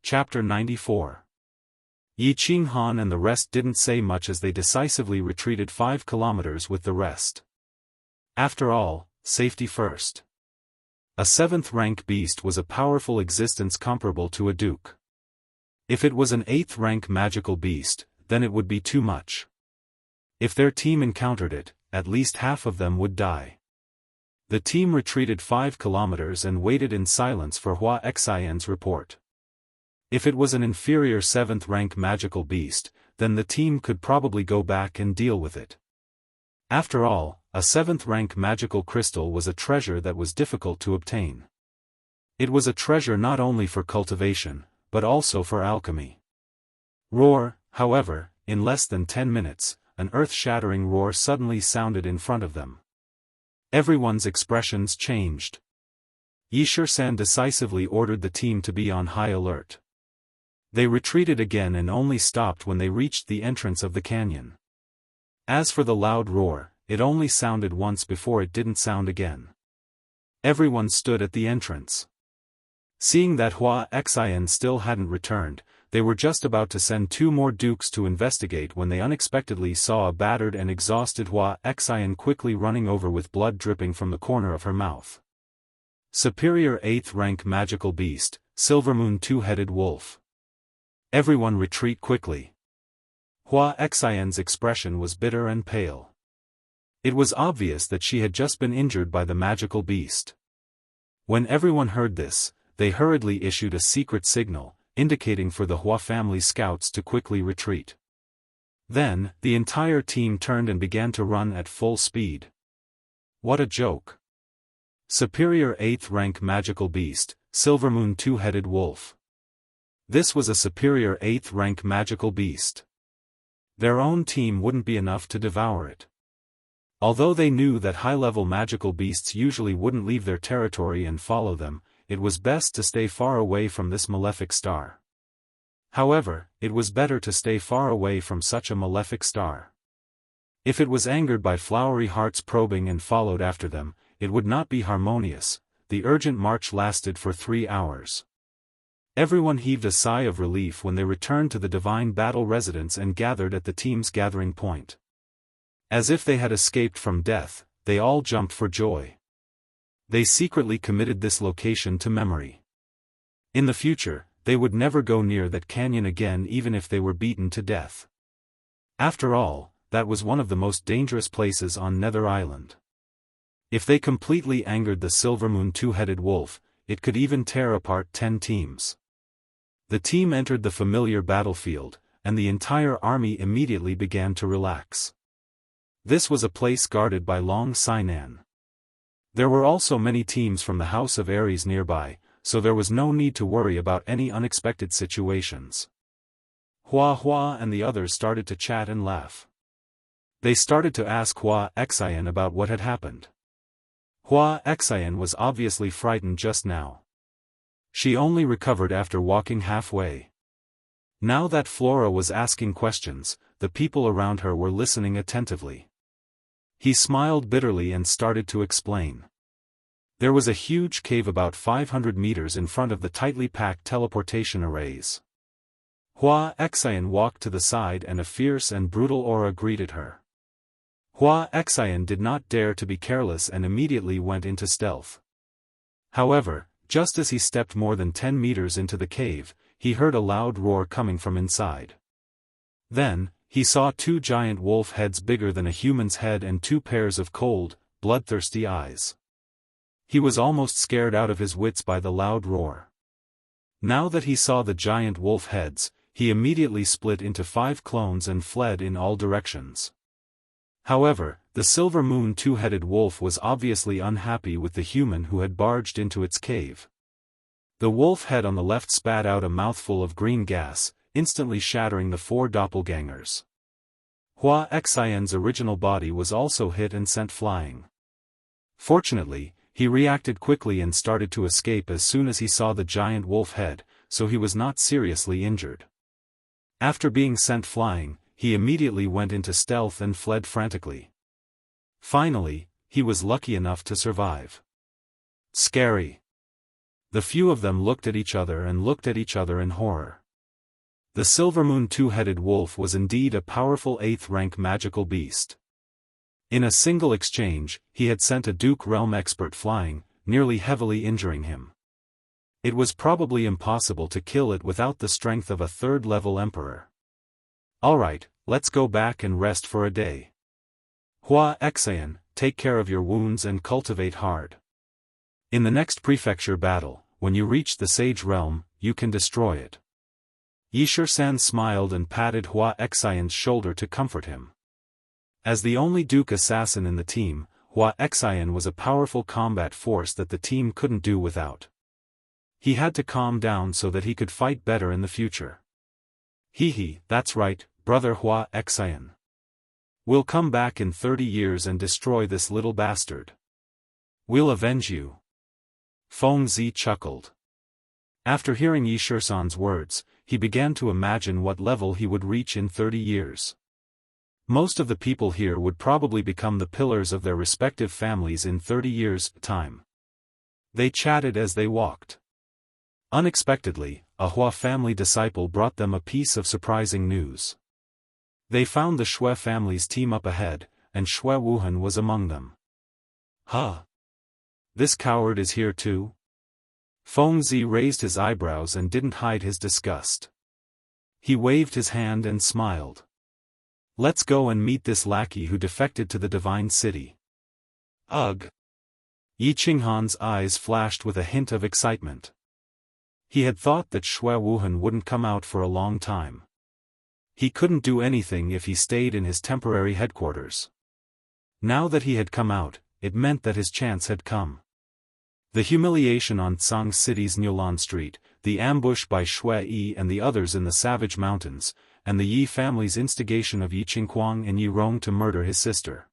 Chapter 94. Yi Qinghan and the rest didn't say much as they decisively retreated 5 kilometers with the rest. After all, safety first. A 7th rank beast was a powerful existence comparable to a duke. If it was an 8th rank magical beast, then it would be too much. If their team encountered it, at least half of them would die. The team retreated 5 kilometers and waited in silence for Wuxia Xianxia's report. If it was an inferior 7th rank magical beast, then the team could probably go back and deal with it. After all, a 7th rank magical crystal was a treasure that was difficult to obtain. It was a treasure not only for cultivation, but also for alchemy. Roar, however, in less than 10 minutes, an earth-shattering roar suddenly sounded in front of them. Everyone's expressions changed. Yi Shisan decisively ordered the team to be on high alert. They retreated again and only stopped when they reached the entrance of the canyon. As for the loud roar, it only sounded once before it didn't sound again. Everyone stood at the entrance. Seeing that Wuxia Xianxia still hadn't returned, they were just about to send 2 more dukes to investigate when they unexpectedly saw a battered and exhausted Wuxia Xianxia quickly running over with blood dripping from the corner of her mouth. Superior 8th rank magical beast, Silvermoon Two-Headed Wolf. Everyone retreat quickly. Wuxia Xianxia's expression was bitter and pale. It was obvious that she had just been injured by the magical beast. When everyone heard this, they hurriedly issued a secret signal, indicating for the Hua family scouts to quickly retreat. Then, the entire team turned and began to run at full speed. What a joke! Superior 8th rank magical beast, Silvermoon Two-Headed Wolf. This was a superior 8th rank magical beast. Their own team wouldn't be enough to devour it. Although they knew that high-level magical beasts usually wouldn't leave their territory and follow them, it was best to stay far away from this malefic star. However, it was better to stay far away from such a malefic star. If it was angered by flowery hearts probing and followed after them, it would not be harmonious. The urgent march lasted for 3 hours. Everyone heaved a sigh of relief when they returned to the divine battle residence and gathered at the team's gathering point. As if they had escaped from death, they all jumped for joy. They secretly committed this location to memory. In the future, they would never go near that canyon again even if they were beaten to death. After all, that was one of the most dangerous places on Nether Island. If they completely angered the Silvermoon Two-Headed Wolf, it could even tear apart 10 teams. The team entered the familiar battlefield, and the entire army immediately began to relax. This was a place guarded by Long Sinan. There were also many teams from the House of Ares nearby, so there was no need to worry about any unexpected situations. Hua and the others started to chat and laugh. They started to ask Wuxia Xianxia about what had happened. Wuxia Xianxia was obviously frightened just now. She only recovered after walking halfway. Now that Flora was asking questions, the people around her were listening attentively. He smiled bitterly and started to explain. There was a huge cave about 500 meters in front of the tightly packed teleportation arrays. Wuxia Xianxia walked to the side and a fierce and brutal aura greeted her. Wuxia Xianxia did not dare to be careless and immediately went into stealth. However, just as he stepped more than 10 meters into the cave, he heard a loud roar coming from inside. Then, he saw 2 giant wolf heads bigger than a human's head and 2 pairs of cold, bloodthirsty eyes. He was almost scared out of his wits by the loud roar. Now that he saw the giant wolf heads, he immediately split into 5 clones and fled in all directions. However, the Silvermoon Two-Headed Wolf was obviously unhappy with the human who had barged into its cave. The wolf head on the left spat out a mouthful of green gas, instantly shattering the 4 doppelgangers. Wuxia Xianxia's original body was also hit and sent flying. Fortunately, he reacted quickly and started to escape as soon as he saw the giant wolf head, so he was not seriously injured. After being sent flying, he immediately went into stealth and fled frantically. Finally, he was lucky enough to survive. Scary. The few of them looked at each other and looked at each other in horror. The Silvermoon two-headed wolf was indeed a powerful 8th-rank magical beast. In a single exchange, he had sent a Duke Realm expert flying, nearly heavily injuring him. It was probably impossible to kill it without the strength of a 3rd-level emperor. Alright, let's go back and rest for a day. Wuxia Xianxia, take care of your wounds and cultivate hard. In the next prefecture battle, when you reach the Sage Realm, you can destroy it. Yishir-san smiled and patted Wuxia Xianxia's shoulder to comfort him. As the only Duke assassin in the team, Wuxia Xianxia was a powerful combat force that the team couldn't do without. He had to calm down so that he could fight better in the future. Hee, that's right, brother Wuxia Xianxia. We'll come back in 30 years and destroy this little bastard. We'll avenge you. Feng Zi chuckled. After hearing Yishir-san's words, he began to imagine what level he would reach in 30 years. Most of the people here would probably become the pillars of their respective families in 30 years' time. They chatted as they walked. Unexpectedly, a Hua family disciple brought them a piece of surprising news. They found the Shui family's team up ahead, and Shui Wuhan was among them. Huh? This coward is here too? Feng Zi raised his eyebrows and didn't hide his disgust. He waved his hand and smiled. Let's go and meet this lackey who defected to the Divine City. Ugh! Yi Qinghan's eyes flashed with a hint of excitement. He had thought that Shui Wuhan wouldn't come out for a long time. He couldn't do anything if he stayed in his temporary headquarters. Now that he had come out, it meant that his chance had come. The humiliation on Tsang City's Niulan Street, the ambush by Shui Yi and the others in the Savage Mountains, and the Yi family's instigation of Yi Qinghuang and Yi Rong to murder his sister.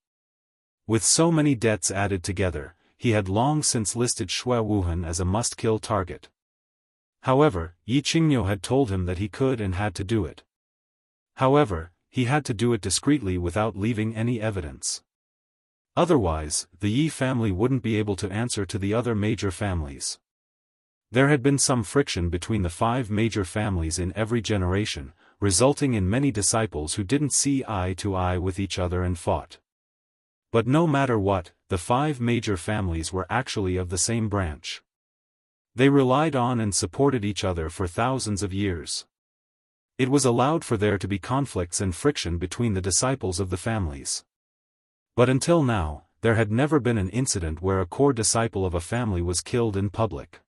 With so many debts added together, he had long since listed Shui Wuhan as a must-kill target. However, Yi Qingniu had told him that he could and had to do it. However, he had to do it discreetly without leaving any evidence. Otherwise, the Yi family wouldn't be able to answer to the other major families. There had been some friction between the 5 major families in every generation, resulting in many disciples who didn't see eye to eye with each other and fought. But no matter what, the 5 major families were actually of the same branch. They relied on and supported each other for thousands of years. It was allowed for there to be conflicts and friction between the disciples of the families. But until now, there had never been an incident where a core disciple of a family was killed in public.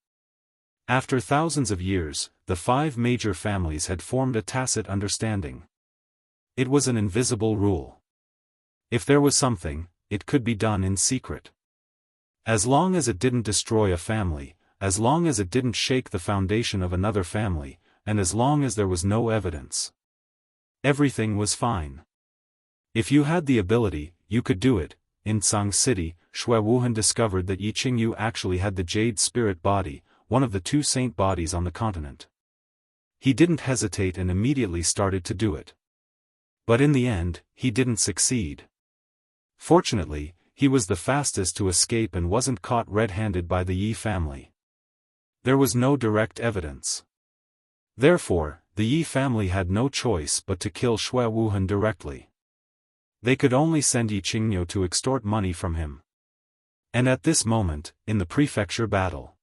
After thousands of years, the 5 major families had formed a tacit understanding. It was an invisible rule. If there was something, it could be done in secret. As long as it didn't destroy a family, as long as it didn't shake the foundation of another family, and as long as there was no evidence, everything was fine. If you had the ability, you could do it. In Tsang City, Shui Wuhan discovered that Yi Qingyu actually had the Jade Spirit body, one of the 2 saint bodies on the continent. He didn't hesitate and immediately started to do it. But in the end, he didn't succeed. Fortunately, he was the fastest to escape and wasn't caught red-handed by the Yi family. There was no direct evidence. Therefore, the Yi family had no choice but to kill Shui Wuhan directly. They could only send Yi Qingniu to extort money from him. And at this moment, in the prefecture battle,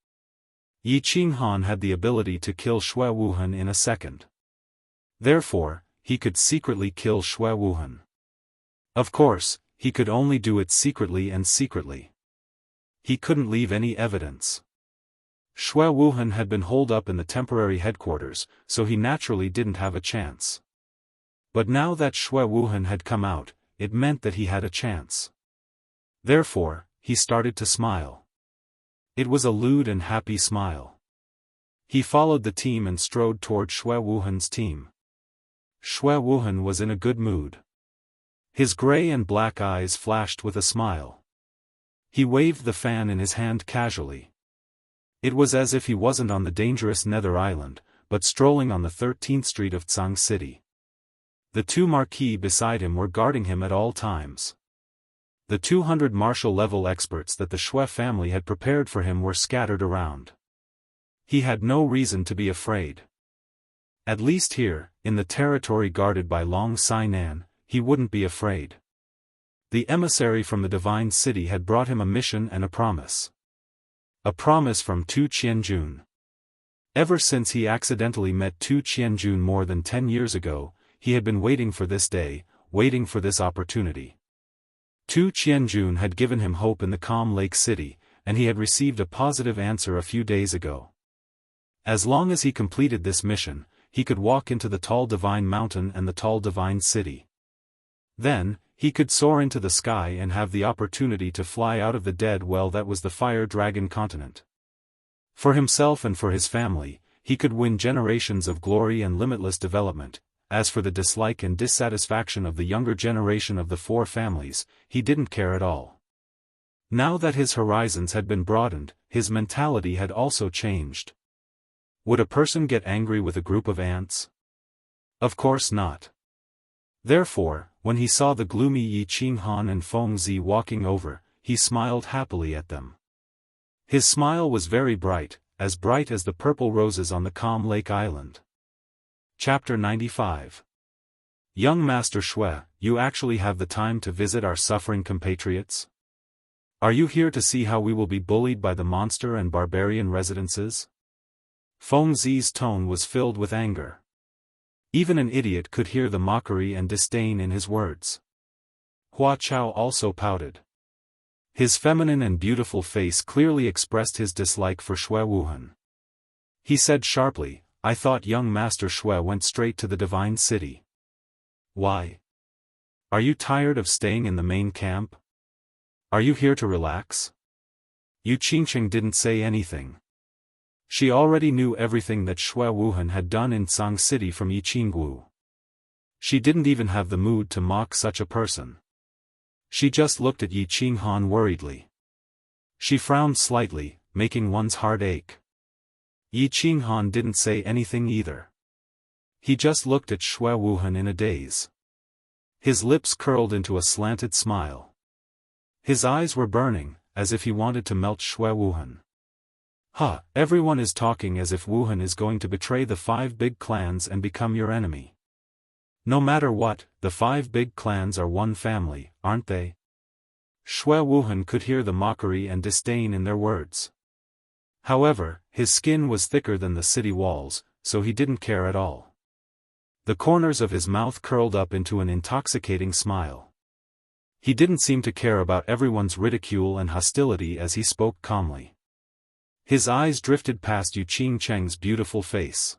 Yi Qinghan had the ability to kill Shui Wuhan in a second. Therefore, he could secretly kill Shui Wuhan. Of course, he could only do it secretly and secretly. He couldn't leave any evidence. Shui Wuhan had been holed up in the temporary headquarters, so he naturally didn't have a chance. But now that Shui Wuhan had come out, it meant that he had a chance. Therefore, he started to smile. It was a lewd and happy smile. He followed the team and strode toward Shui Wuhan's team. Shui Wuhan was in a good mood. His gray and black eyes flashed with a smile. He waved the fan in his hand casually. It was as if he wasn't on the dangerous Nether Island, but strolling on the 13th Street of Tsang City. The 2 marquis beside him were guarding him at all times. The 200 martial-level experts that the Shui family had prepared for him were scattered around. He had no reason to be afraid. At least here, in the territory guarded by Long Sainan, he wouldn't be afraid. The emissary from the divine city had brought him a mission and a promise. A promise from Tu Qianjun. Ever since he accidentally met Tu Qianjun more than 10 years ago, he had been waiting for this day, waiting for this opportunity. Tu Qianjun had given him hope in the calm lake city, and he had received a positive answer a few days ago. As long as he completed this mission, he could walk into the tall divine mountain and the tall divine city. Then, he could soar into the sky and have the opportunity to fly out of the dead well that was the Fire Dragon continent. For himself and for his family, he could win generations of glory and limitless development. As for the dislike and dissatisfaction of the younger generation of the four families, he didn't care at all. Now that his horizons had been broadened, his mentality had also changed. Would a person get angry with a group of ants? Of course not. Therefore, when he saw the gloomy Yi Qinghan and Feng Zi walking over, he smiled happily at them. His smile was very bright as the purple roses on the calm lake island. Chapter 95. Young Master Shui, you actually have the time to visit our suffering compatriots? Are you here to see how we will be bullied by the monster and barbarian residences? Feng Zi's tone was filled with anger. Even an idiot could hear the mockery and disdain in his words. Hua Chao also pouted. His feminine and beautiful face clearly expressed his dislike for Shui Wuhan. He said sharply, I thought young Master Shui went straight to the divine city. Why? Are you tired of staying in the main camp? Are you here to relax? Yu Qingqing didn't say anything. She already knew everything that Shui Wuhan had done in Sang City from Yiqingwu. She didn't even have the mood to mock such a person. She just looked at Yi Qinghan worriedly. She frowned slightly, making one's heart ache. Yi Qinghan didn't say anything either. He just looked at Shui Wuhan in a daze. His lips curled into a slanted smile. His eyes were burning, as if he wanted to melt Shui Wuhan. Everyone is talking as if Wuhan is going to betray the 5 big clans and become your enemy. No matter what, the 5 big clans are one family, aren't they? Shui Wuhan could hear the mockery and disdain in their words. However, his skin was thicker than the city walls, so he didn't care at all. The corners of his mouth curled up into an intoxicating smile. He didn't seem to care about everyone's ridicule and hostility as he spoke calmly. His eyes drifted past Yu Qingcheng's beautiful face.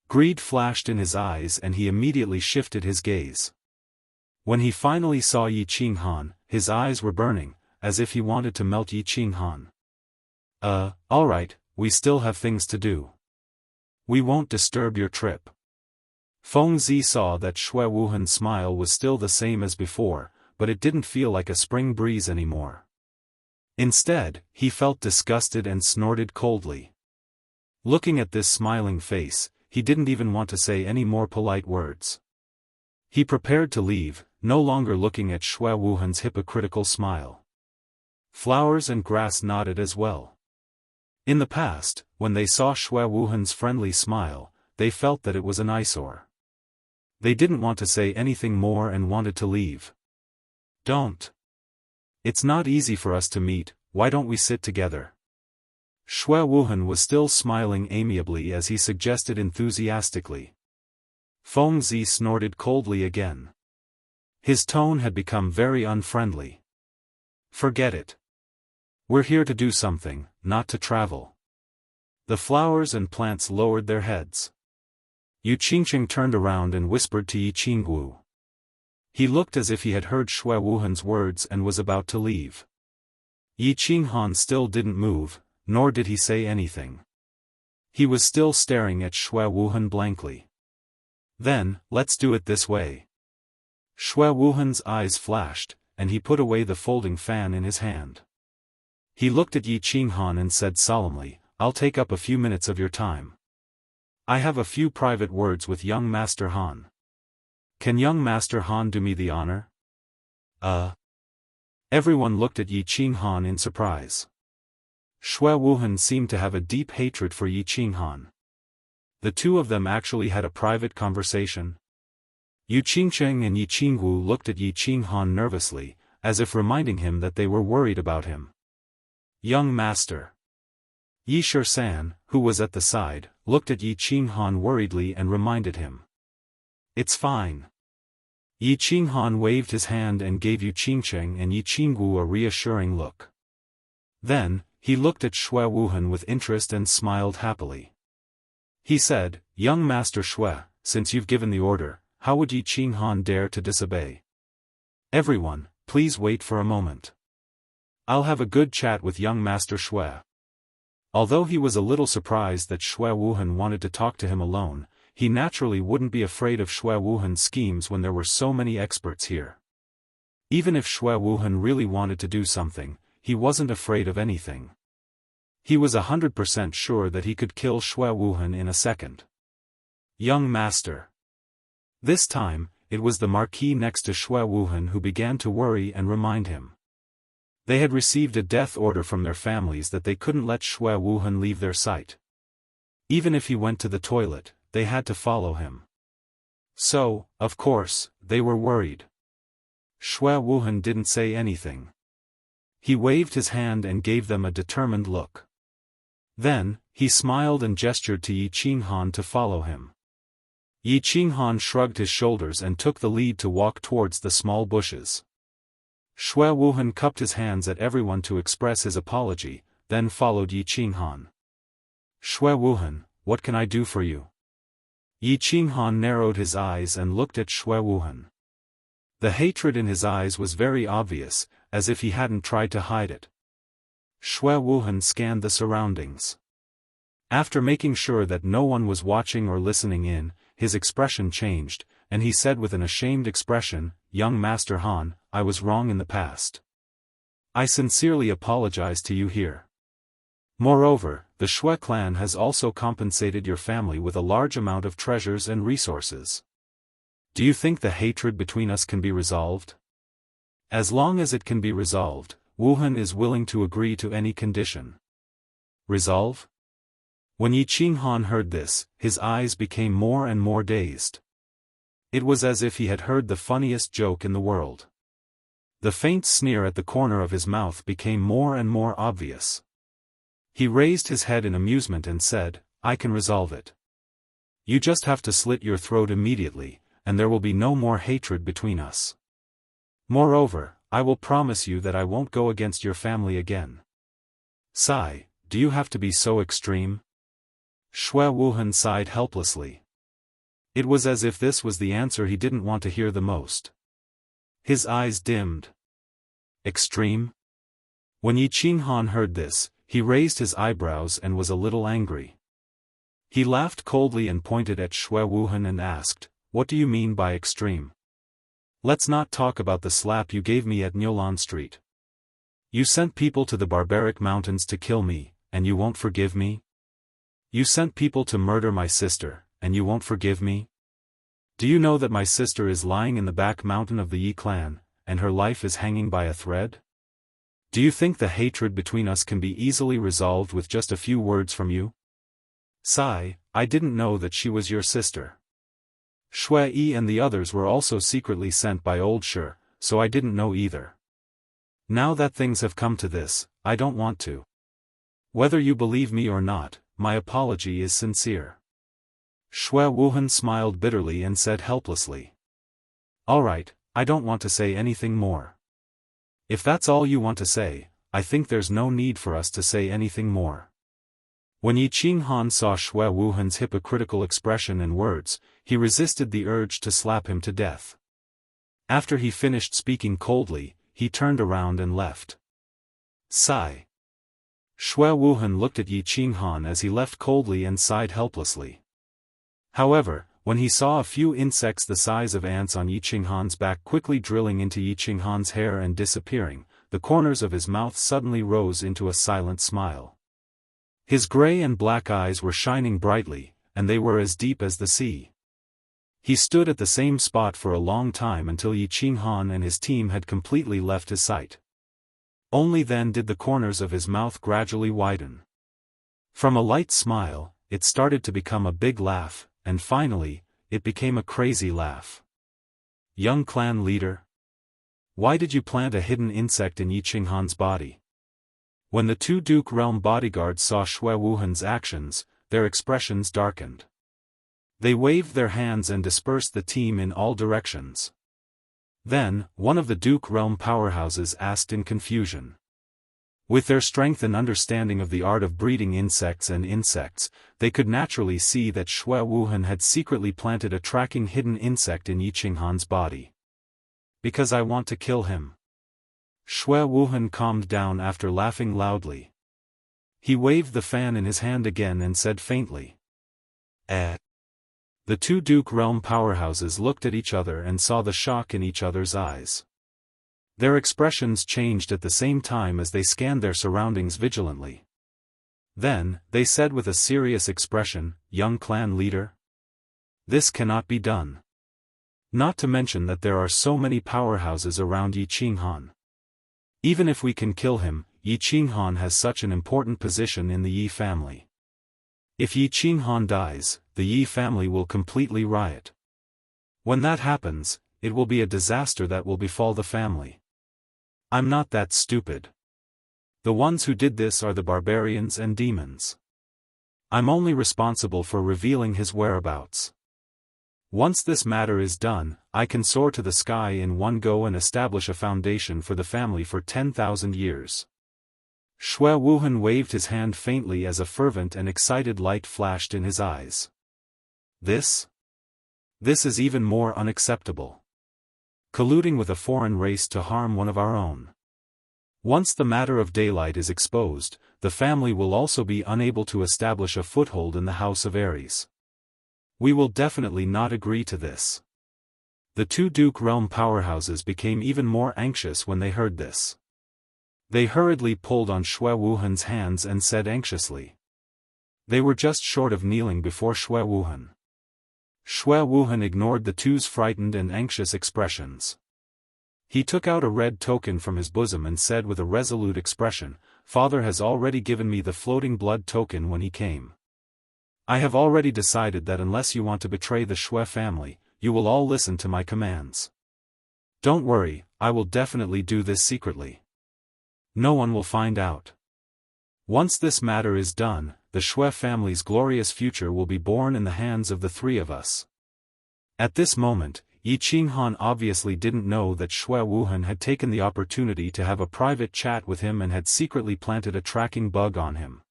Greed flashed in his eyes and he immediately shifted his gaze. When he finally saw Yi Qinghan, his eyes were burning, as if he wanted to melt Yi Qinghan. Alright, we still have things to do. We won't disturb your trip. Feng Zi saw that Shui Wuhan's smile was still the same as before, but it didn't feel like a spring breeze anymore. Instead, he felt disgusted and snorted coldly. Looking at this smiling face, he didn't even want to say any more polite words. He prepared to leave, no longer looking at Shui Wuhan's hypocritical smile. Flowers and grass nodded as well. In the past, when they saw Shui Wuhan's friendly smile, they felt that it was an eyesore. They didn't want to say anything more and wanted to leave. Don't. It's not easy for us to meet, why don't we sit together? Shui Wuhan was still smiling amiably as he suggested enthusiastically. Feng Zi snorted coldly again. His tone had become very unfriendly. Forget it. We're here to do something, not to travel. The flowers and plants lowered their heads. Yu Qingqing turned around and whispered to Yi Qingwu. He looked as if he had heard Shui Wuhan's words and was about to leave. Yi Qinghan still didn't move, nor did he say anything. He was still staring at Shui Wuhan blankly. Then, let's do it this way. Shui Wuhan's eyes flashed, and he put away the folding fan in his hand. He looked at Yi Qinghan and said solemnly, I'll take up a few minutes of your time. I have a few private words with young Master Han. Can young Master Han do me the honor? Everyone looked at Yi Qinghan in surprise. Xue Wuhan seemed to have a deep hatred for Yi Qinghan. The two of them actually had a private conversation. Yu Qingcheng and Yi Qingwu looked at Yi Qinghan nervously, as if reminding him that they were worried about him. Young master. Yi Shisan, who was at the side, looked at Yi Qinghan worriedly and reminded him. It's fine. Yi Qinghan waved his hand and gave Yu Qingcheng and Yi Qingwu a reassuring look. Then, he looked at Xue Wuhan with interest and smiled happily. He said, Young Master Xue, since you've given the order, how would Yi Qinghan dare to disobey? Everyone, please wait for a moment. I'll have a good chat with young Master Xue. Although he was a little surprised that Xue Wuhan wanted to talk to him alone, he naturally wouldn't be afraid of Xue Wuhan's schemes when there were so many experts here. Even if Xue Wuhan really wanted to do something, he wasn't afraid of anything. He was 100% sure that he could kill Xue Wuhan in a second. Young master. This time, it was the Marquis next to Xue Wuhan who began to worry and remind him. They had received a death order from their families that they couldn't let Xue Wuhan leave their sight. Even if he went to the toilet, they had to follow him. So, of course, they were worried. Xue Wuhan didn't say anything. He waved his hand and gave them a determined look. Then, he smiled and gestured to Yi Qinghan to follow him. Yi Qinghan shrugged his shoulders and took the lead to walk towards the small bushes. Xue Wuhan cupped his hands at everyone to express his apology, then followed Yi Qinghan. Xue Wuhan, what can I do for you? Yi Qinghan narrowed his eyes and looked at Xue Wuhan. The hatred in his eyes was very obvious, as if he hadn't tried to hide it. Xue Wuhan scanned the surroundings. After making sure that no one was watching or listening in, his expression changed, and he said with an ashamed expression, Young Master Han, I was wrong in the past. I sincerely apologize to you here. Moreover, the Xue clan has also compensated your family with a large amount of treasures and resources. Do you think the hatred between us can be resolved? As long as it can be resolved, Wuhan is willing to agree to any condition. Resolve? When Yi Qinghan heard this, his eyes became more and more dazed. It was as if he had heard the funniest joke in the world. The faint sneer at the corner of his mouth became more and more obvious. He raised his head in amusement and said, I can resolve it. You just have to slit your throat immediately, and there will be no more hatred between us. Moreover, I will promise you that I won't go against your family again. Sigh, do you have to be so extreme? Xue Wuhan sighed helplessly. It was as if this was the answer he didn't want to hear the most. His eyes dimmed. Extreme? When Yi Qinghan heard this, he raised his eyebrows and was a little angry. He laughed coldly and pointed at Xue Wuhan and asked, What do you mean by extreme? Let's not talk about the slap you gave me at Nyolan Street. You sent people to the barbaric mountains to kill me, and you won't forgive me? You sent people to murder my sister, and you won't forgive me? Do you know that my sister is lying in the back mountain of the Yi clan, and her life is hanging by a thread? Do you think the hatred between us can be easily resolved with just a few words from you? Sigh, I didn't know that she was your sister. Xue Yi and the others were also secretly sent by Old Shi, so I didn't know either. Now that things have come to this, I don't want to. Whether you believe me or not, my apology is sincere. Xue Wuhan smiled bitterly and said helplessly. All right, I don't want to say anything more. If that's all you want to say, I think there's no need for us to say anything more. When Yi Qinghan saw Xue Wuhan's hypocritical expression and words, he resisted the urge to slap him to death. After he finished speaking coldly, he turned around and left. Sigh. Xue Wuhan looked at Yi Qinghan as he left coldly and sighed helplessly. However, when he saw a few insects the size of ants on Yi Qinghan's back quickly drilling into Yi Qinghan's hair and disappearing, the corners of his mouth suddenly rose into a silent smile. His gray and black eyes were shining brightly, and they were as deep as the sea. He stood at the same spot for a long time until Yi Qinghan and his team had completely left his sight. Only then did the corners of his mouth gradually widen. From a light smile, it started to become a big laugh, and finally, it became a crazy laugh. Young clan leader? Why did you plant a hidden insect in Yi Qinghan's body? When the two Duke Realm bodyguards saw Xue Wuhan's actions, their expressions darkened. They waved their hands and dispersed the team in all directions. Then, one of the Duke Realm powerhouses asked in confusion. With their strength and understanding of the art of breeding insects, they could naturally see that Xue Wuhan had secretly planted a tracking hidden insect in Yi Qinghan's body. Because I want to kill him. Xue Wuhan calmed down after laughing loudly. He waved the fan in his hand again and said faintly. The two Duke Realm powerhouses looked at each other and saw the shock in each other's eyes. Their expressions changed at the same time as they scanned their surroundings vigilantly. Then, they said with a serious expression, "Young clan leader? This cannot be done. Not to mention that there are so many powerhouses around Yi Qinghan. Even if we can kill him, Yi Qinghan has such an important position in the Yi family. If Yi Qinghan dies, the Yi family will completely riot. When that happens, it will be a disaster that will befall the family. I'm not that stupid. The ones who did this are the barbarians and demons. I'm only responsible for revealing his whereabouts. Once this matter is done, I can soar to the sky in one go and establish a foundation for the family for 10,000 years." Xue Wuhan waved his hand faintly as a fervent and excited light flashed in his eyes. This is even more unacceptable. Colluding with a foreign race to harm one of our own. Once the matter of daylight is exposed, the family will also be unable to establish a foothold in the House of Aries. We will definitely not agree to this. The two Duke Realm powerhouses became even more anxious when they heard this. They hurriedly pulled on Xue Wuhan's hands and said anxiously. They were just short of kneeling before Xue Wuhan. Xue Wuhan ignored the two's frightened and anxious expressions. He took out a red token from his bosom and said with a resolute expression, "Father has already given me the floating blood token when he came. I have already decided that unless you want to betray the Xue family, you will all listen to my commands. Don't worry, I will definitely do this secretly. No one will find out. Once this matter is done, the Xue family's glorious future will be born in the hands of the three of us." At this moment, Yi Qinghan obviously didn't know that Xue Wuhan had taken the opportunity to have a private chat with him and had secretly planted a tracking bug on him.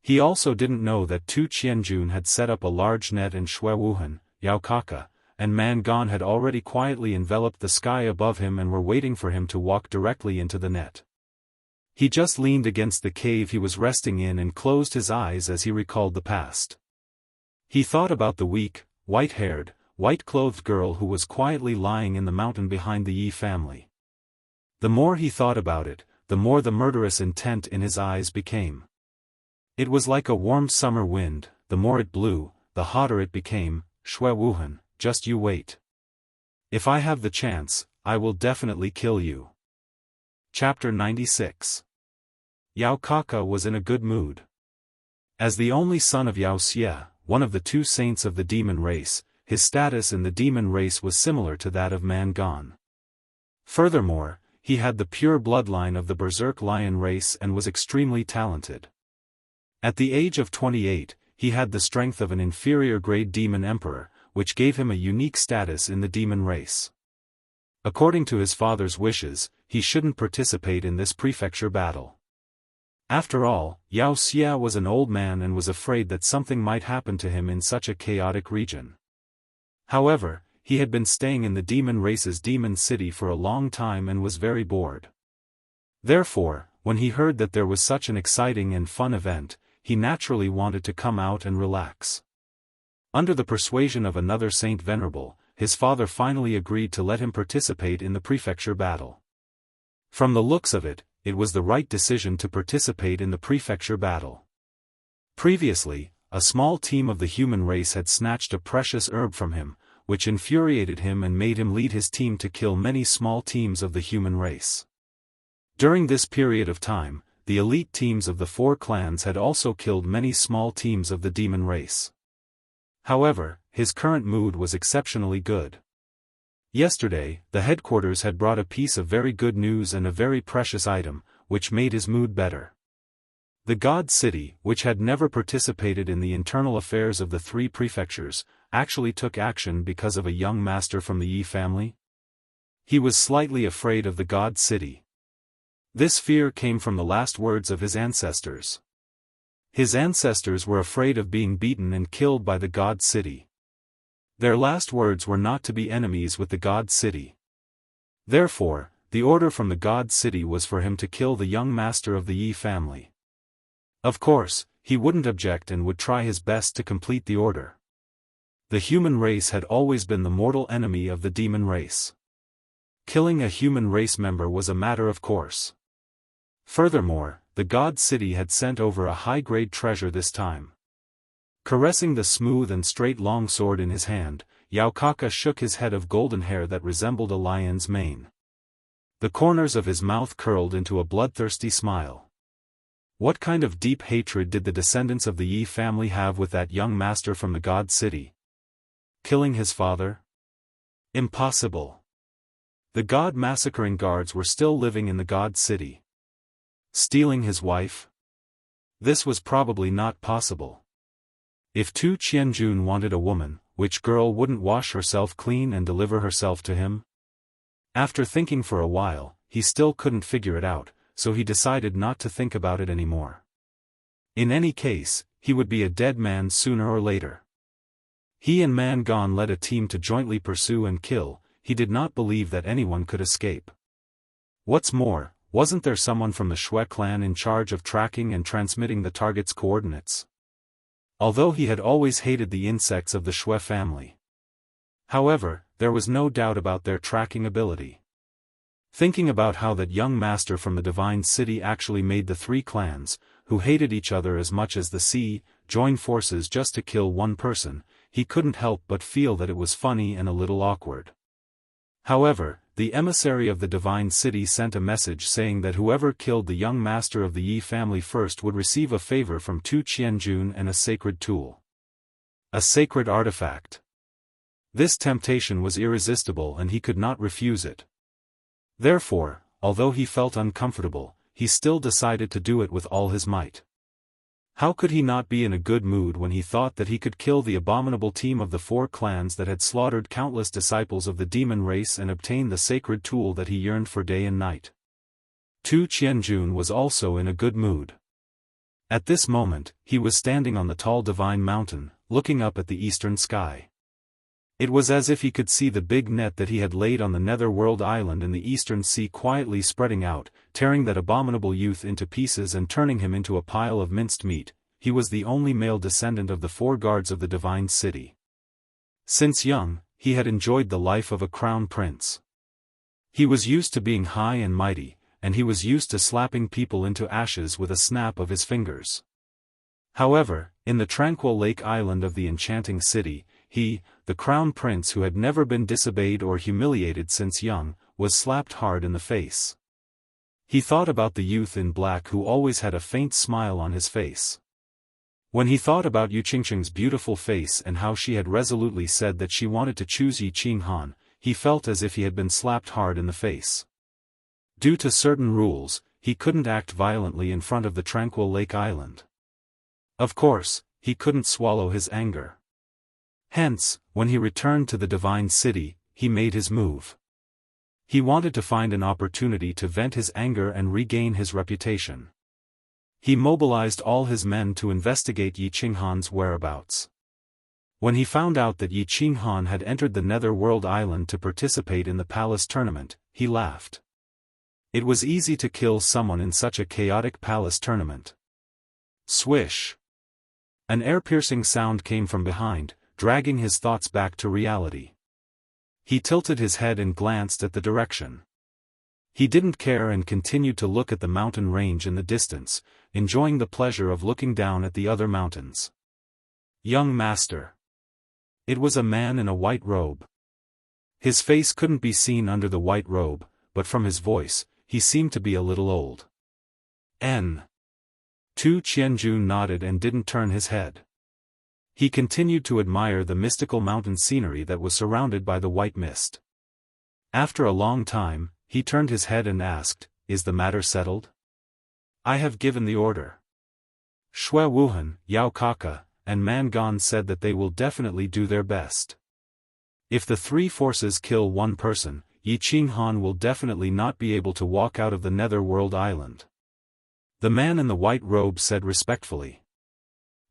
He also didn't know that Tu Qianjun had set up a large net and Xue Wuhan, Yao Kaka, and Man Gan had already quietly enveloped the sky above him and were waiting for him to walk directly into the net. He just leaned against the cave he was resting in and closed his eyes as he recalled the past. He thought about the weak, white-haired, white-clothed girl who was quietly lying in the mountain behind the Yi family. The more he thought about it, the more the murderous intent in his eyes became. It was like a warm summer wind, the more it blew, the hotter it became. "Xue Wuhan, just you wait. If I have the chance, I will definitely kill you." Chapter 96. Yao Kaka was in a good mood. As the only son of Yao Xie, one of the two saints of the demon race, his status in the demon race was similar to that of Man Gan. Furthermore, he had the pure bloodline of the Berserk lion race and was extremely talented. At the age of 28, he had the strength of an inferior-grade demon emperor, which gave him a unique status in the demon race. According to his father's wishes, he shouldn't participate in this prefecture battle. After all, Yao Xie was an old man and was afraid that something might happen to him in such a chaotic region. However, he had been staying in the demon race's demon city for a long time and was very bored. Therefore, when he heard that there was such an exciting and fun event, he naturally wanted to come out and relax. Under the persuasion of another Saint Venerable, his father finally agreed to let him participate in the prefecture battle. From the looks of it, it was the right decision to participate in the prefecture battle. Previously, a small team of the human race had snatched a precious herb from him, which infuriated him and made him lead his team to kill many small teams of the human race. During this period of time, the elite teams of the four clans had also killed many small teams of the demon race. However, his current mood was exceptionally good. Yesterday, the headquarters had brought a piece of very good news and a very precious item, which made his mood better. The God City, which had never participated in the internal affairs of the three prefectures, actually took action because of a young master from the Yi family. He was slightly afraid of the God City. This fear came from the last words of his ancestors. His ancestors were afraid of being beaten and killed by the God City. Their last words were not to be enemies with the God City. Therefore, the order from the God City was for him to kill the young master of the Yi family. Of course, he wouldn't object and would try his best to complete the order. The human race had always been the mortal enemy of the demon race. Killing a human race member was a matter of course. Furthermore, the God City had sent over a high-grade treasure this time. Caressing the smooth and straight long sword in his hand, Yao Kaka shook his head of golden hair that resembled a lion's mane. The corners of his mouth curled into a bloodthirsty smile. What kind of deep hatred did the descendants of the Yi family have with that young master from the God City? Killing his father? Impossible. The God massacring guards were still living in the God City. Stealing his wife? This was probably not possible. If Tu Qianjun wanted a woman, which girl wouldn't wash herself clean and deliver herself to him? After thinking for a while, he still couldn't figure it out, so he decided not to think about it anymore. In any case, he would be a dead man sooner or later. He and Man Gon led a team to jointly pursue and kill. He did not believe that anyone could escape. What's more, wasn't there someone from the Shui clan in charge of tracking and transmitting the target's coordinates? Although he had always hated the insects of the Shui family. However, there was no doubt about their tracking ability. Thinking about how that young master from the Divine City actually made the three clans, who hated each other as much as the sea, join forces just to kill one person, he couldn't help but feel that it was funny and a little awkward. However, the emissary of the Divine City sent a message saying that whoever killed the young master of the Yi family first would receive a favor from Tu Qianjun and a sacred tool. A sacred artifact. This temptation was irresistible and he could not refuse it. Therefore, although he felt uncomfortable, he still decided to do it with all his might. How could he not be in a good mood when he thought that he could kill the abominable team of the four clans that had slaughtered countless disciples of the demon race and obtain the sacred tool that he yearned for day and night? Tu Qianjun was also in a good mood. At this moment, he was standing on the tall divine mountain, looking up at the eastern sky. It was as if he could see the big net that he had laid on the netherworld island in the eastern sea quietly spreading out, tearing that abominable youth into pieces and turning him into a pile of minced meat. He was the only male descendant of the four guards of the Divine City. Since young, he had enjoyed the life of a crown prince. He was used to being high and mighty, and he was used to slapping people into ashes with a snap of his fingers. However, in the tranquil lake island of the enchanting city, he, the crown prince who had never been disobeyed or humiliated since young, was slapped hard in the face. He thought about the youth in black who always had a faint smile on his face. When he thought about Yu Qingqing's beautiful face and how she had resolutely said that she wanted to choose Yi Qinghan, he felt as if he had been slapped hard in the face. Due to certain rules, he couldn't act violently in front of the tranquil lake island. Of course, he couldn't swallow his anger. Hence, when he returned to the Divine City, he made his move. He wanted to find an opportunity to vent his anger and regain his reputation. He mobilized all his men to investigate Yi Qinghan's whereabouts. When he found out that Yi Qinghan had entered the netherworld island to participate in the palace tournament, he laughed. It was easy to kill someone in such a chaotic palace tournament. Swish! An air-piercing sound came from behind, dragging his thoughts back to reality. He tilted his head and glanced at the direction. He didn't care and continued to look at the mountain range in the distance, enjoying the pleasure of looking down at the other mountains. Young master. It was a man in a white robe. His face couldn't be seen under the white robe, but from his voice, he seemed to be a little old. Tu Qianjun nodded and didn't turn his head. He continued to admire the mystical mountain scenery that was surrounded by the white mist. After a long time, he turned his head and asked, "Is the matter settled?" "I have given the order. Shui Wuhan, Yao Kaka, and Mangan said that they will definitely do their best. If the three forces kill one person, Yi Qinghan will definitely not be able to walk out of the nether-world island." The man in the white robe said respectfully.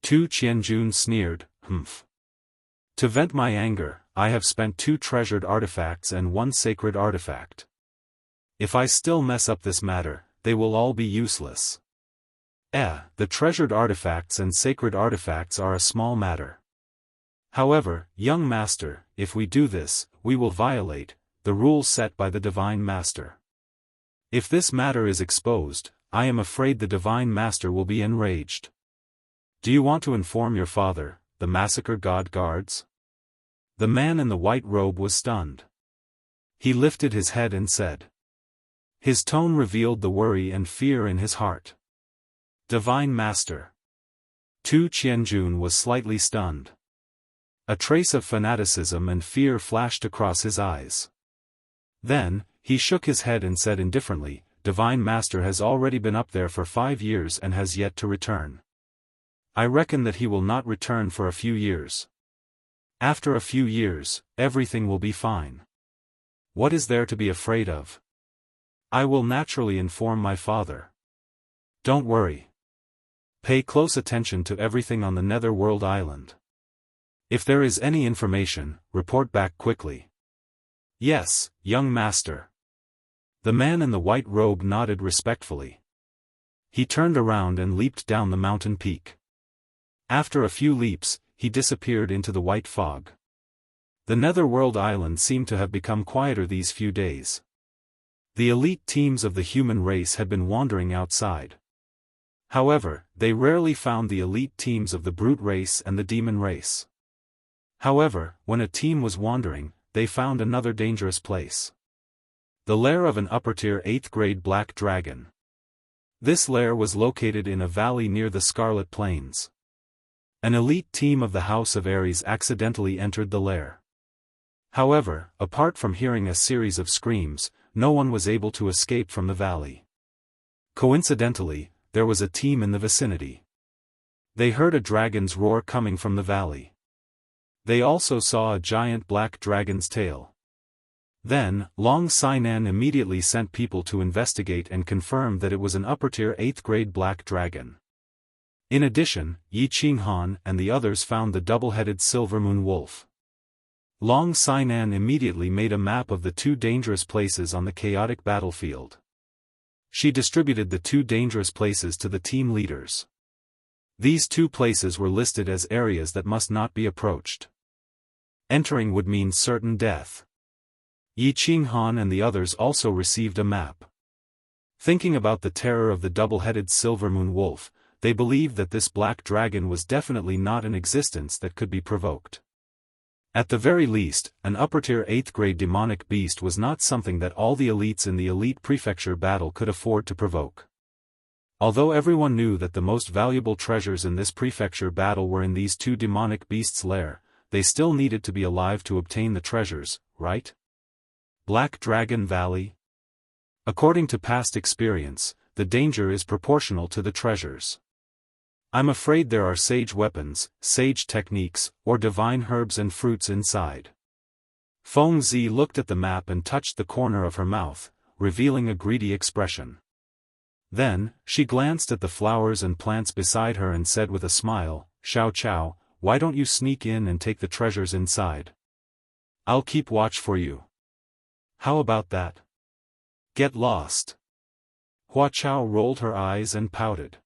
Tu Qianjun sneered, "Humph. To vent my anger, I have spent 2 treasured artifacts and 1 sacred artifact. If I still mess up this matter, they will all be useless. The treasured artifacts and sacred artifacts are a small matter. However, young master, if we do this, we will violate the rules set by the Divine Master. If this matter is exposed, I am afraid the Divine Master will be enraged. Do you want to inform your father, the Massacre God Guards?" The man in the white robe was stunned. He lifted his head and said. His tone revealed the worry and fear in his heart. "Divine Master." Tu Qianjun was slightly stunned. A trace of fanaticism and fear flashed across his eyes. Then, he shook his head and said indifferently, "Divine Master has already been up there for 5 years and has yet to return. I reckon that he will not return for a few years. After a few years, everything will be fine. What is there to be afraid of? I will naturally inform my father. Don't worry. Pay close attention to everything on the Netherworld Island. If there is any information, report back quickly." "Yes, young master." The man in the white robe nodded respectfully. He turned around and leaped down the mountain peak. After a few leaps, he disappeared into the white fog. The Netherworld Island seemed to have become quieter these few days. The elite teams of the human race had been wandering outside. However, they rarely found the elite teams of the brute race and the demon race. However, when a team was wandering, they found another dangerous place. The lair of an upper-tier 8th-grade black dragon. This lair was located in a valley near the Scarlet Plains. An elite team of the House of Ares accidentally entered the lair. However, apart from hearing a series of screams, no one was able to escape from the valley. Coincidentally, there was a team in the vicinity. They heard a dragon's roar coming from the valley. They also saw a giant black dragon's tail. Then, Long Sainan immediately sent people to investigate and confirmed that it was an upper-tier 8th-grade black dragon. In addition, Yi Qinghan and the others found the double-headed silver moon wolf. Long Sainan immediately made a map of the 2 dangerous places on the chaotic battlefield. She distributed the 2 dangerous places to the team leaders. These 2 places were listed as areas that must not be approached. Entering would mean certain death. Yi Qinghan and the others also received a map. Thinking about the terror of the double-headed silver moon wolf, they believed that this black dragon was definitely not an existence that could be provoked. At the very least, an upper-tier 8th-grade demonic beast was not something that all the elites in the elite prefecture battle could afford to provoke. Although everyone knew that the most valuable treasures in this prefecture battle were in these 2 demonic beasts' lair, they still needed to be alive to obtain the treasures, right? Black Dragon Valley? According to past experience, the danger is proportional to the treasures. I'm afraid there are sage weapons, sage techniques, or divine herbs and fruits inside. Feng Zi looked at the map and touched the corner of her mouth, revealing a greedy expression. Then, she glanced at the flowers and plants beside her and said with a smile, "Xiao Chao, why don't you sneak in and take the treasures inside? I'll keep watch for you. How about that? Get lost." Hua Chao rolled her eyes and pouted.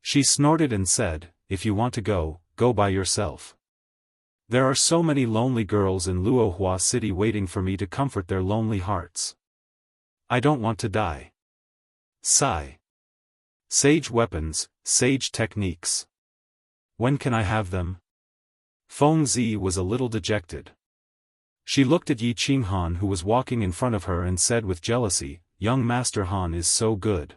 She snorted and said, "If you want to go, go by yourself. There are so many lonely girls in Luohua City waiting for me to comfort their lonely hearts. I don't want to die." Sigh. Sage weapons, sage techniques. When can I have them? Feng Zi was a little dejected. She looked at Yi Qinghan who was walking in front of her and said with jealousy, young Master Han is so good.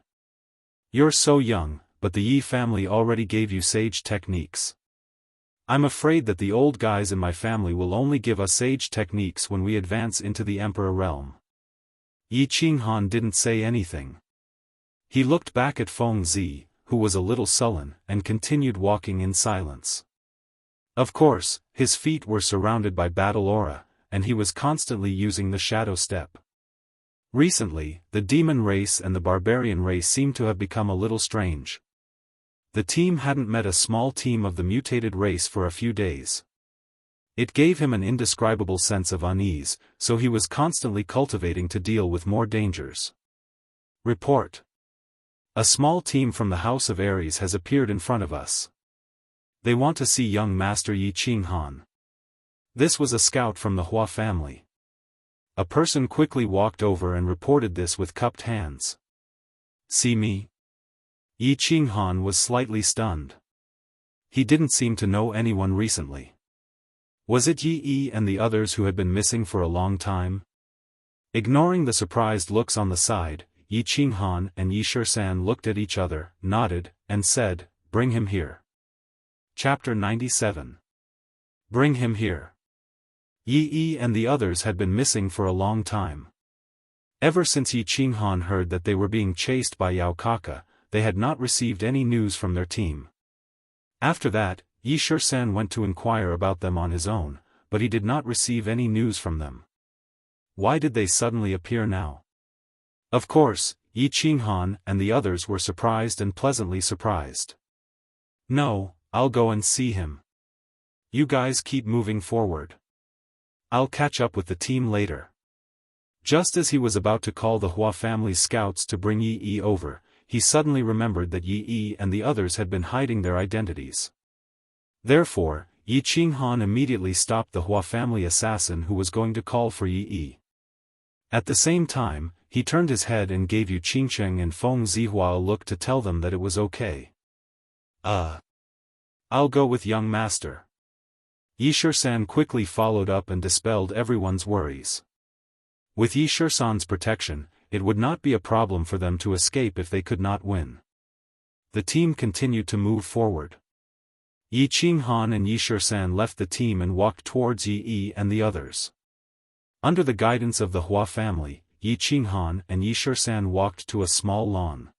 You're so young, but the Yi family already gave you sage techniques. I'm afraid that the old guys in my family will only give us sage techniques when we advance into the Emperor realm. Yi Qinghan didn't say anything. He looked back at Feng Zi, who was a little sullen, and continued walking in silence. Of course, his feet were surrounded by battle aura, and he was constantly using the shadow step. Recently, the demon race and the barbarian race seemed to have become a little strange. The team hadn't met a small team of the mutated race for a few days. It gave him an indescribable sense of unease, so he was constantly cultivating to deal with more dangers. Report. A small team from the House of Aries has appeared in front of us. They want to see young Master Yi Qinghan. This was a scout from the Hua family. A person quickly walked over and reported this with cupped hands. See me? Yi Qinghan was slightly stunned. He didn't seem to know anyone recently. Was it Yi and the others who had been missing for a long time? Ignoring the surprised looks on the side, Yi Qinghan and Yi Shisan looked at each other, nodded, and said, "Bring him here." Chapter 97. Bring him here. Yi and the others had been missing for a long time. Ever since Yi Qinghan heard that they were being chased by Yao Kaka, they had not received any news from their team. After that, Yi Shisan went to inquire about them on his own, but he did not receive any news from them. Why did they suddenly appear now? Of course, Yi Qinghan and the others were surprised and pleasantly surprised. No, I'll go and see him. You guys keep moving forward. I'll catch up with the team later. Just as he was about to call the Hua family's scouts to bring Yi over, he suddenly remembered that Yi and the others had been hiding their identities. Therefore, Yi Qinghan immediately stopped the Hua family assassin who was going to call for Yi. At the same time, he turned his head and gave Yu Qingsheng and Feng Zihua a look to tell them that it was okay. I'll go with young master. Yi Shisan quickly followed up and dispelled everyone's worries. With Yi Shisan's protection, it would not be a problem for them to escape if they could not win. The team continued to move forward. Yi Qinghan and Yi Shisan left the team and walked towards Yi and the others. Under the guidance of the Hua family, Yi Qinghan and Yi Shisan walked to a small lawn.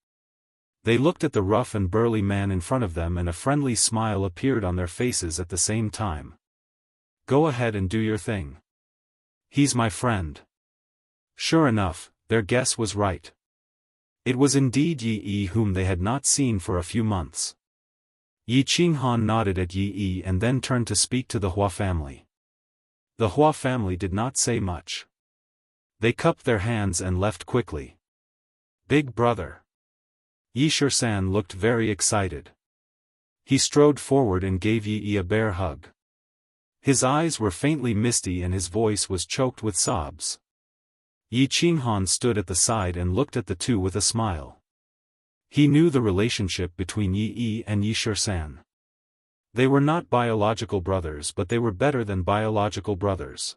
They looked at the rough and burly man in front of them and a friendly smile appeared on their faces at the same time. Go ahead and do your thing. He's my friend. Sure enough, their guess was right. It was indeed Yi whom they had not seen for a few months. Yi Qinghan nodded at Yi and then turned to speak to the Hua family. The Hua family did not say much. They cupped their hands and left quickly. Big brother. Yi Shisan looked very excited. He strode forward and gave Yi a bear hug. His eyes were faintly misty and his voice was choked with sobs. Yi Qinghan stood at the side and looked at the two with a smile. He knew the relationship between Yi and Yi Shisan. They were not biological brothers but they were better than biological brothers.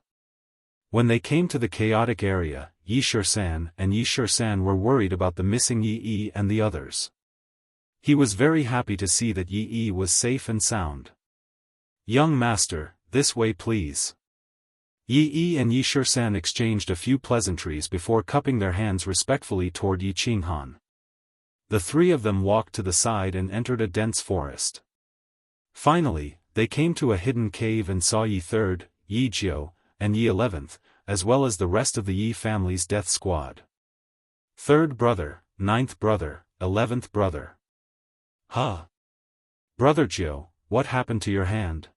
When they came to the chaotic area, Yi Shisan and Yi Shisan were worried about the missing Yi and the others. He was very happy to see that Yi was safe and sound. Young master, this way please. Yi and Yi Shisan exchanged a few pleasantries before cupping their hands respectfully toward Yi Qinghan. The three of them walked to the side and entered a dense forest. Finally, they came to a hidden cave and saw Yi 3rd, Yi Jiao, and Yi 11th, as well as the rest of the Yi family's death squad. 3rd brother, 9th brother, 11th brother. Brother Jiao, what happened to your hand?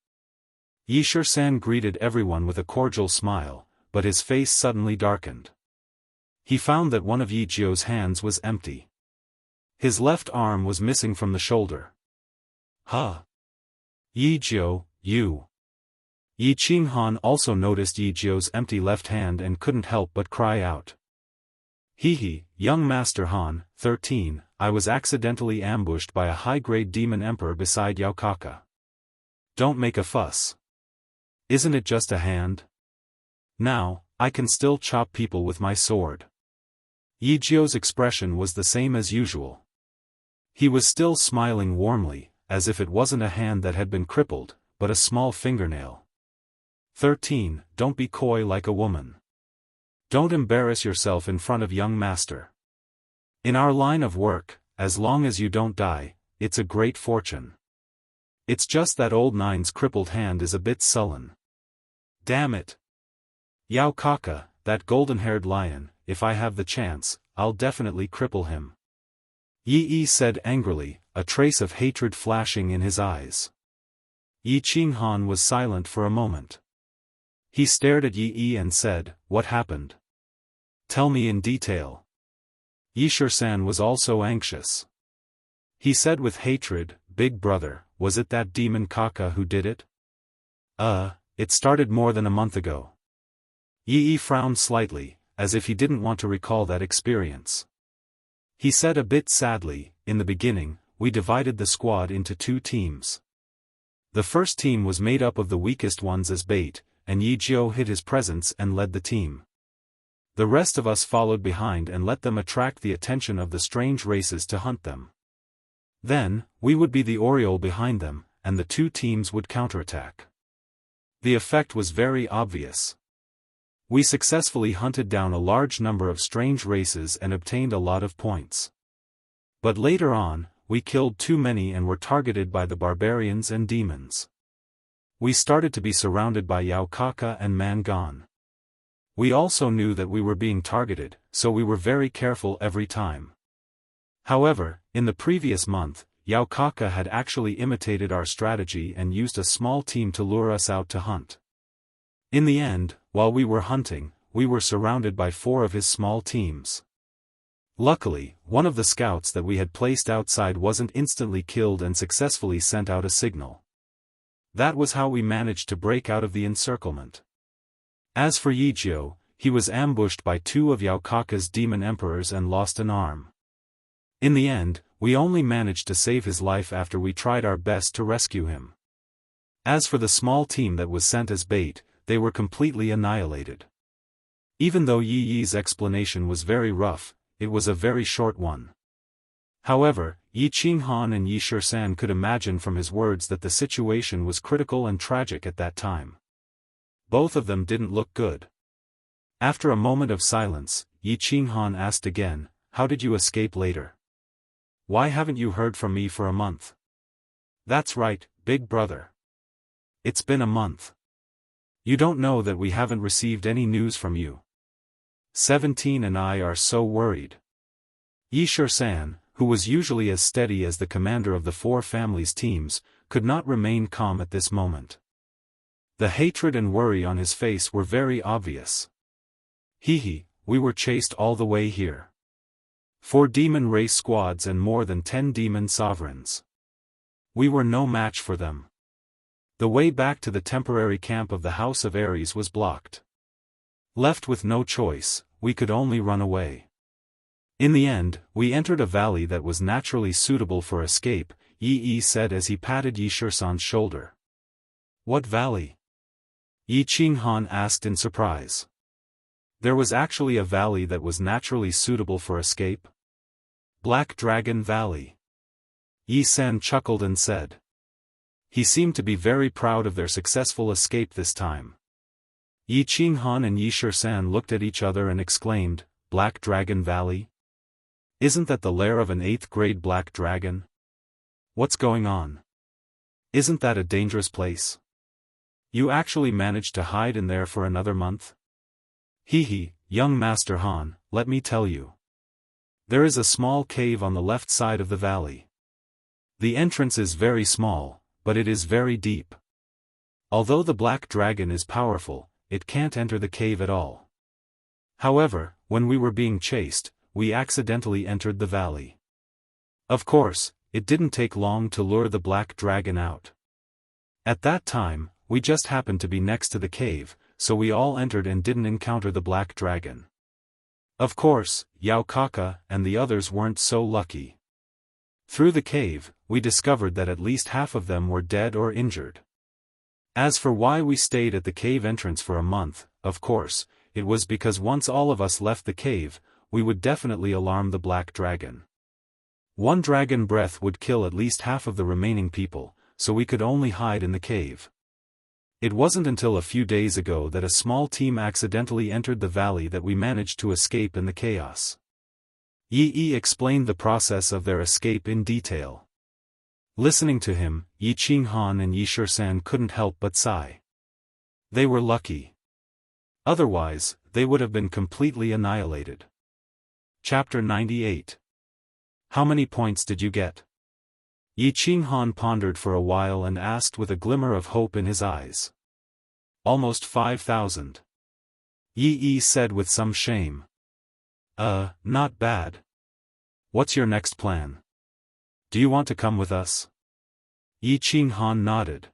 Yi Shisan greeted everyone with a cordial smile, but his face suddenly darkened. He found that one of Yi Jiao's hands was empty. His left arm was missing from the shoulder. Yi Jiao, you. Yi Qinghan also noticed Yi Jiao's empty left hand and couldn't help but cry out. Young Master Han, 13, I was accidentally ambushed by a high-grade demon emperor beside Yao Kaka. Don't make a fuss. Isn't it just a hand? Now, I can still chop people with my sword. Yi Jiu's expression was the same as usual. He was still smiling warmly, as if it wasn't a hand that had been crippled, but a small fingernail. 13. Don't be coy like a woman. Don't embarrass yourself in front of young master. In our line of work, as long as you don't die, it's a great fortune. It's just that old Nine's crippled hand is a bit sullen. Damn it. Yao Kaka, that golden-haired lion, if I have the chance, I'll definitely cripple him. Yi Yi said angrily, a trace of hatred flashing in his eyes. Yi Qinghan was silent for a moment. He stared at Yi Yi and said, "What happened? Tell me in detail." Yi Shisan was also anxious. He said with hatred, "Big brother, was it that demon Kaka who did it?" It started more than a month ago." Yi Yi frowned slightly, as if he didn't want to recall that experience. He said a bit sadly, "In the beginning, we divided the squad into 2 teams. The first team was made up of the weakest ones as bait, and Yi Jiu hid his presence and led the team. The rest of us followed behind and let them attract the attention of the strange races to hunt them. Then, we would be the aureole behind them, and the 2 teams would counterattack. The effect was very obvious. We successfully hunted down a large number of strange races and obtained a lot of points. But later on, we killed too many and were targeted by the barbarians and demons. We started to be surrounded by Yao Kaka and Mangan. We also knew that we were being targeted, so we were very careful every time. However, in the previous month, Yao Kaka had actually imitated our strategy and used a small team to lure us out to hunt. In the end, while we were hunting, we were surrounded by 4 of his small teams. Luckily, one of the scouts that we had placed outside wasn't instantly killed and successfully sent out a signal. That was how we managed to break out of the encirclement. As for Yi Jiu, he was ambushed by 2 of Yao Kaka's demon emperors and lost an arm. In the end, we only managed to save his life after we tried our best to rescue him. As for the small team that was sent as bait, they were completely annihilated. Even though Yi Yi's explanation was very rough, it was a very short one. However, Yi Qinghan and Yi Shisan could imagine from his words that the situation was critical and tragic at that time. Both of them didn't look good. After a moment of silence, Yi Qinghan asked again, "How did you escape later? Why haven't you heard from me for a month?" "That's right, big brother. It's been a month. You don't know that we haven't received any news from you. 17 and I are so worried." Yi Shisan, who was usually as steady as the commander of the 4 families' teams, could not remain calm at this moment. The hatred and worry on his face were very obvious. "Hee, we were chased all the way here. 4 demon race squads and more than 10 demon sovereigns. We were no match for them. The way back to the temporary camp of the House of Ares was blocked. Left with no choice, we could only run away. In the end, we entered a valley that was naturally suitable for escape," Yi Yi said as he patted Yi Shisan's shoulder. "What valley?" Yi Qinghan asked in surprise. "There was actually a valley that was naturally suitable for escape? Black Dragon Valley." Yi San chuckled and said. He seemed to be very proud of their successful escape this time. Yi Qinghan and Yi Shisan looked at each other and exclaimed, "Black Dragon Valley? Isn't that the lair of an 8th-grade black dragon? What's going on? Isn't that a dangerous place? You actually managed to hide in there for another month?" "Hee, young Master Han, let me tell you. There is a small cave on the left side of the valley. The entrance is very small, but it is very deep. Although the black dragon is powerful, it can't enter the cave at all. However, when we were being chased, we accidentally entered the valley. Of course, it didn't take long to lure the black dragon out. At that time, we just happened to be next to the cave, so we all entered and didn't encounter the black dragon. Of course, Yao Kaka and the others weren't so lucky. Through the cave, we discovered that at least half of them were dead or injured. As for why we stayed at the cave entrance for a month, of course, it was because once all of us left the cave, we would definitely alarm the black dragon. One dragon breath would kill at least half of the remaining people, so we could only hide in the cave. It wasn't until a few days ago that a small team accidentally entered the valley that we managed to escape in the chaos. Yi explained the process of their escape in detail. Listening to him, Yi Qinghan and Yi Shisan couldn't help but sigh. They were lucky. Otherwise, they would have been completely annihilated. Chapter 98. How many points did you get? Yi Qinghan pondered for a while and asked with a glimmer of hope in his eyes. Almost 5,000. Yi said with some shame. Not bad. What's your next plan? Do you want to come with us? Yi Qinghan nodded.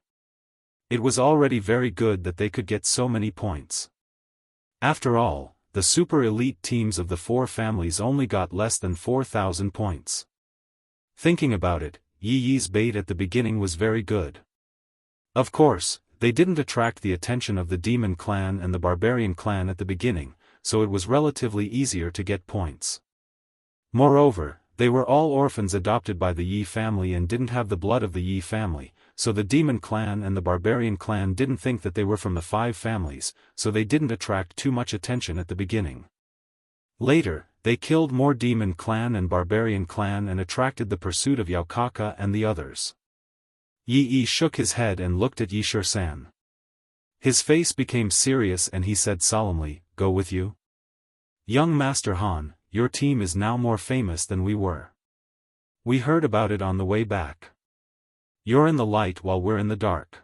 It was already very good that they could get so many points. After all, the super elite teams of the four families only got less than 4,000 points. Thinking about it, Yi's bait at the beginning was very good. Of course, they didn't attract the attention of the Demon Clan and the Barbarian Clan at the beginning, so it was relatively easier to get points. Moreover, they were all orphans adopted by the Yi family and didn't have the blood of the Yi family, so the Demon Clan and the Barbarian Clan didn't think that they were from the five families, so they didn't attract too much attention at the beginning. Later, they killed more Demon Clan and Barbarian Clan and attracted the pursuit of Yaokaka and the others. Yi shook his head and looked at Yi Shisan. His face became serious and he said solemnly, "Go with you? Young Master Han, your team is now more famous than we were. We heard about it on the way back. You're in the light while we're in the dark.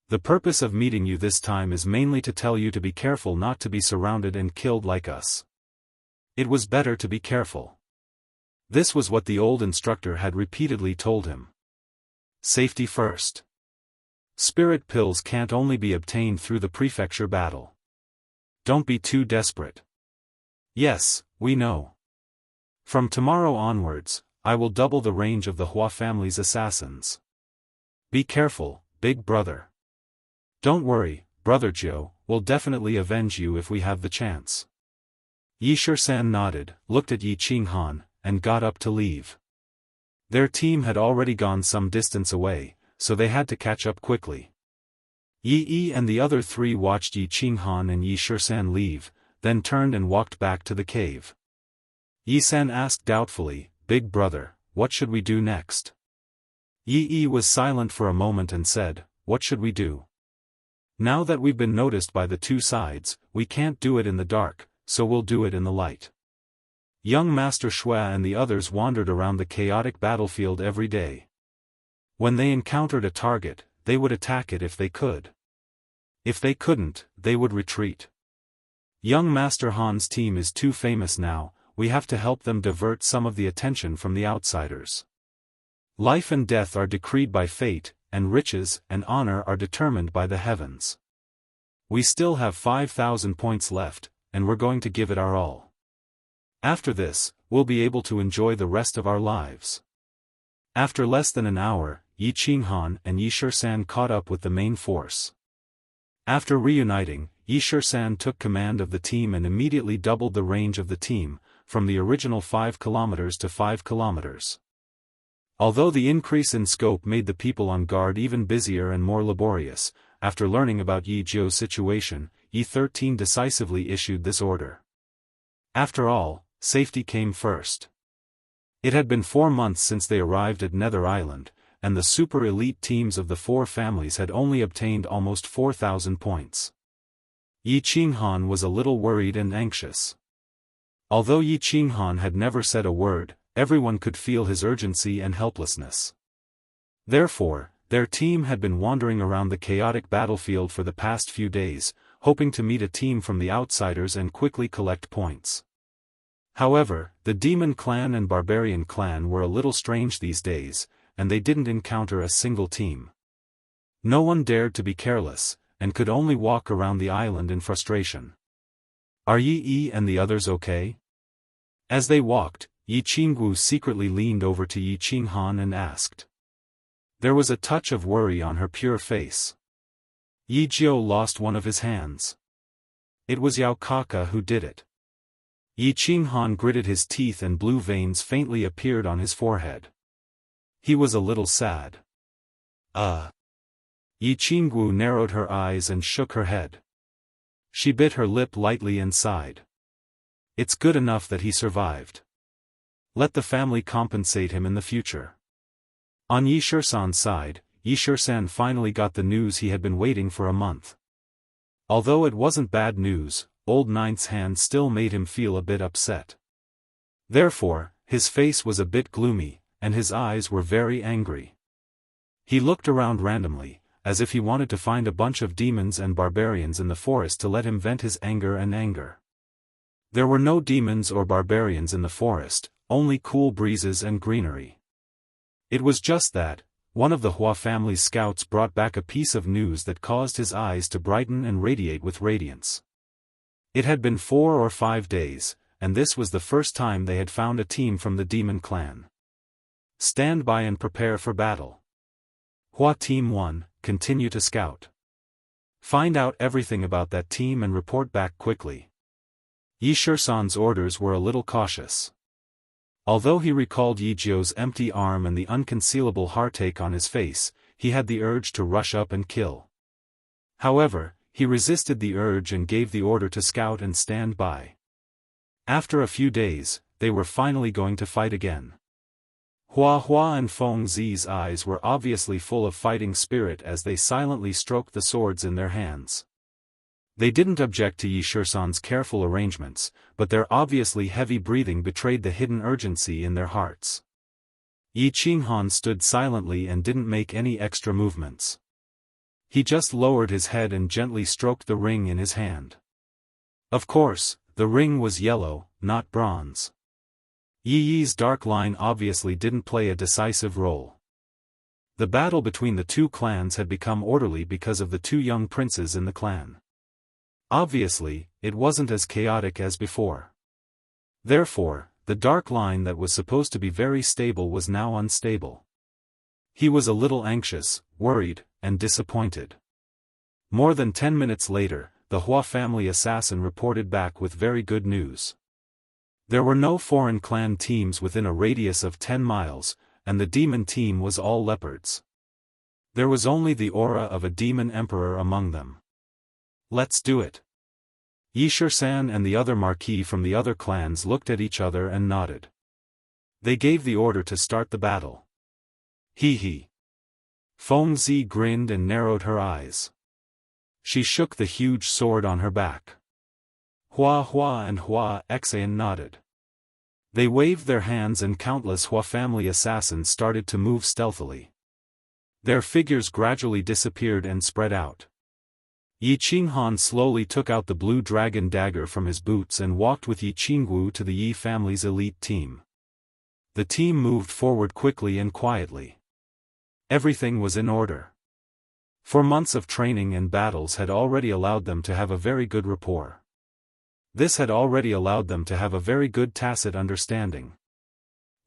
The purpose of meeting you this time is mainly to tell you to be careful not to be surrounded and killed like us. It was better to be careful." This was what the old instructor had repeatedly told him. Safety first. Spirit pills can't only be obtained through the prefecture battle. Don't be too desperate. Yes, we know. From tomorrow onwards, I will double the range of the Hua family's assassins. Be careful, big brother. Don't worry, brother Jiu, we'll definitely avenge you if we have the chance. Yi Shisan nodded, looked at Yi Qinghan, and got up to leave. Their team had already gone some distance away, so they had to catch up quickly. Yi and the other three watched Yi Qinghan and Yi Shisan leave, then turned and walked back to the cave. Yi-san asked doubtfully, "Big brother, what should we do next?" Yi was silent for a moment and said, "What should we do? Now that we've been noticed by the two sides, we can't do it in the dark, so we'll do it in the light." Young Master Shua and the others wandered around the chaotic battlefield every day. When they encountered a target, they would attack it if they could. If they couldn't, they would retreat. Young Master Han's team is too famous now, we have to help them divert some of the attention from the outsiders. Life and death are decreed by fate, and riches and honor are determined by the heavens. We still have 5,000 points left, and we're going to give it our all. After this, we'll be able to enjoy the rest of our lives. After less than an hour, Yi Qinghan and Yi Shisan caught up with the main force. After reuniting, Yi Shisan took command of the team and immediately doubled the range of the team, from the original 5 kilometers to 5 kilometers. Although the increase in scope made the people on guard even busier and more laborious, after learning about Yi Jiu's situation, Yi-13 decisively issued this order. After all, safety came first. It had been 4 months since they arrived at Nether Island, and the super elite teams of the 4 families had only obtained almost 4,000 points. Yi Qinghan was a little worried and anxious. Although Yi Qinghan had never said a word, everyone could feel his urgency and helplessness. Therefore, their team had been wandering around the chaotic battlefield for the past few days, hoping to meet a team from the outsiders and quickly collect points. However, the Demon Clan and Barbarian Clan were a little strange these days, and they didn't encounter a single team. No one dared to be careless, and could only walk around the island in frustration. "Are Yi and the others okay?" As they walked, Yi Qinggu secretly leaned over to Yi Qinghan and asked. There was a touch of worry on her pure face. Yi Jiu lost one of his hands. It was Yaokaka who did it. Yi Qinghan gritted his teeth and blue veins faintly appeared on his forehead. He was a little sad. Yi Qingwu narrowed her eyes and shook her head. She bit her lip lightly and sighed. It's good enough that he survived. Let the family compensate him in the future. On Yi Shisan's side, Yi Shisan finally got the news he had been waiting for a month. Although it wasn't bad news, Old Ninth's hand still made him feel a bit upset. Therefore, his face was a bit gloomy, and his eyes were very angry. He looked around randomly, as if he wanted to find a bunch of demons and barbarians in the forest to let him vent his anger. There were no demons or barbarians in the forest, only cool breezes and greenery. It was just that, one of the Hua family's scouts brought back a piece of news that caused his eyes to brighten and radiate with radiance. It had been 4 or 5 days, and this was the first time they had found a team from the demon clan. Stand by and prepare for battle. Hua Team 1, continue to scout. Find out everything about that team and report back quickly. Yi Shisan's orders were a little cautious. Although he recalled Yi Jiu's empty arm and the unconcealable heartache on his face, he had the urge to rush up and kill. However, he resisted the urge and gave the order to scout and stand by. After a few days, they were finally going to fight again. Hua and Feng Zi's eyes were obviously full of fighting spirit as they silently stroked the swords in their hands. They didn't object to Yi Shisan's careful arrangements, but their obviously heavy breathing betrayed the hidden urgency in their hearts. Yi Qinghan stood silently and didn't make any extra movements. He just lowered his head and gently stroked the ring in his hand. Of course, the ring was yellow, not bronze. Yi Yi's dark line obviously didn't play a decisive role. The battle between the two clans had become orderly because of the 2 young princes in the clan. Obviously, it wasn't as chaotic as before. Therefore, the dark line that was supposed to be very stable was now unstable. He was a little anxious, worried, and disappointed. More than 10 minutes later, the Hua family assassin reported back with very good news. There were no foreign clan teams within a radius of 10 miles, and the demon team was all leopards. There was only the aura of a demon emperor among them. Let's do it. Yi Shisan and the other marquis from the other clans looked at each other and nodded. They gave the order to start the battle. He. Feng Zi grinned and narrowed her eyes. She shook the huge sword on her back. Hua and Hua Xian nodded. They waved their hands and countless Hua family assassins started to move stealthily. Their figures gradually disappeared and spread out. Yi Qinghan slowly took out the blue dragon dagger from his boots and walked with Yi Qingwu to the Yi family's elite team. The team moved forward quickly and quietly. Everything was in order. For months of training and battles had already allowed them to have a very good rapport. This had already allowed them to have a very good tacit understanding.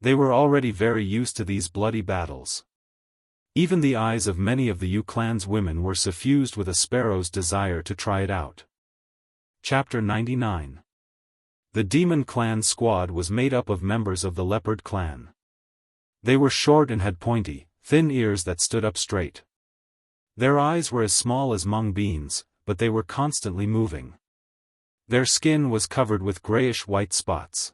They were already very used to these bloody battles. Even the eyes of many of the Yu clan's women were suffused with a sparrow's desire to try it out. Chapter 99. The Demon Clan squad was made up of members of the Leopard clan. They were short and had pointy, thin ears that stood up straight. Their eyes were as small as mung beans, but they were constantly moving. Their skin was covered with grayish-white spots.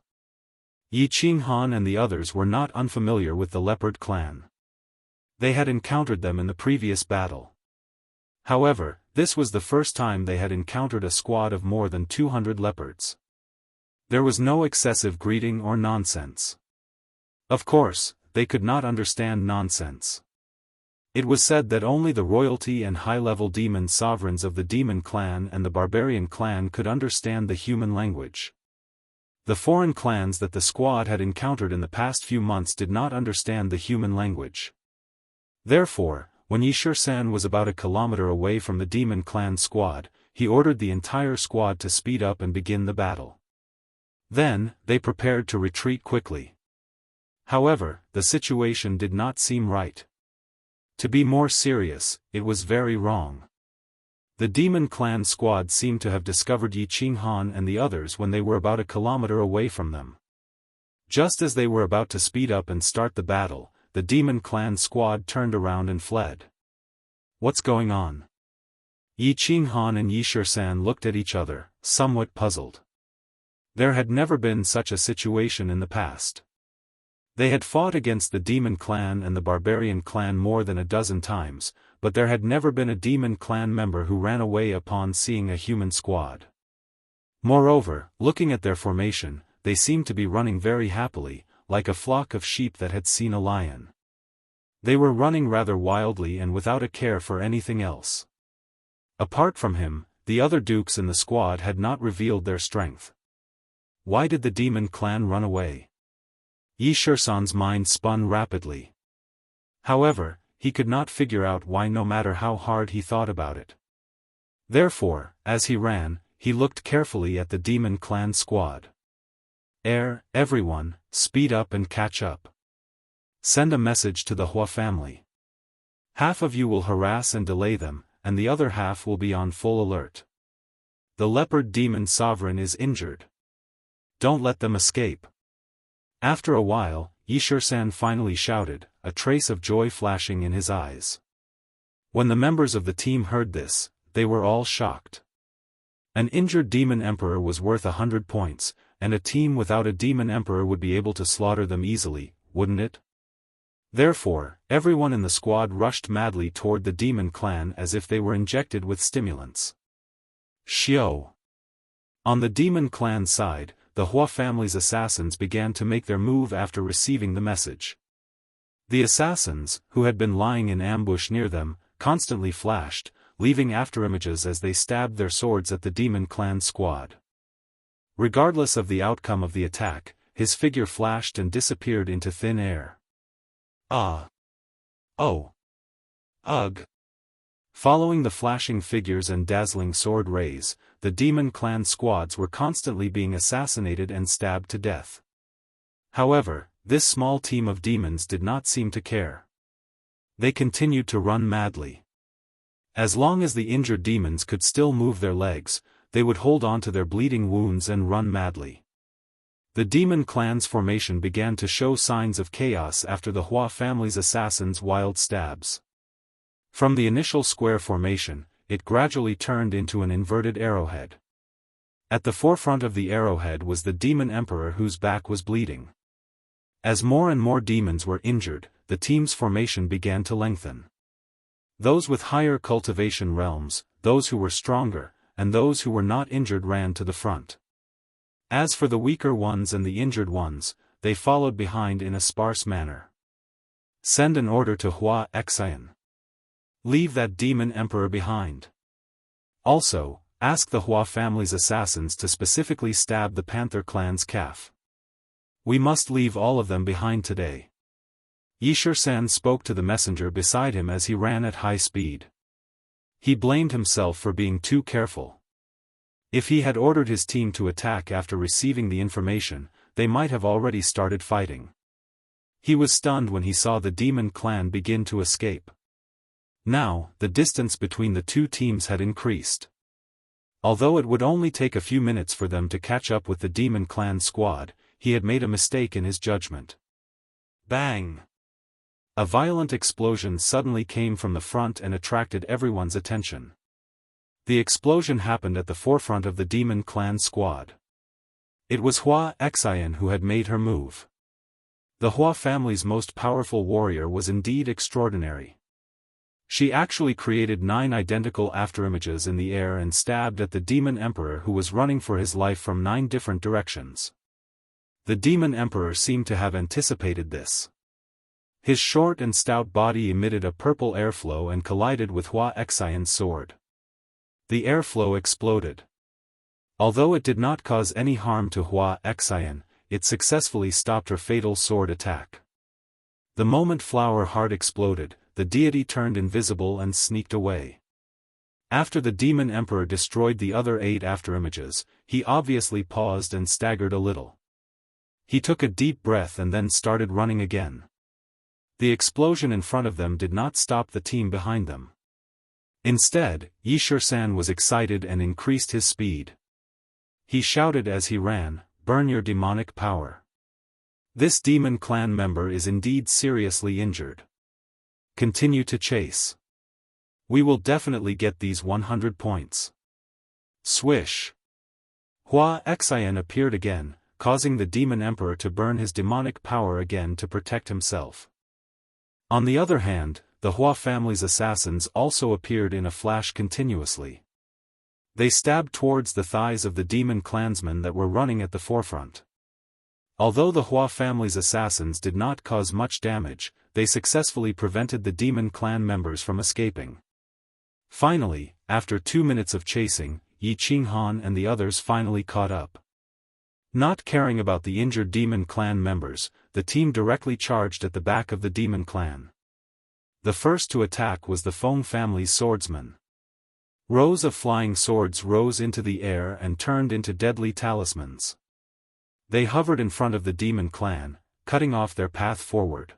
Yi Qinghan and the others were not unfamiliar with the Leopard clan. They had encountered them in the previous battle. However, this was the first time they had encountered a squad of more than 200 leopards. There was no excessive greeting or nonsense. Of course, they could not understand nonsense. It was said that only the royalty and high-level demon sovereigns of the demon clan and the barbarian clan could understand the human language. The foreign clans that the squad had encountered in the past few months did not understand the human language. Therefore, when Yi Shisan was about a kilometer away from the demon clan squad, he ordered the entire squad to speed up and begin the battle. Then, they prepared to retreat quickly. However, the situation did not seem right. To be more serious, it was very wrong. The demon clan squad seemed to have discovered Yi Qinghan and the others when they were about a kilometer away from them. Just as they were about to speed up and start the battle, the demon clan squad turned around and fled. What's going on? Yi Qinghan and Yi Shisan looked at each other, somewhat puzzled. There had never been such a situation in the past. They had fought against the demon clan and the barbarian clan more than a dozen times, but there had never been a demon clan member who ran away upon seeing a human squad. Moreover, looking at their formation, they seemed to be running very happily, like a flock of sheep that had seen a lion. They were running rather wildly and without a care for anything else. Apart from him, the other dukes in the squad had not revealed their strength. Why did the demon clan run away? Yi Shisan's mind spun rapidly. However, he could not figure out why no matter how hard he thought about it. Therefore, as he ran, he looked carefully at the demon clan squad. Everyone, speed up and catch up. Send a message to the Hua family. Half of you will harass and delay them, and the other half will be on full alert. The leopard demon sovereign is injured. Don't let them escape. After a while, Yi Shisan finally shouted, a trace of joy flashing in his eyes. When the members of the team heard this, they were all shocked. An injured demon emperor was worth 100 points, and a team without a demon emperor would be able to slaughter them easily, wouldn't it? Therefore, everyone in the squad rushed madly toward the demon clan as if they were injected with stimulants. Xiao. On the demon clan side, the Hua family's assassins began to make their move after receiving the message. The assassins, who had been lying in ambush near them, constantly flashed, leaving afterimages as they stabbed their swords at the demon clan squad. Regardless of the outcome of the attack, his figure flashed and disappeared into thin air. Ah! Oh! Ugh! Following the flashing figures and dazzling sword rays, the demon clan squads were constantly being assassinated and stabbed to death. However, this small team of demons did not seem to care. They continued to run madly. As long as the injured demons could still move their legs, they would hold on to their bleeding wounds and run madly. The demon clan's formation began to show signs of chaos after the Hua family's assassins' wild stabs. From the initial square formation, it gradually turned into an inverted arrowhead. At the forefront of the arrowhead was the demon emperor whose back was bleeding. As more and more demons were injured, the team's formation began to lengthen. Those with higher cultivation realms, those who were stronger, and those who were not injured ran to the front. As for the weaker ones and the injured ones, they followed behind in a sparse manner. Send an order to Wuxia Xianxia. Leave that demon emperor behind. Also, ask the Hua family's assassins to specifically stab the Panther clan's calf. We must leave all of them behind today. Yi Shisan spoke to the messenger beside him as he ran at high speed. He blamed himself for being too careful. If he had ordered his team to attack after receiving the information, they might have already started fighting. He was stunned when he saw the demon clan begin to escape. Now, the distance between the two teams had increased. Although it would only take a few minutes for them to catch up with the demon clan squad, he had made a mistake in his judgment. Bang! A violent explosion suddenly came from the front and attracted everyone's attention. The explosion happened at the forefront of the demon clan squad. It was Wuxia Xianxia who had made her move. The Hua family's most powerful warrior was indeed extraordinary. She actually created 9 identical afterimages in the air and stabbed at the demon emperor who was running for his life from 9 different directions. The demon emperor seemed to have anticipated this. His short and stout body emitted a purple airflow and collided with Wuxia Xianxia's sword. The airflow exploded. Although it did not cause any harm to Wuxia Xianxia, it successfully stopped her fatal sword attack. The moment Flower Heart exploded, the deity turned invisible and sneaked away. After the demon emperor destroyed the other 8 afterimages, he obviously paused and staggered a little. He took a deep breath and then started running again. The explosion in front of them did not stop the team behind them. Instead, Yi Shursan was excited and increased his speed. He shouted as he ran, "Burn your demonic power. This demon clan member is indeed seriously injured. Continue to chase. We will definitely get these 100 points." Swish! Hua Xian appeared again, causing the demon emperor to burn his demonic power again to protect himself. On the other hand, the Hua family's assassins also appeared in a flash continuously. They stabbed towards the thighs of the demon clansmen that were running at the forefront. Although the Hua family's assassins did not cause much damage, they successfully prevented the demon clan members from escaping. Finally, after 2 minutes of chasing, Yi Qinghan and the others finally caught up. Not caring about the injured demon clan members, the team directly charged at the back of the demon clan. The first to attack was the Feng family's swordsmen. Rows of flying swords rose into the air and turned into deadly talismans. They hovered in front of the demon clan, cutting off their path forward.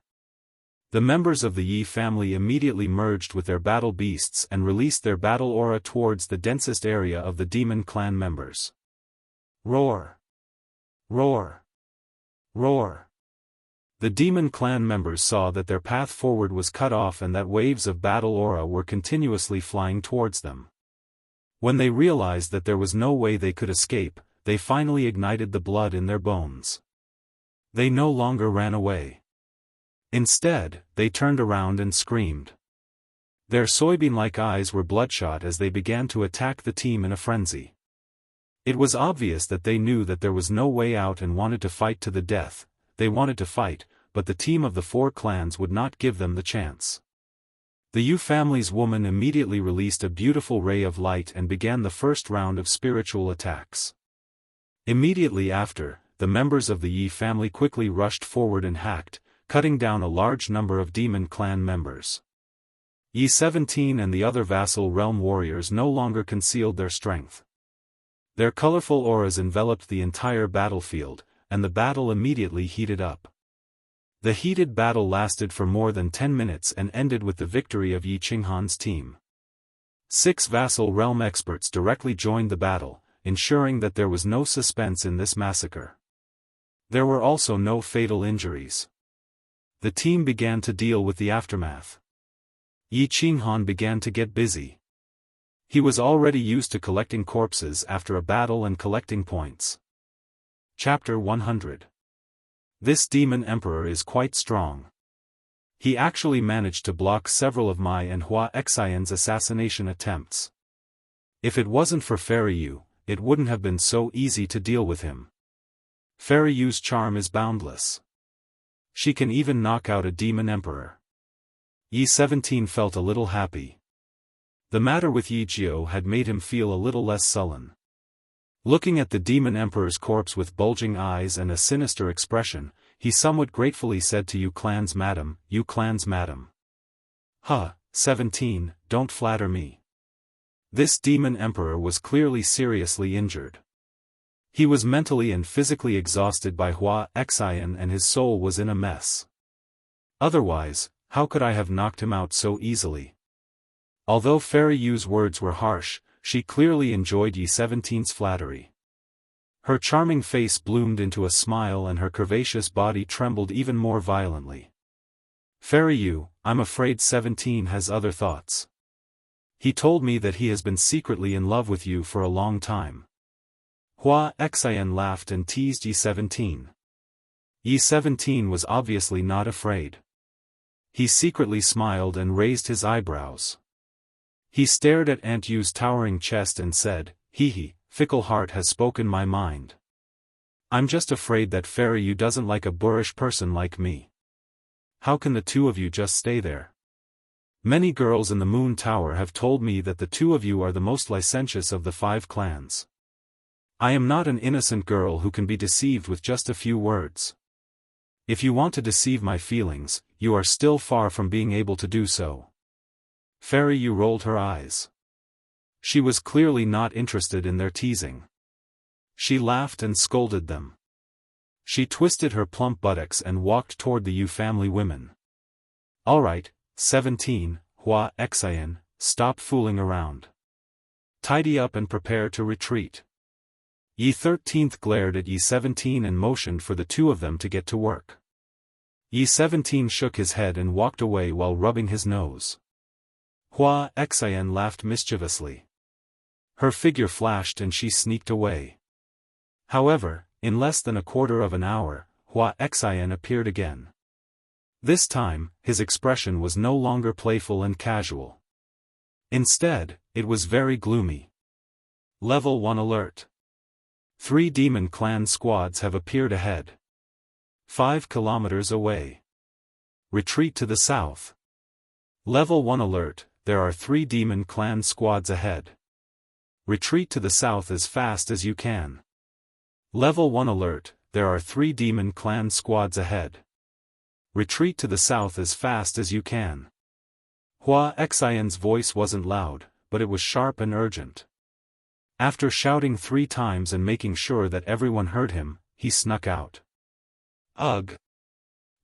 The members of the Yi family immediately merged with their battle beasts and released their battle aura towards the densest area of the demon clan members. Roar! Roar! Roar! The demon clan members saw that their path forward was cut off and that waves of battle aura were continuously flying towards them. When they realized that there was no way they could escape, they finally ignited the blood in their bones. They no longer ran away. Instead, they turned around and screamed. Their soybean-like eyes were bloodshot as they began to attack the team in a frenzy. It was obvious that they knew that there was no way out and wanted to fight to the death. They wanted to fight, but the team of the 4 clans would not give them the chance. The Yu family's woman immediately released a beautiful ray of light and began the first round of spiritual attacks. Immediately after, the members of the Yi family quickly rushed forward and hacked, cutting down a large number of demon clan members. Yi 17 and the other vassal realm warriors no longer concealed their strength. Their colorful auras enveloped the entire battlefield, and the battle immediately heated up. The heated battle lasted for more than 10 minutes and ended with the victory of Yi Qinghan's team. 6 vassal realm experts directly joined the battle, ensuring that there was no suspense in this massacre. There were also no fatal injuries. The team began to deal with the aftermath. Yi Qinghan began to get busy. He was already used to collecting corpses after a battle and collecting points. Chapter 100. This demon emperor is quite strong. He actually managed to block several of my and Hua Xian's assassination attempts. If it wasn't for Fairy Yu, it wouldn't have been so easy to deal with him. Fairy Yu's charm is boundless. She can even knock out a demon emperor. Yi 17 felt a little happy. The matter with Yi Jiao had made him feel a little less sullen. Looking at the demon emperor's corpse with bulging eyes and a sinister expression, he somewhat gratefully said to "You clans madam, you clans madam. Huh, 17, don't flatter me." This demon emperor was clearly seriously injured. He was mentally and physically exhausted by Hua Xian and his soul was in a mess. Otherwise, how could I have knocked him out so easily? Although Fairy Yu's words were harsh, she clearly enjoyed Yi 17's flattery. Her charming face bloomed into a smile and her curvaceous body trembled even more violently. "Fairy Yu, I'm afraid 17 has other thoughts. He told me that he has been secretly in love with you for a long time." Hua Xian laughed and teased Yi 17. Yi 17 was obviously not afraid. He secretly smiled and raised his eyebrows. He stared at Aunt Yu's towering chest and said, "Hee, fickle heart has spoken my mind. I'm just afraid that Fairy Yu doesn't like a boorish person like me. How can the 2 of you just stay there? Many girls in the Moon Tower have told me that the 2 of you are the most licentious of the 5 clans. I am not an innocent girl who can be deceived with just a few words. If you want to deceive my feelings, you are still far from being able to do so." Fairy Yu rolled her eyes. She was clearly not interested in their teasing. She laughed and scolded them. She twisted her plump buttocks and walked toward the Yu family women. "All right, 17, Hua Xian, stop fooling around. Tidy up and prepare to retreat. Yi 13th glared at Yi 17 and motioned for the two of them to get to work. Yi 17 shook his head and walked away while rubbing his nose. Hua Xian laughed mischievously. Her figure flashed and she sneaked away. However, in less than a quarter of an hour, Hua Xian appeared again. This time, his expression was no longer playful and casual. Instead, it was very gloomy. Level 1 alert. 3 demon clan squads have appeared ahead. 5 kilometers away. Retreat to the south. Level 1 alert, there are 3 demon clan squads ahead. Retreat to the south as fast as you can. Level 1 alert, there are 3 demon clan squads ahead. Retreat to the south as fast as you can. Hua Xian's voice wasn't loud, but it was sharp and urgent. After shouting 3 times and making sure that everyone heard him, he snuck out. Ugh!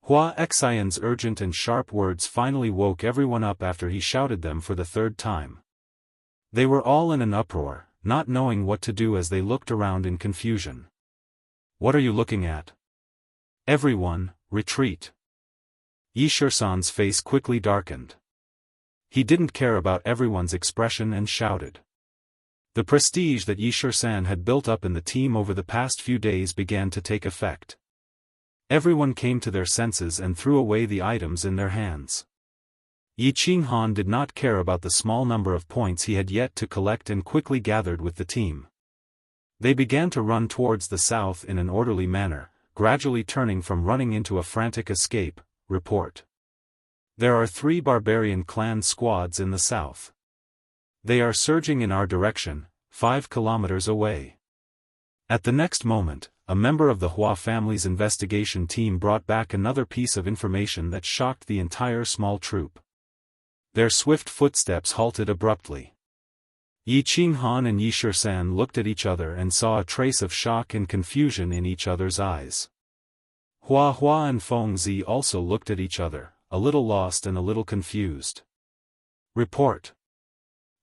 Hua Xian's urgent and sharp words finally woke everyone up after he shouted them for the 3rd time. They were all in an uproar, not knowing what to do as they looked around in confusion. What are you looking at? Everyone, retreat. Yi Shisan's face quickly darkened. He didn't care about everyone's expression and shouted. The prestige that Yi Shisan had built up in the team over the past few days began to take effect. Everyone came to their senses and threw away the items in their hands. Yi Qinghan did not care about the small number of points he had yet to collect and quickly gathered with the team. They began to run towards the south in an orderly manner, gradually turning from running into a frantic escape. Report. There are 3 barbarian clan squads in the south. They are surging in our direction, 5 kilometers away. At the next moment, a member of the Hua family's investigation team brought back another piece of information that shocked the entire small troop. Their swift footsteps halted abruptly. Yi Qinghan and Yi Shisan looked at each other and saw a trace of shock and confusion in each other's eyes. Hua and Feng Zi also looked at each other, a little lost and a little confused. Report.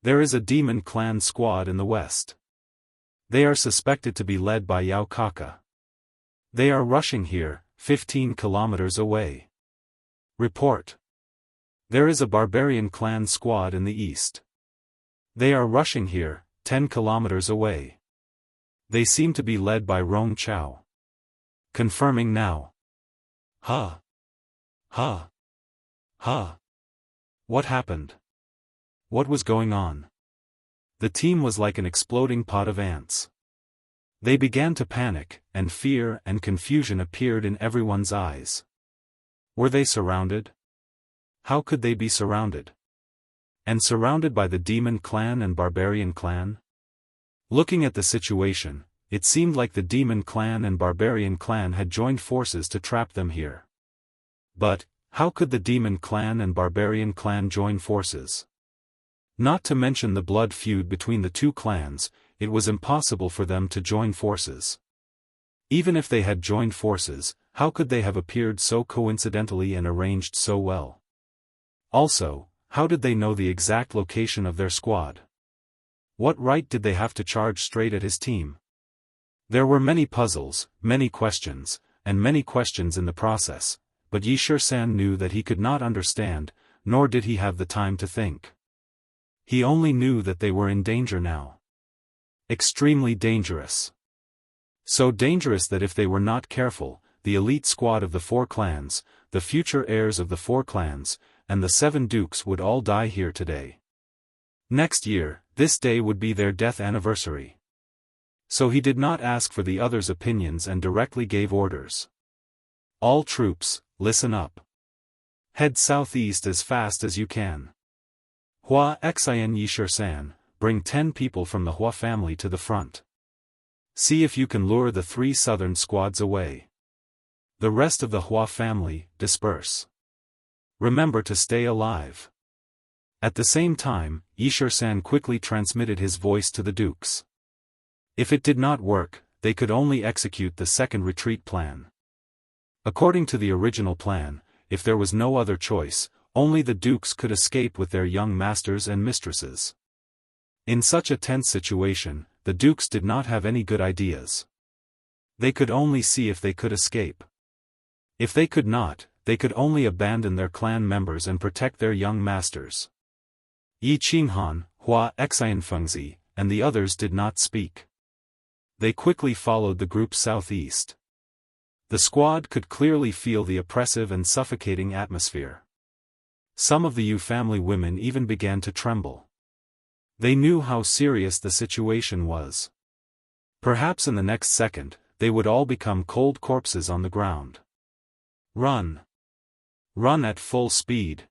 There is a demon clan squad in the west. They are suspected to be led by Yao Kaka. They are rushing here, 15 kilometers away. Report. There is a barbarian clan squad in the east. They are rushing here, 10 kilometers away. They seem to be led by Rong Chao. Confirming now. Ha! Ha! Ha! What happened? What was going on? The team was like an exploding pot of ants. They began to panic, and fear and confusion appeared in everyone's eyes. Were they surrounded? How could they be surrounded? And surrounded by the demon clan and barbarian clan? Looking at the situation, it seemed like the demon clan and barbarian clan had joined forces to trap them here. But, how could the demon clan and barbarian clan join forces? Not to mention the blood feud between the 2 clans, it was impossible for them to join forces. Even if they had joined forces, how could they have appeared so coincidentally and arranged so well? Also, how did they know the exact location of their squad? What right did they have to charge straight at his team? There were many puzzles, many questions, and many questions in the process, but Yi Shisan knew that he could not understand, nor did he have the time to think. He only knew that they were in danger now. Extremely dangerous. So dangerous that if they were not careful, the elite squad of the 4 clans, the future heirs of the 4 clans, and the 7 dukes would all die here today. Next year, this day would be their death anniversary. So he did not ask for the others' opinions and directly gave orders. All troops, listen up. Head southeast as fast as you can. Hua Xian Yi Shisan, bring 10 people from the Hua family to the front. See if you can lure the 3 southern squads away. The rest of the Hua family, disperse. Remember to stay alive. At the same time, Yi Shisan quickly transmitted his voice to the dukes. If it did not work, they could only execute the second retreat plan. According to the original plan, if there was no other choice, Only the dukes could escape with their young masters and mistresses. In such a tense situation, the dukes did not have any good ideas. They could only see if they could escape. If they could not, they could only abandon their clan members and protect their young masters. Yi Qinghan, Hua Xianxia, and the others did not speak. They quickly followed the group southeast. The squad could clearly feel the oppressive and suffocating atmosphere. Some of the Yu family women even began to tremble. They knew how serious the situation was. Perhaps in the next second, they would all become cold corpses on the ground. Run! Run at full speed!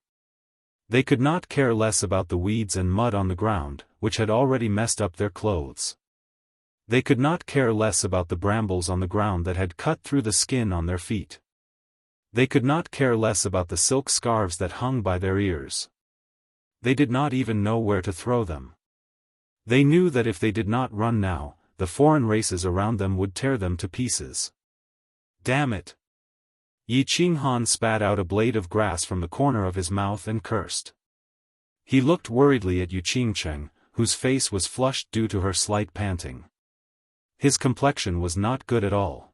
They could not care less about the weeds and mud on the ground, which had already messed up their clothes. They could not care less about the brambles on the ground that had cut through the skin on their feet. They could not care less about the silk scarves that hung by their ears. They did not even know where to throw them. They knew that if they did not run now, the foreign races around them would tear them to pieces. Damn it! Yi Qinghan spat out a blade of grass from the corner of his mouth and cursed. He looked worriedly at Yu Qingcheng, whose face was flushed due to her slight panting. His complexion was not good at all.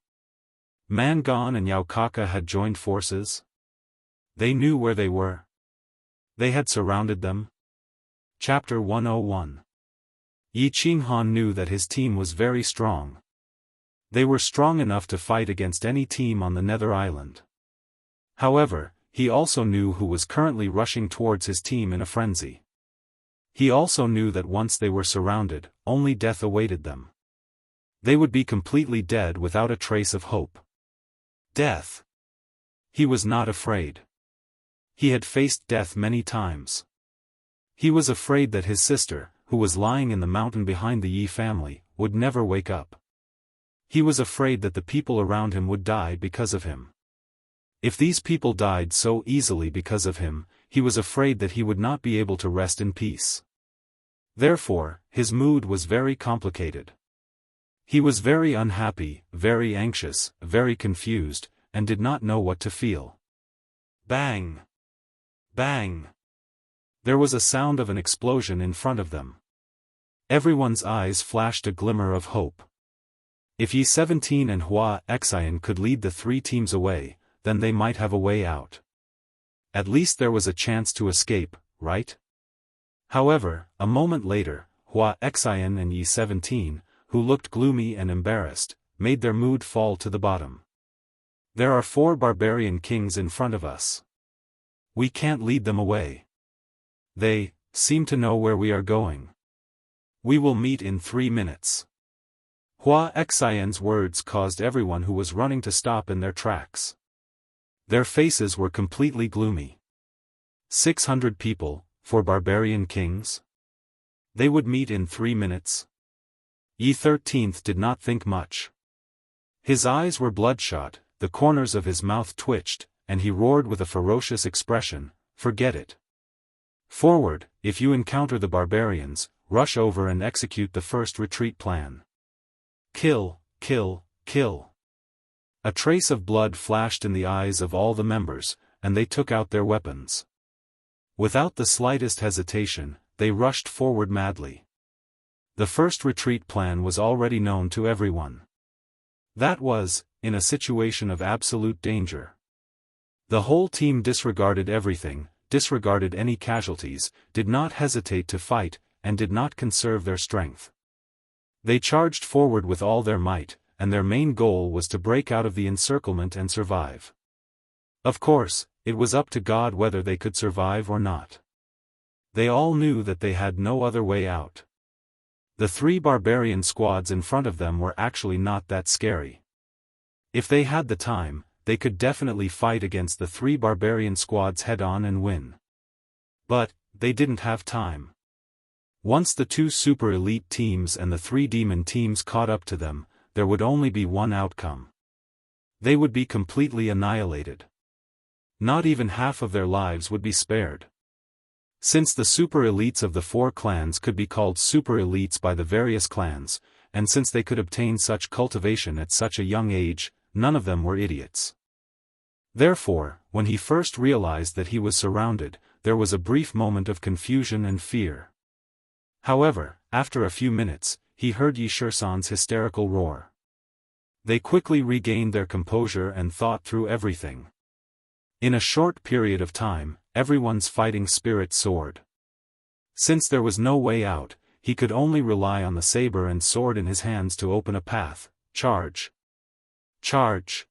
Man Gan and Yao Kaka had joined forces. They knew where they were. They had surrounded them. Chapter 101. Yi Qinghan knew that his team was very strong. They were strong enough to fight against any team on the Nether Island. However, he also knew who was currently rushing towards his team in a frenzy. He also knew that once they were surrounded, only death awaited them. They would be completely dead without a trace of hope. Death. He was not afraid. He had faced death many times. He was afraid that his sister, who was lying in the mountain behind the Yi family, would never wake up. He was afraid that the people around him would die because of him. If these people died so easily because of him, he was afraid that he would not be able to rest in peace. Therefore, his mood was very complicated. He was very unhappy, very anxious, very confused, and did not know what to feel. Bang! Bang! There was a sound of an explosion in front of them. Everyone's eyes flashed a glimmer of hope. If Yi 17 and Hua Xian could lead the three teams away, then they might have a way out. At least there was a chance to escape, right? However, a moment later, Hua Xian and Yi 17, who looked gloomy and embarrassed, made their mood fall to the bottom. There are 4 barbarian kings in front of us. We can't lead them away. They seem to know where we are going. We will meet in 3 minutes. Hua Xian's words caused everyone who was running to stop in their tracks. Their faces were completely gloomy. 600 people, 4 barbarian kings? They would meet in 3 minutes? Yi 13th did not think much. His eyes were bloodshot, the corners of his mouth twitched, and he roared with a ferocious expression, "Forget it. Forward, if you encounter the barbarians, rush over and execute the first retreat plan. Kill, kill, kill." A trace of blood flashed in the eyes of all the members, and they took out their weapons. Without the slightest hesitation, they rushed forward madly. The first retreat plan was already known to everyone. That was, in a situation of absolute danger. The whole team disregarded everything, disregarded any casualties, did not hesitate to fight, and did not conserve their strength. They charged forward with all their might, and their main goal was to break out of the encirclement and survive. Of course, it was up to God whether they could survive or not. They all knew that they had no other way out. The 3 barbarian squads in front of them were actually not that scary. If they had the time, they could definitely fight against the 3 barbarian squads head-on and win. But, they didn't have time. Once the 2 super elite teams and the 3 demon teams caught up to them, there would only be one outcome. They would be completely annihilated. Not even half of their lives would be spared. Since the super elites of the 4 clans could be called super elites by the various clans, and since they could obtain such cultivation at such a young age, none of them were idiots. Therefore, when he first realized that he was surrounded, there was a brief moment of confusion and fear. However, after a few minutes, he heard Yi Shisan's hysterical roar. They quickly regained their composure and thought through everything. In a short period of time, everyone's fighting spirit soared. Since there was no way out, he could only rely on the saber and sword in his hands to open a path. Charge! Charge!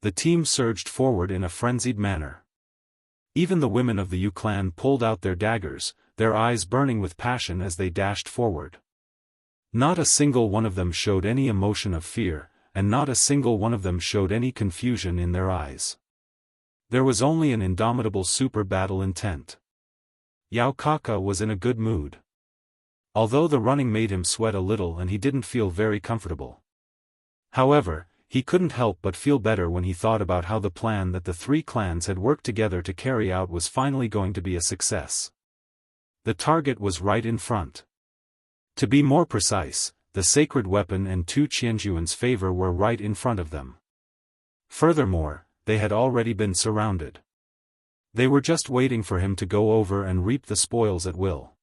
The team surged forward in a frenzied manner. Even the women of the Yu clan pulled out their daggers, their eyes burning with passion as they dashed forward. Not a single one of them showed any emotion of fear, and not a single one of them showed any confusion in their eyes. There was only an indomitable super battle intent. Yao Kaka was in a good mood. Although the running made him sweat a little and he didn't feel very comfortable. However, he couldn't help but feel better when he thought about how the plan that the three clans had worked together to carry out was finally going to be a success. The target was right in front. To be more precise, the sacred weapon and two Qianjuan's favor were right in front of them. Furthermore, they had already been surrounded. They were just waiting for him to go over and reap the spoils at will.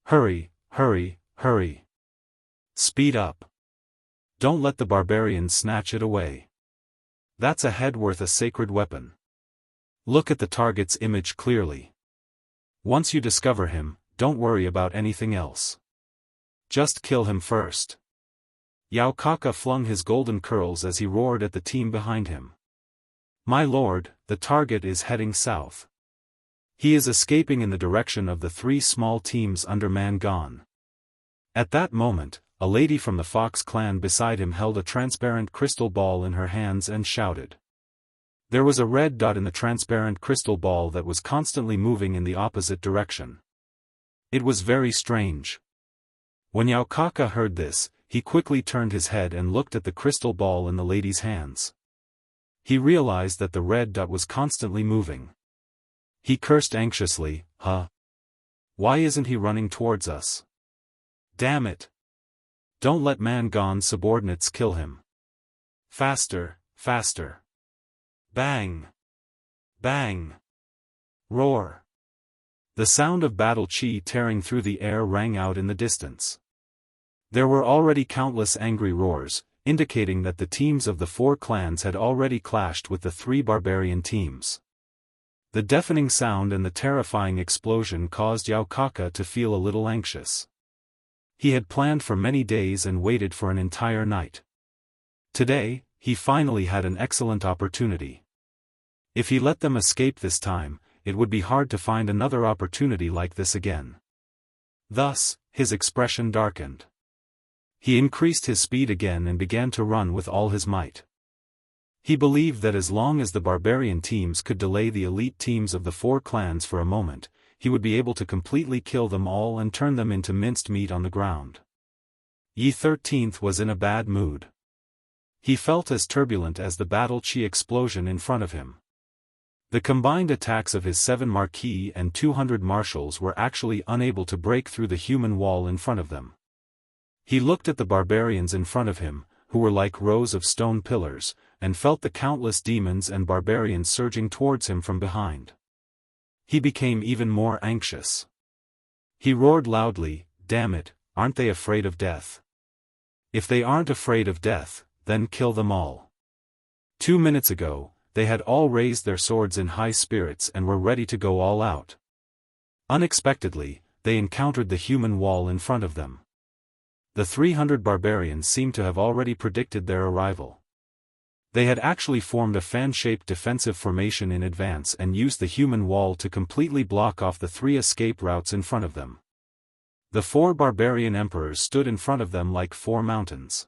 Hurry, hurry, hurry. Speed up. Don't let the barbarians snatch it away. That's a head worth a sacred weapon. Look at the target's image clearly. Once you discover him, don't worry about anything else. Just kill him first. Yao Kaka flung his golden curls as he roared at the team behind him. My lord, the target is heading south. He is escaping in the direction of the three small teams under Man Gone. At that moment, a lady from the Fox clan beside him held a transparent crystal ball in her hands and shouted. There was a red dot in the transparent crystal ball that was constantly moving in the opposite direction. It was very strange. When Yao Kaka heard this, he quickly turned his head and looked at the crystal ball in the lady's hands. He realized that the red dot was constantly moving. He cursed anxiously, Huh? Why isn't he running towards us? Damn it! Don't let Man Gone's subordinates kill him. Faster, faster. Bang! Bang! Roar! The sound of battle chi tearing through the air rang out in the distance. There were already countless angry roars, indicating that the teams of the four clans had already clashed with the three barbarian teams. The deafening sound and the terrifying explosion caused Yao Kaka to feel a little anxious. He had planned for many days and waited for an entire night. Today, he finally had an excellent opportunity. If he let them escape this time, it would be hard to find another opportunity like this again. Thus, his expression darkened. He increased his speed again and began to run with all his might. He believed that as long as the barbarian teams could delay the elite teams of the four clans for a moment, he would be able to completely kill them all and turn them into minced meat on the ground. Yi 13th was in a bad mood. He felt as turbulent as the battle chi explosion in front of him. The combined attacks of his 7 marquis and 200 marshals were actually unable to break through the human wall in front of them. He looked at the barbarians in front of him, who were like rows of stone pillars, and felt the countless demons and barbarians surging towards him from behind. He became even more anxious. He roared loudly, Damn it, aren't they afraid of death? If they aren't afraid of death, then kill them all. 2 minutes ago, they had all raised their swords in high spirits and were ready to go all out. Unexpectedly, they encountered the human wall in front of them. The 300 barbarians seemed to have already predicted their arrival. They had actually formed a fan-shaped defensive formation in advance and used the human wall to completely block off the 3 escape routes in front of them. The 4 barbarian emperors stood in front of them like 4 mountains.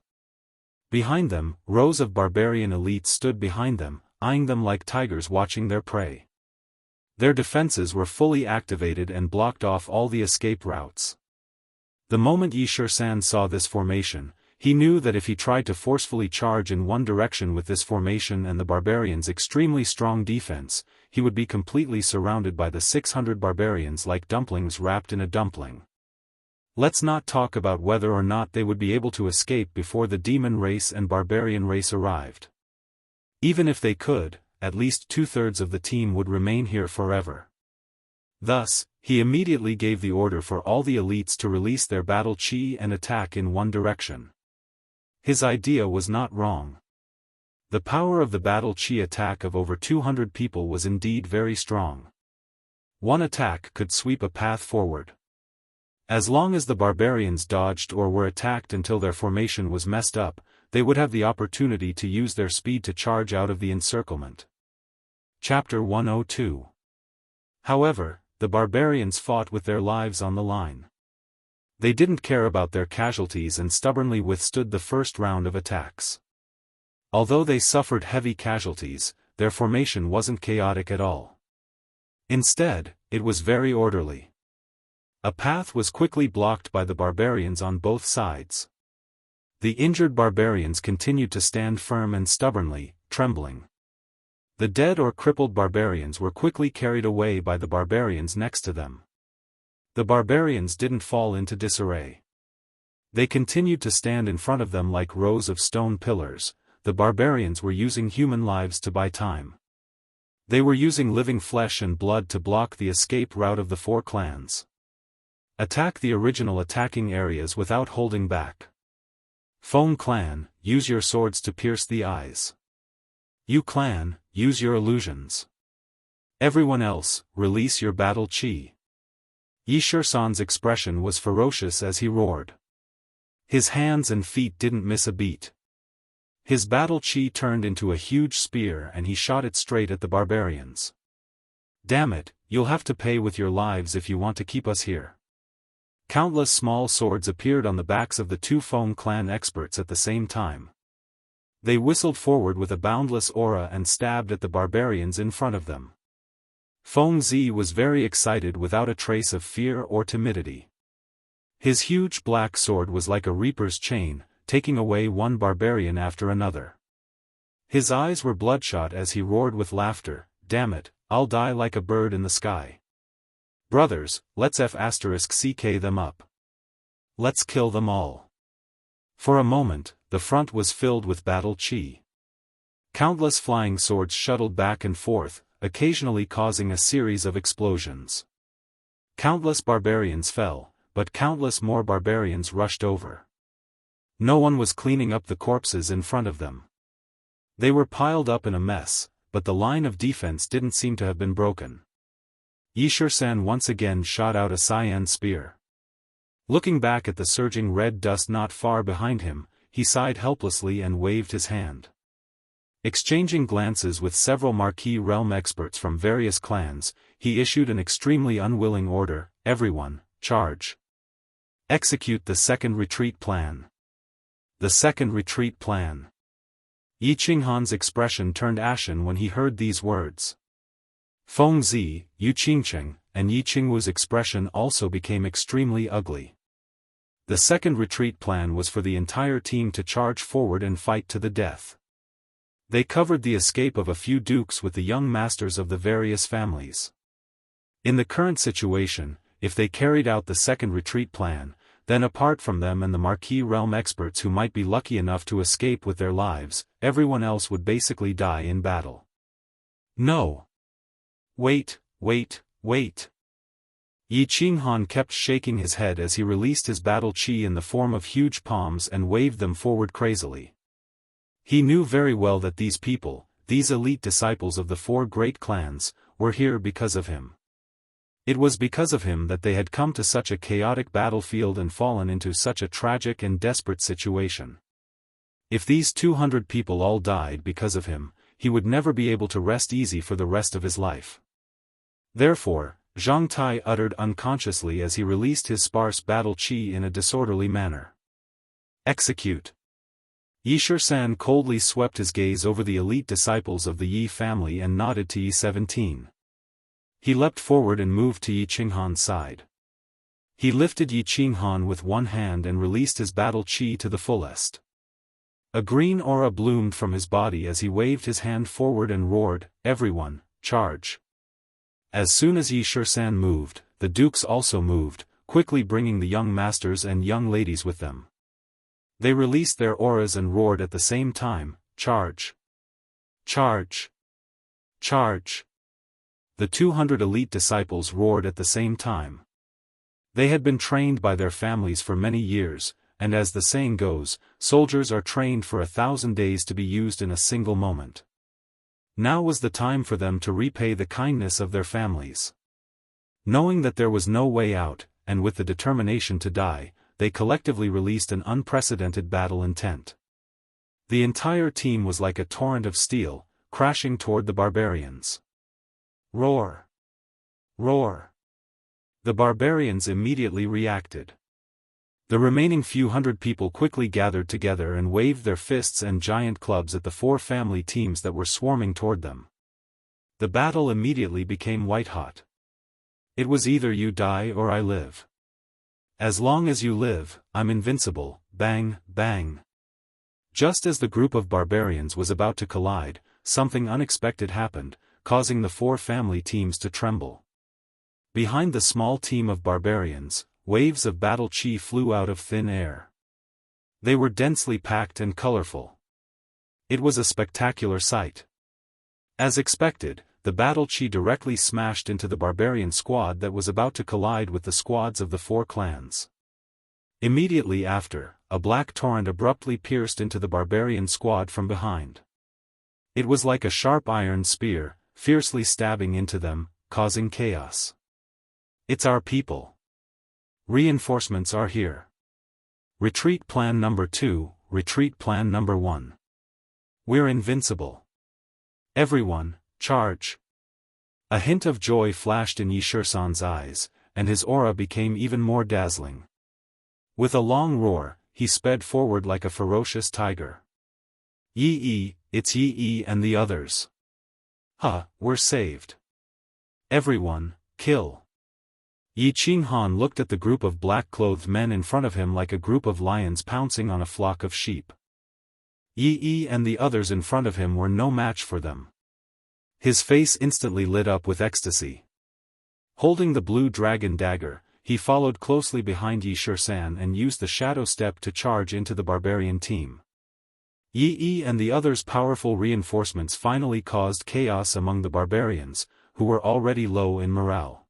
Behind them, rows of barbarian elites stood behind them, eyeing them like tigers watching their prey. Their defenses were fully activated and blocked off all the escape routes. The moment Yi Shisan saw this formation, he knew that if he tried to forcefully charge in one direction with this formation and the barbarians' extremely strong defense, he would be completely surrounded by the 600 barbarians like dumplings wrapped in a dumpling. Let's not talk about whether or not they would be able to escape before the demon race and barbarian race arrived. Even if they could, at least 2/3 of the team would remain here forever. Thus, he immediately gave the order for all the elites to release their battle chi and attack in one direction. His idea was not wrong. The power of the battle chi attack of over 200 people was indeed very strong. One attack could sweep a path forward. As long as the barbarians dodged or were attacked until their formation was messed up, they would have the opportunity to use their speed to charge out of the encirclement. Chapter 102. However, the barbarians fought with their lives on the line. They didn't care about their casualties and stubbornly withstood the first round of attacks. Although they suffered heavy casualties, their formation wasn't chaotic at all. Instead, it was very orderly. A path was quickly blocked by the barbarians on both sides. The injured barbarians continued to stand firm and stubbornly, trembling. The dead or crippled barbarians were quickly carried away by the barbarians next to them. The barbarians didn't fall into disarray. They continued to stand in front of them like rows of stone pillars. The barbarians were using human lives to buy time. They were using living flesh and blood to block the escape route of the four clans. Attack the original attacking areas without holding back. Feng clan, use your swords to pierce the eyes. Yu clan, use your illusions. Everyone else, release your battle chi. Yi Shisan's expression was ferocious as he roared. His hands and feet didn't miss a beat. His battle chi turned into a huge spear and he shot it straight at the barbarians. Damn it, you'll have to pay with your lives if you want to keep us here. Countless small swords appeared on the backs of the two Feng clan experts at the same time. They whistled forward with a boundless aura and stabbed at the barbarians in front of them. Feng Zi was very excited without a trace of fear or timidity. His huge black sword was like a reaper's chain, taking away one barbarian after another. His eyes were bloodshot as he roared with laughter, "Damn it, I'll die like a bird in the sky. Brothers, let's *CK them up. Let's kill them all." For a moment, the front was filled with battle chi. Countless flying swords shuttled back and forth, occasionally causing a series of explosions. Countless barbarians fell, but countless more barbarians rushed over. No one was cleaning up the corpses in front of them. They were piled up in a mess, but the line of defense didn't seem to have been broken. Yi Shisan once again shot out a cyan spear. Looking back at the surging red dust not far behind him, he sighed helplessly and waved his hand. Exchanging glances with several marquee realm experts from various clans, he issued an extremely unwilling order: "Everyone, charge. Execute the second retreat plan." The second retreat plan. Yi Qinghan's expression turned ashen when he heard these words. Feng Zi, Yu Qingcheng, and Yi Qingwu's expression also became extremely ugly. The second retreat plan was for the entire team to charge forward and fight to the death. They covered the escape of a few dukes with the young masters of the various families. In the current situation, if they carried out the second retreat plan, then apart from them and the marquee realm experts who might be lucky enough to escape with their lives, everyone else would basically die in battle. No. Wait. Yi Qinghan kept shaking his head as he released his battle chi in the form of huge palms and waved them forward crazily. He knew very well that these people, these elite disciples of the four great clans, were here because of him. It was because of him that they had come to such a chaotic battlefield and fallen into such a tragic and desperate situation. If these 200 people all died because of him, he would never be able to rest easy for the rest of his life. Therefore, Zhang Tai uttered unconsciously as he released his sparse battle chi in a disorderly manner. Execute. Yi Shisan coldly swept his gaze over the elite disciples of the Yi family and nodded to Yi 17. He leapt forward and moved to Yi Qinghan's side. He lifted Yi Qinghan with one hand and released his battle chi to the fullest. A green aura bloomed from his body as he waved his hand forward and roared, "Everyone, charge." As soon as Yi Shisan moved, the dukes also moved, quickly bringing the young masters and young ladies with them. They released their auras and roared at the same time, "Charge! Charge!" Charge! The 200 elite disciples roared at the same time. They had been trained by their families for many years, and as the saying goes, soldiers are trained for 1,000 days to be used in a single moment. Now was the time for them to repay the kindness of their families. Knowing that there was no way out, and with the determination to die, they collectively released an unprecedented battle intent. The entire team was like a torrent of steel, crashing toward the barbarians. Roar! Roar! The barbarians immediately reacted. The remaining few hundred people quickly gathered together and waved their fists and giant clubs at the 4 family teams that were swarming toward them. The battle immediately became white-hot. It was either you die or I live. As long as you live, I'm invincible, bang, bang. Just as the group of barbarians was about to collide, something unexpected happened, causing the 4 family teams to tremble. Behind the small team of barbarians, waves of battle chi flew out of thin air. They were densely packed and colorful. It was a spectacular sight. As expected, the battle chi directly smashed into the barbarian squad that was about to collide with the squads of the 4 clans. Immediately after, a black torrent abruptly pierced into the barbarian squad from behind. It was like a sharp iron spear, fiercely stabbing into them, causing chaos. It's our people. Reinforcements are here. Retreat plan number 2, retreat plan number 1. We're invincible. Everyone, charge! A hint of joy flashed in Yi Shisan's eyes, and his aura became even more dazzling. With a long roar, he sped forward like a ferocious tiger. Yi, it's Yi and the others. We're saved. Everyone, kill. Yi Qinghan looked at the group of black-clothed men in front of him like a group of lions pouncing on a flock of sheep. Yi and the others in front of him were no match for them. His face instantly lit up with ecstasy. Holding the blue dragon dagger, he followed closely behind Yi Shisan and used the shadow step to charge into the barbarian team. Yi and the others' powerful reinforcements finally caused chaos among the barbarians, who were already low in morale.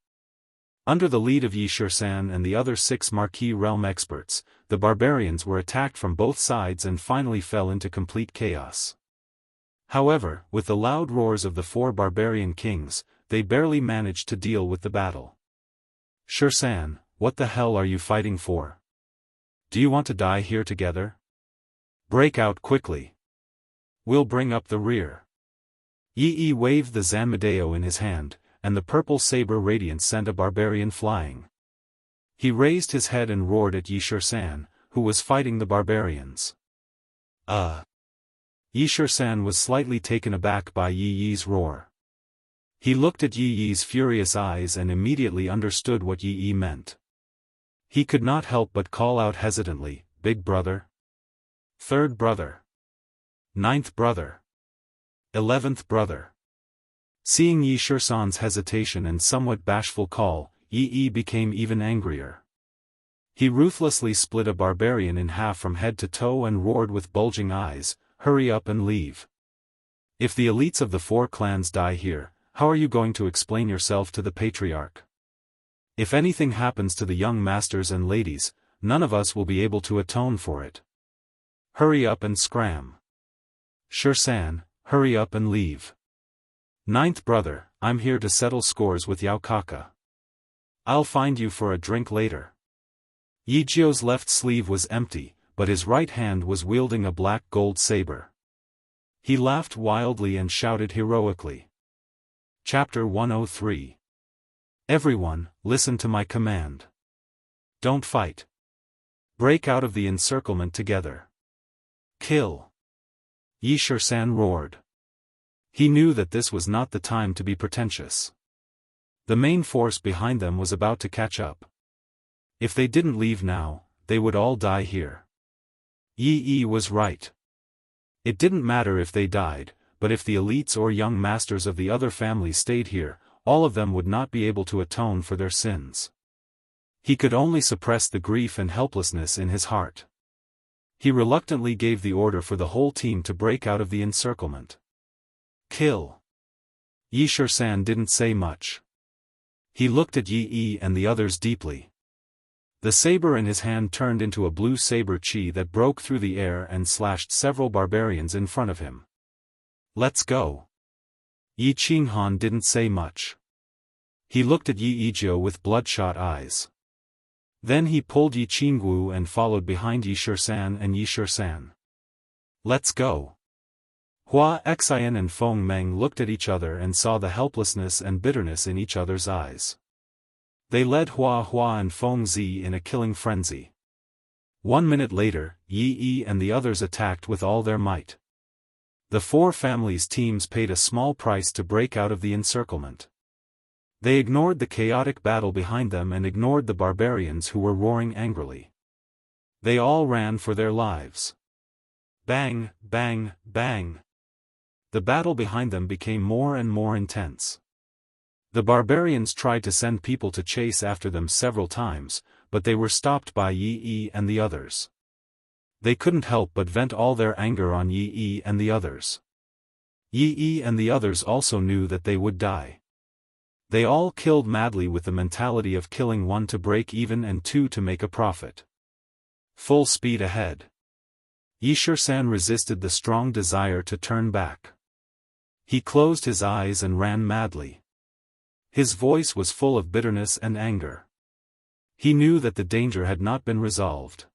Under the lead of Yi Shisan and the other 6 Marquis realm experts, the barbarians were attacked from both sides and finally fell into complete chaos. However, with the loud roars of the 4 barbarian kings, they barely managed to deal with the battle. Shisan, what the hell are you fighting for? Do you want to die here together? Break out quickly. We'll bring up the rear. Yi waved the Zanmadeo in his hand, and the purple saber radiance sent a barbarian flying. He raised his head and roared at Yi Shisan, who was fighting the barbarians. Yi Shisan was slightly taken aback by Yi's roar. He looked at Yi's furious eyes and immediately understood what Yi meant. He could not help but call out hesitantly, "Big brother? 3rd brother? 9th brother? 11th brother?" Seeing Yi Shisan's hesitation and somewhat bashful call, Yi became even angrier. He ruthlessly split a barbarian in half from head to toe and roared with bulging eyes, "Hurry up and leave. If the elites of the 4 clans die here, how are you going to explain yourself to the patriarch? If anything happens to the young masters and ladies, none of us will be able to atone for it. Hurry up and scram. Shisan, hurry up and leave. 9th brother, I'm here to settle scores with Yao Kaka. I'll find you for a drink later." Yi Jio's left sleeve was empty, but his right hand was wielding a black gold saber. He laughed wildly and shouted heroically. Chapter 103. Everyone, listen to my command. Don't fight. Break out of the encirclement together. Kill. Yi Shisan roared. He knew that this was not the time to be pretentious. The main force behind them was about to catch up. If they didn't leave now, they would all die here. Yi was right. It didn't matter if they died, but if the elites or young masters of the other families stayed here, all of them would not be able to atone for their sins. He could only suppress the grief and helplessness in his heart. He reluctantly gave the order for the whole team to break out of the encirclement. Kill. Yi Shisan didn't say much. He looked at Yi and the others deeply. The saber in his hand turned into a blue saber chi that broke through the air and slashed several barbarians in front of him. Let's go. Yi Qinghan didn't say much. He looked at Yi Jiu with bloodshot eyes. Then he pulled Yi Qingwu and followed behind Yi Shisan and Yi Shisan. Let's go. Hua Xian and Feng Meng looked at each other and saw the helplessness and bitterness in each other's eyes. They led Hua and Feng Zi in a killing frenzy. 1 minute later, Yi and the others attacked with all their might. The four families' teams paid a small price to break out of the encirclement. They ignored the chaotic battle behind them and ignored the barbarians who were roaring angrily. They all ran for their lives. Bang, bang, bang. The battle behind them became more and more intense. The barbarians tried to send people to chase after them several times, but they were stopped by Yi and the others. They couldn't help but vent all their anger on Yi and the others. Yi and the others also knew that they would die. They all killed madly with the mentality of killing 1 to break even and 2 to make a profit. Full speed ahead. Yi Shisan resisted the strong desire to turn back. He closed his eyes and ran madly. His voice was full of bitterness and anger. He knew that the danger had not been resolved.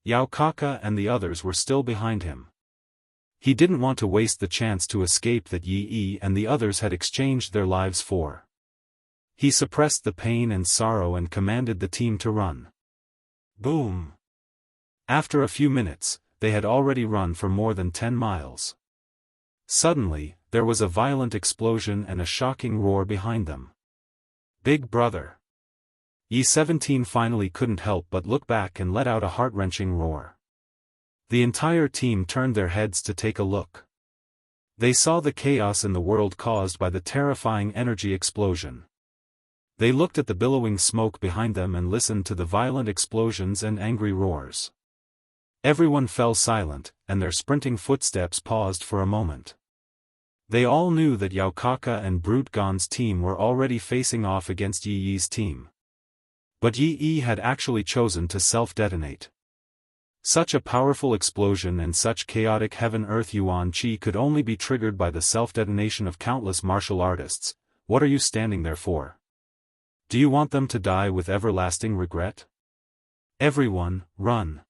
Yao Kaka and the others were still behind him. He didn't want to waste the chance to escape that Yi and the others had exchanged their lives for. He suppressed the pain and sorrow and commanded the team to run. Boom! After a few minutes, they had already run for more than 10 miles. Suddenly, there was a violent explosion and a shocking roar behind them. Big brother! Yi 17 finally couldn't help but look back and let out a heart-wrenching roar. The entire team turned their heads to take a look. They saw the chaos in the world caused by the terrifying energy explosion. They looked at the billowing smoke behind them and listened to the violent explosions and angry roars. Everyone fell silent, and their sprinting footsteps paused for a moment. They all knew that Yao Kaka and Brute Gon's team were already facing off against Yi's team. But Yi had actually chosen to self-detonate. Such a powerful explosion and such chaotic heaven-earth yuan chi could only be triggered by the self-detonation of countless martial artists. What are you standing there for? Do you want them to die with everlasting regret? Everyone, run.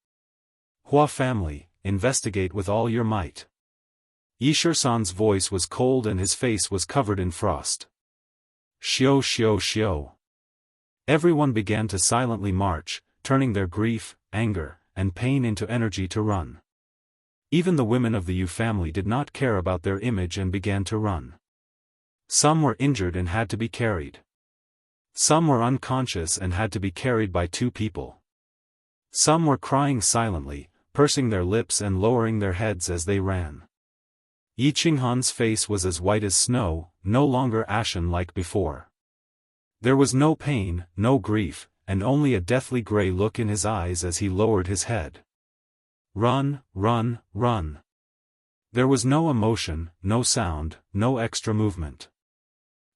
Hua family, investigate with all your might. Yi Shisan's voice was cold and his face was covered in frost. Xiao xiao xiao. Everyone began to silently march, turning their grief, anger, and pain into energy to run. Even the women of the Yu family did not care about their image and began to run. Some were injured and had to be carried. Some were unconscious and had to be carried by 2 people. Some were crying silently, pursing their lips and lowering their heads as they ran. Yi Qinghan's face was as white as snow, no longer ashen like before. There was no pain, no grief, and only a deathly gray look in his eyes as he lowered his head. Run, run, run. There was no emotion, no sound, no extra movement.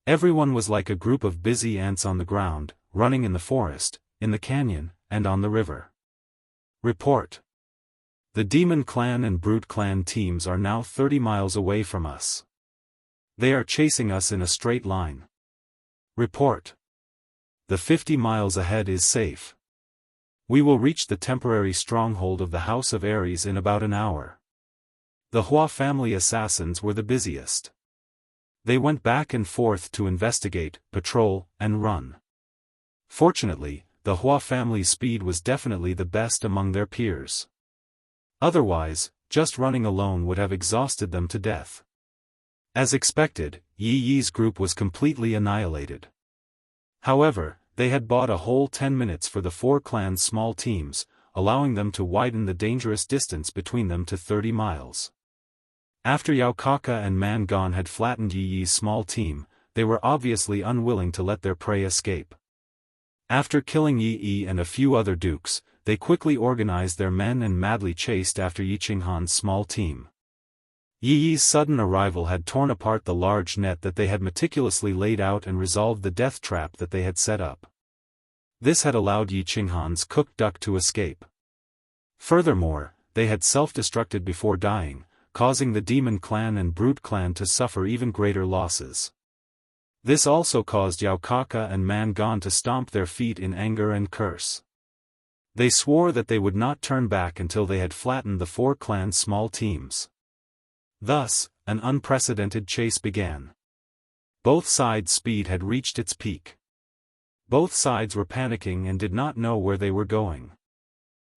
Everyone was like a group of busy ants on the ground, running in the forest, in the canyon, and on the river. Report. The Demon Clan and Brute Clan teams are now 30 miles away from us. They are chasing us in a straight line. Report. The 50 miles ahead is safe. We will reach the temporary stronghold of the House of Aries in about an hour. The Hua family assassins were the busiest. They went back and forth to investigate, patrol, and run. Fortunately, the Hua family's speed was definitely the best among their peers. Otherwise, just running alone would have exhausted them to death. As expected, Yi's group was completely annihilated. However, they had bought a whole 10 minutes for the 4 clans' small teams, allowing them to widen the dangerous distance between them to 30 miles. After Yao Kaka and Man Gon had flattened Yi's small team, they were obviously unwilling to let their prey escape. After killing Yi and a few other dukes, they quickly organized their men and madly chased after Yi Qinghan's small team. Yi's sudden arrival had torn apart the large net that they had meticulously laid out and resolved the death trap that they had set up. This had allowed Yi Qinghan's cooked duck to escape. Furthermore, they had self-destructed before dying, causing the demon clan and brute clan to suffer even greater losses. This also caused Yao Kaka and Man Gan to stomp their feet in anger and curse. They swore that they would not turn back until they had flattened the four clans' small teams. Thus, an unprecedented chase began. Both sides' speed had reached its peak. Both sides were panicking and did not know where they were going.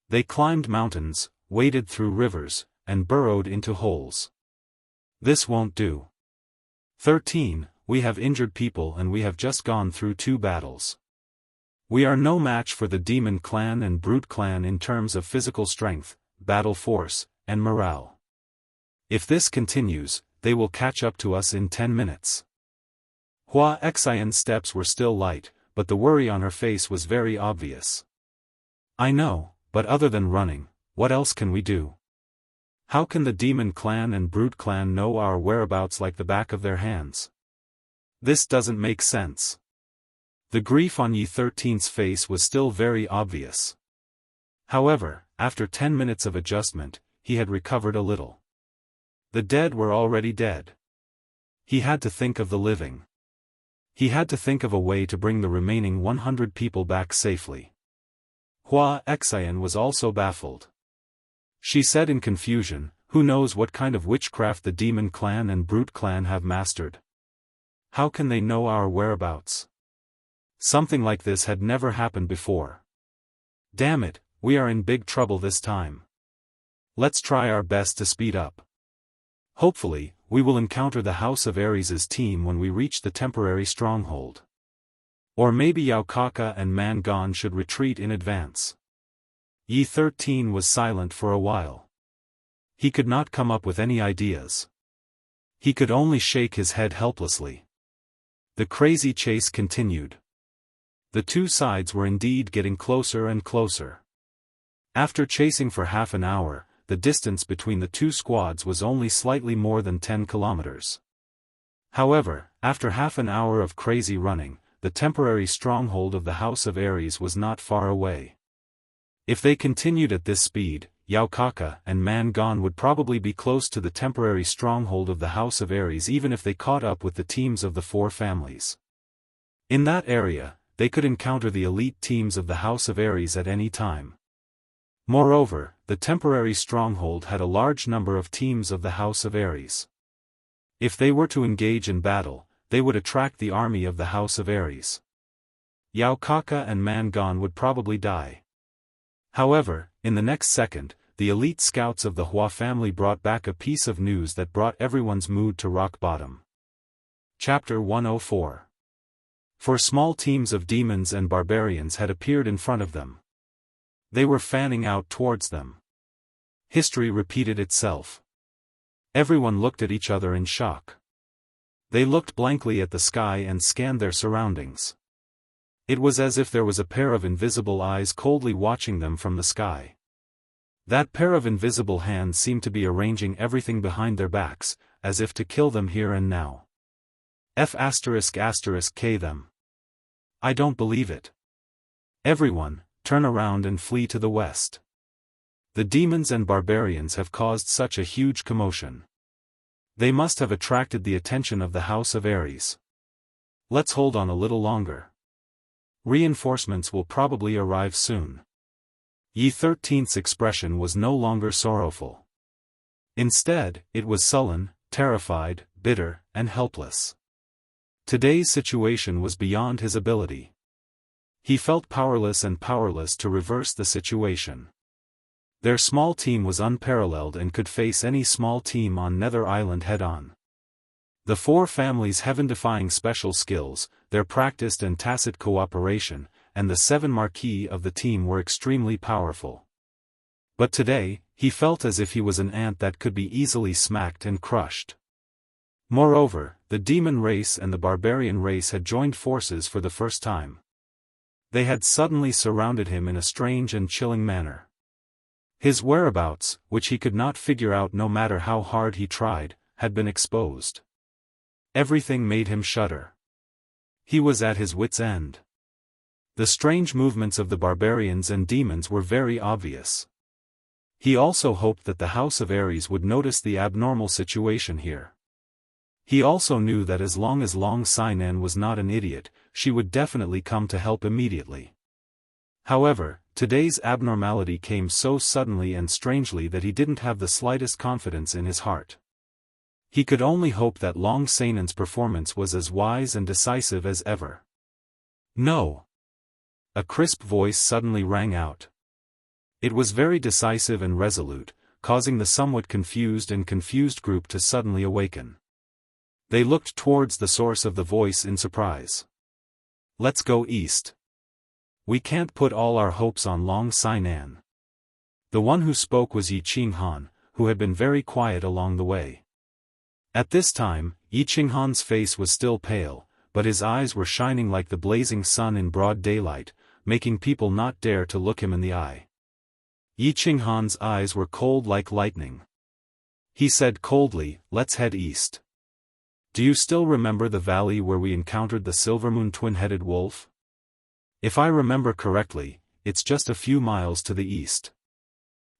They climbed mountains, waded through rivers, and burrowed into holes. This won't do. 13. We have injured people and we have just gone through 2 battles. We are no match for the demon clan and brute clan in terms of physical strength, battle force, and morale. If this continues, they will catch up to us in 10 minutes. Hua Xianxia's steps were still light, but the worry on her face was very obvious. I know, but other than running, what else can we do? How can the demon clan and brute clan know our whereabouts like the back of their hands? This doesn't make sense. The grief on Yi 13's face was still very obvious. However, after 10 minutes of adjustment, he had recovered a little. The dead were already dead. He had to think of the living. He had to think of a way to bring the remaining 100 people back safely. Hua Xian was also baffled. She said in confusion, who knows what kind of witchcraft the demon clan and brute clan have mastered? How can they know our whereabouts? Something like this had never happened before. Damn it, we are in big trouble this time. Let's try our best to speed up. Hopefully, we will encounter the House of Ares' team when we reach the temporary stronghold. Or maybe Yao Kaka and Man Gan should retreat in advance. Yi 13 was silent for a while. He could not come up with any ideas. He could only shake his head helplessly. The crazy chase continued. The two sides were indeed getting closer and closer. After chasing for half an hour, the distance between the two squads was only slightly more than 10 kilometers. However, after half an hour of crazy running, the temporary stronghold of the House of Ares was not far away. If they continued at this speed, Yao Kaka and Man Gan would probably be close to the temporary stronghold of the House of Ares even if they caught up with the teams of the 4 families. In that area, they could encounter the elite teams of the House of Ares at any time. Moreover, the temporary stronghold had a large number of teams of the House of Ares. If they were to engage in battle, they would attract the army of the House of Ares. Yao Kaka and Man Gan would probably die. However, in the next second, the elite scouts of the Hua family brought back a piece of news that brought everyone's mood to rock bottom. Chapter 104. 4 small teams of demons and barbarians had appeared in front of them. They were fanning out towards them. History repeated itself. Everyone looked at each other in shock. They looked blankly at the sky and scanned their surroundings. It was as if there was a pair of invisible eyes coldly watching them from the sky. That pair of invisible hands seemed to be arranging everything behind their backs, as if to kill them here and now. F***K them. I don't believe it. Everyone, turn around and flee to the west. The demons and barbarians have caused such a huge commotion. They must have attracted the attention of the House of Ares. Let's hold on a little longer. Reinforcements will probably arrive soon. Yi 13's expression was no longer sorrowful. Instead, it was sullen, terrified, bitter, and helpless. Today's situation was beyond his ability. He felt powerless to reverse the situation. Their small team was unparalleled and could face any small team on Nether Island head-on. The 4 families' heaven-defying special skills, their practiced and tacit cooperation, and the 7 marquis of the team were extremely powerful. But today, he felt as if he was an ant that could be easily smacked and crushed. Moreover, the demon race and the barbarian race had joined forces for the first time. They had suddenly surrounded him in a strange and chilling manner. His whereabouts, which he could not figure out no matter how hard he tried, had been exposed. Everything made him shudder. He was at his wits' end. The strange movements of the barbarians and demons were very obvious. He also hoped that the House of Ares would notice the abnormal situation here. He also knew that as long as Long Sinan was not an idiot, she would definitely come to help immediately. However, today's abnormality came so suddenly and strangely that he didn't have the slightest confidence in his heart. He could only hope that Long Sinan's performance was as wise and decisive as ever. No! A crisp voice suddenly rang out. It was very decisive and resolute, causing the somewhat confused group to suddenly awaken. They looked towards the source of the voice in surprise. Let's go east. We can't put all our hopes on Long Sinan. The one who spoke was Yi Qinghan, who had been very quiet along the way. At this time, Yi Qinghan's face was still pale, but his eyes were shining like the blazing sun in broad daylight, making people not dare to look him in the eye. Yi Qinghan's eyes were cold like lightning. He said coldly, "Let's head east. Do you still remember the valley where we encountered the Silvermoon twin-headed wolf? If I remember correctly, it's just a few miles to the east.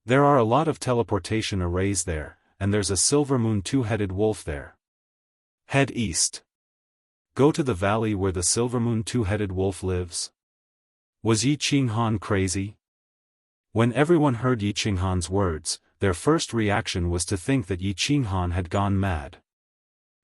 There are a lot of teleportation arrays there, and there's a Silvermoon two-headed wolf there. Head east. Go to the valley where the Silvermoon two-headed wolf lives." Was Yi Qinghan crazy? When everyone heard Yi Qinghan's words, their first reaction was to think that Yi Qinghan had gone mad.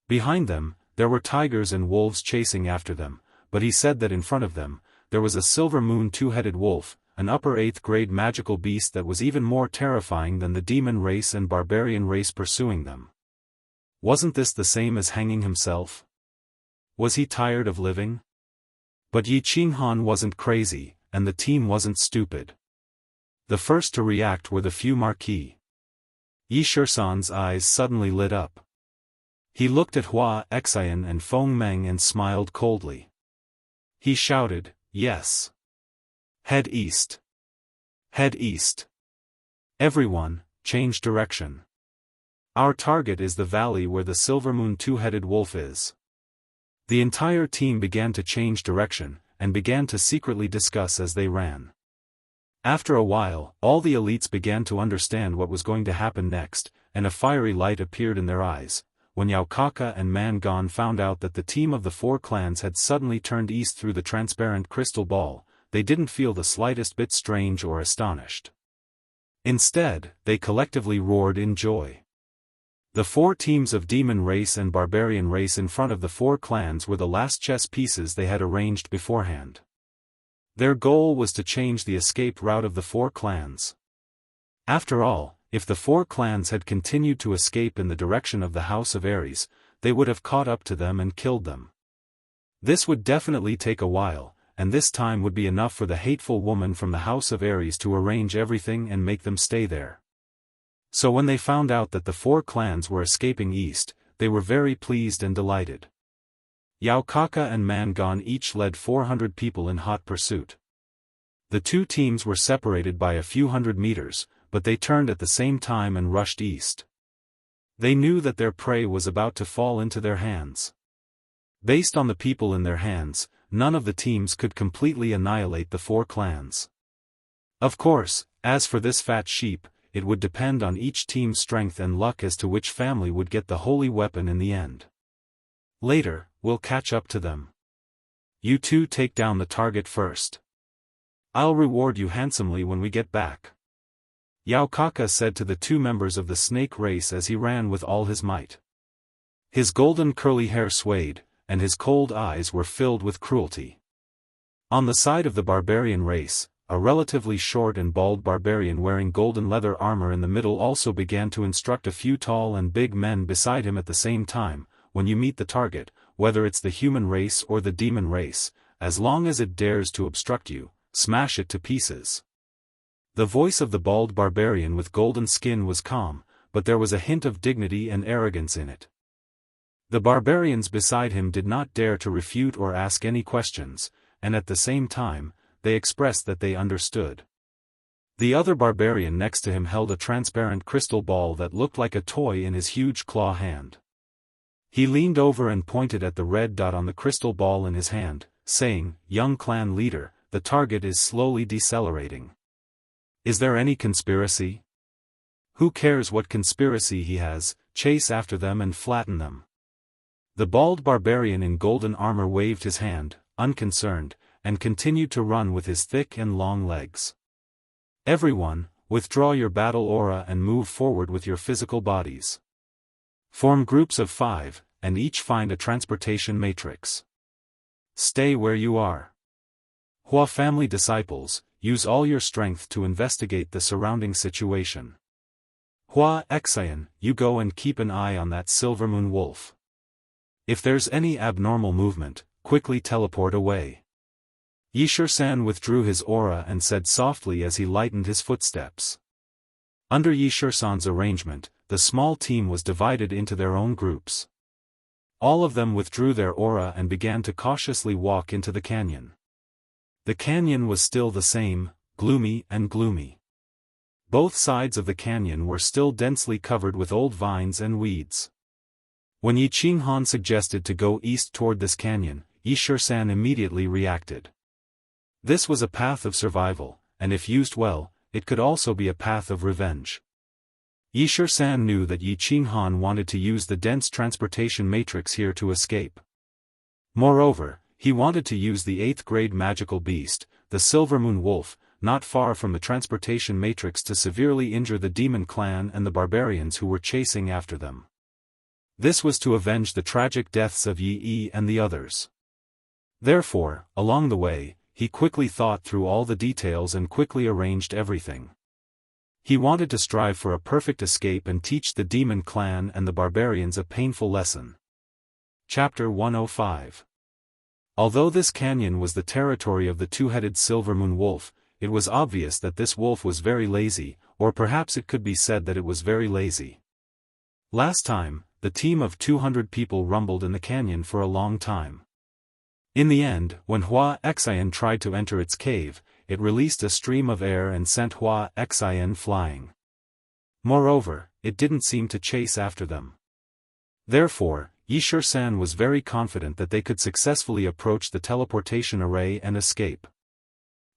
Behind them, there were tigers and wolves chasing after them, but he said that in front of them, there was a Silvermoon two-headed wolf, an upper 8th grade magical beast that was even more terrifying than the demon race and barbarian race pursuing them. Wasn't this the same as hanging himself? Was he tired of living? But Yi Qinghan wasn't crazy, and the team wasn't stupid. The first to react were the few Marquis. Yi Shisan's eyes suddenly lit up. He looked at Hua Xian and Feng Meng and smiled coldly. He shouted, "Yes. Head east. Head east. Everyone, change direction. Our target is the valley where the Silvermoon two-headed wolf is." The entire team began to change direction, and began to secretly discuss as they ran. After a while, all the elites began to understand what was going to happen next, and a fiery light appeared in their eyes. When Yao Kaka and Man Gon found out that the team of the 4 clans had suddenly turned east through the transparent crystal ball, they didn't feel the slightest bit strange or astonished. Instead, they collectively roared in joy. The 4 teams of demon race and barbarian race in front of the 4 clans were the last chess pieces they had arranged beforehand. Their goal was to change the escape route of the 4 clans. After all, if the 4 clans had continued to escape in the direction of the House of Ares, they would have caught up to them and killed them. This would definitely take a while, and this time would be enough for the hateful woman from the House of Ares to arrange everything and make them stay there. So when they found out that the 4 clans were escaping east, they were very pleased and delighted. Yao Kaka and Man Gon each led 400 people in hot pursuit. The 2 teams were separated by a few hundred meters, but they turned at the same time and rushed east. They knew that their prey was about to fall into their hands. Based on the people in their hands, none of the teams could completely annihilate the 4 clans. Of course, as for this fat sheep, it would depend on each team's strength and luck as to which family would get the holy weapon in the end. Later, we'll catch up to them. You 2 take down the target first. I'll reward you handsomely when we get back. Yao Kaka said to the 2 members of the snake race as he ran with all his might. His golden curly hair swayed, and his cold eyes were filled with cruelty. On the side of the barbarian race, a relatively short and bald barbarian wearing golden leather armor in the middle also began to instruct a few tall and big men beside him at the same time. When you meet the target, whether it's the human race or the demon race, as long as it dares to obstruct you, smash it to pieces. The voice of the bald barbarian with golden skin was calm, but there was a hint of dignity and arrogance in it. The barbarians beside him did not dare to refute or ask any questions, and at the same time, they expressed that they understood. The other barbarian next to him held a transparent crystal ball that looked like a toy in his huge claw hand. He leaned over and pointed at the red dot on the crystal ball in his hand, saying, "Young clan leader, the target is slowly decelerating. Is there any conspiracy? Who cares what conspiracy he has, chase after them and flatten them." The bald barbarian in golden armor waved his hand, unconcerned, and continued to run with his thick and long legs. "Everyone, withdraw your battle aura and move forward with your physical bodies. Form groups of 5, and each find a transportation matrix. Stay where you are. Hua family disciples, use all your strength to investigate the surrounding situation. Hua Xianxia, you go and keep an eye on that silver moon wolf. If there's any abnormal movement, quickly teleport away." Yishur-san withdrew his aura and said softly as he lightened his footsteps. Under Yishur-san's arrangement, the small team was divided into their own groups. All of them withdrew their aura and began to cautiously walk into the canyon. The canyon was still the same, gloomy and gloomy. Both sides of the canyon were still densely covered with old vines and weeds. When Yi Qinghan suggested to go east toward this canyon, Yishur-san immediately reacted. This was a path of survival, and if used well, it could also be a path of revenge. Yishur-san knew that Yi Qinghan wanted to use the dense transportation matrix here to escape. Moreover, he wanted to use the 8th-grade magical beast, the Silver Moon Wolf, not far from the transportation matrix to severely injure the demon clan and the barbarians who were chasing after them. This was to avenge the tragic deaths of Yi and the others. Therefore, along the way, he quickly thought through all the details and quickly arranged everything. He wanted to strive for a perfect escape and teach the demon clan and the barbarians a painful lesson. Chapter 105. Although this canyon was the territory of the two-headed silver moon wolf, it was obvious that this wolf was very lazy, or perhaps it could be said that it was very lazy. Last time, the team of 200 people rumbled in the canyon for a long time. In the end, when Hua Xianxia tried to enter its cave, it released a stream of air and sent Hua Xianxia flying. Moreover, it didn't seem to chase after them. Therefore, Yishur-san was very confident that they could successfully approach the teleportation array and escape.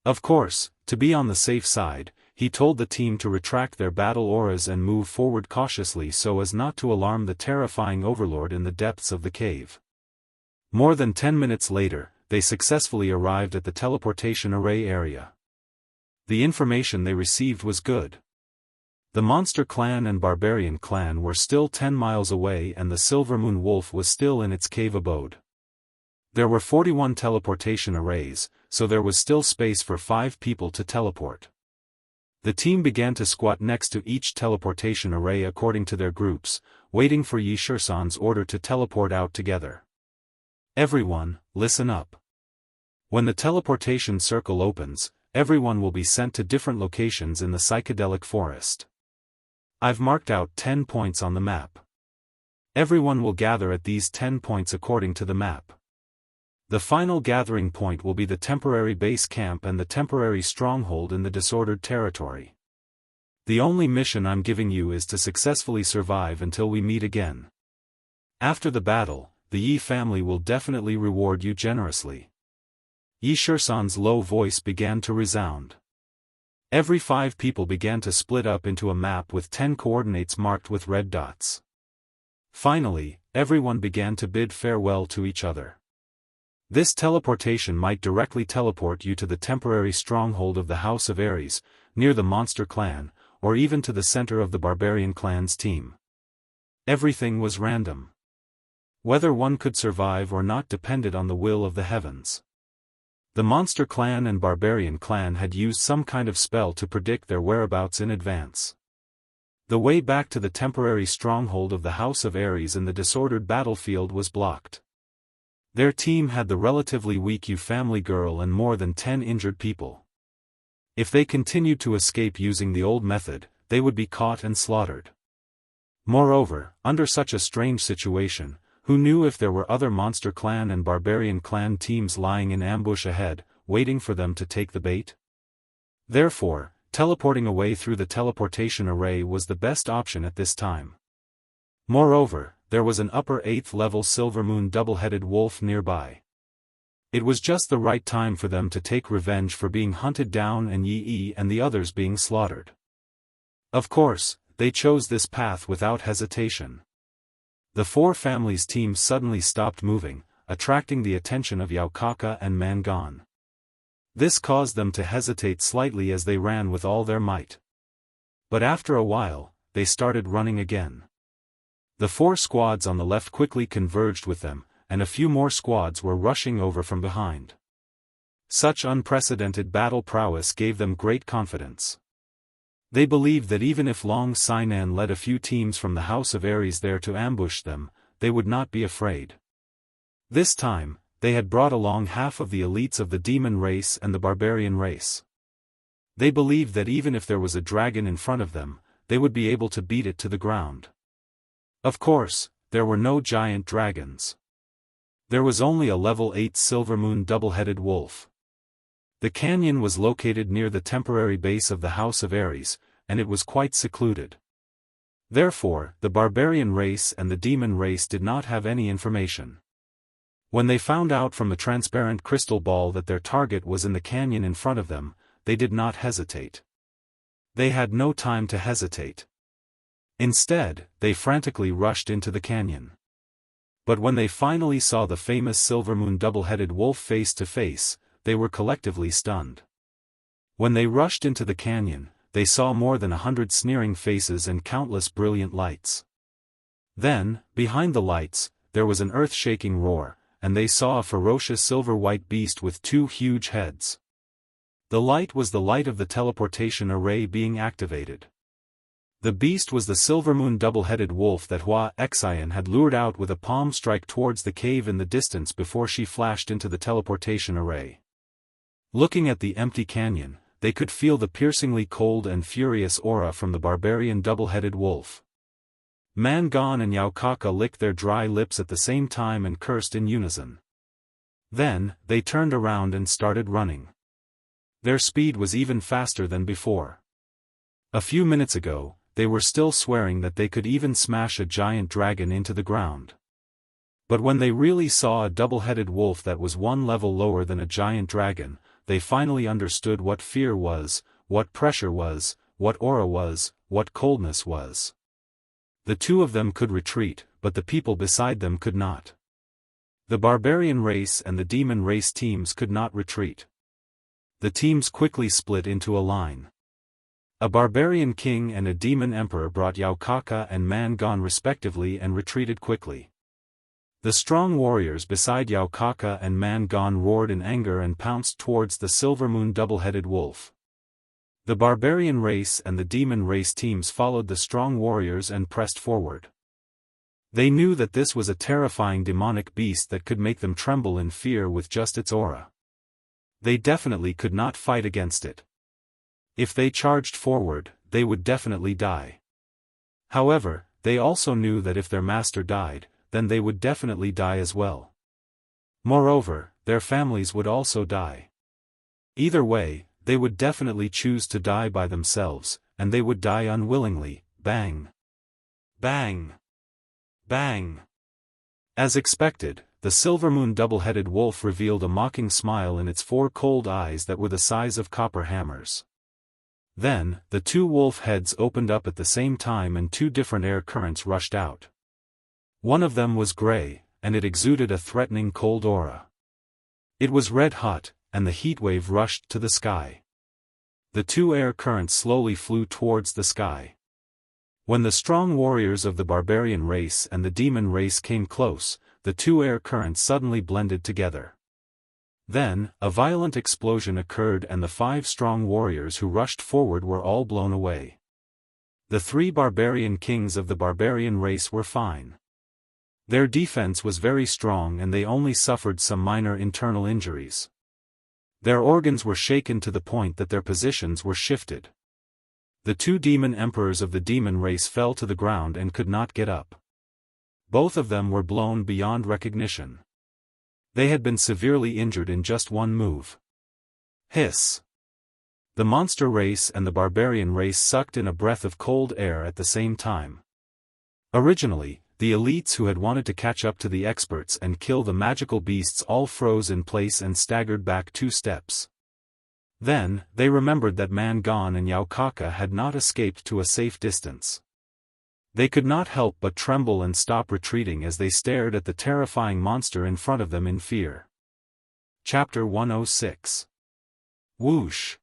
Of course, to be on the safe side, he told the team to retract their battle auras and move forward cautiously so as not to alarm the terrifying overlord in the depths of the cave. More than 10 minutes later, they successfully arrived at the teleportation array area. The information they received was good. The monster clan and barbarian clan were still 10 miles away and the Silver Moon Wolf was still in its cave abode. There were 41 teleportation arrays, so there was still space for 5 people to teleport. The team began to squat next to each teleportation array according to their groups, waiting for Yishur-san's order to teleport out together. Everyone, listen up. When the teleportation circle opens, everyone will be sent to different locations in the psychedelic forest. I've marked out 10 points on the map. Everyone will gather at these 10 points according to the map. The final gathering point will be the temporary base camp and the temporary stronghold in the disordered territory. The only mission I'm giving you is to successfully survive until we meet again. After the battle, the Yi family will definitely reward you generously. Yishur-san's low voice began to resound. Every 5 people began to split up into a map with 10 coordinates marked with red dots. Finally, everyone began to bid farewell to each other. This teleportation might directly teleport you to the temporary stronghold of the House of Ares, near the monster clan, or even to the center of the barbarian clan's team. Everything was random. Whether one could survive or not depended on the will of the heavens. The monster clan and barbarian clan had used some kind of spell to predict their whereabouts in advance. The way back to the temporary stronghold of the House of Ares in the disordered battlefield was blocked. Their team had the relatively weak Yu family girl and more than 10 injured people. If they continued to escape using the old method, they would be caught and slaughtered. Moreover, under such a strange situation, who knew if there were other monster clan and barbarian clan teams lying in ambush ahead, waiting for them to take the bait? Therefore, Teleporting away through the teleportation array was the best option at this time. Moreover, there was an upper 8th level Silver Moon double-headed wolf nearby. It was just the right time for them to take revenge for being hunted down and Yi and the others being slaughtered. Of course, they chose this path without hesitation. The four families' teams suddenly stopped moving, attracting the attention of Yaokaka and Mangan. This caused them to hesitate slightly as they ran with all their might. But after a while, they started running again. The four squads on the left quickly converged with them, and a few more squads were rushing over from behind. Such unprecedented battle prowess gave them great confidence. They believed that even if Long Sainan led a few teams from the House of Ares there to ambush them, they would not be afraid. This time, they had brought along half of the elites of the demon race and the barbarian race. They believed that even if there was a dragon in front of them, they would be able to beat it to the ground. Of course, there were no giant dragons. There was only a level 8 Silver Moon double-headed wolf. The canyon was located near the temporary base of the House of Ares, and it was quite secluded. Therefore, the barbarian race and the demon race did not have any information. When they found out from the transparent crystal ball that their target was in the canyon in front of them, they did not hesitate. They had no time to hesitate. Instead, they frantically rushed into the canyon. But when they finally saw the famous Silver Moon double-headed wolf face to face, they were collectively stunned. When they rushed into the canyon, they saw more than 100 sneering faces and countless brilliant lights. Then, behind the lights, there was an earth-shaking roar, and they saw a ferocious silver-white beast with 2 huge heads. The light was the light of the teleportation array being activated. The beast was the Silver Moon double-headed wolf that Wuxia Xianxia had lured out with a palm strike towards the cave in the distance before she flashed into the teleportation array. Looking at the empty canyon, they could feel the piercingly cold and furious aura from the barbarian double-headed wolf. Mangan and Yaokaka licked their dry lips at the same time and cursed in unison. Then, they turned around and started running. Their speed was even faster than before. A few minutes ago, they were still swearing that they could even smash a giant dragon into the ground. But when they really saw a double-headed wolf that was 1 level lower than a giant dragon, they finally understood what fear was, what pressure was, what aura was, what coldness was. The two of them could retreat, but the people beside them could not. The barbarian race and the demon race teams could not retreat. The teams quickly split into a line. A barbarian king and a demon emperor brought Yaokaka and Mangan respectively and retreated quickly. The strong warriors beside Yaokaka and Mangan roared in anger and pounced towards the Silver Moon double-headed wolf. The barbarian race and the demon race teams followed the strong warriors and pressed forward. They knew that this was a terrifying demonic beast that could make them tremble in fear with just its aura. They definitely could not fight against it. If they charged forward, they would definitely die. However, they also knew that if their master died, then they would definitely die as well. Moreover, their families would also die. Either way, they would definitely choose to die by themselves, and they would die unwillingly. Bang! Bang! Bang! As expected, the Silver Moon double-headed wolf revealed a mocking smile in its 4 cold eyes that were the size of copper hammers. Then, the 2 wolf heads opened up at the same time and 2 different air currents rushed out. One of them was gray, and it exuded a threatening cold aura. It was red hot, and the heat wave rushed to the sky. The 2 air currents slowly flew towards the sky. When the strong warriors of the barbarian race and the demon race came close, the 2 air currents suddenly blended together. Then, a violent explosion occurred and the 5 strong warriors who rushed forward were all blown away. The 3 barbarian kings of the barbarian race were fine. Their defense was very strong and they only suffered some minor internal injuries. Their organs were shaken to the point that their positions were shifted. The 2 demon emperors of the demon race fell to the ground and could not get up. Both of them were blown beyond recognition. They had been severely injured in just one move. Hiss! The monster race and the barbarian race sucked in a breath of cold air at the same time. Originally, the elites who had wanted to catch up to the experts and kill the magical beasts all froze in place and staggered back 2 steps. Then, they remembered that Man Gone and Yao Kaka had not escaped to a safe distance. They could not help but tremble and stop retreating as they stared at the terrifying monster in front of them in fear. Chapter 106. Whoosh!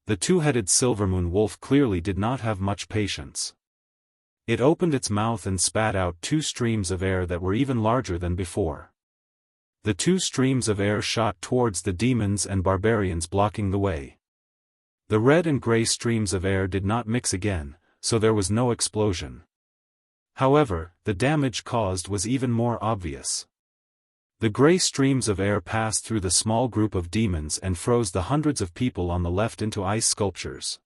The 2-headed silvermoon wolf clearly did not have much patience. It opened its mouth and spat out 2 streams of air that were even larger than before. The 2 streams of air shot towards the demons and barbarians, blocking the way. The red and gray streams of air did not mix again, so there was no explosion. However, the damage caused was even more obvious. The gray streams of air passed through the small group of demons and froze the hundreds of people on the left into ice sculptures.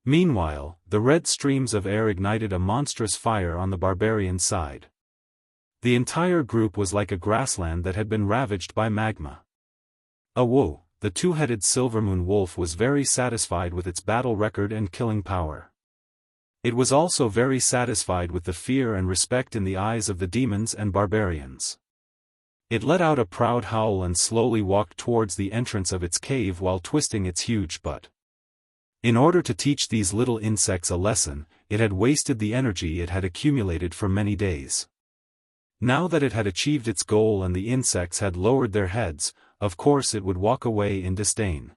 Meanwhile, the red streams of air ignited a monstrous fire on the barbarian side. The entire group was like a grassland that had been ravaged by magma. Whoa! The 2-headed silvermoon wolf was very satisfied with its battle record and killing power. It was also very satisfied with the fear and respect in the eyes of the demons and barbarians. It let out a proud howl and slowly walked towards the entrance of its cave while twisting its huge butt. In order to teach these little insects a lesson, it had wasted the energy it had accumulated for many days. Now that it had achieved its goal and the insects had lowered their heads, of course it would walk away in disdain.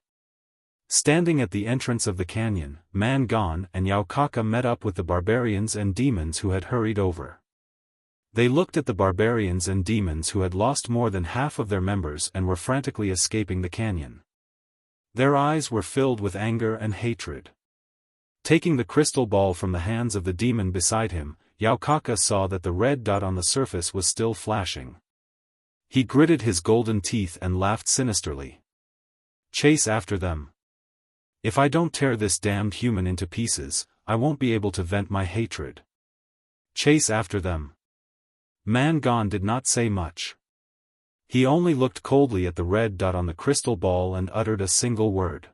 Standing at the entrance of the canyon, Man Gone and Yao Kaka met up with the barbarians and demons who had hurried over. They looked at the barbarians and demons who had lost more than half of their members and were frantically escaping the canyon. Their eyes were filled with anger and hatred. Taking the crystal ball from the hands of the demon beside him, Yao Kaka saw that the red dot on the surface was still flashing. He gritted his golden teeth and laughed sinisterly. Chase after them. If I don't tear this damned human into pieces, I won't be able to vent my hatred. Chase after them. Man Gone did not say much. He only looked coldly at the red dot on the crystal ball and uttered a single word.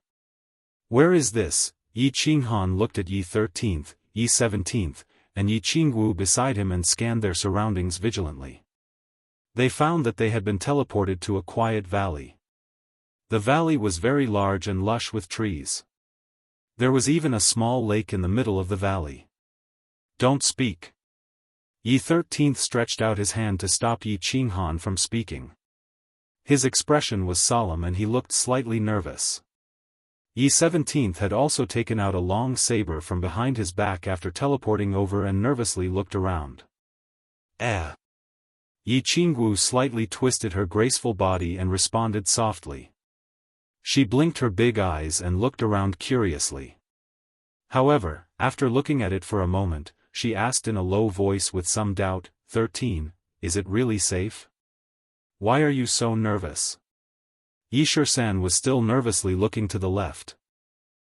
Where is this? Yi Qinghan looked at Yi 13th, Yi 17th, and Yi Qingwu beside him and scanned their surroundings vigilantly. They found that they had been teleported to a quiet valley. The valley was very large and lush with trees. There was even a small lake in the middle of the valley. Don't speak. Yi 13th stretched out his hand to stop Yi Qinghan from speaking. His expression was solemn and he looked slightly nervous. Yi 17th had also taken out a long saber from behind his back after teleporting over and nervously looked around. Yi Qingwu slightly twisted her graceful body and responded softly. She blinked her big eyes and looked around curiously. However, after looking at it for a moment, she asked in a low voice with some doubt, 13, is it really safe? Why are you so nervous? Yisher-san was still nervously looking to the left.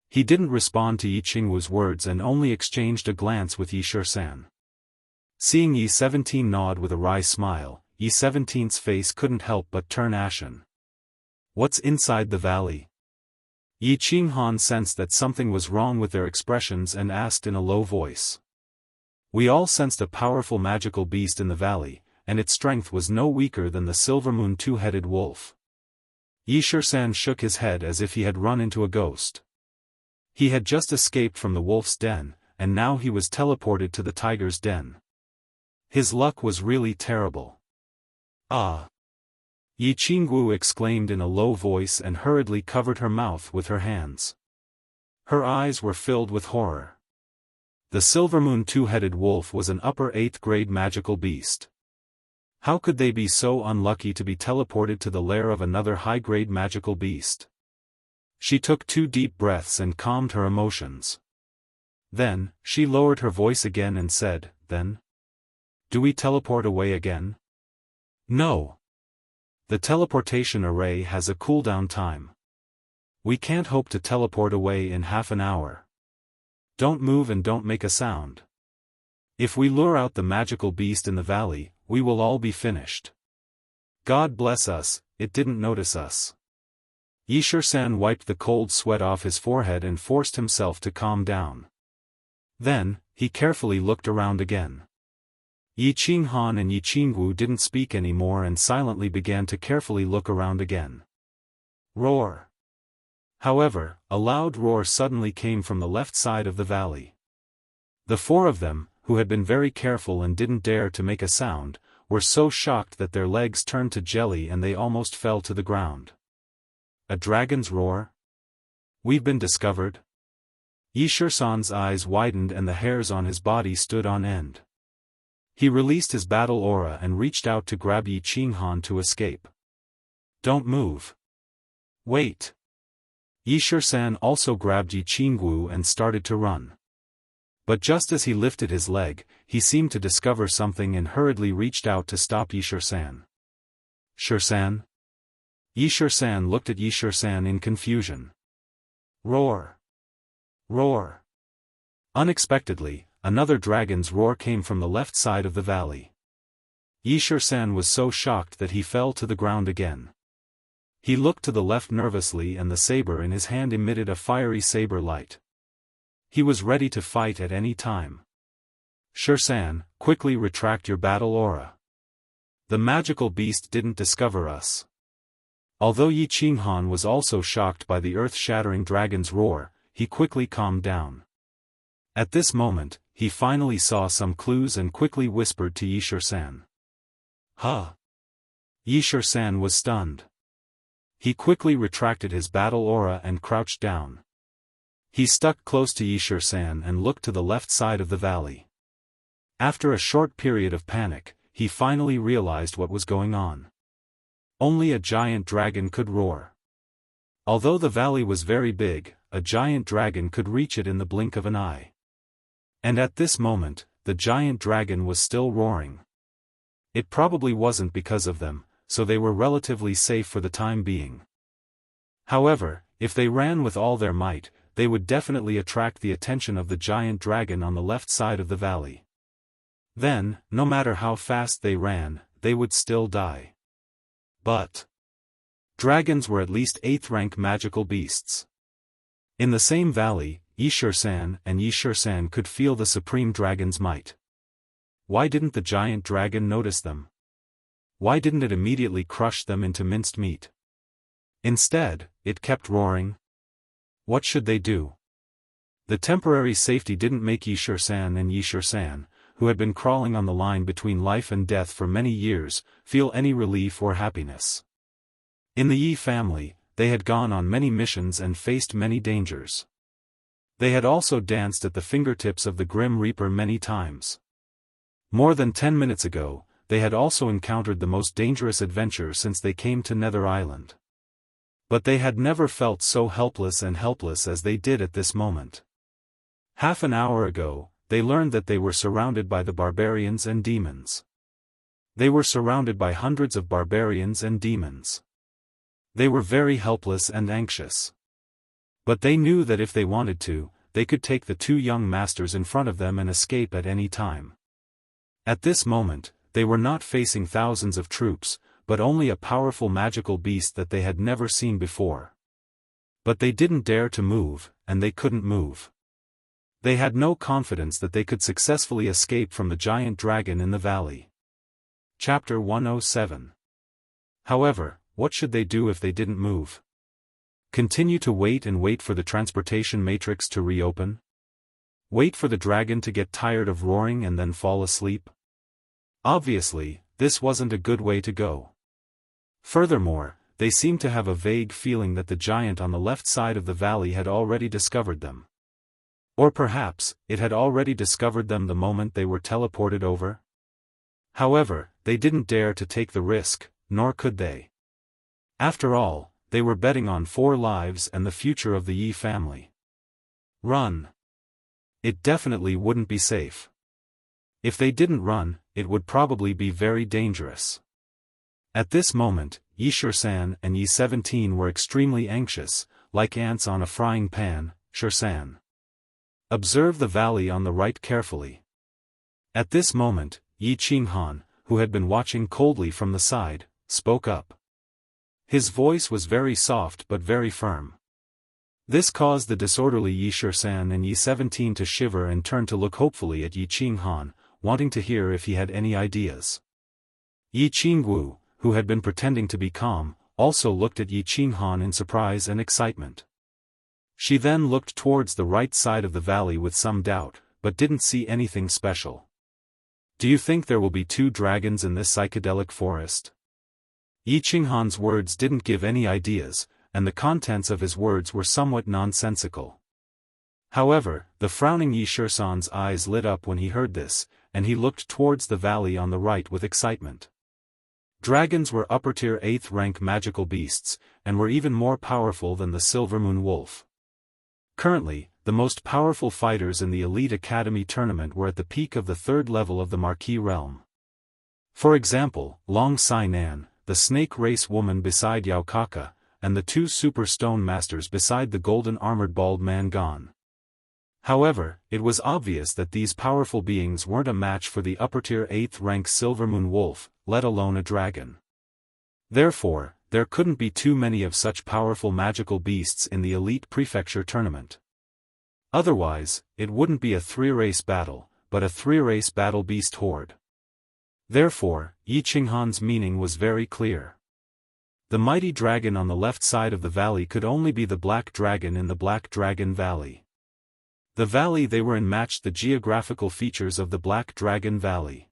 He didn't respond to Yi Qingwu's words and only exchanged a glance with Yisher-san. Seeing Yi 17 nod with a wry smile, Yi 17's face couldn't help but turn ashen. What's inside the valley? Yi Qinghan sensed that something was wrong with their expressions and asked in a low voice. We all sensed a powerful magical beast in the valley, and its strength was no weaker than the silvermoon 2-headed wolf. Yisher-san shook his head as if he had run into a ghost. He had just escaped from the wolf's den, and now he was teleported to the tiger's den. His luck was really terrible. Ah! Yi Qingwu exclaimed in a low voice and hurriedly covered her mouth with her hands. Her eyes were filled with horror. The silvermoon 2-headed wolf was an upper 8th grade magical beast. How could they be so unlucky to be teleported to the lair of another high-grade magical beast? She took 2 deep breaths and calmed her emotions. Then, she lowered her voice again and said, then? Do we teleport away again? No. The teleportation array has a cooldown time. We can't hope to teleport away in half an hour. Don't move and don't make a sound. If we lure out the magical beast in the valley, we will all be finished. God bless us, it didn't notice us. Yi-Shur-san wiped the cold sweat off his forehead and forced himself to calm down. Then, he carefully looked around again. Yi Qinghan and Yi Qingwu didn't speak anymore and silently began to carefully look around again. Roar! However, a loud roar suddenly came from the left side of the valley. The four of them, who had been very careful and didn't dare to make a sound, were so shocked that their legs turned to jelly and they almost fell to the ground. A dragon's roar? We've been discovered? Yi-Shur-san's eyes widened and the hairs on his body stood on end. He released his battle aura and reached out to grab Yi Qinghan to escape. Don't move. Wait. Yi-Shur-san also grabbed Yi Qingwu and started to run. But just as he lifted his leg, he seemed to discover something and hurriedly reached out to stop Yi-Shur-san. Shur-san? Yi-Shur-san looked at Yi-Shur-san in confusion. Roar! Roar! Unexpectedly, another dragon's roar came from the left side of the valley. Yi-Shur-san was so shocked that he fell to the ground again. He looked to the left nervously and the saber in his hand emitted a fiery saber light. He was ready to fight at any time. Shur-san, quickly retract your battle aura. The magical beast didn't discover us. Although Yi Qinghan was also shocked by the earth-shattering dragon's roar, he quickly calmed down. At this moment, he finally saw some clues and quickly whispered to Yi-Shur-san. Huh! Yi-Shur-san was stunned. He quickly retracted his battle aura and crouched down. He stuck close to Yi-Shur-san and looked to the left side of the valley. After a short period of panic, he finally realized what was going on. Only a giant dragon could roar. Although the valley was very big, a giant dragon could reach it in the blink of an eye. And at this moment, the giant dragon was still roaring. It probably wasn't because of them, so they were relatively safe for the time being. However, if they ran with all their might, they would definitely attract the attention of the giant dragon on the left side of the valley. Then, no matter how fast they ran, they would still die. But dragons were at least 8th rank magical beasts. In the same valley, Yi-Shur-san and Yi-Shur-san could feel the supreme dragon's might. Why didn't the giant dragon notice them? Why didn't it immediately crush them into minced meat? Instead, it kept roaring. What should they do? The temporary safety didn't make Yi-Shur-san and Yi-Shur-san, who had been crawling on the line between life and death for many years, feel any relief or happiness. In the Yi family, they had gone on many missions and faced many dangers. They had also danced at the fingertips of the Grim Reaper many times. More than 10 minutes ago, they had also encountered the most dangerous adventure since they came to Nether Island. But they had never felt so helpless as they did at this moment. Half an hour ago, they learned that they were surrounded by the barbarians and demons. They were surrounded by hundreds of barbarians and demons. They were very helpless and anxious. But they knew that if they wanted to, they could take the two young masters in front of them and escape at any time. At this moment, they were not facing thousands of troops, but only a powerful magical beast that they had never seen before. But they didn't dare to move, and they couldn't move. They had no confidence that they could successfully escape from the giant dragon in the valley. Chapter 107. However, what should they do if they didn't move? Continue to wait and wait for the transportation matrix to reopen? Wait for the dragon to get tired of roaring and then fall asleep? Obviously, this wasn't a good way to go. Furthermore, they seemed to have a vague feeling that the giant on the left side of the valley had already discovered them. Or perhaps, it had already discovered them the moment they were teleported over? However, they didn't dare to take the risk, nor could they. After all, they were betting on 4 lives and the future of the Yi family. Run. It definitely wouldn't be safe. If they didn't run, it would probably be very dangerous. At this moment, Yi-Shur-san and Yi-17 were extremely anxious, like ants on a frying pan. Shur-san. Observe the valley on the right carefully. At this moment, Yi Qinghan, who had been watching coldly from the side, spoke up. His voice was very soft but very firm. This caused the disorderly Yi Shisan and Yi 17 to shiver and turn to look hopefully at Yi Qinghan, wanting to hear if he had any ideas. Yi Qinggu, who had been pretending to be calm, also looked at Yi Qinghan in surprise and excitement. She then looked towards the right side of the valley with some doubt, but didn't see anything special. Do you think there will be 2 dragons in this psychedelic forest? Yi Qinghan's words didn't give any ideas, and the contents of his words were somewhat nonsensical. However, the frowning Yi Shisan's eyes lit up when he heard this, and he looked towards the valley on the right with excitement. Dragons were upper-tier 8th rank magical beasts, and were even more powerful than the Silver Moon Wolf. Currently, the most powerful fighters in the Elite Academy tournament were at the peak of the 3rd level of the Marquis realm. For example, Long Sai Nan, the snake race woman beside Yao Kaka, and the 2 super stone masters beside the golden-armored bald man Gon. However, it was obvious that these powerful beings weren't a match for the upper-tier 8th rank Silver Moon Wolf, let alone a dragon. Therefore, there couldn't be too many of such powerful magical beasts in the Elite Prefecture tournament. Otherwise, it wouldn't be a 3-race battle, but a 3-race battle beast horde. Therefore, Yi Qinghan's meaning was very clear. The mighty dragon on the left side of the valley could only be the Black Dragon in the Black Dragon Valley. The valley they were in matched the geographical features of the Black Dragon Valley.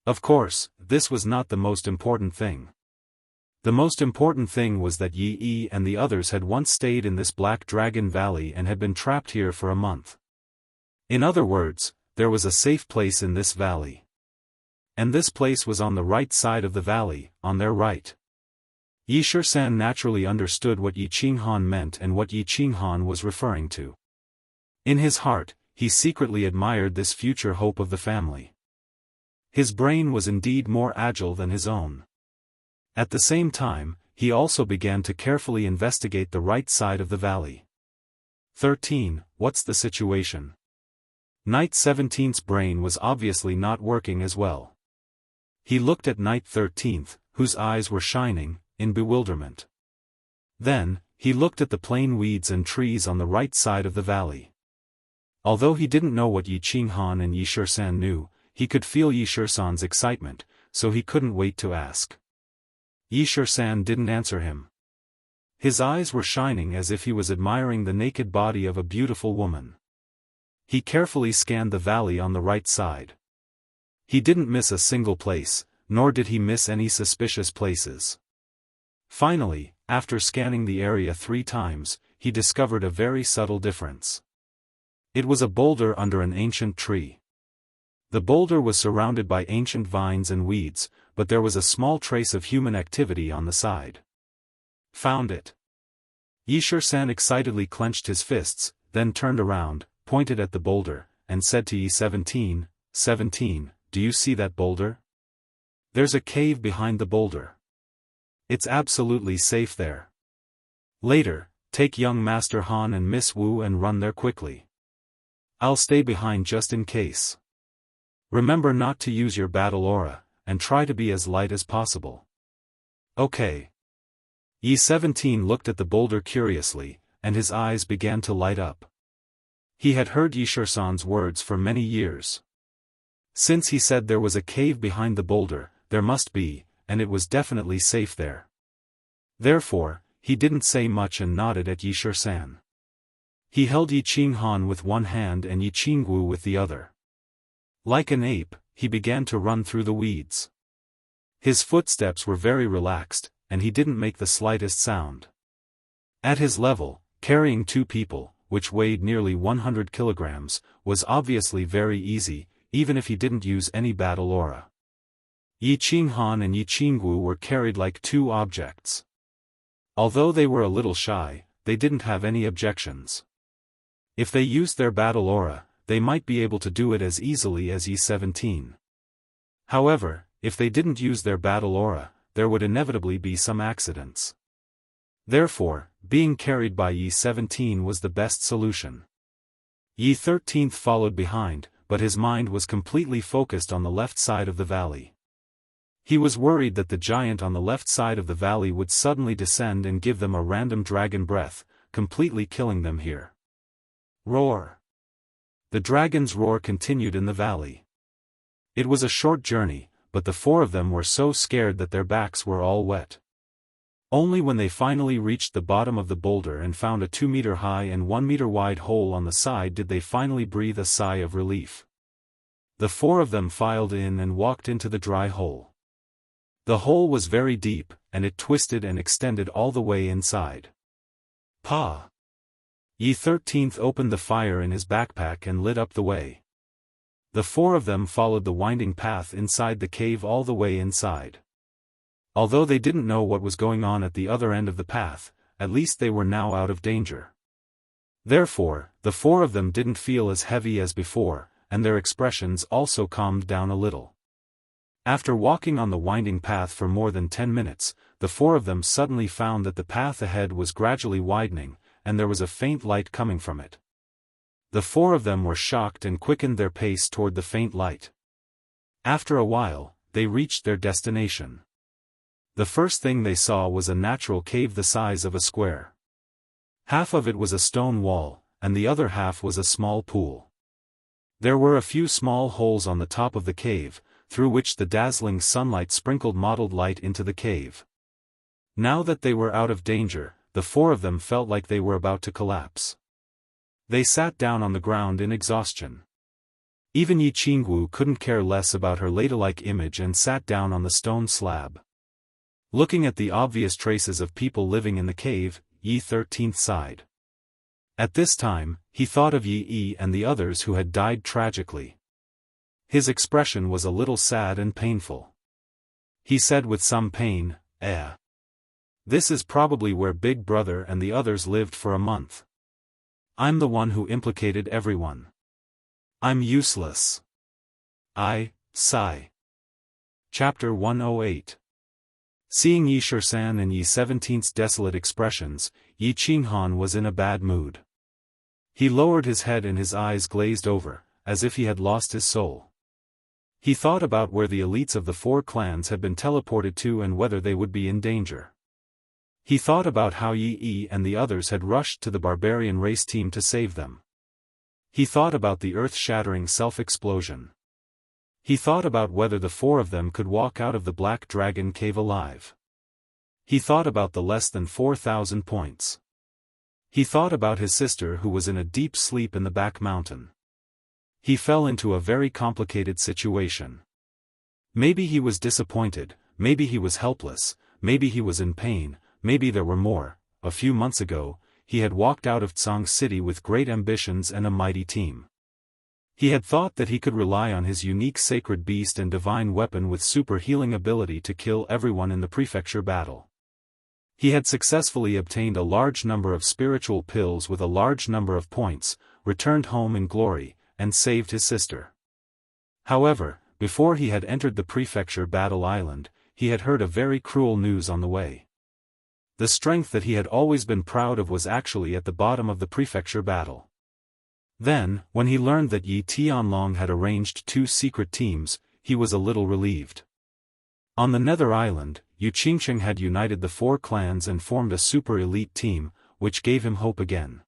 Of course, this was not the most important thing. The most important thing was that Yi Yi and the others had once stayed in this Black Dragon Valley and had been trapped here for a month. In other words, there was a safe place in this valley. And this place was on the right side of the valley, on their right. Yi Shisan naturally understood what Yi Qinghan meant and what Yi Qinghan was referring to. In his heart, he secretly admired this future hope of the family. His brain was indeed more agile than his own. At the same time, he also began to carefully investigate the right side of the valley. 13. What's the situation? Knight 17's brain was obviously not working as well. He looked at Knight 13th, whose eyes were shining, in bewilderment. Then, he looked at the plain weeds and trees on the right side of the valley. Although he didn't know what Yi Qinghan and Yi Shisan knew, he could feel Yi Shisan's excitement, so he couldn't wait to ask. Yi Shisan didn't answer him. His eyes were shining as if he was admiring the naked body of a beautiful woman. He carefully scanned the valley on the right side. He didn't miss a single place, nor did he miss any suspicious places. Finally, after scanning the area 3 times, he discovered a very subtle difference. It was a boulder under an ancient tree. The boulder was surrounded by ancient vines and weeds, but there was a small trace of human activity on the side. Found it. Yi Shisan excitedly clenched his fists, then turned around, pointed at the boulder, and said to Yi 17, 17, do you see that boulder? There's a cave behind the boulder. It's absolutely safe there. Later, take young Master Han and Miss Wu and run there quickly. I'll stay behind just in case. Remember not to use your battle aura, and try to be as light as possible. Okay. Yi 17 looked at the boulder curiously, and his eyes began to light up. He had heard Yi Shisan's words for many years. Since he said there was a cave behind the boulder, there must be, and it was definitely safe there. Therefore, he didn't say much and nodded at Yi Shisan. He held Yi Qinghan with one hand and Yi Qinggu with the other. Like an ape, he began to run through the weeds. His footsteps were very relaxed, and he didn't make the slightest sound. At his level, carrying 2 people, which weighed nearly 100 kilograms, was obviously very easy, even if he didn't use any battle aura. Yi Qinghan and Yi Qinggu were carried like 2 objects. Although they were a little shy, they didn't have any objections. If they used their battle aura, they might be able to do it as easily as Yi 17. However, if they didn't use their battle aura, there would inevitably be some accidents. Therefore, being carried by Yi 17 was the best solution. Yi 13th followed behind, but his mind was completely focused on the left side of the valley. He was worried that the giant on the left side of the valley would suddenly descend and give them a random dragon breath, completely killing them here. Roar! The dragon's roar continued in the valley. It was a short journey, but the four of them were so scared that their backs were all wet. Only when they finally reached the bottom of the boulder and found a 2-meter high and 1-meter wide hole on the side did they finally breathe a sigh of relief. The four of them filed in and walked into the dry hole. The hole was very deep, and it twisted and extended all the way inside. Pa! Yi 13th opened the fire in his backpack and lit up the way. The four of them followed the winding path inside the cave all the way inside. Although they didn't know what was going on at the other end of the path, at least they were now out of danger. Therefore, the four of them didn't feel as heavy as before, and their expressions also calmed down a little. After walking on the winding path for more than 10 minutes, the four of them suddenly found that the path ahead was gradually widening, and there was a faint light coming from it. The four of them were shocked and quickened their pace toward the faint light. After a while, they reached their destination. The first thing they saw was a natural cave the size of a square. Half of it was a stone wall, and the other half was a small pool. There were a few small holes on the top of the cave, through which the dazzling sunlight sprinkled mottled light into the cave. Now that they were out of danger, the four of them felt like they were about to collapse. They sat down on the ground in exhaustion. Even Jianghu couldn't care less about her ladylike image and sat down on the stone slab. Looking at the obvious traces of people living in the cave, Yi 13th sighed. At this time, he thought of Yi and the others who had died tragically. His expression was a little sad and painful. He said with some pain, This is probably where Big Brother and the others lived for a month. I'm the one who implicated everyone. I'm useless. I sigh. Chapter 108. Seeing Yi Shirsan and Yi 17th's desolate expressions, Yi Qinghan was in a bad mood. He lowered his head and his eyes glazed over, as if he had lost his soul. He thought about where the elites of the four clans had been teleported to and whether they would be in danger. He thought about how Yi and the others had rushed to the barbarian race team to save them. He thought about the earth-shattering self-explosion. He thought about whether the four of them could walk out of the Black Dragon cave alive. He thought about the less than 4,000 points. He thought about his sister who was in a deep sleep in the back mountain. He fell into a very complicated situation. Maybe he was disappointed, maybe he was helpless, maybe he was in pain, maybe there were more. A few months ago, he had walked out of Tsang City with great ambitions and a mighty team. He had thought that he could rely on his unique sacred beast and divine weapon with super healing ability to kill everyone in the prefecture battle. He had successfully obtained a large number of spiritual pills with a large number of points, returned home in glory, and saved his sister. However, before he had entered the prefecture battle island, he had heard a very cruel news on the way. The strength that he had always been proud of was actually at the bottom of the prefecture battle. Then, when he learned that Yi Tianlong had arranged 2 secret teams, he was a little relieved. On the Nether Island, Yu Qingsheng had united the 4 clans and formed a super elite team, which gave him hope again.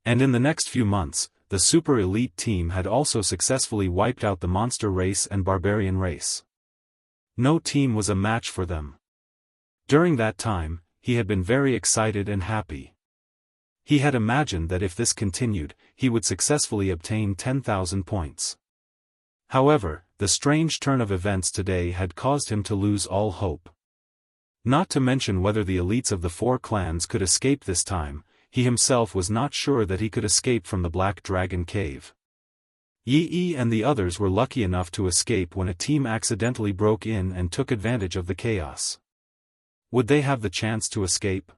And in the next few months, the super elite team had also successfully wiped out the monster race and barbarian race. No team was a match for them. During that time, he had been very excited and happy. He had imagined that if this continued, he would successfully obtain 10,000 points. However, the strange turn of events today had caused him to lose all hope. Not to mention whether the elites of the 4 clans could escape this time, he himself was not sure that he could escape from the Black Dragon cave. Yi and the others were lucky enough to escape when a team accidentally broke in and took advantage of the chaos. Would they have the chance to escape?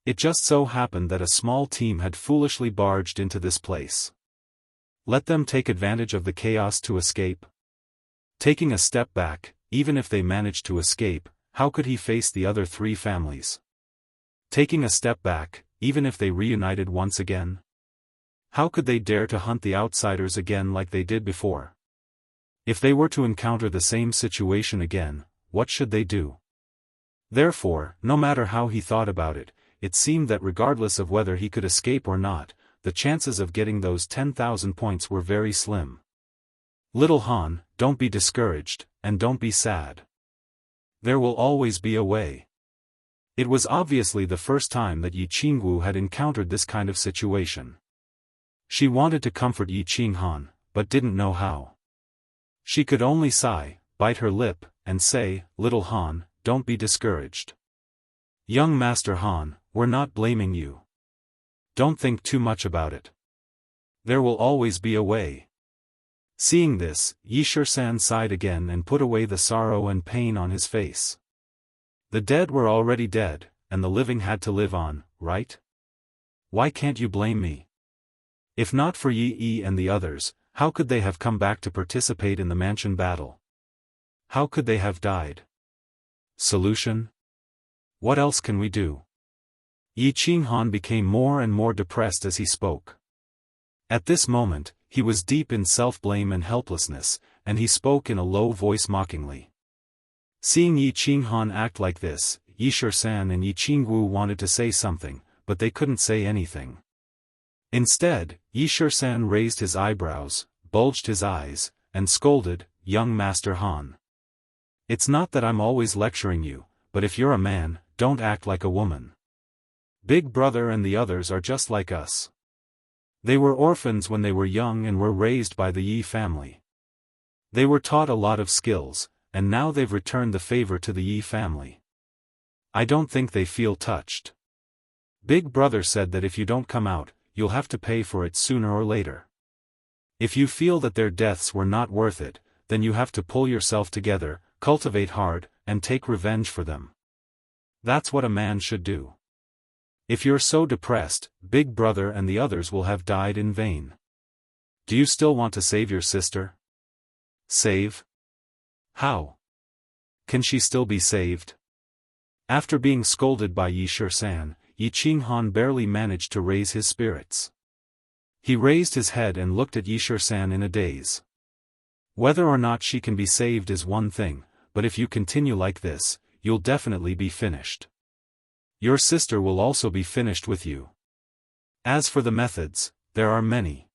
It just so happened that a small team had foolishly barged into this place. Let them take advantage of the chaos to escape? Taking a step back, even if they managed to escape, how could he face the other 3 families? Taking a step back, even if they reunited once again? How could they dare to hunt the outsiders again like they did before? If they were to encounter the same situation again, what should they do? Therefore, no matter how he thought about it, it seemed that regardless of whether he could escape or not, the chances of getting those 10,000 points were very slim. Little Han, don't be discouraged, and don't be sad. There will always be a way. It was obviously the first time that Yi Qingwu had encountered this kind of situation. She wanted to comfort Yi Qinghan, but didn't know how. She could only sigh, bite her lip, and say, "Little Han, don't be discouraged. Young Master Han, we're not blaming you. Don't think too much about it. There will always be a way." Seeing this, Yi Shisan sighed again and put away the sorrow and pain on his face. The dead were already dead, and the living had to live on, right? Why can't you blame me? If not for Yi and the others, how could they have come back to participate in the mansion battle? How could they have died? Solution? What else can we do? Yi Qinghan became more and more depressed as he spoke. At this moment, he was deep in self-blame and helplessness, and he spoke in a low voice mockingly. Seeing Yi Qinghan act like this, Yi Shisan and Yi Qingwu wanted to say something, but they couldn't say anything. Instead, Yi Shisan raised his eyebrows, bulged his eyes, and scolded, "Young Master Han. It's not that I'm always lecturing you, but if you're a man, don't act like a woman. Big Brother and the others are just like us. They were orphans when they were young and were raised by the Yi family. They were taught a lot of skills, and now they've returned the favor to the Yi family. I don't think they feel touched. Big Brother said that if you don't come out, you'll have to pay for it sooner or later. If you feel that their deaths were not worth it, then you have to pull yourself together, cultivate hard, and take revenge for them. That's what a man should do. If you're so depressed, Big Brother and the others will have died in vain. Do you still want to save your sister? Save? How? Can she still be saved?" After being scolded by Yi Shisan, Yi Qinghan barely managed to raise his spirits. He raised his head and looked at Yi Shisan in a daze. "Whether or not she can be saved is one thing, but if you continue like this, you'll definitely be finished. Your sister will also be finished with you. As for the methods, there are many.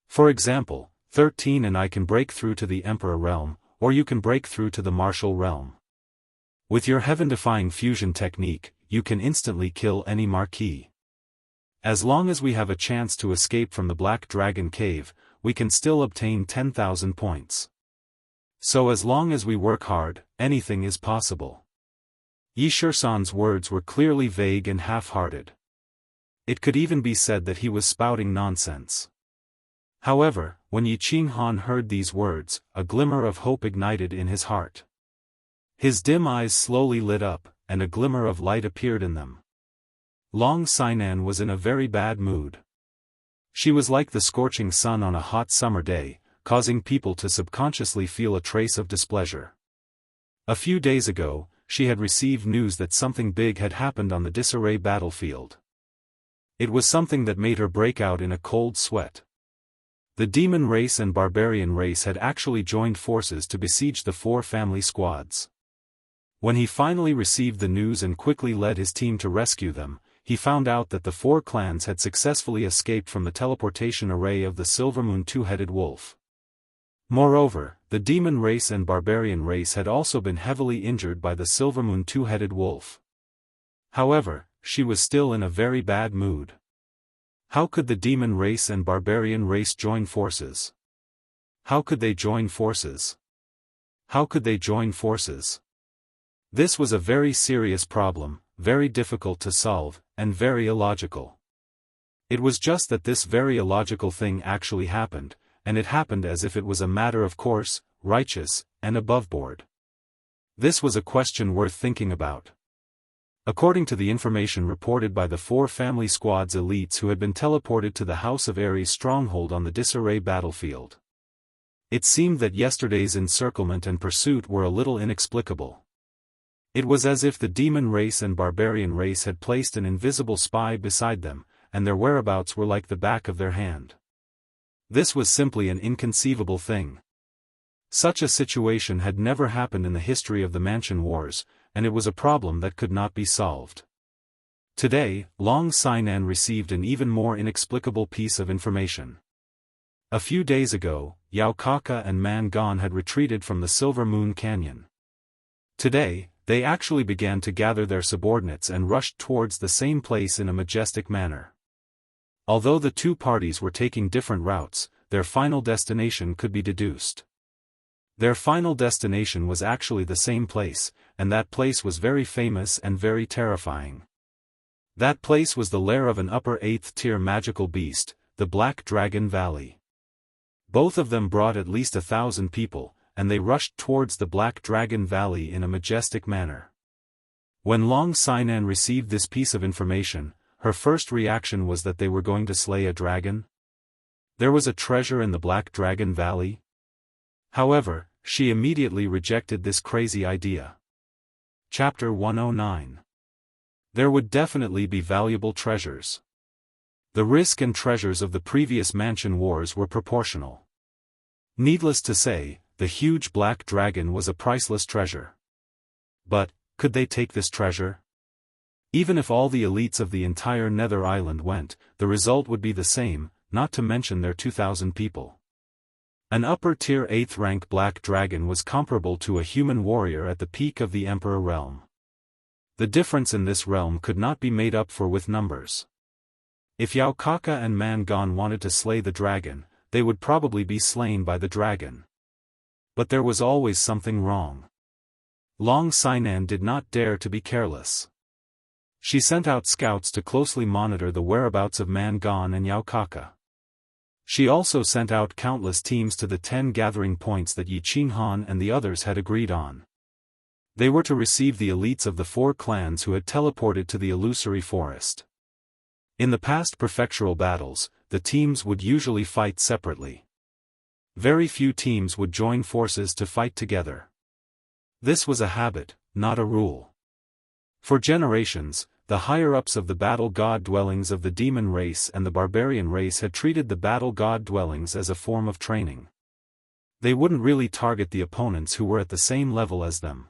For example, 13 and I can break through to the Emperor realm, or you can break through to the Martial realm. With your heaven-defying fusion technique, you can instantly kill any Marquis. As long as we have a chance to escape from the Black Dragon Cave, we can still obtain 10,000 points. So as long as we work hard, anything is possible." Yi Shisan's words were clearly vague and half-hearted. It could even be said that he was spouting nonsense. However, when Yi Qinghan heard these words, a glimmer of hope ignited in his heart. His dim eyes slowly lit up, and a glimmer of light appeared in them. Long Sinan was in a very bad mood. She was like the scorching sun on a hot summer day, causing people to subconsciously feel a trace of displeasure. A few days ago, she had received news that something big had happened on the disarray battlefield. It was something that made her break out in a cold sweat. The demon race and barbarian race had actually joined forces to besiege the 4 family squads. When he finally received the news and quickly led his team to rescue them, he found out that the 4 clans had successfully escaped from the teleportation array of the Silvermoon Two-Headed Wolf. Moreover, the demon race and barbarian race had also been heavily injured by the Silvermoon Two-Headed Wolf. However, she was still in a very bad mood. How could the demon race and barbarian race join forces? How could they join forces? How could they join forces? This was a very serious problem, very difficult to solve, and very illogical. It was just that this very illogical thing actually happened, and it happened as if it was a matter of course, righteous, and aboveboard. This was a question worth thinking about. According to the information reported by the 4 family squads elites who had been teleported to the House of Ares' stronghold on the disarray battlefield. It seemed that yesterday's encirclement and pursuit were a little inexplicable. It was as if the demon race and barbarian race had placed an invisible spy beside them, and their whereabouts were like the back of their hand. This was simply an inconceivable thing. Such a situation had never happened in the history of the Mansion Wars, and it was a problem that could not be solved. Today, Long Sainan received an even more inexplicable piece of information. A few days ago, Yao Kaka and Man Gon had retreated from the Silver Moon Canyon. Today, they actually began to gather their subordinates and rushed towards the same place in a majestic manner. Although the two parties were taking different routes, their final destination could be deduced. Their final destination was actually the same place, and that place was very famous and very terrifying. That place was the lair of an upper 8th tier magical beast, the Black Dragon Valley. Both of them brought at least 1,000 people, and they rushed towards the Black Dragon Valley in a majestic manner. When Long Sainan received this piece of information, her first reaction was that they were going to slay a dragon. There was a treasure in the Black Dragon Valley. However, she immediately rejected this crazy idea. Chapter 109. There would definitely be valuable treasures. The risk and treasures of the previous Mansion Wars were proportional. Needless to say, the huge black dragon was a priceless treasure. But, could they take this treasure? Even if all the elites of the entire Nether Island went, the result would be the same, not to mention their 2,000 people. An upper-tier 8th rank black dragon was comparable to a human warrior at the peak of the Emperor realm. The difference in this realm could not be made up for with numbers. If Yao Kaka and Man Gon wanted to slay the dragon, they would probably be slain by the dragon. But there was always something wrong. Long Sainan did not dare to be careless. She sent out scouts to closely monitor the whereabouts of Man Gon and Yao Kaka. She also sent out countless teams to the 10 gathering points that Yi Qinghan and the others had agreed on. They were to receive the elites of the 4 clans who had teleported to the illusory forest. In the past prefectural battles, the teams would usually fight separately. Very few teams would join forces to fight together. This was a habit, not a rule. For generations, the higher-ups of the battle god dwellings of the demon race and the barbarian race had treated the battle god dwellings as a form of training. They wouldn't really target the opponents who were at the same level as them.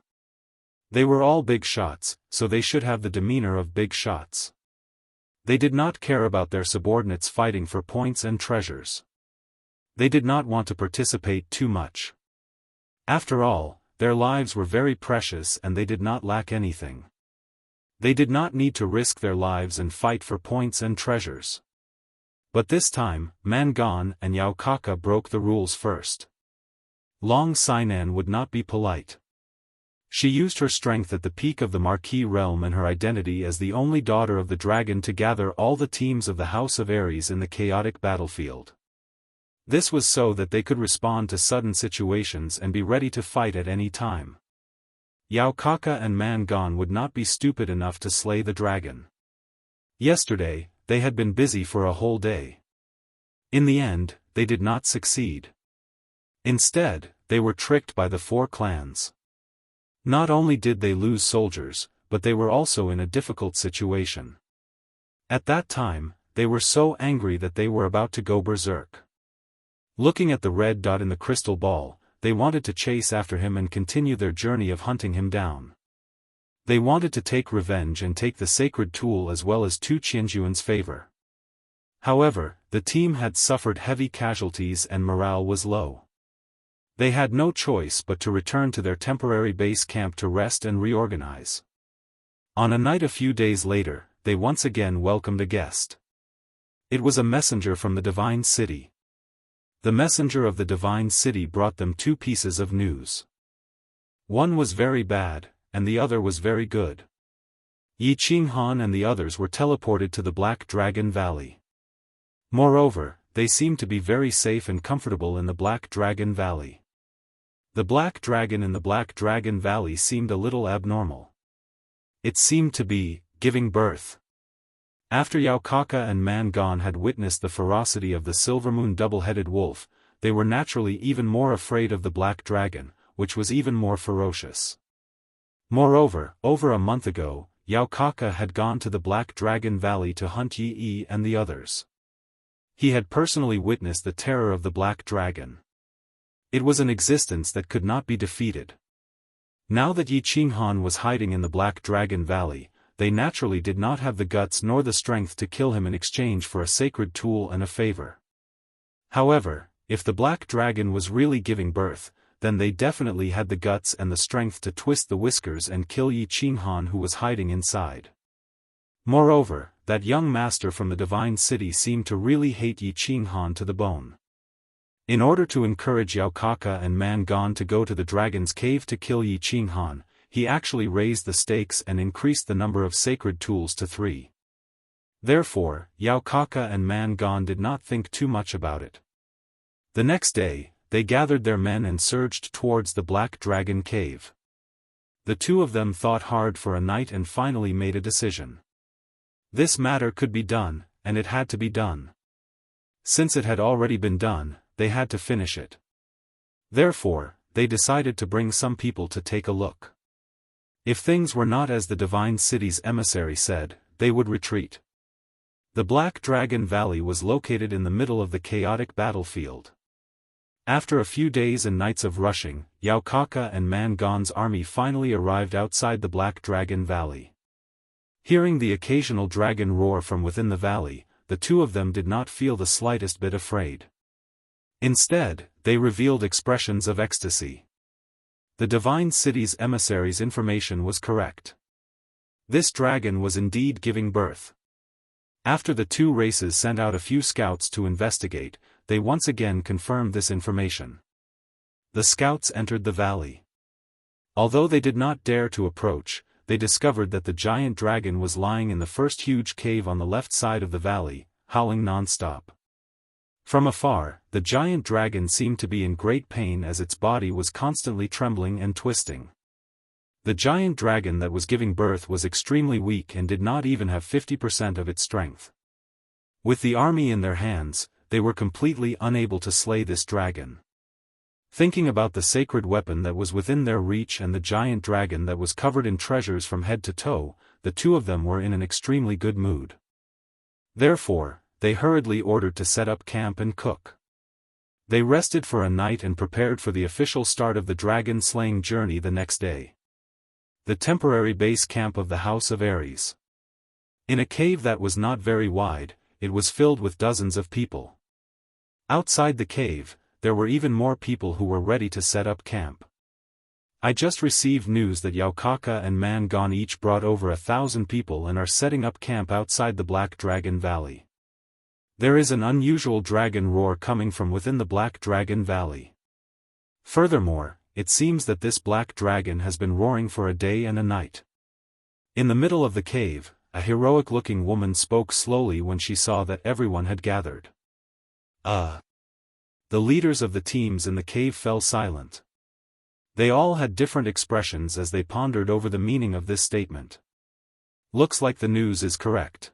They were all big shots, so they should have the demeanor of big shots. They did not care about their subordinates fighting for points and treasures. They did not want to participate too much. After all, their lives were very precious and they did not lack anything. They did not need to risk their lives and fight for points and treasures. But this time, Man Gon and Yao Kaka broke the rules first. Long Sainan would not be polite. She used her strength at the peak of the Marquis realm and her identity as the only daughter of the dragon to gather all the teams of the House of Ares in the chaotic battlefield. This was so that they could respond to sudden situations and be ready to fight at any time. Yao Kaka and Man Gon would not be stupid enough to slay the dragon. Yesterday, they had been busy for a whole day. In the end, they did not succeed. Instead, they were tricked by the 4 clans. Not only did they lose soldiers, but they were also in a difficult situation. At that time, they were so angry that they were about to go berserk. Looking at the red dot in the crystal ball, they wanted to chase after him and continue their journey of hunting him down. They wanted to take revenge and take the sacred tool as well as Tu Qianjuan's favor. However, the team had suffered heavy casualties and morale was low. They had no choice but to return to their temporary base camp to rest and reorganize. On a night a few days later, they once again welcomed a guest. It was a messenger from the Divine City. The messenger of the Divine City brought them 2 pieces of news. One was very bad, and the other was very good. Yi Qinghan and the others were teleported to the Black Dragon Valley. Moreover, they seemed to be very safe and comfortable in the Black Dragon Valley. The Black Dragon in the Black Dragon Valley seemed a little abnormal. It seemed to be giving birth. After Yao Kaka and Man Gon had witnessed the ferocity of the Silvermoon double-headed wolf, they were naturally even more afraid of the Black Dragon, which was even more ferocious. Moreover, over a month ago, Yao Kaka had gone to the Black Dragon Valley to hunt Yi Yi and the others. He had personally witnessed the terror of the Black Dragon. It was an existence that could not be defeated. Now that Yi Qinghan was hiding in the Black Dragon Valley, they naturally did not have the guts nor the strength to kill him in exchange for a sacred tool and a favor. However, if the Black Dragon was really giving birth, then they definitely had the guts and the strength to twist the whiskers and kill Yi Qinghan, who was hiding inside. Moreover, that young master from the Divine City seemed to really hate Yi Qinghan to the bone. In order to encourage Yao Kaka and Man Gan to go to the Dragon's Cave to kill Yi Qinghan, he actually raised the stakes and increased the number of sacred tools to 3. Therefore, Yao Kaka and Man Gan did not think too much about it. The next day, they gathered their men and surged towards the Black Dragon Cave. The two of them thought hard for a night and finally made a decision. This matter could be done, and it had to be done. Since it had already been done, they had to finish it. Therefore, they decided to bring some people to take a look. If things were not as the Divine City's emissary said, they would retreat. The Black Dragon Valley was located in the middle of the chaotic battlefield. After a few days and nights of rushing, Yao Kaka and Man Gan's army finally arrived outside the Black Dragon Valley. Hearing the occasional dragon roar from within the valley, the two of them did not feel the slightest bit afraid. Instead, they revealed expressions of ecstasy. The Divine City's emissary's information was correct. This dragon was indeed giving birth. After the two races sent out a few scouts to investigate, they once again confirmed this information. The scouts entered the valley. Although they did not dare to approach, they discovered that the giant dragon was lying in the first huge cave on the left side of the valley, howling non-stop. From afar, the giant dragon seemed to be in great pain as its body was constantly trembling and twisting. The giant dragon that was giving birth was extremely weak and did not even have 50% of its strength. With the army in their hands, they were completely unable to slay this dragon. Thinking about the sacred weapon that was within their reach and the giant dragon that was covered in treasures from head to toe, the two of them were in an extremely good mood. Therefore, they hurriedly ordered to set up camp and cook. They rested for a night and prepared for the official start of the dragon-slaying journey the next day. The temporary base camp of the House of Ares. In a cave that was not very wide, it was filled with dozens of people. Outside the cave, there were even more people who were ready to set up camp. I just received news that Yao Kaka and Man Gan each brought over 1,000 people and are setting up camp outside the Black Dragon Valley. There is an unusual dragon roar coming from within the Black Dragon Valley. Furthermore, it seems that this black dragon has been roaring for a day and a night. In the middle of the cave, a heroic-looking woman spoke slowly when she saw that everyone had gathered. The leaders of the teams in the cave fell silent. They all had different expressions as they pondered over the meaning of this statement. Looks like the news is correct.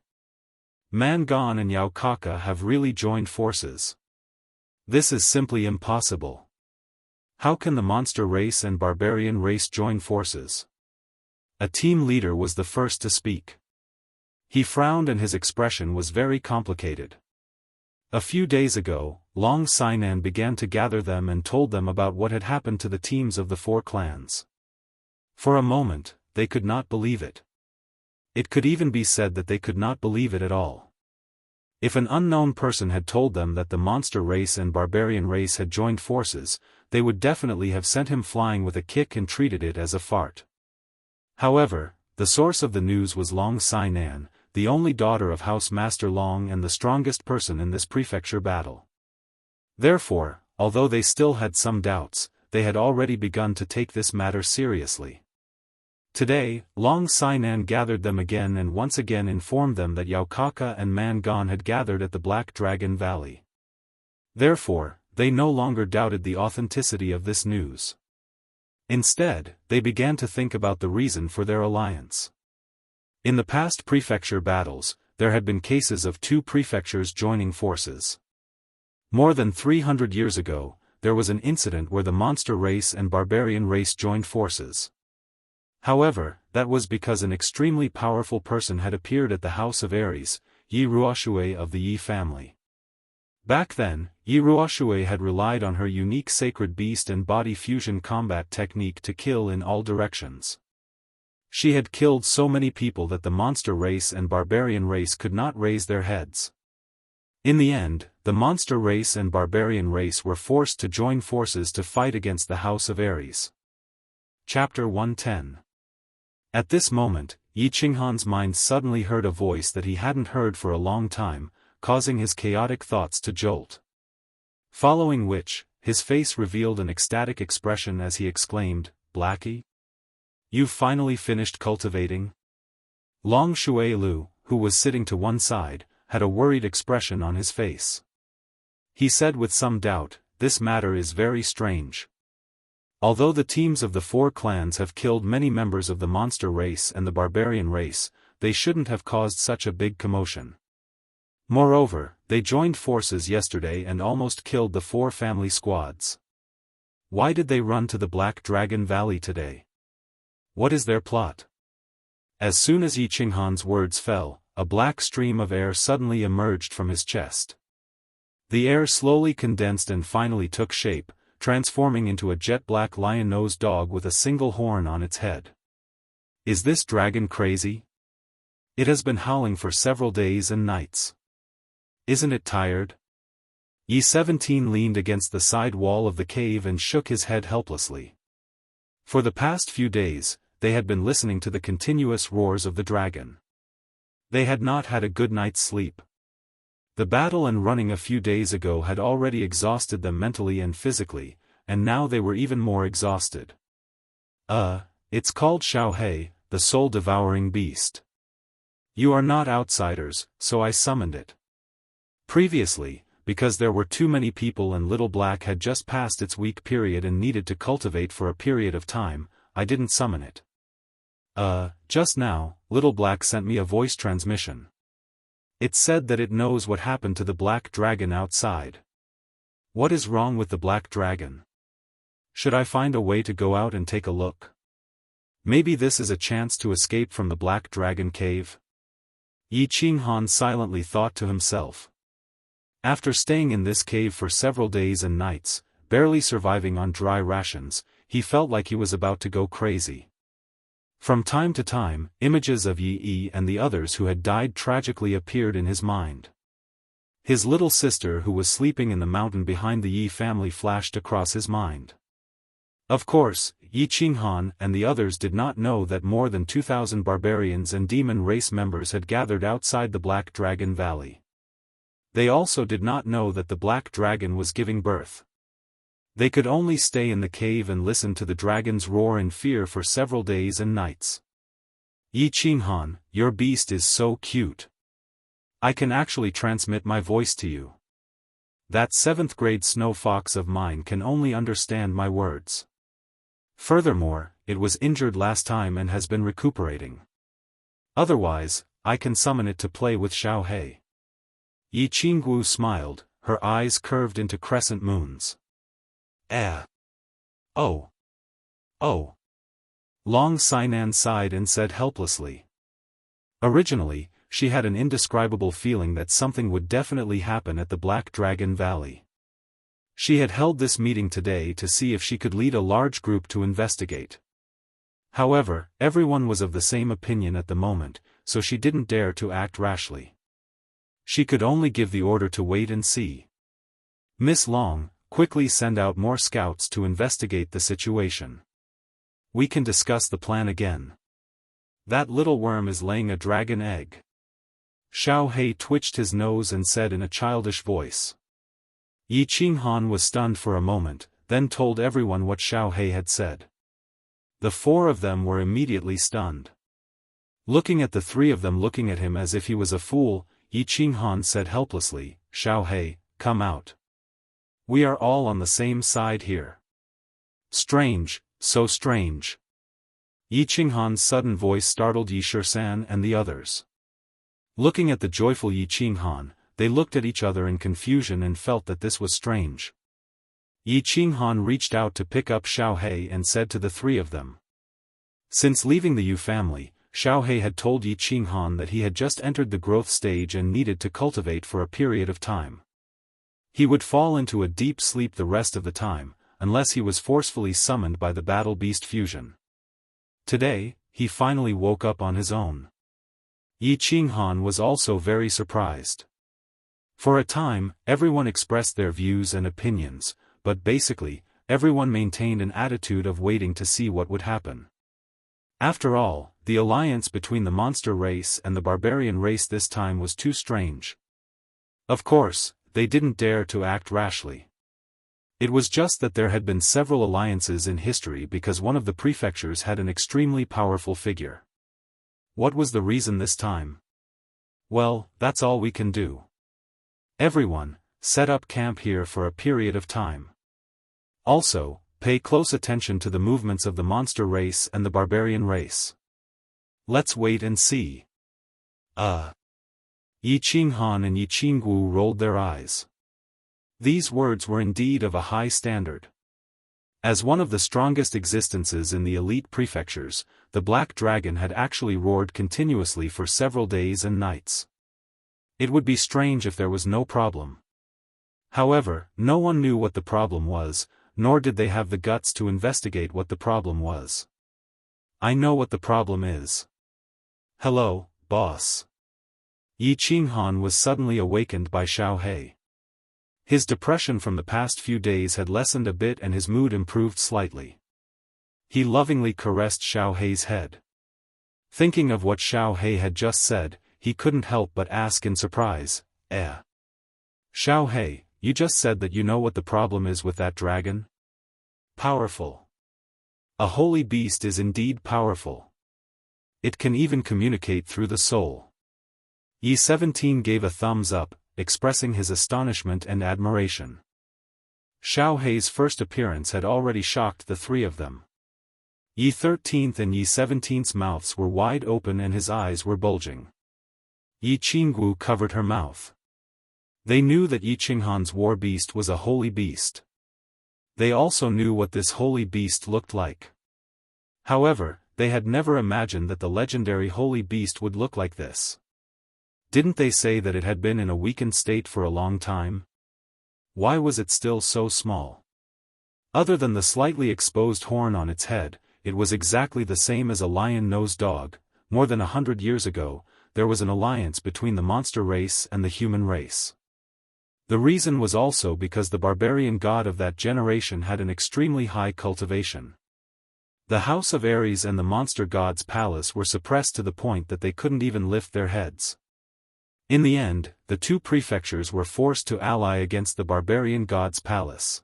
Man Gan and Yao Kaka have really joined forces. This is simply impossible. How can the monster race and barbarian race join forces? A team leader was the first to speak. He frowned and his expression was very complicated. A few days ago, Long Sainan began to gather them and told them about what had happened to the teams of the 4 clans. For a moment, they could not believe it. It could even be said that they could not believe it at all. If an unknown person had told them that the monster race and barbarian race had joined forces, they would definitely have sent him flying with a kick and treated it as a fart. However, the source of the news was Long Sainan, the only daughter of House Master Long and the strongest person in this prefecture battle. Therefore, although they still had some doubts, they had already begun to take this matter seriously. Today, Long Sainan gathered them again and once again informed them that Yao Kaka and Man Gan had gathered at the Black Dragon Valley. Therefore, they no longer doubted the authenticity of this news. Instead, they began to think about the reason for their alliance. In the past prefecture battles, there had been cases of 2 prefectures joining forces. More than 300 years ago, there was an incident where the monster race and barbarian race joined forces. However, that was because an extremely powerful person had appeared at the House of Ares, Yi Ruoxue of the Yi family. Back then, Yi Ruoshui had relied on her unique sacred beast and body fusion combat technique to kill in all directions. She had killed so many people that the monster race and barbarian race could not raise their heads. In the end, the monster race and barbarian race were forced to join forces to fight against the House of Ares. Chapter 110. At this moment, Yi Qinghan's mind suddenly heard a voice that he hadn't heard for a long time, causing his chaotic thoughts to jolt. Following which, his face revealed an ecstatic expression as he exclaimed, "Blackie? You've finally finished cultivating?" Long Shui Lu, who was sitting to one side, had a worried expression on his face. He said with some doubt, "This matter is very strange. Although the teams of the four clans have killed many members of the monster race and the barbarian race, they shouldn't have caused such a big commotion. Moreover, they joined forces yesterday and almost killed the four family squads. Why did they run to the Black Dragon Valley today? What is their plot?" As soon as Yi Qinghan's words fell, a black stream of air suddenly emerged from his chest. The air slowly condensed and finally took shape, transforming into a jet-black lion-nosed dog with a single horn on its head. Is this dragon crazy? It has been howling for several days and nights. Isn't it tired? Yi 17 leaned against the side wall of the cave and shook his head helplessly. For the past few days, they had been listening to the continuous roars of the dragon. They had not had a good night's sleep. The battle and running a few days ago had already exhausted them mentally and physically, and now they were even more exhausted. It's called Xiaohei, the soul-devouring beast. You are not outsiders, so I summoned it. Previously, because there were too many people and Little Black had just passed its weak period and needed to cultivate for a period of time, I didn't summon it. Just now, Little Black sent me a voice transmission. It said that it knows what happened to the black dragon outside. What is wrong with the black dragon? Should I find a way to go out and take a look? Maybe this is a chance to escape from the black dragon cave? Yi Qinghan silently thought to himself. After staying in this cave for several days and nights, barely surviving on dry rations, he felt like he was about to go crazy. From time to time, images of Yi and the others who had died tragically appeared in his mind. His little sister who was sleeping in the mountain behind the Yi family flashed across his mind. Of course, Yi Qinghan and the others did not know that more than 2,000 barbarians and demon race members had gathered outside the Black Dragon Valley. They also did not know that the Black Dragon was giving birth. They could only stay in the cave and listen to the dragon's roar in fear for several days and nights. Yi Qinghan, your beast is so cute. I can actually transmit my voice to you. That 7th grade snow fox of mine can only understand my words. Furthermore, it was injured last time and has been recuperating. Otherwise, I can summon it to play with Xiaohei. Yi Qinggu smiled, her eyes curved into crescent moons. Oh. Long Sainan sighed and said helplessly. Originally, she had an indescribable feeling that something would definitely happen at the Black Dragon Valley. She had held this meeting today to see if she could lead a large group to investigate. However, everyone was of the same opinion at the moment, so she didn't dare to act rashly. She could only give the order to wait and see. Miss Long, quickly send out more scouts to investigate the situation. We can discuss the plan again. That little worm is laying a dragon egg. Xiaohei twitched his nose and said in a childish voice. Yi Qinghan was stunned for a moment, then told everyone what Xiaohei had said. The 4 of them were immediately stunned. Looking at the 3 of them looking at him as if he was a fool, Yi Qinghan said helplessly, Xiaohei, come out. We are all on the same side here. Strange, so strange. Yi Qinghan's sudden voice startled Yi Shisan and the others. Looking at the joyful Yi Qinghan, they looked at each other in confusion and felt that this was strange. Yi Qinghan reached out to pick up Xiaohei and said to the 3 of them. Since leaving the Yu family, Xiaohei had told Yi Qinghan that he had just entered the growth stage and needed to cultivate for a period of time. He would fall into a deep sleep the rest of the time, unless he was forcefully summoned by the battle beast fusion. Today, he finally woke up on his own. Yi Qinghan was also very surprised. For a time, everyone expressed their views and opinions, but basically, everyone maintained an attitude of waiting to see what would happen. After all, the alliance between the monster race and the barbarian race this time was too strange. Of course, they didn't dare to act rashly. It was just that there had been several alliances in history because one of the prefectures had an extremely powerful figure. What was the reason this time? Well, that's all we can do. Everyone, set up camp here for a period of time. Also, pay close attention to the movements of the monster race and the barbarian race. Let's wait and see. Yi Qinghan and Yi Qingwu rolled their eyes. These words were indeed of a high standard. As one of the strongest existences in the elite prefectures, the Black Dragon had actually roared continuously for several days and nights. It would be strange if there was no problem. However, no one knew what the problem was, nor did they have the guts to investigate what the problem was. I know what the problem is. Hello, boss. Yi Qinghan was suddenly awakened by Xiao He. His depression from the past few days had lessened a bit and his mood improved slightly. He lovingly caressed Xiao He's head. Thinking of what Xiao He had just said, he couldn't help but ask in surprise, Xiao He, you just said that you know what the problem is with that dragon? Powerful. A holy beast is indeed powerful. It can even communicate through the soul. Yi 17 gave a thumbs up, expressing his astonishment and admiration. Xiao He's first appearance had already shocked the three of them. Yi 13th and Yi 17th's mouths were wide open and his eyes were bulging. Yi Qingwu covered her mouth. They knew that Yi Qinghan's war beast was a holy beast. They also knew what this holy beast looked like. However, they had never imagined that the legendary holy beast would look like this. Didn't they say that it had been in a weakened state for a long time? Why was it still so small? Other than the slightly exposed horn on its head, it was exactly the same as a lion-nosed dog. More than 100 years ago, there was an alliance between the monster race and the human race. The reason was also because the barbarian god of that generation had an extremely high cultivation. The House of Ares and the monster god's palace were suppressed to the point that they couldn't even lift their heads. In the end, the two prefectures were forced to ally against the barbarian god's palace.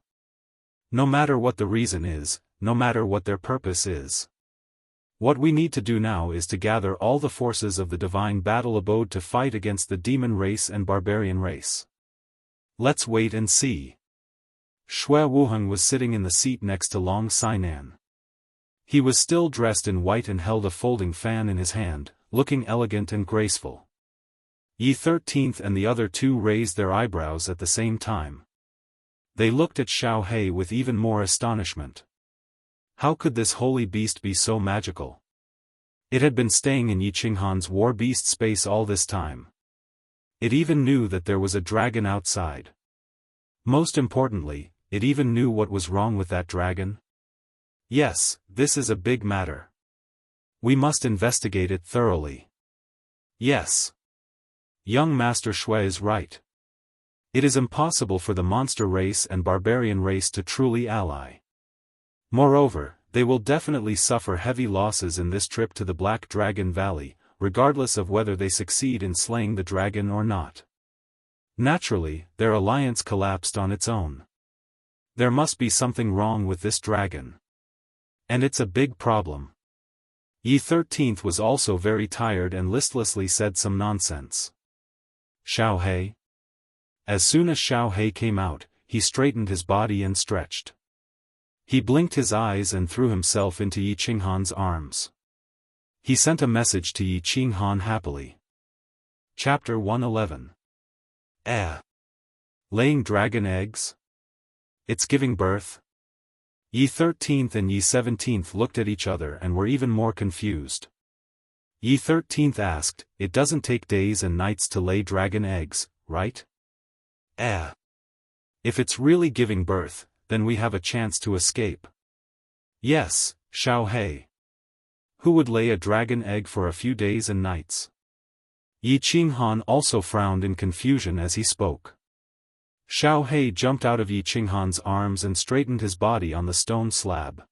No matter what the reason is, no matter what their purpose is. What we need to do now is to gather all the forces of the divine battle abode to fight against the demon race and barbarian race. Let's wait and see. Xue Wuheng was sitting in the seat next to Long Sainan. He was still dressed in white and held a folding fan in his hand, looking elegant and graceful. Yi 13th and the other two raised their eyebrows at the same time. They looked at Xiao He with even more astonishment. How could this holy beast be so magical? It had been staying in Yi Qinghan's war beast space all this time. It even knew that there was a dragon outside. Most importantly, it even knew what was wrong with that dragon. Yes, this is a big matter. We must investigate it thoroughly. Yes. Young Master Xue is right. It is impossible for the monster race and barbarian race to truly ally. Moreover, they will definitely suffer heavy losses in this trip to the Black Dragon Valley, regardless of whether they succeed in slaying the dragon or not. Naturally, their alliance collapsed on its own. There must be something wrong with this dragon. And it's a big problem. Yi 13th was also very tired and listlessly said some nonsense. Xiao He? As soon as Xiao He came out, he straightened his body and stretched. He blinked his eyes and threw himself into Yi Qinghan's arms. He sent a message to Yi Qinghan happily. Chapter 111. Laying dragon eggs? It's giving birth? Yi 13th and Yi 17th looked at each other and were even more confused. Yi 13th asked, "It doesn't take days and nights to lay dragon eggs, right?" If it's really giving birth, then we have a chance to escape. Yes, Xiao He. Who would lay a dragon egg for a few days and nights? Yi Qinghan also frowned in confusion as he spoke. Xiao He jumped out of Yi Qinghan's arms and straightened his body on the stone slab.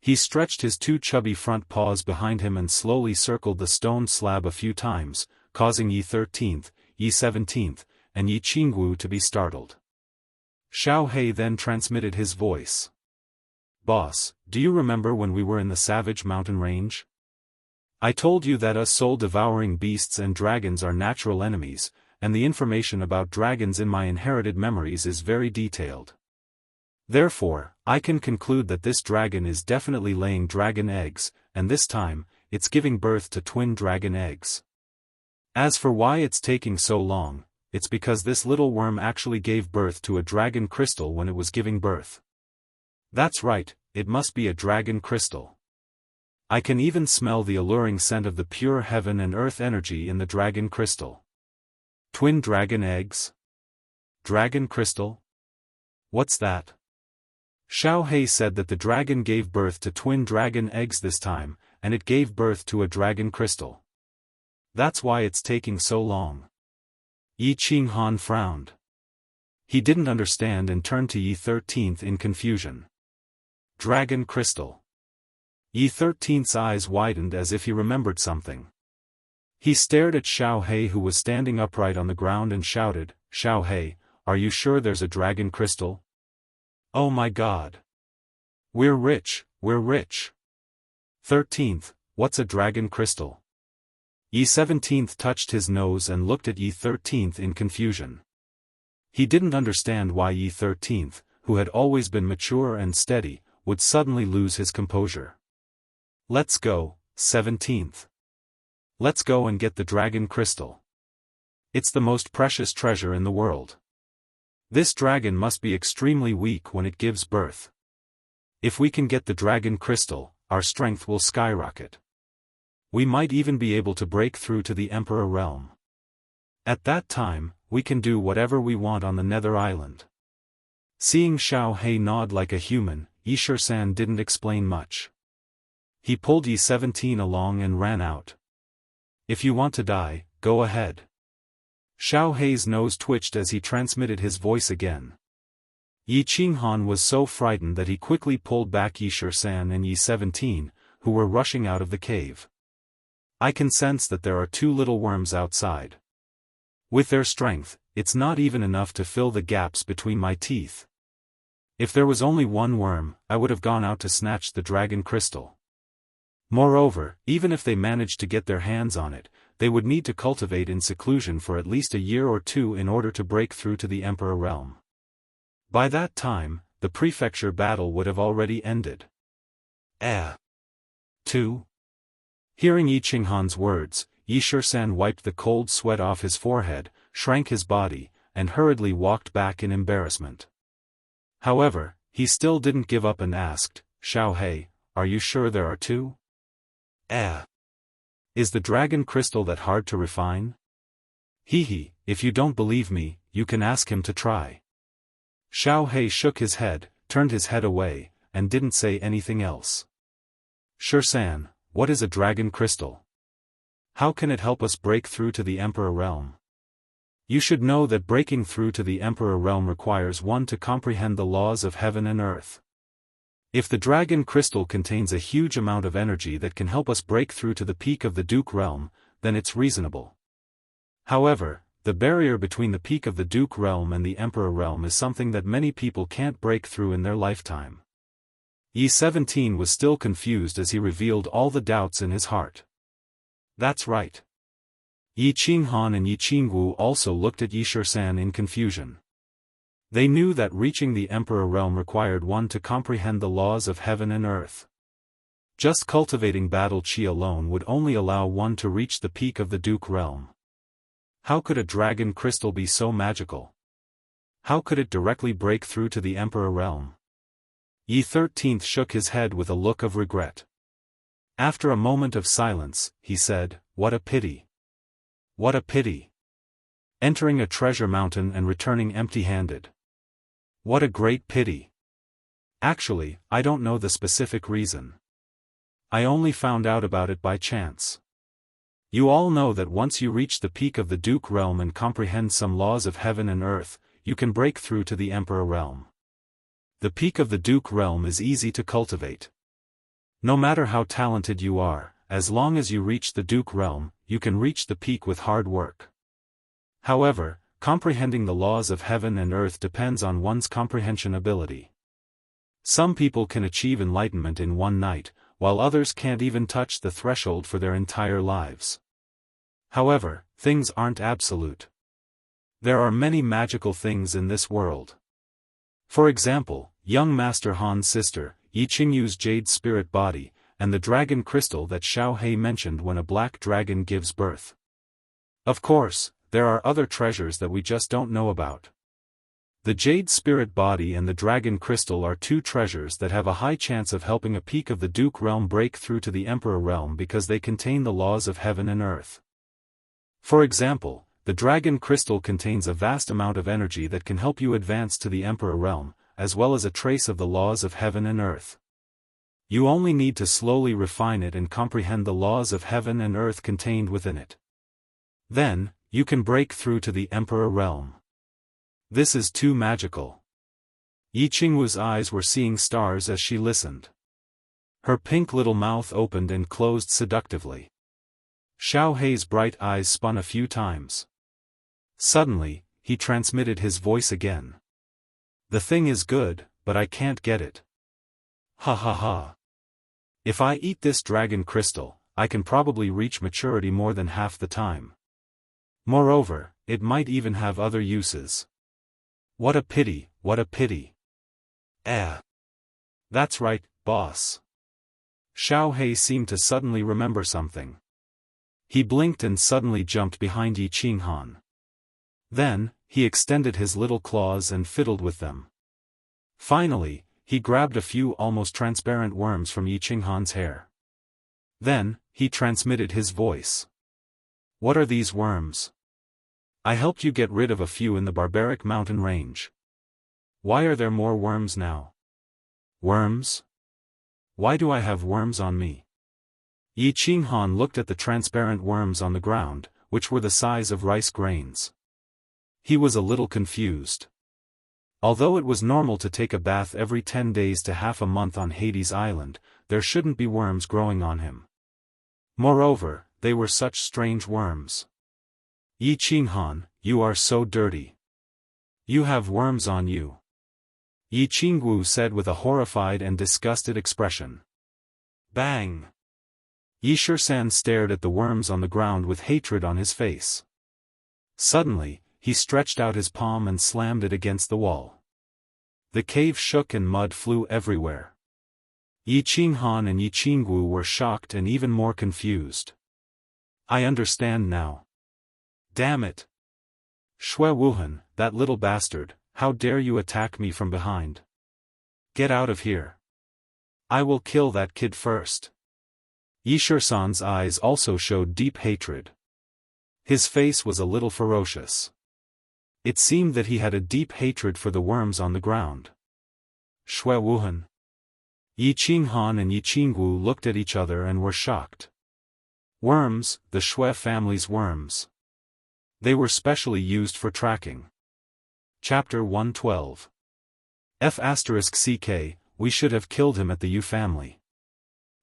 He stretched his two chubby front paws behind him and slowly circled the stone slab a few times, causing Yi 13th, Yi 17th, and Yi Qingwu to be startled. Xiao He then transmitted his voice. Boss, do you remember when we were in the savage mountain range? I told you that us soul-devouring beasts and dragons are natural enemies, and the information about dragons in my inherited memories is very detailed. Therefore, I can conclude that this dragon is definitely laying dragon eggs, and this time, it's giving birth to twin dragon eggs. As for why it's taking so long, it's because this little worm actually gave birth to a dragon crystal when it was giving birth. That's right, it must be a dragon crystal. I can even smell the alluring scent of the pure heaven and earth energy in the dragon crystal. Twin dragon eggs? Dragon crystal? What's that? Xiao He said that the dragon gave birth to twin dragon eggs this time, and it gave birth to a dragon crystal. That's why it's taking so long. Yi Qinghan frowned. He didn't understand and turned to Yi 13th in confusion. Dragon crystal. Yi 13th's eyes widened as if he remembered something. He stared at Xiao He, who was standing upright on the ground, and shouted, Xiao He, are you sure there's a dragon crystal? Oh my God! We're rich, we're rich! 13th, what's a dragon crystal? Yi 17th touched his nose and looked at Yi 13th in confusion. He didn't understand why Yi 13th, who had always been mature and steady, would suddenly lose his composure. Let's go, 17th. Let's go and get the dragon crystal. It's the most precious treasure in the world. This dragon must be extremely weak when it gives birth. If we can get the dragon crystal, our strength will skyrocket. We might even be able to break through to the Emperor realm. At that time, we can do whatever we want on the Nether Island. Seeing Xiao He nod like a human, Yi Shisan didn't explain much. He pulled Yi 17 along and ran out. If you want to die, go ahead. Xiao He's nose twitched as he transmitted his voice again. Yi Qinghan was so frightened that he quickly pulled back Yi Shisan and Yi 17, who were rushing out of the cave. I can sense that there are two little worms outside. With their strength, it's not even enough to fill the gaps between my teeth. If there was only one worm, I would have gone out to snatch the dragon crystal. Moreover, even if they managed to get their hands on it, they would need to cultivate in seclusion for at least a year or two in order to break through to the Emperor realm. By that time, the prefecture battle would have already ended. 2. Hearing Yi Qinghan's words, Yi Shisan wiped the cold sweat off his forehead, shrank his body, and hurriedly walked back in embarrassment. However, he still didn't give up and asked, Xiao He, are you sure there are two? Is the dragon crystal that hard to refine? Hee, if you don't believe me, you can ask him to try. Xiao He shook his head, turned his head away, and didn't say anything else. Shisan, what is a dragon crystal? How can it help us break through to the Emperor realm? You should know that breaking through to the Emperor realm requires one to comprehend the laws of heaven and earth. If the dragon crystal contains a huge amount of energy that can help us break through to the peak of the Duke realm, then it's reasonable. However, the barrier between the peak of the Duke realm and the Emperor realm is something that many people can't break through in their lifetime. Yi 17 was still confused as he revealed all the doubts in his heart. That's right. Yi Qinghan and Yi Qingwu also looked at Yi Shisan in confusion. They knew that reaching the Emperor realm required one to comprehend the laws of heaven and earth. Just cultivating battle chi alone would only allow one to reach the peak of the Duke realm. How could a dragon crystal be so magical? How could it directly break through to the Emperor realm? Yi 13th shook his head with a look of regret. After a moment of silence, he said, what a pity. What a pity. Entering a treasure mountain and returning empty-handed. What a great pity. Actually, I don't know the specific reason. I only found out about it by chance. You all know that once you reach the peak of the Duke realm and comprehend some laws of heaven and earth, you can break through to the Emperor realm. The peak of the Duke realm is easy to cultivate. No matter how talented you are, as long as you reach the Duke realm, you can reach the peak with hard work. However, comprehending the laws of heaven and earth depends on one's comprehension ability. Some people can achieve enlightenment in one night, while others can't even touch the threshold for their entire lives. However, things aren't absolute. There are many magical things in this world. For example, young Master Han's sister, Yi Qingyu's jade spirit body, and the dragon crystal that Xiao He mentioned when a black dragon gives birth. Of course, there are other treasures that we just don't know about. The jade spirit body and the dragon crystal are two treasures that have a high chance of helping a peak of the Duke realm break through to the Emperor realm because they contain the laws of heaven and earth. For example, the dragon crystal contains a vast amount of energy that can help you advance to the Emperor realm, as well as a trace of the laws of heaven and earth. You only need to slowly refine it and comprehend the laws of heaven and earth contained within it. Then, you can break through to the Emperor realm. This is too magical. Yi Qingwu's eyes were seeing stars as she listened. Her pink little mouth opened and closed seductively. Xiao Hei's bright eyes spun a few times. Suddenly, he transmitted his voice again. The thing is good, but I can't get it. Ha ha ha. If I eat this dragon crystal, I can probably reach maturity more than half the time. Moreover, it might even have other uses. What a pity, what a pity. That's right, boss. Xiao He seemed to suddenly remember something. He blinked and suddenly jumped behind Yi Qinghan. Then, he extended his little claws and fiddled with them. Finally, he grabbed a few almost transparent worms from Yi Qinghan's hair. Then, he transmitted his voice. What are these worms? I helped you get rid of a few in the barbaric mountain range. Why are there more worms now? Worms? Why do I have worms on me? Yi Qinghan looked at the transparent worms on the ground, which were the size of rice grains. He was a little confused. Although it was normal to take a bath every 10 days to half a month on Hades Island, there shouldn't be worms growing on him. Moreover, they were such strange worms. Yi Qinghan, you are so dirty. You have worms on you. Yi Qingwu said with a horrified and disgusted expression. Bang! Yi Shisan stared at the worms on the ground with hatred on his face. Suddenly, he stretched out his palm and slammed it against the wall. The cave shook and mud flew everywhere. Yi Qinghan and Yi Qingwu were shocked and even more confused. I understand now. Damn it! Shui Wuhan, that little bastard, how dare you attack me from behind? Get out of here. I will kill that kid first. Yi Shisan's eyes also showed deep hatred. His face was a little ferocious. It seemed that he had a deep hatred for the worms on the ground. Shui Wuhan. Yi Qinghan and Yi Qingwu looked at each other and were shocked. Worms, the Shui family's worms. They were specially used for tracking. Chapter 112. F***ck, we should have killed him at the Yu family.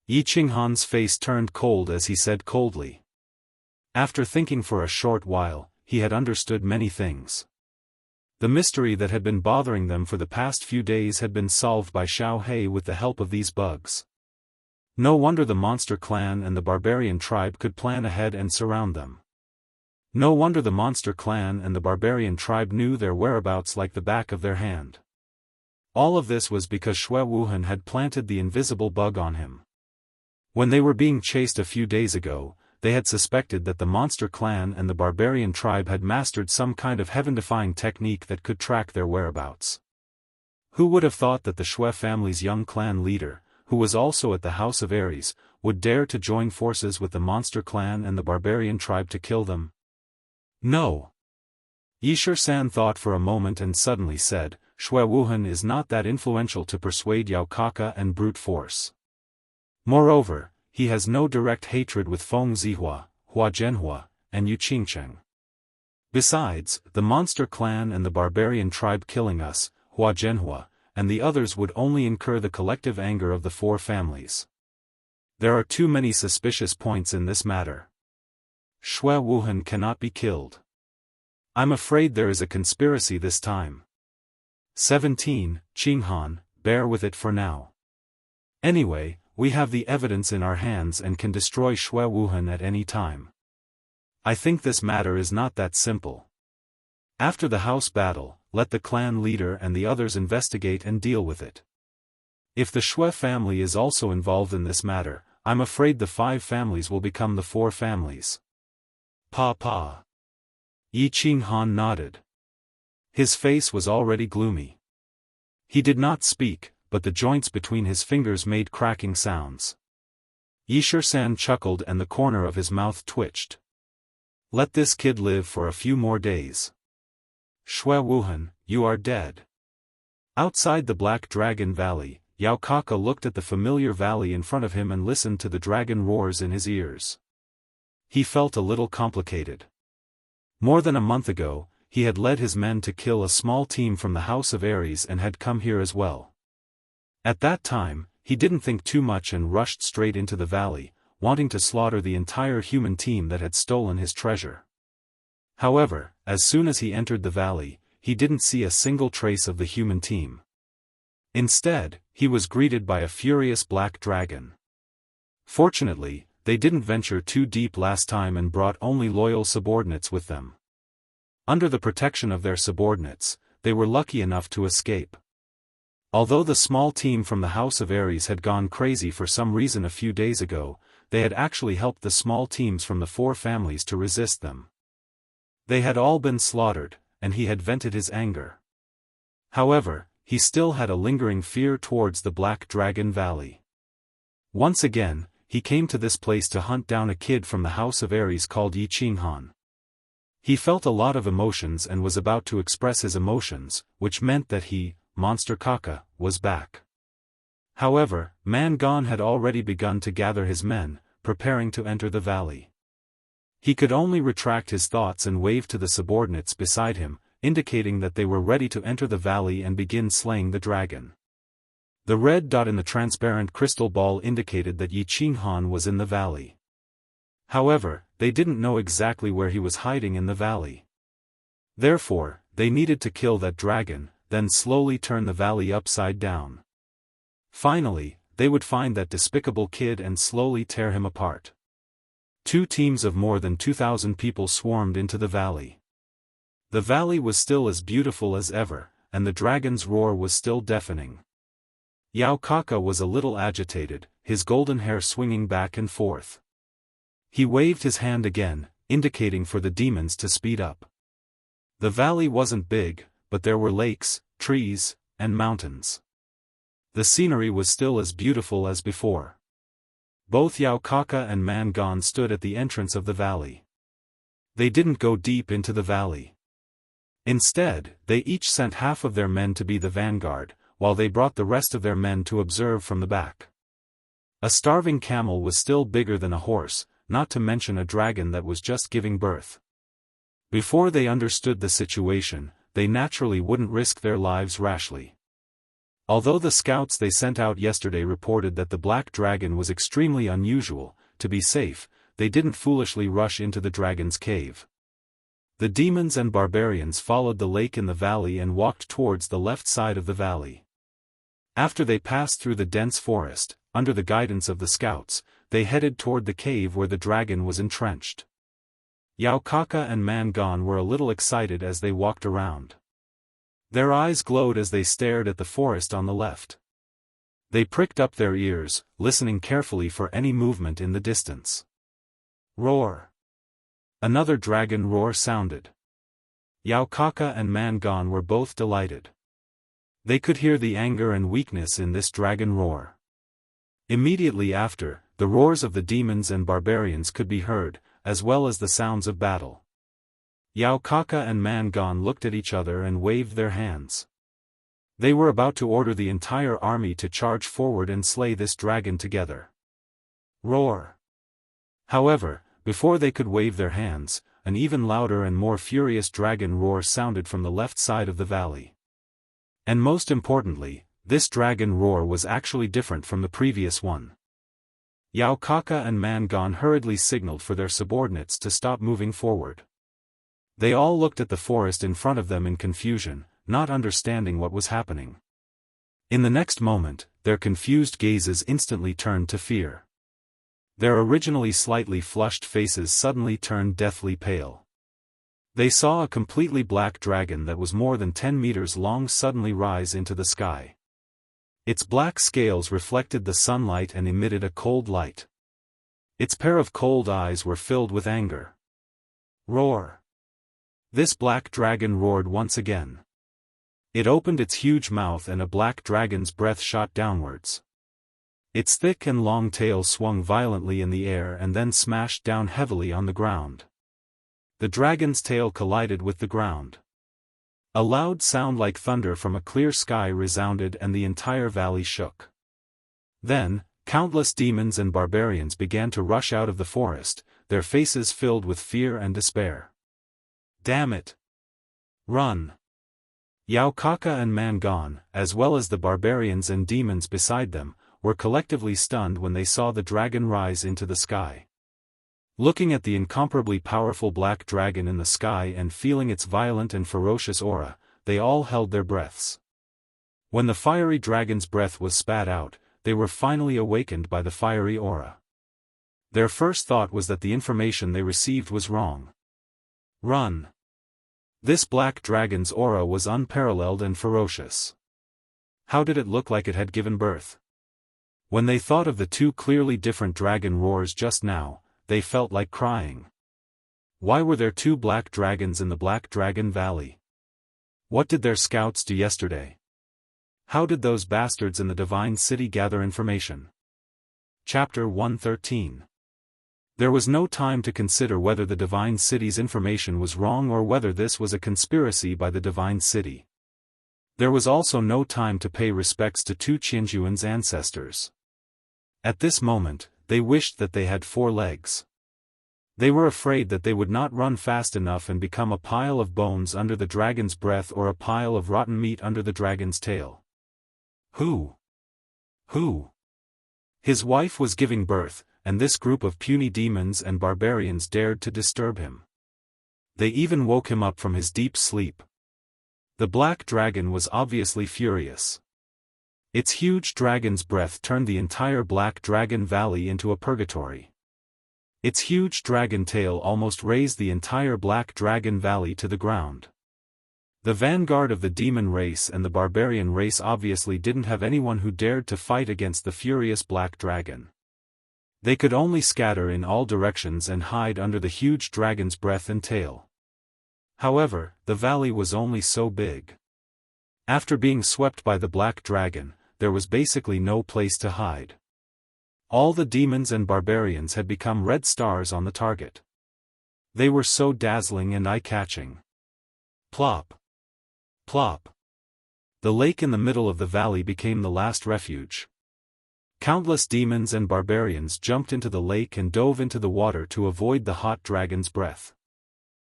Yi Qinghan's face turned cold as he said coldly. After thinking for a short while, he had understood many things. The mystery that had been bothering them for the past few days had been solved by Xiao He with the help of these bugs. No wonder the monster clan and the barbarian tribe could plan ahead and surround them. No wonder the monster clan and the barbarian tribe knew their whereabouts like the back of their hand. All of this was because Shui Wuhan had planted the invisible bug on him. When they were being chased a few days ago, they had suspected that the monster clan and the barbarian tribe had mastered some kind of heaven-defying technique that could track their whereabouts. Who would have thought that the Shui family's young clan leader, who was also at the House of Ares, would dare to join forces with the monster clan and the barbarian tribe to kill them? No. Yi Shisan thought for a moment and suddenly said, Shui Wuhan is not that influential to persuade Yao Kaka and brute force. Moreover, he has no direct hatred with Feng Zihua, Hua Zhenhua, and Yu Qingcheng. Besides, the monster clan and the barbarian tribe killing us, Hua Zhenhua, and the others would only incur the collective anger of the four families. There are too many suspicious points in this matter. Shui Wuhan cannot be killed. I'm afraid there is a conspiracy this time. 17. Qinghan, bear with it for now. Anyway, we have the evidence in our hands and can destroy Shui Wuhan at any time. I think this matter is not that simple. After the house battle, let the clan leader and the others investigate and deal with it. If the Shui family is also involved in this matter, I'm afraid the 5 families will become the 4 families. Pa. Yi Qinghan nodded. His face was already gloomy. He did not speak, but the joints between his fingers made cracking sounds. Yi Shisan chuckled and the corner of his mouth twitched. Let this kid live for a few more days. Shui Wuhan, you are dead. Outside the Black Dragon Valley, Yao Kaka looked at the familiar valley in front of him and listened to the dragon roars in his ears. He felt a little complicated. More than a month ago, he had led his men to kill a small team from the House of Ares and had come here as well. At that time, he didn't think too much and rushed straight into the valley, wanting to slaughter the entire human team that had stolen his treasure. However, as soon as he entered the valley, he didn't see a single trace of the human team. Instead, he was greeted by a furious black dragon. Fortunately, they didn't venture too deep last time and brought only loyal subordinates with them. Under the protection of their subordinates, they were lucky enough to escape. Although the small team from the House of Ares had gone crazy for some reason a few days ago, they had actually helped the small teams from the 4 families to resist them. They had all been slaughtered, and he had vented his anger. However, he still had a lingering fear towards the Black Dragon Valley. Once again, he came to this place to hunt down a kid from the House of Ares called Yi Qinghan. He felt a lot of emotions and was about to express his emotions, which meant that he, Monster Kaka, was back. However, Mangon had already begun to gather his men, preparing to enter the valley. He could only retract his thoughts and wave to the subordinates beside him, indicating that they were ready to enter the valley and begin slaying the dragon. The red dot in the transparent crystal ball indicated that Yi Qinghan was in the valley. However, they didn't know exactly where he was hiding in the valley. Therefore, they needed to kill that dragon, then slowly turn the valley upside down. Finally, they would find that despicable kid and slowly tear him apart. 2 teams of more than 2,000 people swarmed into the valley. The valley was still as beautiful as ever, and the dragon's roar was still deafening. Yao Kaka was a little agitated, his golden hair swinging back and forth. He waved his hand again, indicating for the demons to speed up. The valley wasn't big, but there were lakes, trees, and mountains. The scenery was still as beautiful as before. Both Yao Kaka and Mangon stood at the entrance of the valley. They didn't go deep into the valley. Instead, they each sent half of their men to be the vanguard, while they brought the rest of their men to observe from the back. A starving camel was still bigger than a horse, not to mention a dragon that was just giving birth. Before they understood the situation, they naturally wouldn't risk their lives rashly. Although the scouts they sent out yesterday reported that the black dragon was extremely unusual, to be safe, they didn't foolishly rush into the dragon's cave. The demons and barbarians followed the lake in the valley and walked towards the left side of the valley. After they passed through the dense forest, under the guidance of the scouts, they headed toward the cave where the dragon was entrenched. Yao Kaka and Mangon were a little excited as they walked around. Their eyes glowed as they stared at the forest on the left. They pricked up their ears, listening carefully for any movement in the distance. Roar! Another dragon roar sounded. Yao Kaka and Mangon were both delighted. They could hear the anger and weakness in this dragon roar. Immediately after, the roars of the demons and barbarians could be heard, as well as the sounds of battle. Yao Kaka and Mangon looked at each other and waved their hands. They were about to order the entire army to charge forward and slay this dragon together. Roar! However, before they could wave their hands, an even louder and more furious dragon roar sounded from the left side of the valley. And most importantly, this dragon roar was actually different from the previous one. Yao Kaka and Man Gon hurriedly signaled for their subordinates to stop moving forward. They all looked at the forest in front of them in confusion, not understanding what was happening. In the next moment, their confused gazes instantly turned to fear. Their originally slightly flushed faces suddenly turned deathly pale. They saw a completely black dragon that was more than 10 meters long suddenly rise into the sky. Its black scales reflected the sunlight and emitted a cold light. Its pair of cold eyes were filled with anger. Roar! This black dragon roared once again. It opened its huge mouth and a black dragon's breath shot downwards. Its thick and long tail swung violently in the air and then smashed down heavily on the ground. The dragon's tail collided with the ground. A loud sound like thunder from a clear sky resounded and the entire valley shook. Then, countless demons and barbarians began to rush out of the forest, their faces filled with fear and despair. Damn it! Run! Yao Kaka and Man Gon, as well as the barbarians and demons beside them, were collectively stunned when they saw the dragon rise into the sky. Looking at the incomparably powerful black dragon in the sky and feeling its violent and ferocious aura, they all held their breaths. When the fiery dragon's breath was spat out, they were finally awakened by the fiery aura. Their first thought was that the information they received was wrong. Run! This black dragon's aura was unparalleled and ferocious. How did it look like it had given birth? When they thought of the two clearly different dragon roars just now, they felt like crying. Why were there two black dragons in the Black Dragon Valley? What did their scouts do yesterday? How did those bastards in the Divine City gather information? Chapter 113. There was no time to consider whether the Divine City's information was wrong or whether this was a conspiracy by the Divine City. There was also no time to pay respects to Tu Qianjuan's ancestors. At this moment, they wished that they had 4 legs. They were afraid that they would not run fast enough and become a pile of bones under the dragon's breath or a pile of rotten meat under the dragon's tail. Who? His wife was giving birth, and this group of puny demons and barbarians dared to disturb him. They even woke him up from his deep sleep. The black dragon was obviously furious. Its huge dragon's breath turned the entire Black Dragon Valley into a purgatory. Its huge dragon tail almost raised the entire Black Dragon Valley to the ground. The vanguard of the demon race and the barbarian race obviously didn't have anyone who dared to fight against the furious black dragon. They could only scatter in all directions and hide under the huge dragon's breath and tail. However, the valley was only so big. After being swept by the black dragon, there was basically no place to hide. All the demons and barbarians had become red stars on the target. They were so dazzling and eye-catching. Plop! Plop! The lake in the middle of the valley became the last refuge. Countless demons and barbarians jumped into the lake and dove into the water to avoid the hot dragon's breath.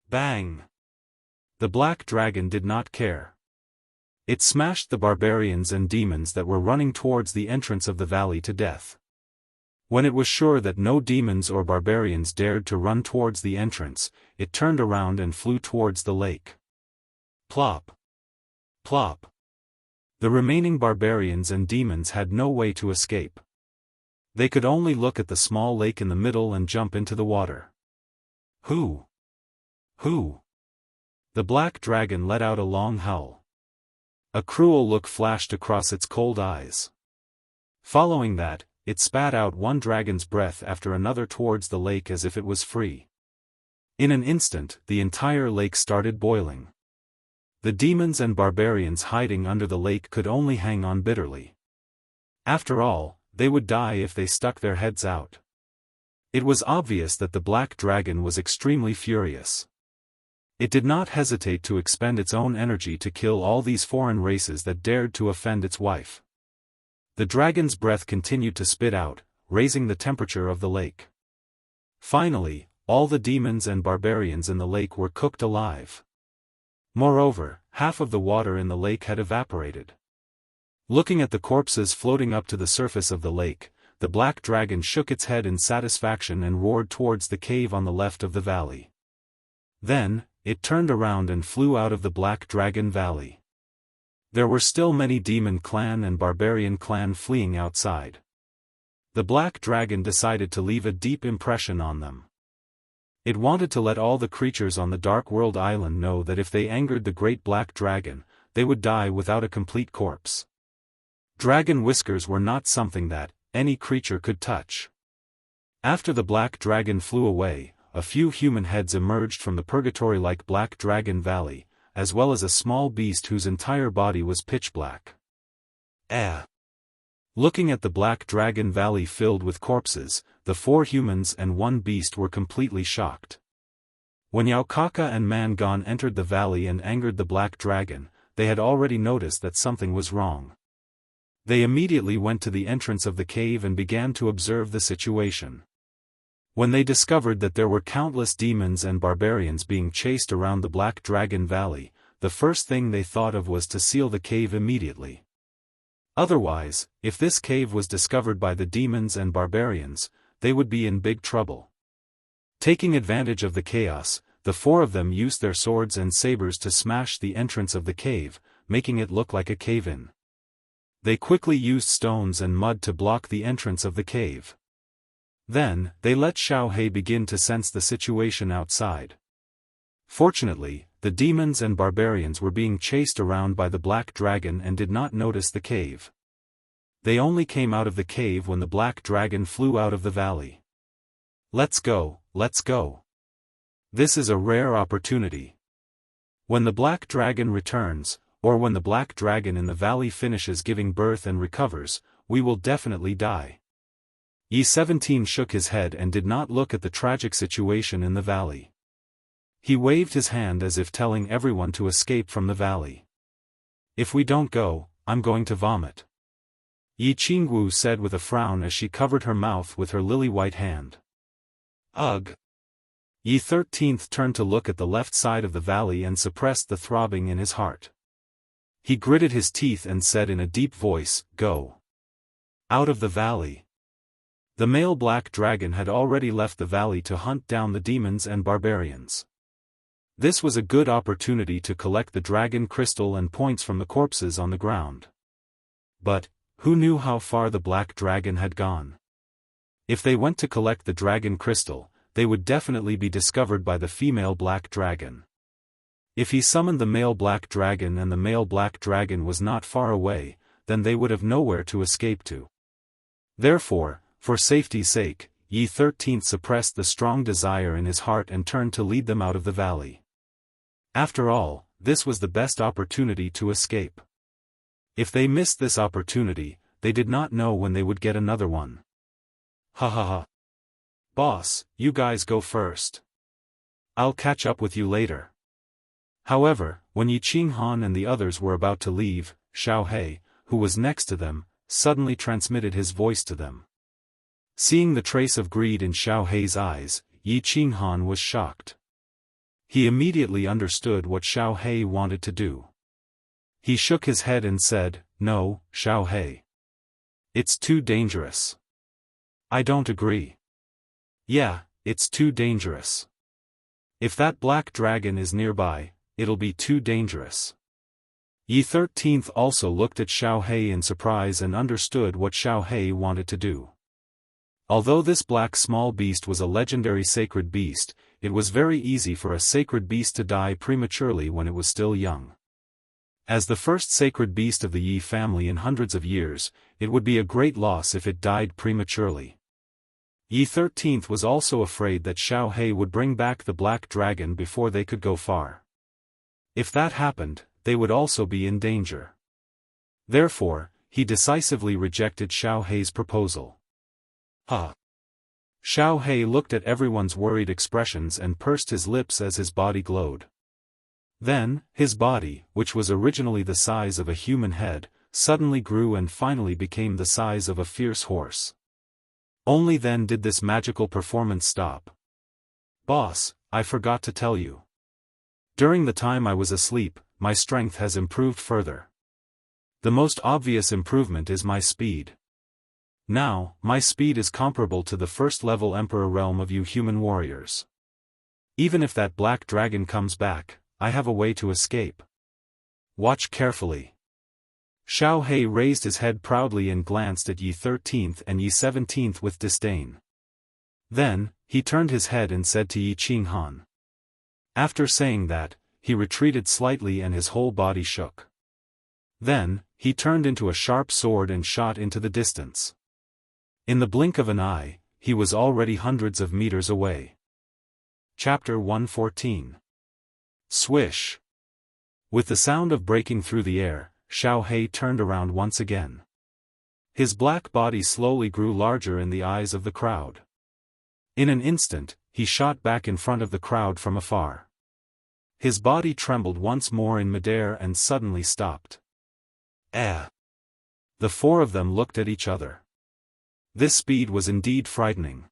Bang! The black dragon did not care. It smashed the barbarians and demons that were running towards the entrance of the valley to death. When it was sure that no demons or barbarians dared to run towards the entrance, it turned around and flew towards the lake. Plop! Plop! The remaining barbarians and demons had no way to escape. They could only look at the small lake in the middle and jump into the water. Who? The black dragon let out a long howl. A cruel look flashed across its cold eyes. Following that, it spat out one dragon's breath after another towards the lake as if it was free. In an instant, the entire lake started boiling. The demons and barbarians hiding under the lake could only hang on bitterly. After all, they would die if they stuck their heads out. It was obvious that the black dragon was extremely furious. It did not hesitate to expend its own energy to kill all these foreign races that dared to offend its wife. The dragon's breath continued to spit out, raising the temperature of the lake. Finally, all the demons and barbarians in the lake were cooked alive. Moreover, half of the water in the lake had evaporated. Looking at the corpses floating up to the surface of the lake, the black dragon shook its head in satisfaction and roared towards the cave on the left of the valley. Then, it turned around and flew out of the Black Dragon Valley. There were still many demon clan and barbarian clan fleeing outside. The Black Dragon decided to leave a deep impression on them. It wanted to let all the creatures on the Dark World Island know that if they angered the Great Black Dragon, they would die without a complete corpse. Dragon whiskers were not something that any creature could touch. After the Black Dragon flew away, a few human heads emerged from the purgatory-like Black Dragon Valley, as well as a small beast whose entire body was pitch black. Looking at the Black Dragon Valley filled with corpses, the 4 humans and 1 beast were completely shocked. When Yaokaka and Mangon entered the valley and angered the Black Dragon, they had already noticed that something was wrong. They immediately went to the entrance of the cave and began to observe the situation. When they discovered that there were countless demons and barbarians being chased around the Black Dragon Valley, the first thing they thought of was to seal the cave immediately. Otherwise, if this cave was discovered by the demons and barbarians, they would be in big trouble. Taking advantage of the chaos, the 4 of them used their swords and sabers to smash the entrance of the cave, making it look like a cave-in. They quickly used stones and mud to block the entrance of the cave. Then, they let Xiao He begin to sense the situation outside. Fortunately, the demons and barbarians were being chased around by the Black Dragon and did not notice the cave. They only came out of the cave when the Black Dragon flew out of the valley. Let's go, let's go. This is a rare opportunity. When the Black Dragon returns, or when the Black Dragon in the valley finishes giving birth and recovers, we will definitely die. Yi-17 shook his head and did not look at the tragic situation in the valley. He waved his hand as if telling everyone to escape from the valley. If we don't go, I'm going to vomit. Yi Qingwu said with a frown as she covered her mouth with her lily-white hand. Ugh. Yi-13 turned to look at the left side of the valley and suppressed the throbbing in his heart. He gritted his teeth and said in a deep voice, "Go. Out of the valley." The male Black Dragon had already left the valley to hunt down the demons and barbarians. This was a good opportunity to collect the dragon crystal and points from the corpses on the ground. But, who knew how far the Black Dragon had gone? If they went to collect the dragon crystal, they would definitely be discovered by the female Black Dragon. If he summoned the male Black Dragon and the male Black Dragon was not far away, then they would have nowhere to escape to. Therefore, for safety's sake, Yi-13 suppressed the strong desire in his heart and turned to lead them out of the valley. After all, this was the best opportunity to escape. If they missed this opportunity, they did not know when they would get another one. Ha ha ha. Boss, you guys go first. I'll catch up with you later. However, when Yi Qinghan and the others were about to leave, Xiao He, who was next to them, suddenly transmitted his voice to them. Seeing the trace of greed in Xiao He's eyes, Yi Qinghan was shocked. He immediately understood what Xiao He wanted to do. He shook his head and said, "No, Xiao He. It's too dangerous." "I don't agree." "Yeah, it's too dangerous. If that Black Dragon is nearby, it'll be too dangerous." Yi-13 also looked at Xiao He in surprise and understood what Xiao He wanted to do. Although this black small beast was a legendary sacred beast, it was very easy for a sacred beast to die prematurely when it was still young. As the first sacred beast of the Yi family in hundreds of years, it would be a great loss if it died prematurely. Yi-13 was also afraid that Xiao He would bring back the Black Dragon before they could go far. If that happened, they would also be in danger. Therefore, he decisively rejected Xiao He's proposal. Xiao He looked at everyone's worried expressions and pursed his lips as his body glowed. Then, his body, which was originally the size of a human head, suddenly grew and finally became the size of a fierce horse. Only then did this magical performance stop. Boss, I forgot to tell you. During the time I was asleep, my strength has improved further. The most obvious improvement is my speed. Now, my speed is comparable to the first-level Emperor realm of you human warriors. Even if that black dragon comes back, I have a way to escape. Watch carefully. Xiao He raised his head proudly and glanced at Yi 13th and Yi 17th with disdain. Then, he turned his head and said to Yi Qinghan. After saying that, he retreated slightly and his whole body shook. Then, he turned into a sharp sword and shot into the distance. In the blink of an eye, he was already hundreds of meters away. Chapter 114. Swish. With the sound of breaking through the air, Xiao He turned around once again. His black body slowly grew larger in the eyes of the crowd. In an instant, he shot back in front of the crowd from afar. His body trembled once more in midair and suddenly stopped. The four of them looked at each other. This speed was indeed frightening.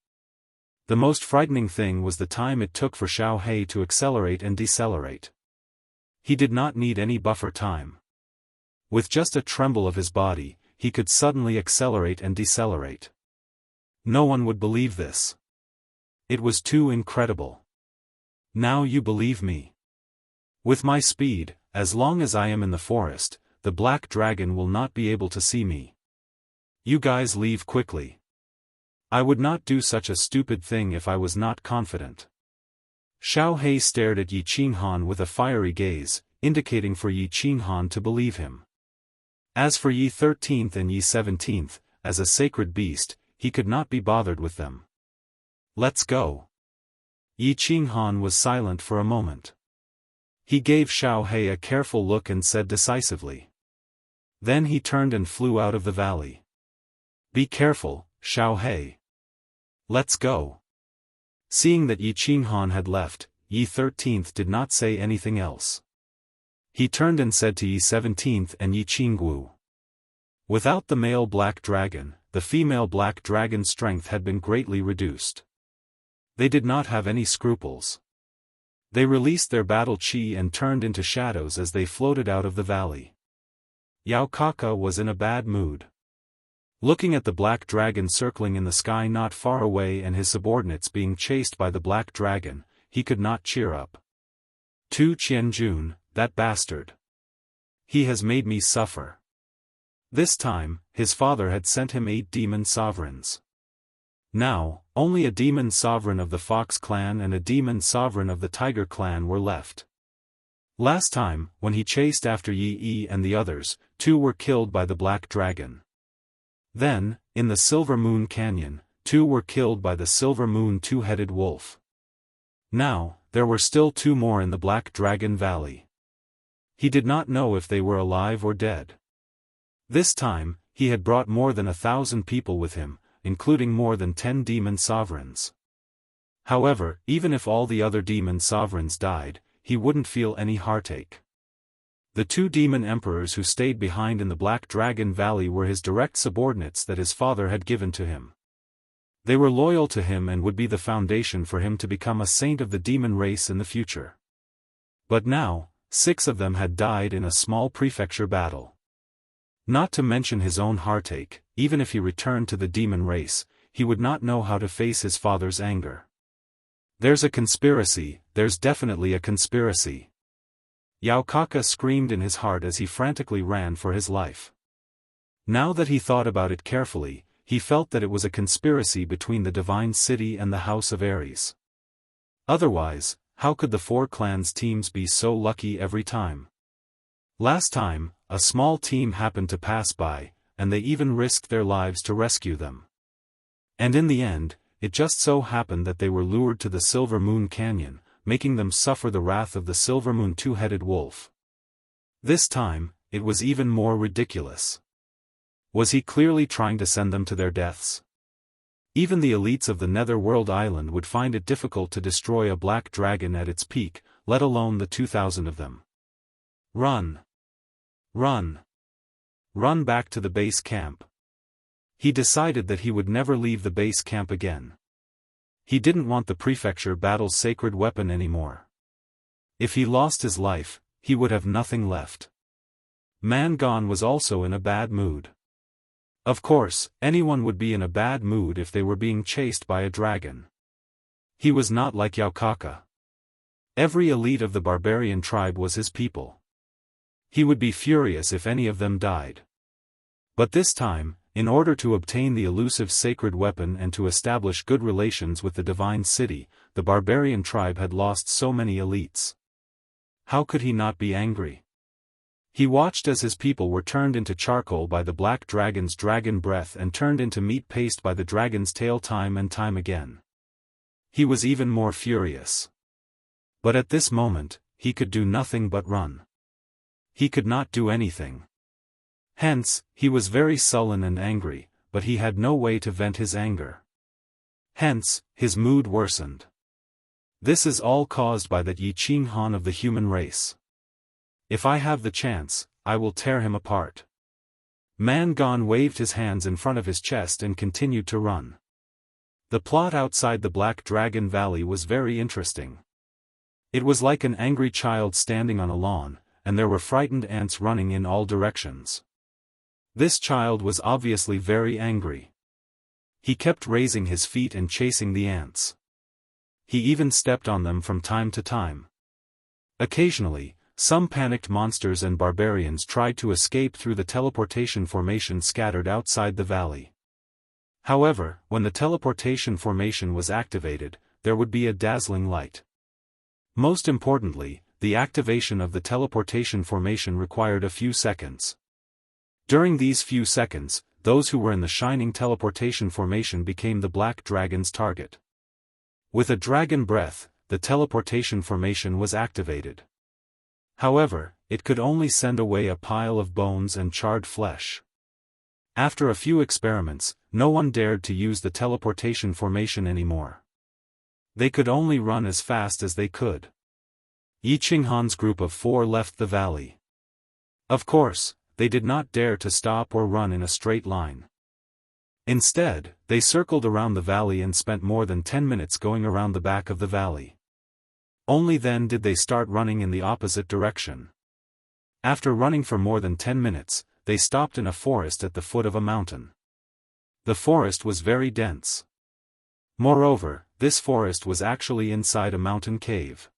The most frightening thing was the time it took for Xiao He to accelerate and decelerate. He did not need any buffer time. With just a tremble of his body, he could suddenly accelerate and decelerate. No one would believe this. It was too incredible. Now you believe me. With my speed, as long as I am in the forest, the black dragon will not be able to see me. You guys leave quickly. I would not do such a stupid thing if I was not confident. Xiao He stared at Yi Qinghan with a fiery gaze, indicating for Yi Qinghan to believe him. As for Yi 13th and Yi 17th, as a sacred beast, he could not be bothered with them. Let's go. Yi Qinghan was silent for a moment. He gave Xiao He a careful look and said decisively. Then he turned and flew out of the valley. Be careful, Xiao He. Let's go. Seeing that Yi Qinghan had left, Yi 13th did not say anything else. He turned and said to Yi 17th and Yi Qingwu. Without the male black dragon, the female black dragon's strength had been greatly reduced. They did not have any scruples. They released their battle chi and turned into shadows as they floated out of the valley. Yao Kaka was in a bad mood. Looking at the black dragon circling in the sky not far away and his subordinates being chased by the black dragon, he could not cheer up. Tu Qianjun, that bastard. He has made me suffer. This time, his father had sent him 8 demon sovereigns. Now, only a demon sovereign of the Fox clan and a demon sovereign of the Tiger clan were left. Last time, when he chased after Yi Yi and the others, 2 were killed by the black dragon. Then, in the Silver Moon Canyon, 2 were killed by the Silver Moon two-headed wolf. Now, there were still 2 more in the Black Dragon Valley. He did not know if they were alive or dead. This time, he had brought more than 1,000 people with him, including more than 10 demon sovereigns. However, even if all the other demon sovereigns died, he wouldn't feel any heartache. The 2 demon emperors who stayed behind in the Black Dragon Valley were his direct subordinates that his father had given to him. They were loyal to him and would be the foundation for him to become a saint of the demon race in the future. But now, 6 of them had died in a small prefecture battle. Not to mention his own heartache, even if he returned to the demon race, he would not know how to face his father's anger. There's a conspiracy, there's definitely a conspiracy. Yao Kaka screamed in his heart as he frantically ran for his life. Now that he thought about it carefully, he felt that it was a conspiracy between the Divine City and the House of Ares. Otherwise, how could the 4 clans' teams be so lucky every time? Last time, a small team happened to pass by, and they even risked their lives to rescue them. And in the end, it just so happened that they were lured to the Silver Moon Canyon, making them suffer the wrath of the Silver Moon two-headed wolf. This time, it was even more ridiculous. Was he clearly trying to send them to their deaths? Even the elites of the Netherworld Island would find it difficult to destroy a black dragon at its peak, let alone the 2,000 of them. Run! Run! Run back to the base camp. He decided that he would never leave the base camp again. He didn't want the prefecture battle's sacred weapon anymore. If he lost his life, he would have nothing left. Man Gone was also in a bad mood. Of course, anyone would be in a bad mood if they were being chased by a dragon. He was not like Yaokaka. Every elite of the barbarian tribe was his people. He would be furious if any of them died. But this time, in order to obtain the elusive sacred weapon and to establish good relations with the divine city, the barbarian tribe had lost so many elites. How could he not be angry? He watched as his people were turned into charcoal by the black dragon's dragon breath and turned into meat paste by the dragon's tail time and time again. He was even more furious. But at this moment, he could do nothing but run. He could not do anything. Hence, he was very sullen and angry, but he had no way to vent his anger. Hence, his mood worsened. This is all caused by that Yi Qing Han of the human race. If I have the chance, I will tear him apart. Man Gone waved his hands in front of his chest and continued to run. The plot outside the Black Dragon Valley was very interesting. It was like an angry child standing on a lawn, and there were frightened ants running in all directions. This child was obviously very angry. He kept raising his feet and chasing the ants. He even stepped on them from time to time. Occasionally, some panicked monsters and barbarians tried to escape through the teleportation formation scattered outside the valley. However, when the teleportation formation was activated, there would be a dazzling light. Most importantly, the activation of the teleportation formation required a few seconds. During these few seconds, those who were in the shining teleportation formation became the black dragon's target. With a dragon breath, the teleportation formation was activated. However, it could only send away a pile of bones and charred flesh. After a few experiments, no one dared to use the teleportation formation anymore. They could only run as fast as they could. Yi Qing Han's group of 4 left the valley. Of course, they did not dare to stop or run in a straight line. Instead, they circled around the valley and spent more than 10 minutes going around the back of the valley. Only then did they start running in the opposite direction. After running for more than 10 minutes, they stopped in a forest at the foot of a mountain. The forest was very dense. Moreover, this forest was actually inside a mountain cave.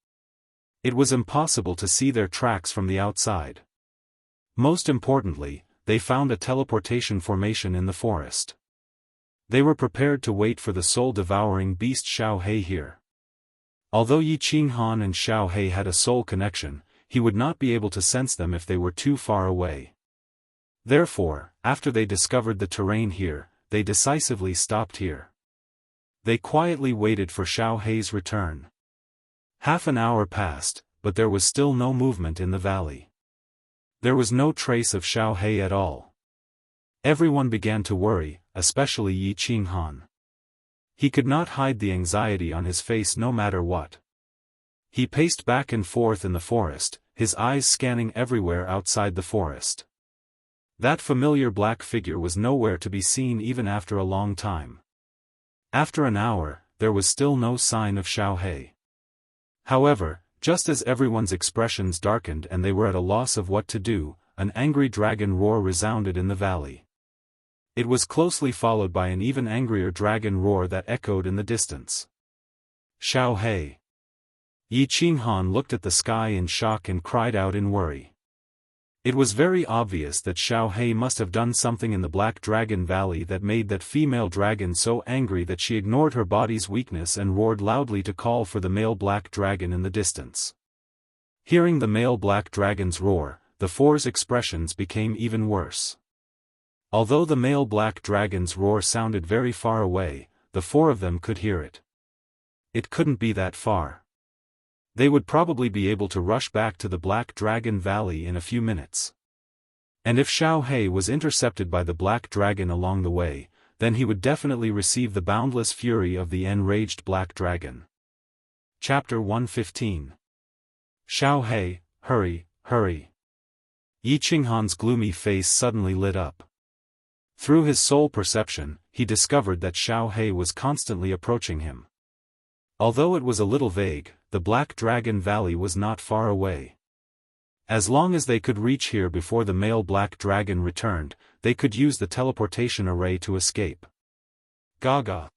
It was impossible to see their tracks from the outside. Most importantly, they found a teleportation formation in the forest. They were prepared to wait for the soul-devouring beast Xiao He here. Although Yi Qing Han and Xiao He had a soul connection, he would not be able to sense them if they were too far away. Therefore, after they discovered the terrain here, they decisively stopped here. They quietly waited for Xiao He's return. Half an hour passed, but there was still no movement in the valley. There was no trace of Xiao He at all. Everyone began to worry, especially Yi Qing Han. He could not hide the anxiety on his face no matter what. He paced back and forth in the forest, his eyes scanning everywhere outside the forest. That familiar black figure was nowhere to be seen even after a long time. After an hour, there was still no sign of Xiao He. However, just as everyone's expressions darkened and they were at a loss of what to do, an angry dragon roar resounded in the valley. It was closely followed by an even angrier dragon roar that echoed in the distance. Xiao He! Yi Qing Han looked at the sky in shock and cried out in worry. It was very obvious that Xiao He must have done something in the Black Dragon Valley that made that female dragon so angry that she ignored her body's weakness and roared loudly to call for the male black dragon in the distance. Hearing the male black dragon's roar, the 4's expressions became even worse. Although the male black dragon's roar sounded very far away, the 4 of them could hear it. It couldn't be that far. They would probably be able to rush back to the Black Dragon Valley in a few minutes. And if Xiao He was intercepted by the Black Dragon along the way, then he would definitely receive the boundless fury of the enraged Black Dragon. Chapter 115. Xiao Hei, hurry, hurry. Yi Qinghan's gloomy face suddenly lit up. Through his soul perception, he discovered that Xiao Hei was constantly approaching him. Although it was a little vague, the Black Dragon Valley was not far away. As long as they could reach here before the male Black Dragon returned, they could use the teleportation array to escape. Gaga.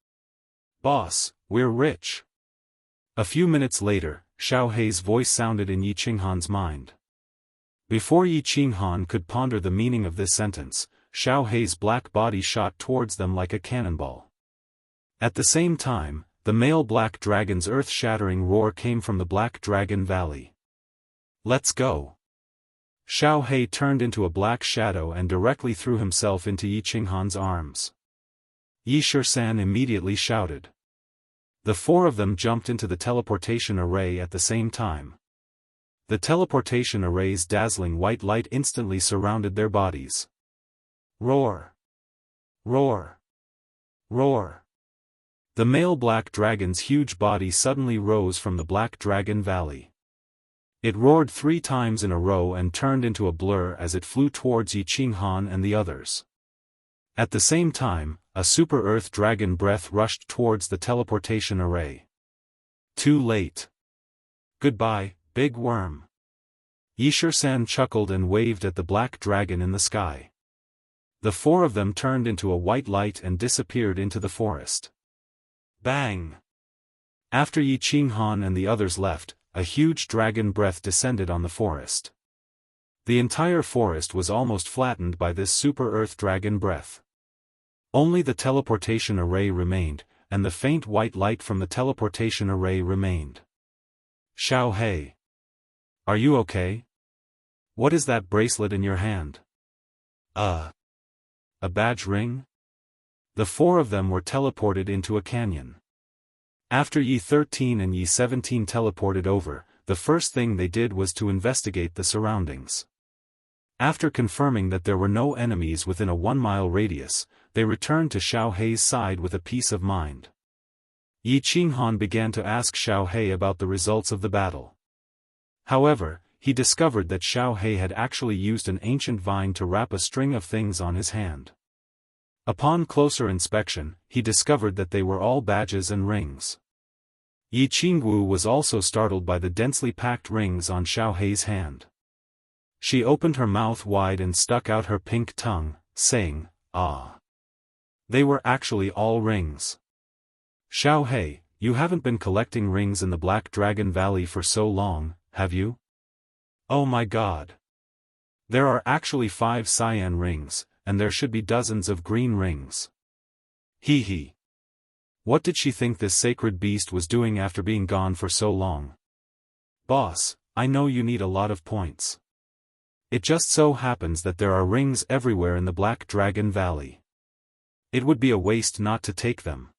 Boss, we're rich. A few minutes later, Xiao Hei's voice sounded in Yi Qinghan's mind. Before Yi Qinghan could ponder the meaning of this sentence, Xiao Hei's black body shot towards them like a cannonball. At the same time, the male Black Dragon's earth-shattering roar came from the Black Dragon Valley. Let's go. Xiao Hei turned into a black shadow and directly threw himself into Yi Qinghan's arms. Yi Shisan immediately shouted. The four of them jumped into the teleportation array at the same time. The teleportation array's dazzling white light instantly surrounded their bodies. Roar! Roar! Roar! The male Black Dragon's huge body suddenly rose from the Black Dragon Valley. It roared 3 times in a row and turned into a blur as it flew towards Yi Qinghan and the others. At the same time, a super Earth Dragon breath rushed towards the teleportation array. Too late. Goodbye, big worm. Yi Shisan chuckled and waved at the Black Dragon in the sky. The four of them turned into a white light and disappeared into the forest. Bang! After Yi Qinghan and the others left, a huge dragon breath descended on the forest. The entire forest was almost flattened by this super Earth Dragon breath. Only the teleportation array remained, and the faint white light from the teleportation array remained. Xiao Hei. Are you okay? What is that bracelet in your hand? A badge ring? The four of them were teleported into a canyon. After Yi 13 and Yi 17 teleported over, the first thing they did was to investigate the surroundings. After confirming that there were no enemies within a 1-mile radius, they returned to Xiao Hei's side with a peace of mind. Yi Qinghan began to ask Xiao Hei about the results of the battle. However, he discovered that Xiao Hei had actually used an ancient vine to wrap a string of things on his hand. Upon closer inspection, he discovered that they were all badges and rings. Yi Qingwu was also startled by the densely packed rings on Xiao Hei's hand. She opened her mouth wide and stuck out her pink tongue, saying, "Ah." They were actually all rings. Xiao Hei, you haven't been collecting rings in the Black Dragon Valley for so long, have you? Oh my god. There are actually 5 cyan rings, and there should be dozens of green rings. Hee hee. What did she think this sacred beast was doing after being gone for so long? Boss, I know you need a lot of points. It just so happens that there are rings everywhere in the Black Dragon Valley. It would be a waste not to take them.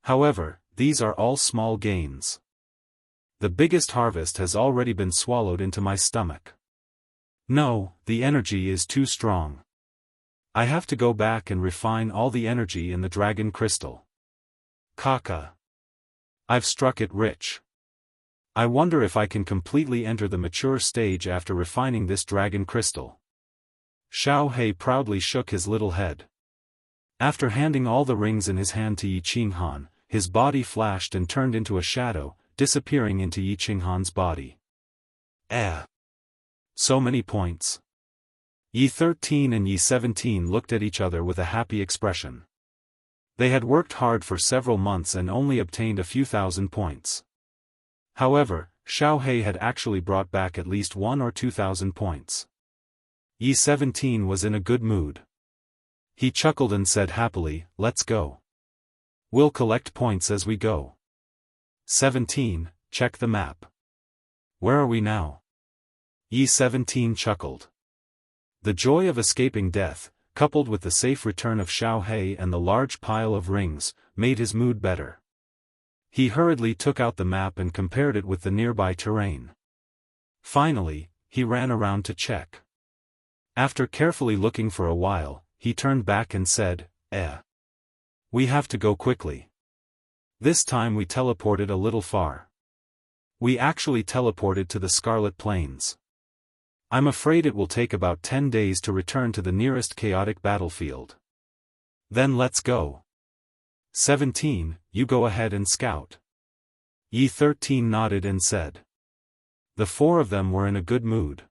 However, these are all small gains. The biggest harvest has already been swallowed into my stomach. No, the energy is too strong. I have to go back and refine all the energy in the dragon crystal. Kaka. I've struck it rich. I wonder if I can completely enter the mature stage after refining this dragon crystal. Xiao Hei proudly shook his little head. After handing all the rings in his hand to Yi Qinghan, his body flashed and turned into a shadow, disappearing into Yi Qinghan's body. So many points. Yi 13 and Yi 17 looked at each other with a happy expression. They had worked hard for several months and only obtained a few thousand points. However, Xiao Hei had actually brought back at least 1 or 2,000 points. Yi 17 was in a good mood. He chuckled and said happily, "Let's go. We'll collect points as we go." 17, check the map. Where are we now? Yi 17 chuckled. The joy of escaping death, coupled with the safe return of Xiao Hei and the large pile of rings, made his mood better. He hurriedly took out the map and compared it with the nearby terrain. Finally, he ran around to check. After carefully looking for a while, he turned back and said, We have to go quickly. This time we teleported a little far. We actually teleported to the Scarlet Plains. I'm afraid it will take about 10 days to return to the nearest chaotic battlefield. Then let's go. 17, you go ahead and scout. Yi 13 nodded and said. The four of them were in a good mood.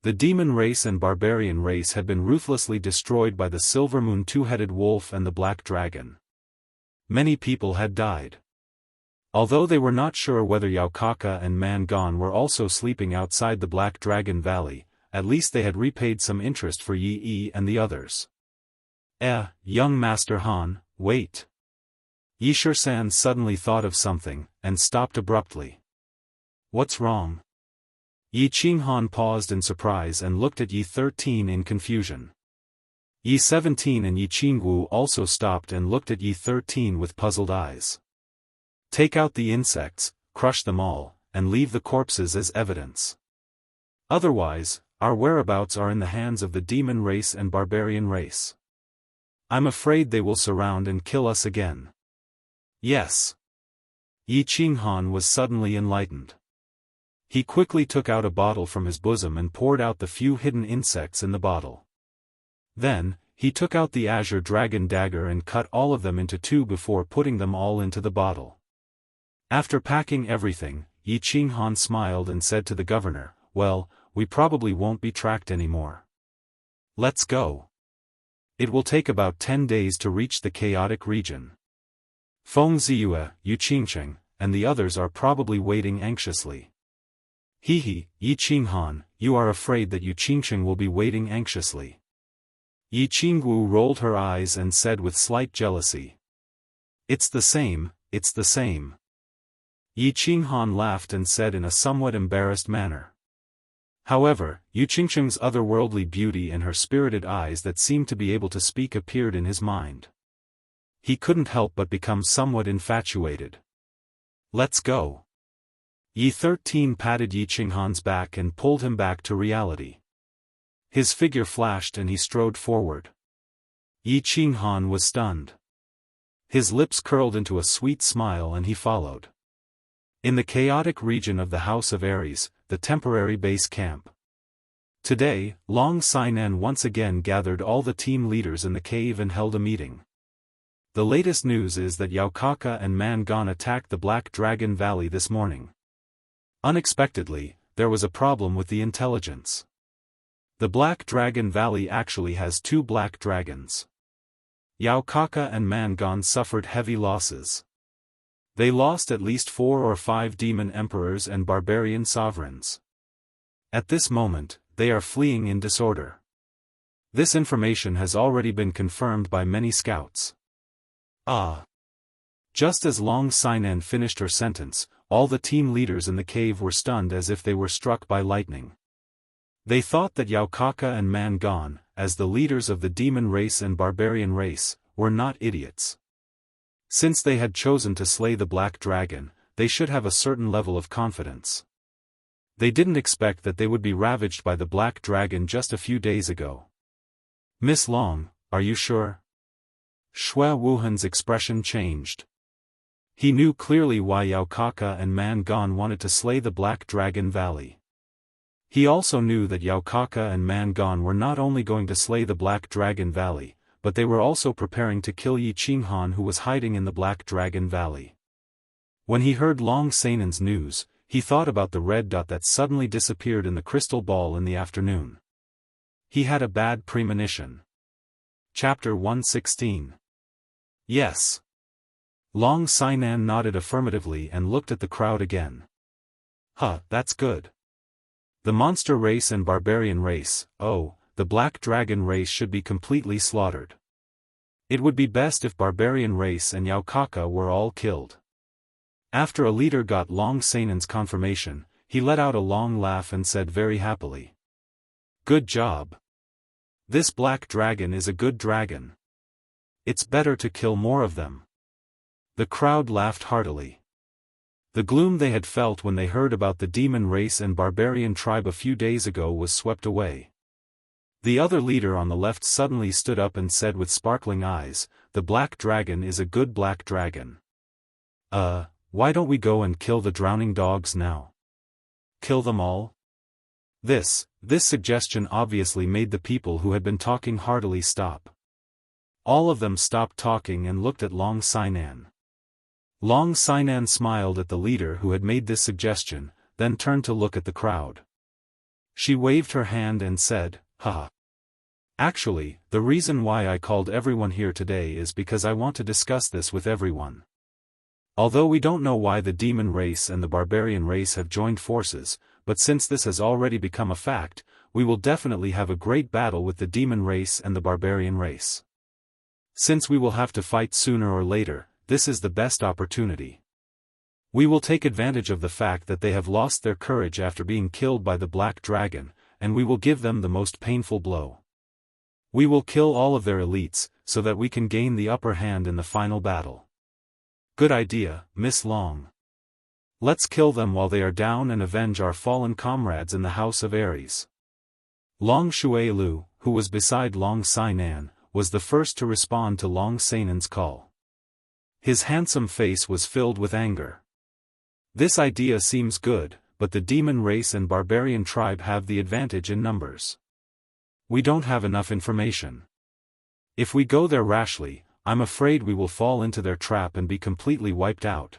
The demon race and barbarian race had been ruthlessly destroyed by the Silver Moon two-headed wolf and the Black Dragon. Many people had died. Although they were not sure whether Yaokaka and Mangon were also sleeping outside the Black Dragon Valley, at least they had repaid some interest for Yi and the others. Young Master Han, wait. Yi Shisan suddenly thought of something, and stopped abruptly. What's wrong? Yi Qinghan paused in surprise and looked at Yi 13 in confusion. Yi 17 and Yi Qingwu also stopped and looked at Yi 13 with puzzled eyes. Take out the insects, crush them all, and leave the corpses as evidence. Otherwise, our whereabouts are in the hands of the demon race and barbarian race. I'm afraid they will surround and kill us again. Yes. Yi Qinghan was suddenly enlightened. He quickly took out a bottle from his bosom and poured out the few hidden insects in the bottle. Then, he took out the azure dragon dagger and cut all of them into two before putting them all into the bottle. After packing everything, Yi Qinghan smiled and said to the governor, well, we probably won't be tracked anymore. Let's go. It will take about 10 days to reach the chaotic region. Feng Ziyue, Yu Qingcheng, and the others are probably waiting anxiously. Yi Qinghan, you are afraid that Yu Qingcheng will be waiting anxiously. Yi Qingwu rolled her eyes and said with slight jealousy. It's the same, it's the same. Yi Qinghan laughed and said in a somewhat embarrassed manner. However, Yu Qingcheng's otherworldly beauty and her spirited eyes that seemed to be able to speak appeared in his mind. He couldn't help but become somewhat infatuated. Let's go. Yi 13 patted Yi Qinghan's back and pulled him back to reality. His figure flashed and he strode forward. Yi Qinghan was stunned. His lips curled into a sweet smile and he followed. In the chaotic region of the House of Ares, the temporary base camp. Today, Long Sainan once again gathered all the team leaders in the cave and held a meeting. The latest news is that Yaokaka and Mangon attacked the Black Dragon Valley this morning. Unexpectedly, there was a problem with the intelligence. The Black Dragon Valley actually has two black dragons. Yaokaka and Mangon suffered heavy losses. They lost at least 4 or 5 demon emperors and barbarian sovereigns. At this moment, they are fleeing in disorder. This information has already been confirmed by many scouts. Just as Long Sainan finished her sentence, all the team leaders in the cave were stunned as if they were struck by lightning. They thought that Yaokaka and Mangon, as the leaders of the demon race and barbarian race, were not idiots. Since they had chosen to slay the Black Dragon, they should have a certain level of confidence. They didn't expect that they would be ravaged by the Black Dragon just a few days ago. Miss Long, are you sure? Xue Wuhan's expression changed. He knew clearly why Yaokaka and Mangon wanted to slay the Black Dragon Valley. He also knew that Yaokaka and Mangon were not only going to slay the Black Dragon Valley, but they were also preparing to kill Yi Qinghan who was hiding in the Black Dragon Valley. When he heard Long Sainan's news, he thought about the red dot that suddenly disappeared in the crystal ball in the afternoon. He had a bad premonition. Chapter 116. Yes. Long Sainan nodded affirmatively and looked at the crowd again. That's good. The monster race and barbarian race, the Black Dragon race should be completely slaughtered. It would be best if barbarian race and Yaokaka were all killed. After a leader got Long Sainan's confirmation, he let out a long laugh and said very happily. Good job. This Black Dragon is a good dragon. It's better to kill more of them. The crowd laughed heartily. The gloom they had felt when they heard about the demon race and barbarian tribe a few days ago was swept away. The other leader on the left suddenly stood up and said with sparkling eyes, the Black Dragon is a good Black Dragon. why don't we go and kill the drowning dogs now? Kill them all? This suggestion obviously made the people who had been talking heartily stop. All of them stopped talking and looked at Long Sainan. Long Sainan smiled at the leader who had made this suggestion, then turned to look at the crowd. She waved her hand and said, "Haha. Actually, the reason why I called everyone here today is because I want to discuss this with everyone. Although we don't know why the demon race and the barbarian race have joined forces, but since this has already become a fact, we will definitely have a great battle with the demon race and the barbarian race. Since we will have to fight sooner or later, this is the best opportunity. We will take advantage of the fact that they have lost their courage after being killed by the Black Dragon, and we will give them the most painful blow. We will kill all of their elites, so that we can gain the upper hand in the final battle." "Good idea, Miss Long. Let's kill them while they are down and avenge our fallen comrades in the House of Ares." Long Shuilu, who was beside Long Sainan, was the first to respond to Long Sainan's call. His handsome face was filled with anger. "This idea seems good, but the demon race and barbarian tribe have the advantage in numbers. We don't have enough information. If we go there rashly, I'm afraid we will fall into their trap and be completely wiped out.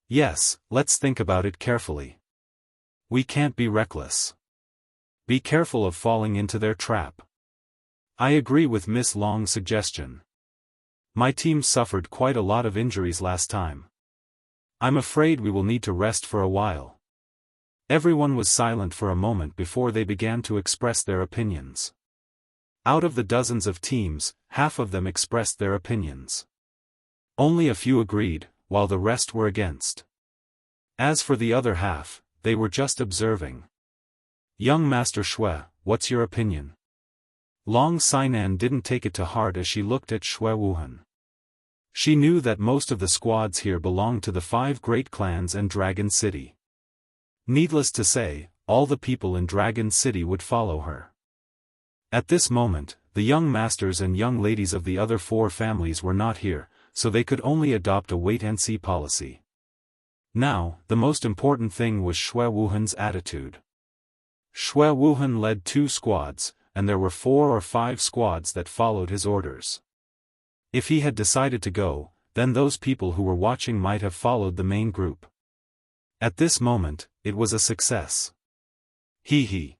Yes, let's think about it carefully. We can't be reckless. Be careful of falling into their trap." "I agree with Miss Long's suggestion. My team suffered quite a lot of injuries last time. I'm afraid we will need to rest for a while." Everyone was silent for a moment before they began to express their opinions. Out of the dozens of teams, half of them expressed their opinions. Only a few agreed, while the rest were against. As for the other half, they were just observing. "Young Master Shui, what's your opinion?" Long Sainan didn't take it to heart as she looked at Shui Wuhan. She knew that most of the squads here belonged to the 5 great clans and Dragon City. Needless to say, all the people in Dragon City would follow her. At this moment, the young masters and young ladies of the other 4 families were not here, so they could only adopt a wait-and-see policy. Now, the most important thing was Shui Wuhan's attitude. Shui Wuhan led 2 squads, and there were 4 or 5 squads that followed his orders. If he had decided to go, then those people who were watching might have followed the main group. At this moment, it was a success. He.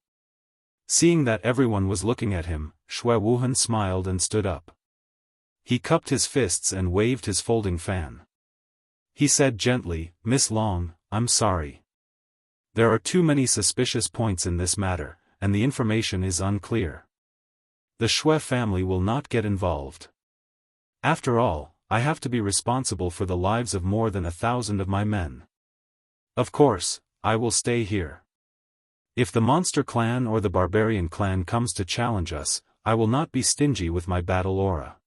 Seeing that everyone was looking at him, Shui Wuhan smiled and stood up. He cupped his fists and waved his folding fan. He said gently, "Miss Long, I'm sorry. There are too many suspicious points in this matter, and the information is unclear. The Shui family will not get involved. After all, I have to be responsible for the lives of more than 1,000 of my men. Of course, I will stay here. If the monster clan or the barbarian clan comes to challenge us, I will not be stingy with my battle aura.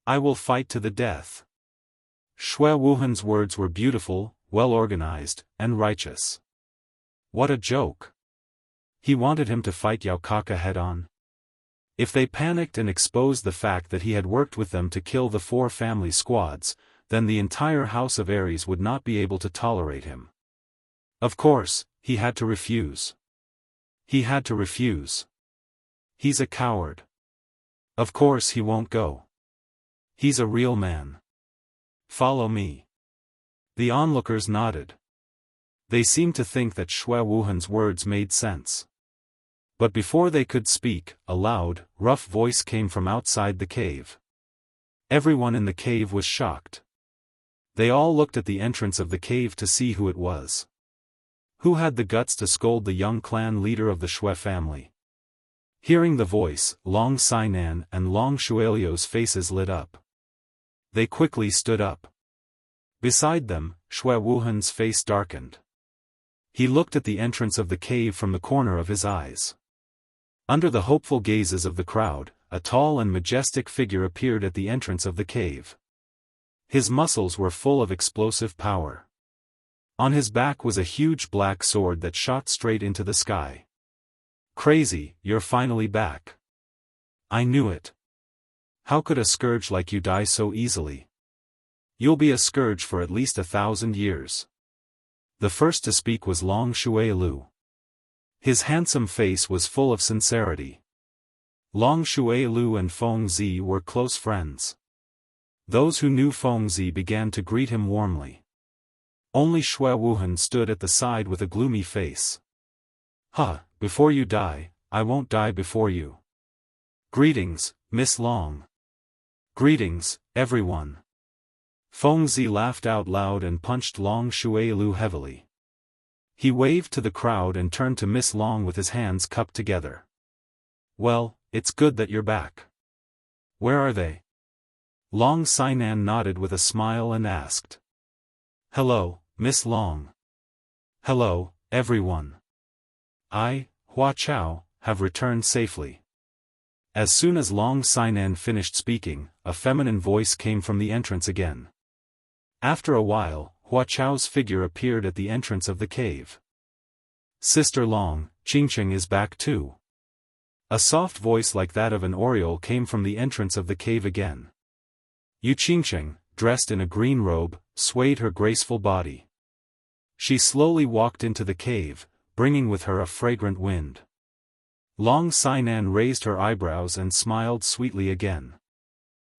I will fight to the death." Shui Wuhan's words were beautiful, well-organized, and righteous. What a joke. He wanted him to fight Yao Kaka head-on. If they panicked and exposed the fact that he had worked with them to kill the 4 family squads, then the entire House of Ares would not be able to tolerate him. Of course, he had to refuse. He had to refuse. He's a coward. Of course he won't go. He's a real man. Follow me. The onlookers nodded. They seemed to think that Shui Wuhan's words made sense. But before they could speak, a loud, rough voice came from outside the cave. Everyone in the cave was shocked. They all looked at the entrance of the cave to see who it was. Who had the guts to scold the young clan leader of the Shui family? Hearing the voice, Long Sainan and Long Shuilio's faces lit up. They quickly stood up. Beside them, Shui Wuhan's face darkened. He looked at the entrance of the cave from the corner of his eyes. Under the hopeful gazes of the crowd, a tall and majestic figure appeared at the entrance of the cave. His muscles were full of explosive power. On his back was a huge black sword that shot straight into the sky. "Crazy, you're finally back. I knew it. How could a scourge like you die so easily? You'll be a scourge for at least 1,000 years. The first to speak was Long Shui Lu. His handsome face was full of sincerity. Long Shui Lu and Feng Zi were close friends. Those who knew Feng Zi began to greet him warmly. Only Xue Wuhan stood at the side with a gloomy face. Before you die, I won't die before you. Greetings, Miss Long. Greetings, everyone. Feng Zi laughed out loud and punched Long Shui Lu heavily. He waved to the crowd and turned to Miss Long with his hands cupped together. Well, it's good that you're back. Where are they? Long Sainan nodded with a smile and asked. Hello, Miss Long. Hello, everyone. I, Hua Chao, have returned safely. As soon as Long Sainan finished speaking, a feminine voice came from the entrance again. After a while, Hua Chao's figure appeared at the entrance of the cave. Sister Long, Qingqing is back too. A soft voice like that of an oriole came from the entrance of the cave again. Yu Qingqing, dressed in a green robe, swayed her graceful body. She slowly walked into the cave, bringing with her a fragrant wind. Long Sainan raised her eyebrows and smiled sweetly again.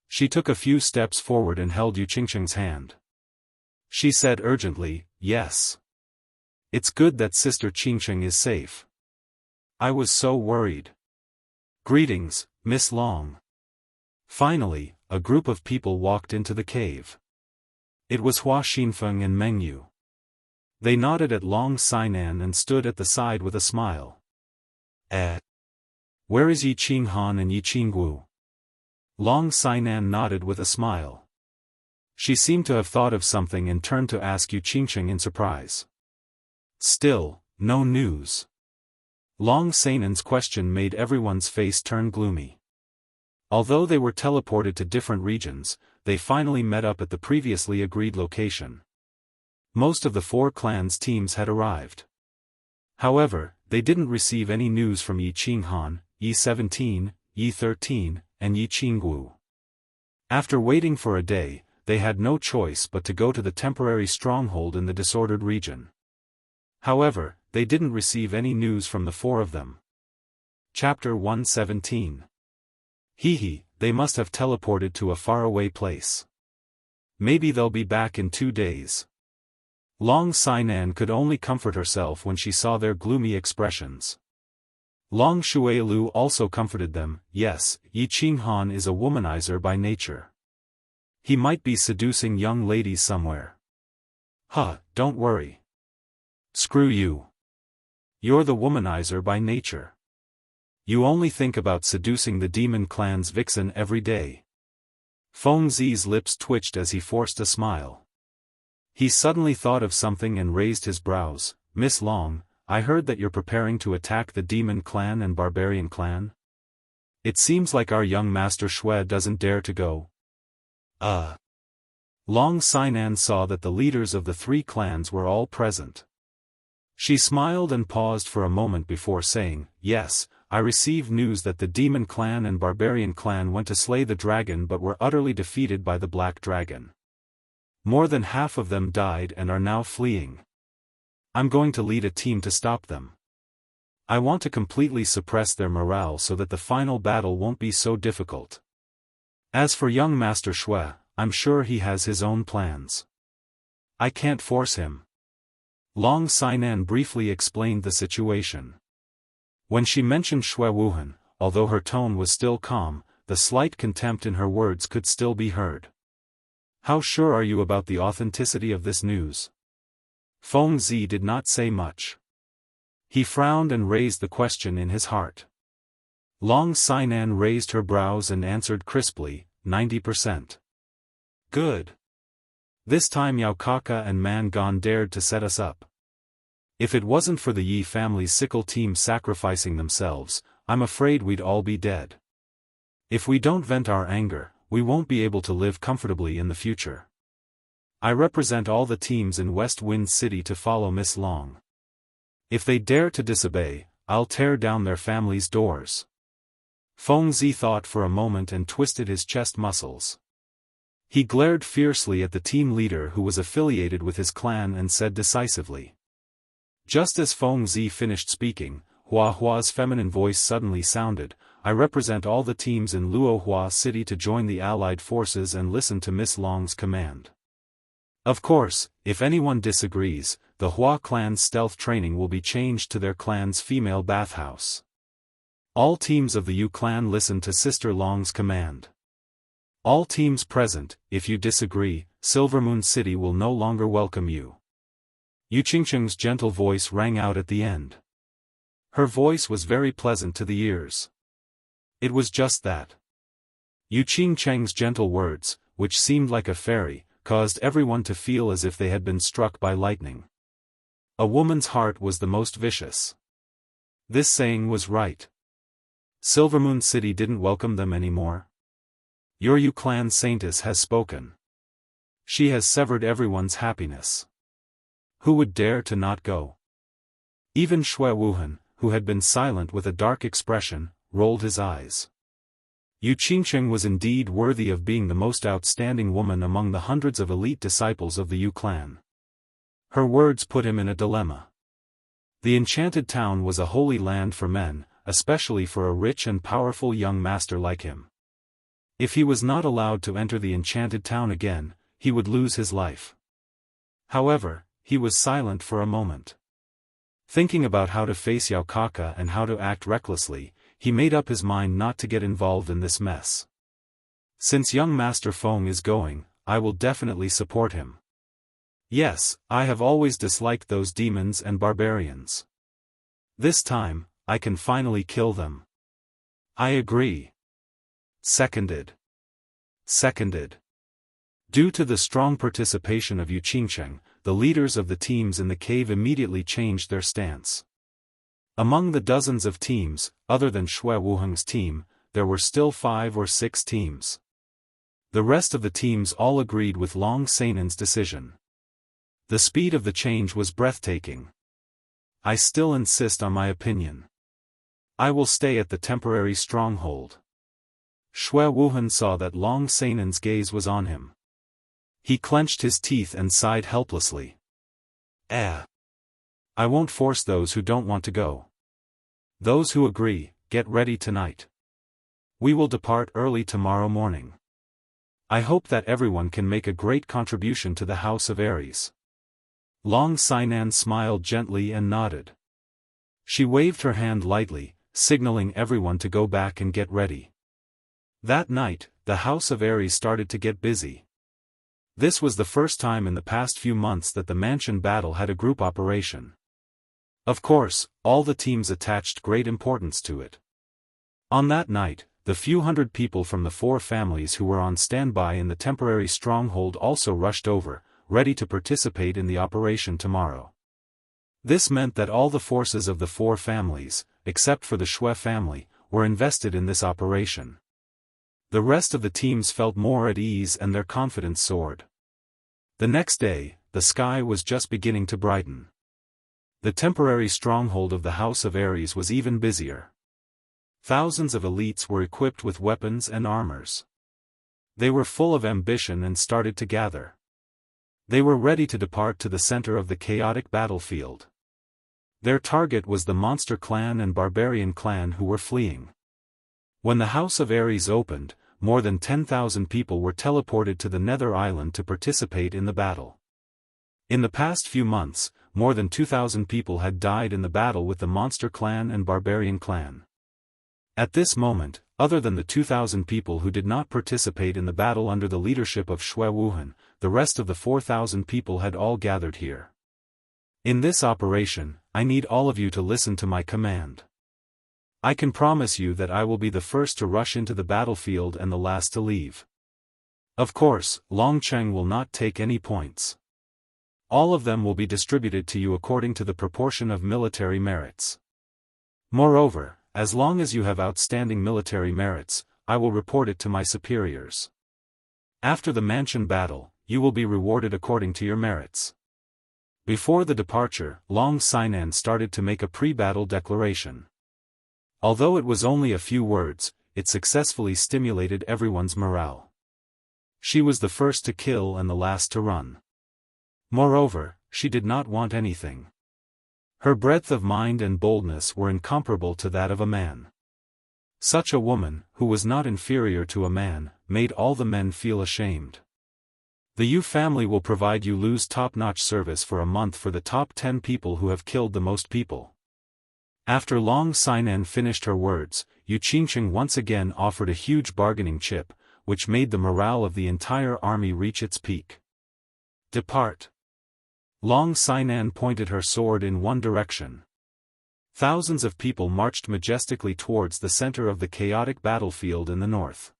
She took a few steps forward and held Yu Qingqing's hand. She said urgently, yes. It's good that Sister Qingqing is safe. I was so worried. Greetings, Miss Long. Finally, a group of people walked into the cave. It was Hua Xinfeng and Meng Yu. They nodded at Long Sainan and stood at the side with a smile. Where is Yi Qinghan and Yi Qinggu? Long Sainan nodded with a smile. She seemed to have thought of something and turned to ask Yu Qingqing in surprise. Still, no news. Long Sainan's question made everyone's face turn gloomy. Although they were teleported to different regions, they finally met up at the previously agreed location. Most of the 4 clans' teams had arrived. However, they didn't receive any news from Yi Qinghan, Yi 17, Yi 13, and Yi Qinggu. After waiting for a day, they had no choice but to go to the temporary stronghold in the disordered region. However, they didn't receive any news from the 4 of them. Chapter 117. They must have teleported to a faraway place. Maybe they'll be back in 2 days. Long Sainan could only comfort herself when she saw their gloomy expressions. Long Shui Lu also comforted them. Yes, Yi Qinghan is a womanizer by nature. He might be seducing young ladies somewhere. Don't worry. Screw you. You're the womanizer by nature. You only think about seducing the demon clan's vixen every day. Feng Zi's lips twitched as he forced a smile. He suddenly thought of something and raised his brows. Miss Long, I heard that you're preparing to attack the demon clan and barbarian clan. It seems like our young master Xue doesn't dare to go. Long Sainan saw that the leaders of the 3 clans were all present. She smiled and paused for a moment before saying, yes, I received news that the demon clan and barbarian clan went to slay the dragon but were utterly defeated by the black dragon. More than half of them died and are now fleeing. I'm going to lead a team to stop them. I want to completely suppress their morale so that the final battle won't be so difficult. As for young Master Xue, I'm sure he has his own plans. I can't force him. Long Sainan briefly explained the situation. When she mentioned Xue Wuhan, although her tone was still calm, the slight contempt in her words could still be heard. How sure are you about the authenticity of this news? Feng Zi did not say much. He frowned and raised the question in his heart. Long Sainan raised her brows and answered crisply, 90%. Good. This time Yao Kaka and Man Gon dared to set us up. If it wasn't for the Yi family's sickle team sacrificing themselves, I'm afraid we'd all be dead. If we don't vent our anger, we won't be able to live comfortably in the future. I represent all the teams in West Wind City to follow Miss Long. If they dare to disobey, I'll tear down their family's doors. Feng Zi thought for a moment and twisted his chest muscles. He glared fiercely at the team leader who was affiliated with his clan and said decisively. Just as Feng Zi finished speaking, Hua Hua's feminine voice suddenly sounded, I represent all the teams in Luohua City to join the Allied forces and listen to Miss Long's command. Of course, if anyone disagrees, the Hua clan's stealth training will be changed to their clan's female bathhouse. All teams of the Yu clan listen to Sister Long's command. All teams present, if you disagree, Silvermoon City will no longer welcome you. Yu Qingqing's gentle voice rang out at the end. Her voice was very pleasant to the ears. It was just that. Yu Qingqing's gentle words, which seemed like a fairy, caused everyone to feel as if they had been struck by lightning. A woman's heart was the most vicious. This saying was right. Silvermoon City didn't welcome them anymore. Your Yu clan saintess has spoken. She has severed everyone's happiness. Who would dare to not go? Even Xue Wuhan, who had been silent with a dark expression, rolled his eyes. Yu Qingqing was indeed worthy of being the most outstanding woman among the hundreds of elite disciples of the Yu clan. Her words put him in a dilemma. The enchanted town was a holy land for men, especially for a rich and powerful young master like him. If he was not allowed to enter the enchanted town again, he would lose his life. However, he was silent for a moment. Thinking about how to face Yao Kaka and how to act recklessly, he made up his mind not to get involved in this mess. Since young Master Feng is going, I will definitely support him. Yes, I have always disliked those demons and barbarians. This time, I can finally kill them. I agree. Seconded. Seconded. Due to the strong participation of Yu Qingqing, the leaders of the teams in the cave immediately changed their stance. Among the dozens of teams, other than Xue Wuheng's team, there were still 5 or 6 teams. The rest of the teams all agreed with Long Sainan's decision. The speed of the change was breathtaking. I still insist on my opinion. I will stay at the temporary stronghold. Xue Wuhan saw that Long Sainan's gaze was on him. He clenched his teeth and sighed helplessly. I won't force those who don't want to go. Those who agree, get ready tonight. We will depart early tomorrow morning. I hope that everyone can make a great contribution to the House of Aries. Long Sainan smiled gently and nodded. She waved her hand lightly, signaling everyone to go back and get ready. That night, the House of Aries started to get busy. This was the first time in the past few months that the mansion battle had a group operation. Of course, all the teams attached great importance to it. On that night, the few hundred people from the 4 families who were on standby in the temporary stronghold also rushed over, ready to participate in the operation tomorrow. This meant that all the forces of the 4 families, except for the Xue family, were invested in this operation. The rest of the teams felt more at ease and their confidence soared. The next day, the sky was just beginning to brighten. The temporary stronghold of the House of Aries was even busier. Thousands of elites were equipped with weapons and armors. They were full of ambition and started to gather. They were ready to depart to the center of the chaotic battlefield. Their target was the monster clan and barbarian clan who were fleeing. When the House of Aries opened, more than 10,000 people were teleported to the Nether Island to participate in the battle. In the past few months, more than 2,000 people had died in the battle with the monster clan and barbarian clan. At this moment, other than the 2,000 people who did not participate in the battle under the leadership of Xue Wuhan, the rest of the 4,000 people had all gathered here. In this operation, I need all of you to listen to my command. I can promise you that I will be the first to rush into the battlefield and the last to leave. Of course, Long Cheng will not take any points. All of them will be distributed to you according to the proportion of military merits. Moreover, as long as you have outstanding military merits, I will report it to my superiors. After the mansion battle, you will be rewarded according to your merits. Before the departure, Long Sainan started to make a pre-battle declaration. Although it was only a few words, it successfully stimulated everyone's morale. She was the first to kill and the last to run. Moreover, she did not want anything. Her breadth of mind and boldness were incomparable to that of a man. Such a woman, who was not inferior to a man, made all the men feel ashamed. The Yu family will provide you Lu's top-notch service for a month for the top 10 people who have killed the most people. After Long Sinan finished her words, Yu Xianxia once again offered a huge bargaining chip, which made the morale of the entire army reach its peak. Depart. Long Sinan pointed her sword in one direction. Thousands of people marched majestically towards the center of the chaotic battlefield in the north.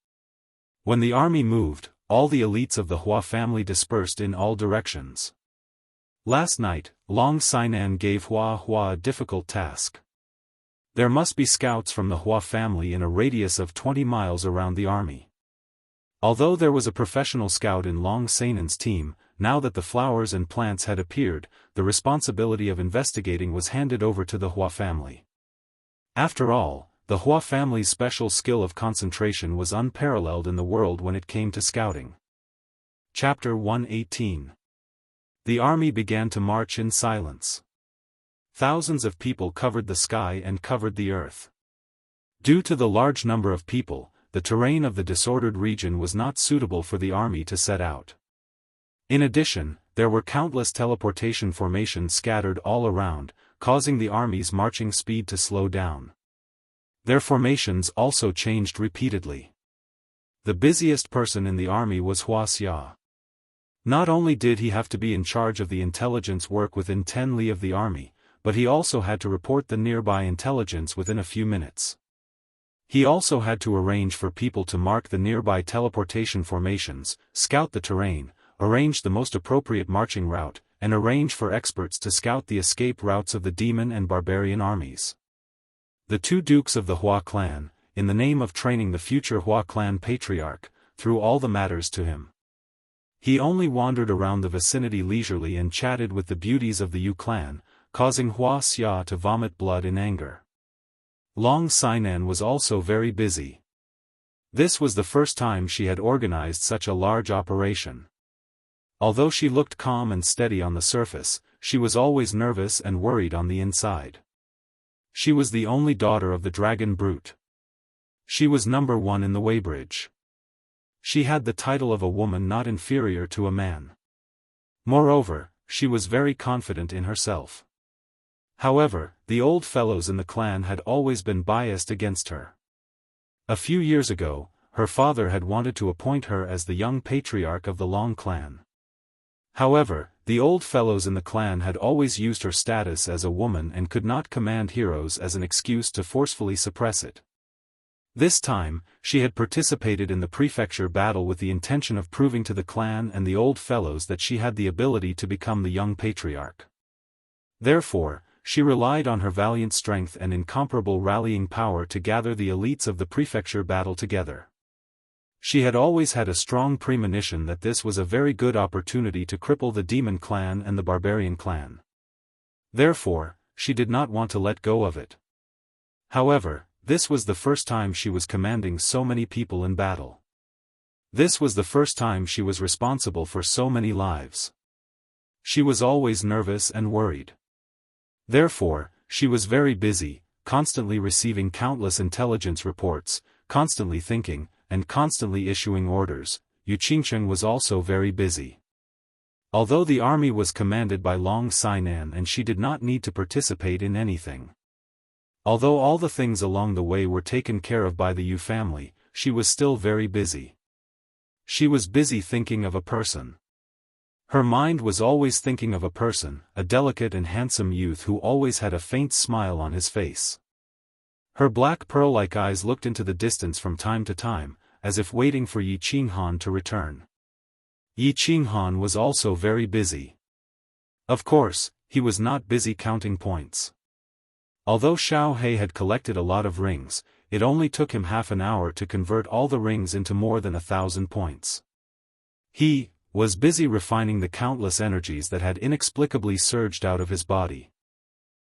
When the army moved, all the elites of the Hua family dispersed in all directions. Last night, Long Sinan gave Hua a difficult task. There must be scouts from the Hua family in a radius of 20 miles around the army. Although there was a professional scout in Long Sinan's team, now that the flowers and plants had appeared, the responsibility of investigating was handed over to the Hua family. After all, the Hua family's special skill of concentration was unparalleled in the world when it came to scouting. Chapter 118. The army began to march in silence. Thousands of people covered the sky and covered the earth. Due to the large number of people, the terrain of the disordered region was not suitable for the army to set out. In addition, there were countless teleportation formations scattered all around, causing the army's marching speed to slow down. Their formations also changed repeatedly. The busiest person in the army was Wuxia. Not only did he have to be in charge of the intelligence work within 10 li of the army, but he also had to report the nearby intelligence within a few minutes. He also had to arrange for people to mark the nearby teleportation formations, scout the terrain, arrange the most appropriate marching route, and arrange for experts to scout the escape routes of the demon and barbarian armies. The two dukes of the Hua clan, in the name of training the future Hua clan patriarch, threw all the matters to him. He only wandered around the vicinity leisurely and chatted with the beauties of the Yu clan, causing Wuxia to vomit blood in anger. Long Sinan was also very busy. This was the first time she had organized such a large operation. Although she looked calm and steady on the surface, she was always nervous and worried on the inside. She was the only daughter of the dragon brute. She was number 1 in the weighbridge. She had the title of a woman not inferior to a man. Moreover, she was very confident in herself. However, the old fellows in the clan had always been biased against her. A few years ago, her father had wanted to appoint her as the young patriarch of the Long clan. However, the old fellows in the clan had always used her status as a woman and could not command heroes as an excuse to forcefully suppress it. This time, she had participated in the prefecture battle with the intention of proving to the clan and the old fellows that she had the ability to become the young patriarch. Therefore, she relied on her valiant strength and incomparable rallying power to gather the elites of the prefecture battle together. She had always had a strong premonition that this was a very good opportunity to cripple the demon clan and the barbarian clan. Therefore, she did not want to let go of it. However, this was the first time she was commanding so many people in battle. This was the first time she was responsible for so many lives. She was always nervous and worried. Therefore, she was very busy, constantly receiving countless intelligence reports, constantly thinking, and constantly issuing orders. Yu Xianxia was also very busy. Although the army was commanded by Long Sinan and she did not need to participate in anything. Although all the things along the way were taken care of by the Yu family, she was still very busy. She was busy thinking of a person. Her mind was always thinking of a person, a delicate and handsome youth who always had a faint smile on his face. Her black pearl-like eyes looked into the distance from time to time, as if waiting for Yi Qinghan to return. Yi Qinghan was also very busy. Of course, he was not busy counting points. Although Xiao He had collected a lot of rings, it only took him half an hour to convert all the rings into more than 1,000 points. He was busy refining the countless energies that had inexplicably surged out of his body.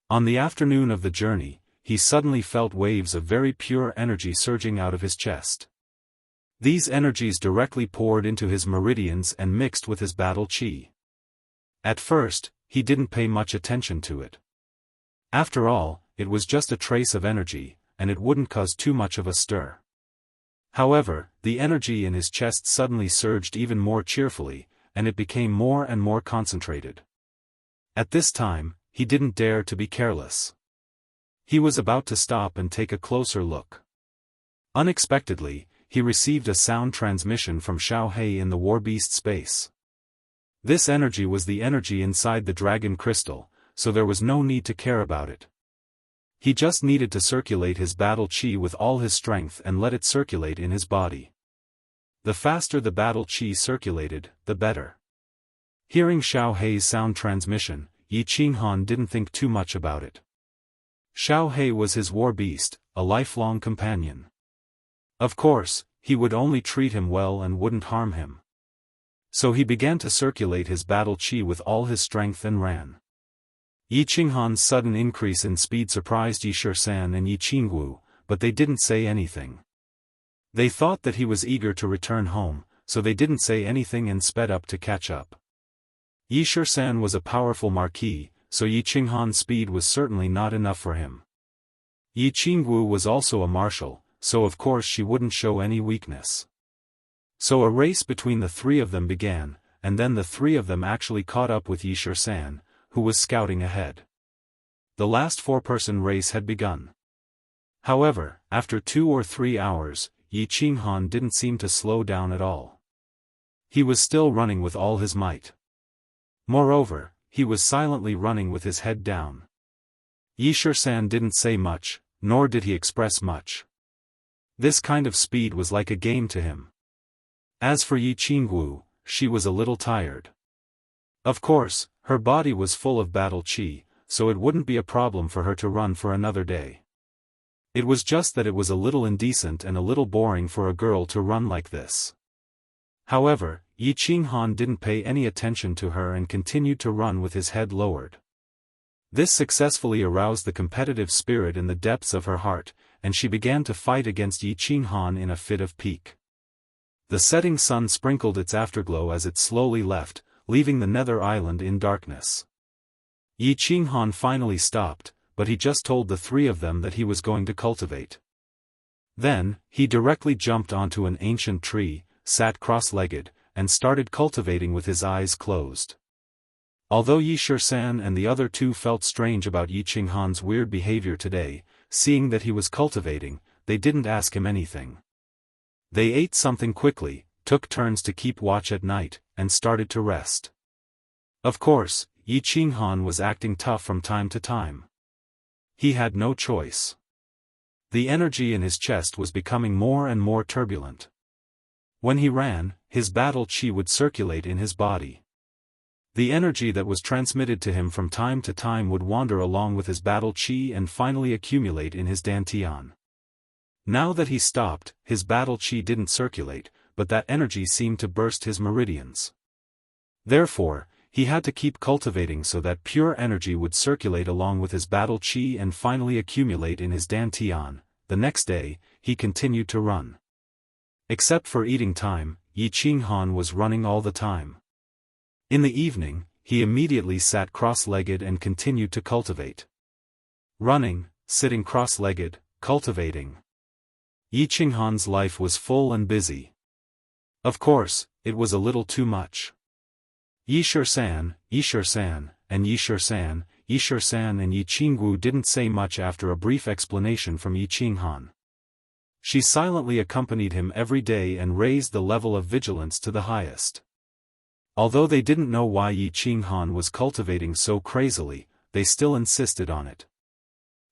On the afternoon of the journey, he suddenly felt waves of very pure energy surging out of his chest. These energies directly poured into his meridians and mixed with his battle chi. At first, he didn't pay much attention to it. After all, it was just a trace of energy, and it wouldn't cause too much of a stir. However, the energy in his chest suddenly surged even more cheerfully, and it became more and more concentrated. At this time, he didn't dare to be careless. He was about to stop and take a closer look. Unexpectedly, he received a sound transmission from Xiao Hei in the warbeast space. This energy was the energy inside the dragon crystal, so there was no need to care about it. He just needed to circulate his battle chi with all his strength and let it circulate in his body. The faster the battle chi circulated, the better. Hearing Xiao Hei's sound transmission, Yi Qinghan didn't think too much about it. Xiao Hei was his war beast, a lifelong companion. Of course, he would only treat him well and wouldn't harm him. So he began to circulate his battle chi with all his strength and ran. Yi Qinghan's sudden increase in speed surprised Yi Shisan and Yi Qingwu, but they didn't say anything. They thought that he was eager to return home, so they didn't say anything and sped up to catch up. Yi Shisan was a powerful marquis, so Yi Qinghan's speed was certainly not enough for him. Yi Qingwu was also a martial, so of course she wouldn't show any weakness. So a race between the three of them began, and then the three of them actually caught up with Yi Shisan, who was scouting ahead. The last four-person race had begun. However, after 2 or 3 hours, Yi Qinghan didn't seem to slow down at all. He was still running with all his might. Moreover, he was silently running with his head down. Yi Shisan didn't say much, nor did he express much. This kind of speed was like a game to him. As for Yi Qingwu, she was a little tired. Of course, her body was full of battle chi, so it wouldn't be a problem for her to run for another day. It was just that it was a little indecent and a little boring for a girl to run like this. However, Yi Qinghan didn't pay any attention to her and continued to run with his head lowered. This successfully aroused the competitive spirit in the depths of her heart, and she began to fight against Yi Qinghan in a fit of pique. The setting sun sprinkled its afterglow as it slowly left, leaving the nether island in darkness. Yi Qinghan finally stopped, but he just told the three of them that he was going to cultivate. Then, he directly jumped onto an ancient tree, sat cross-legged, and started cultivating with his eyes closed. Although Yi Shisan and the other two felt strange about Yi Qinghan's weird behavior today, seeing that he was cultivating, they didn't ask him anything. They ate something quickly, took turns to keep watch at night, and started to rest. Of course, Yi Qinghan was acting tough from time to time. He had no choice. The energy in his chest was becoming more and more turbulent. When he ran, his battle chi would circulate in his body. The energy that was transmitted to him from time to time would wander along with his battle chi and finally accumulate in his dantian. Now that he stopped, his battle chi didn't circulate, but that energy seemed to burst his meridians. Therefore, he had to keep cultivating so that pure energy would circulate along with his battle chi and finally accumulate in his dantian. The next day, he continued to run. Except for eating time, Yi Qinghan was running all the time. In the evening, he immediately sat cross-legged and continued to cultivate. Running, sitting cross-legged, cultivating. Yi Qinghan's life was full and busy. Of course, it was a little too much. Yi Shisan, and Yi Shisan, and Yi Qingwu didn't say much after a brief explanation from Yi Qinghan. She silently accompanied him every day and raised the level of vigilance to the highest. Although they didn't know why Yi Qinghan was cultivating so crazily, they still insisted on it.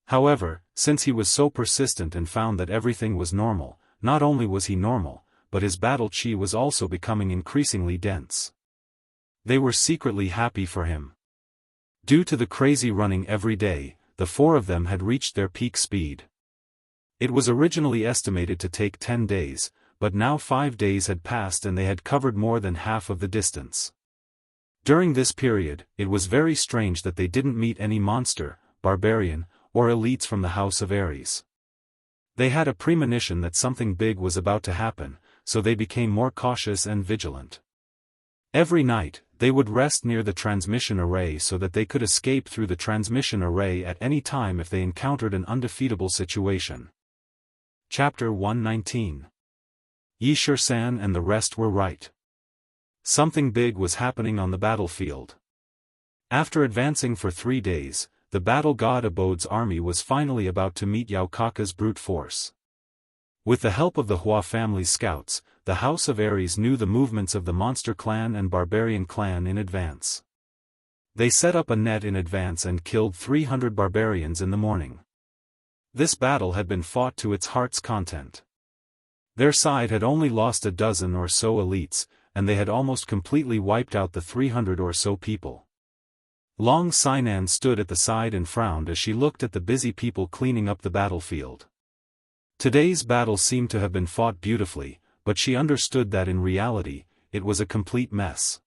However, since he was so persistent and found that everything was normal, not only was he normal, but his battle chi was also becoming increasingly dense. They were secretly happy for him. Due to the crazy running every day, the four of them had reached their peak speed. It was originally estimated to take 10 days, but now 5 days had passed and they had covered more than half of the distance. During this period, it was very strange that they didn't meet any monster, barbarian, or elites from the House of Ares. They had a premonition that something big was about to happen, so they became more cautious and vigilant. Every night, they would rest near the transmission array so that they could escape through the transmission array at any time if they encountered an undefeatable situation. Chapter 119. Yi Shisan and the rest were right. Something big was happening on the battlefield. After advancing for 3 days, the battle god Abode's army was finally about to meet Yao Kaka's brute force. With the help of the Hua family's scouts, the House of Ares knew the movements of the Monster Clan and Barbarian Clan in advance. They set up a net in advance and killed 300 barbarians in the morning. This battle had been fought to its heart's content. Their side had only lost a dozen or so elites, and they had almost completely wiped out the 300 or so people. Long Sinan stood at the side and frowned as she looked at the busy people cleaning up the battlefield. Today's battle seemed to have been fought beautifully, but she understood that in reality, it was a complete mess.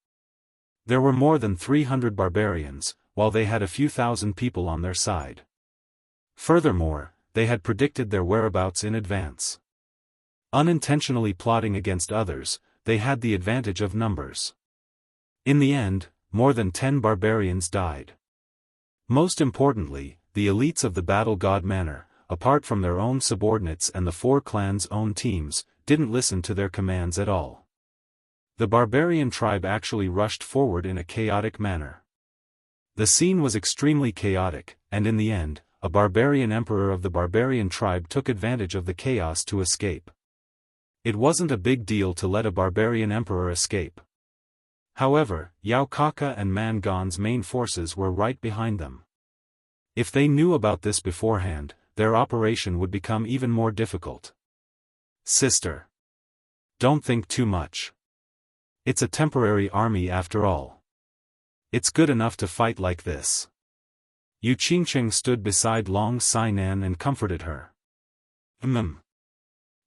There were more than 300 barbarians, while they had a few thousand people on their side. Furthermore, they had predicted their whereabouts in advance. Unintentionally plotting against others, they had the advantage of numbers. In the end, more than 10 barbarians died. Most importantly, the elites of the battle god manor, apart from their own subordinates and the 4 clans' own teams, didn't listen to their commands at all. The barbarian tribe actually rushed forward in a chaotic manner. The scene was extremely chaotic, and in the end, a barbarian emperor of the barbarian tribe took advantage of the chaos to escape. It wasn't a big deal to let a barbarian emperor escape. However, Yao Kaka and Mangon's main forces were right behind them. If they knew about this beforehand, their operation would become even more difficult. Sister. Don't think too much. It's a temporary army after all. It's good enough to fight like this. Yu Qingqing stood beside Long Sinan and comforted her.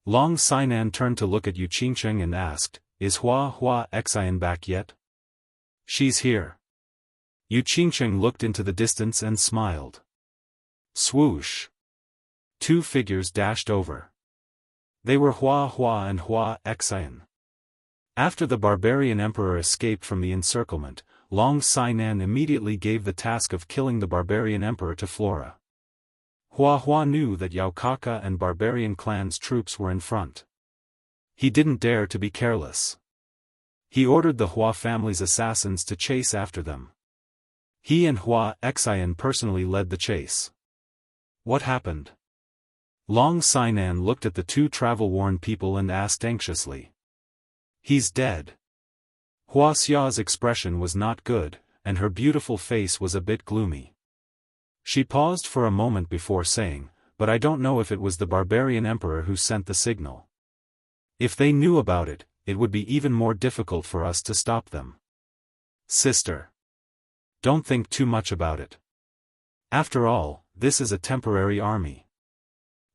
Long Sinan turned to look at Yu Qingqing and asked, "Is Wuxia Xianxia back yet?" "She's here." Yu Qingqing looked into the distance and smiled. Swoosh. 2 figures dashed over. They were Hua and Wuxia Xianxia. After the barbarian emperor escaped from the encirclement, Long Sinan immediately gave the task of killing the barbarian emperor to Flora. Hua knew that Yao Kaka and barbarian clan's troops were in front. He didn't dare to be careless. He ordered the Hua family's assassins to chase after them. He and Wuxia Xianxia personally led the chase. What happened? Long Sinan looked at the 2 travel-worn people and asked anxiously. He's dead. Hua Xia's expression was not good, and her beautiful face was a bit gloomy. She paused for a moment before saying, "But I don't know if it was the barbarian emperor who sent the signal. If they knew about it, it would be even more difficult for us to stop them." Sister. Don't think too much about it. After all, this is a temporary army.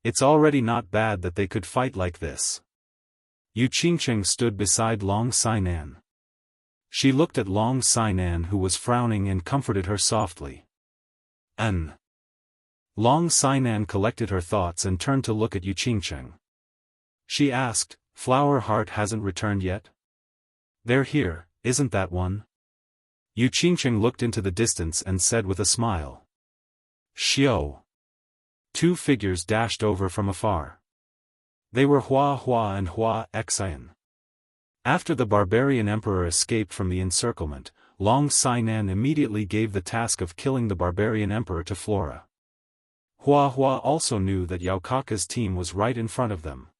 It's already not bad that they could fight like this. Yu Qingqing stood beside Long Sinan. She looked at Long Sinan who was frowning and comforted her softly. Long Sinan collected her thoughts and turned to look at Yu Qingqing. She asked, "Flower Heart hasn't returned yet?" "They're here, isn't that one?" Yu Qingqing looked into the distance and said with a smile. Xiao. 2 figures dashed over from afar. They were Hua and Wuxia Xianxia. After the barbarian emperor escaped from the encirclement, Long Sinan immediately gave the task of killing the barbarian emperor to Flora. Hua also knew that Yao Kaka's team was right in front of them.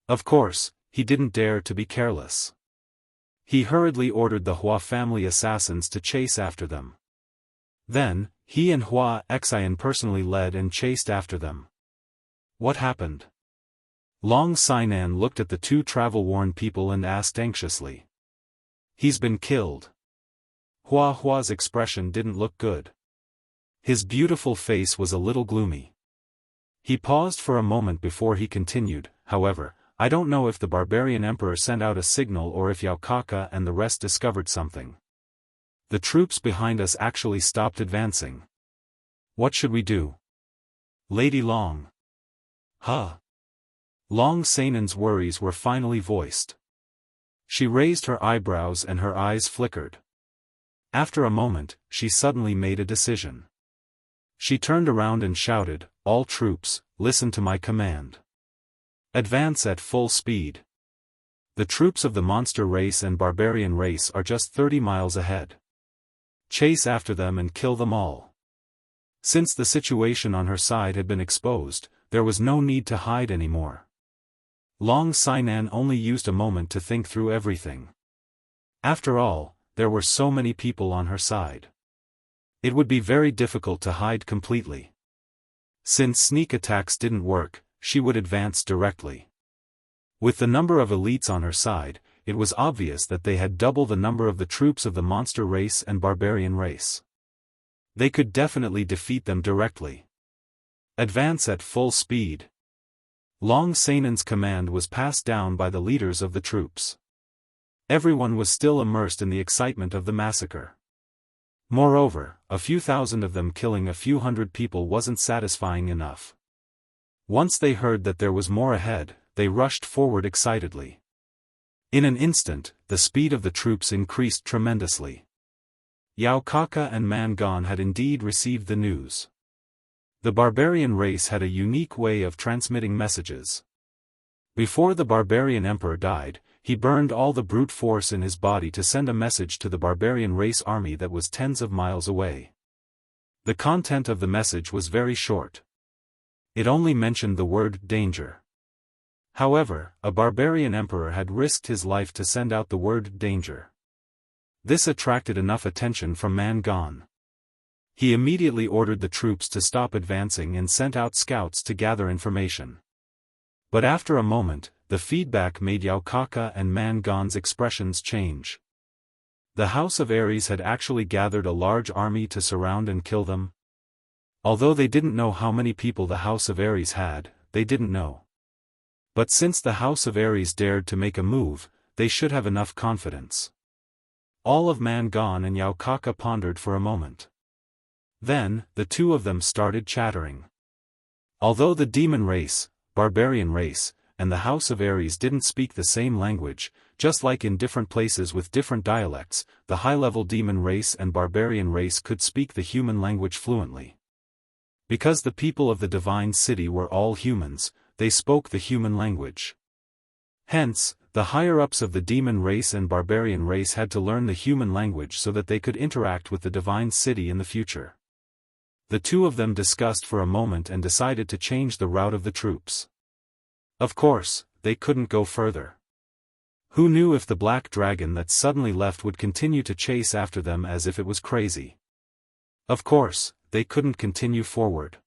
Of course, he didn't dare to be careless. He hurriedly ordered the Hua family assassins to chase after them. Then, he and Wuxia Xianxia personally led and chased after them. What happened? Long Sinan looked at the 2 travel-worn people and asked anxiously. He's been killed. Hua's expression didn't look good. His beautiful face was a little gloomy. He paused for a moment before he continued, "However, I don't know if the barbarian emperor sent out a signal or if Yao Kaka and the rest discovered something. The troops behind us actually stopped advancing. What should we do?" "Lady Long." "Huh." Long Sainan's worries were finally voiced. She raised her eyebrows and her eyes flickered. After a moment, she suddenly made a decision. She turned around and shouted, "All troops, listen to my command. Advance at full speed. The troops of the monster race and barbarian race are just 30 miles ahead. Chase after them and kill them all." Since the situation on her side had been exposed, there was no need to hide anymore. Long Sainan only used a moment to think through everything. After all, there were so many people on her side. It would be very difficult to hide completely. Since sneak attacks didn't work, she would advance directly. With the number of elites on her side, it was obvious that they had double the number of the troops of the monster race and barbarian race. They could definitely defeat them directly. Advance at full speed. Long Sainan's command was passed down by the leaders of the troops. Everyone was still immersed in the excitement of the massacre. Moreover, a few thousand of them killing a few hundred people wasn't satisfying enough. Once they heard that there was more ahead, they rushed forward excitedly. In an instant, the speed of the troops increased tremendously. Yao Kaka and Man Gan had indeed received the news. The barbarian race had a unique way of transmitting messages. Before the barbarian emperor died, he burned all the brute force in his body to send a message to the barbarian race army that was tens of miles away. The content of the message was very short. It only mentioned the word danger. However, a barbarian emperor had risked his life to send out the word danger. This attracted enough attention from Man Gan. He immediately ordered the troops to stop advancing and sent out scouts to gather information. But after a moment, the feedback made Yao Kaka and Man Gan's expressions change. The House of Ares had actually gathered a large army to surround and kill them. Although they didn't know how many people the House of Ares had, they didn't know. But since the House of Ares dared to make a move, they should have enough confidence. All of Man Gan and Yao Kaka pondered for a moment. Then, the two of them started chattering. Although the demon race, barbarian race, and the House of Ares didn't speak the same language, just like in different places with different dialects, the high-level demon race and barbarian race could speak the human language fluently. Because the people of the divine city were all humans, they spoke the human language. Hence, the higher-ups of the demon race and barbarian race had to learn the human language so that they could interact with the divine city in the future. The two of them discussed for a moment and decided to change the route of the troops. Of course, they couldn't go further. Who knew if the black dragon that suddenly left would continue to chase after them as if it was crazy? Of course, they couldn't continue forward.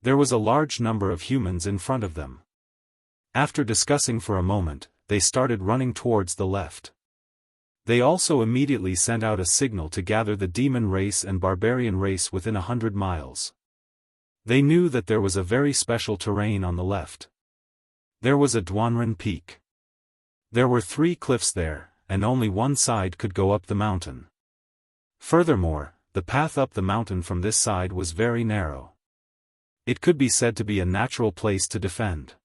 There was a large number of humans in front of them. After discussing for a moment, they started running towards the left. They also immediately sent out a signal to gather the demon race and barbarian race within 100 miles. They knew that there was a very special terrain on the left. There was a Duanren peak. There were 3 cliffs there, and only one side could go up the mountain. Furthermore, the path up the mountain from this side was very narrow. It could be said to be a natural place to defend.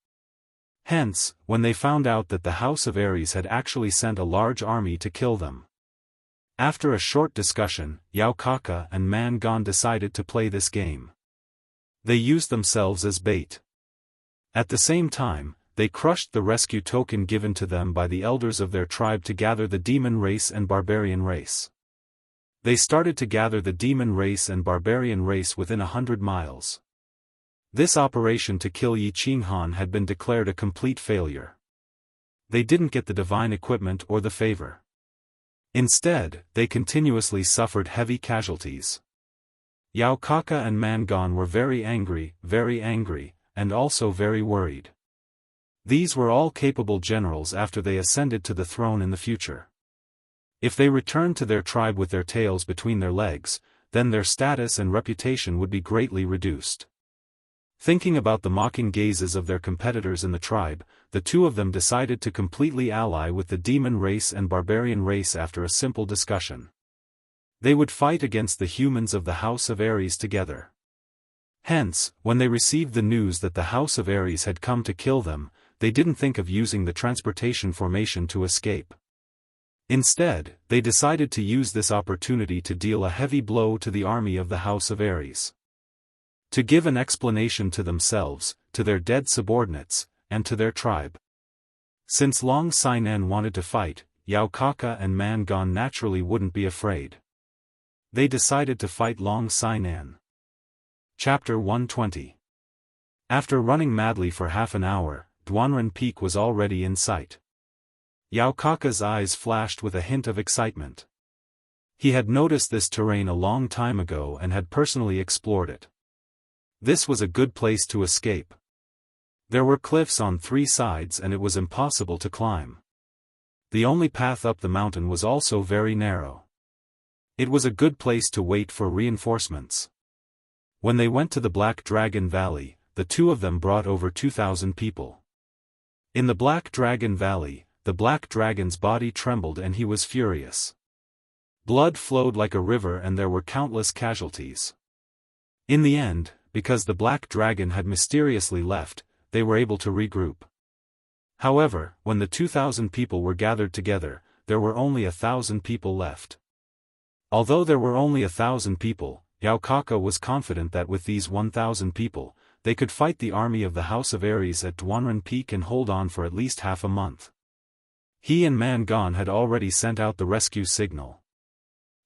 Hence, when they found out that the House of Ares had actually sent a large army to kill them. After a short discussion, Yao Kaka and Man Gan decided to play this game. They used themselves as bait. At the same time, they crushed the rescue token given to them by the elders of their tribe to gather the demon race and barbarian race. They started to gather the demon race and barbarian race within 100 miles. This operation to kill Yi Qinghan had been declared a complete failure. They didn't get the divine equipment or the favor. Instead, they continuously suffered heavy casualties. Yao Kaka and Man Gan were very angry, and also very worried. These were all capable generals after they ascended to the throne in the future. If they returned to their tribe with their tails between their legs, then their status and reputation would be greatly reduced. Thinking about the mocking gazes of their competitors in the tribe, the two of them decided to completely ally with the demon race and barbarian race after a simple discussion. They would fight against the humans of the House of Ares together. Hence, when they received the news that the House of Ares had come to kill them, they didn't think of using the transportation formation to escape. Instead, they decided to use this opportunity to deal a heavy blow to the army of the House of Aries. To give an explanation to themselves, to their dead subordinates, and to their tribe. Since Long Sainan wanted to fight, Yao Kaka and Man Gan naturally wouldn't be afraid. They decided to fight Long Sainan. Chapter 120. After running madly for half an hour, Duanren Peak was already in sight. Yao Kaka's eyes flashed with a hint of excitement. He had noticed this terrain a long time ago and had personally explored it. This was a good place to escape. There were cliffs on 3 sides and it was impossible to climb. The only path up the mountain was also very narrow. It was a good place to wait for reinforcements. When they went to the Black Dragon Valley, the two of them brought over 2,000 people. In the Black Dragon Valley, the Black Dragon's body trembled and he was furious. Blood flowed like a river and there were countless casualties. In the end, because the Black Dragon had mysteriously left, they were able to regroup. However, when the 2,000 people were gathered together, there were only 1,000 people left. Although there were only 1,000 people, Yao Kaka was confident that with these 1,000 people, they could fight the army of the House of Aries at Duanren Peak and hold on for at least half a month. He and Man Gan had already sent out the rescue signal.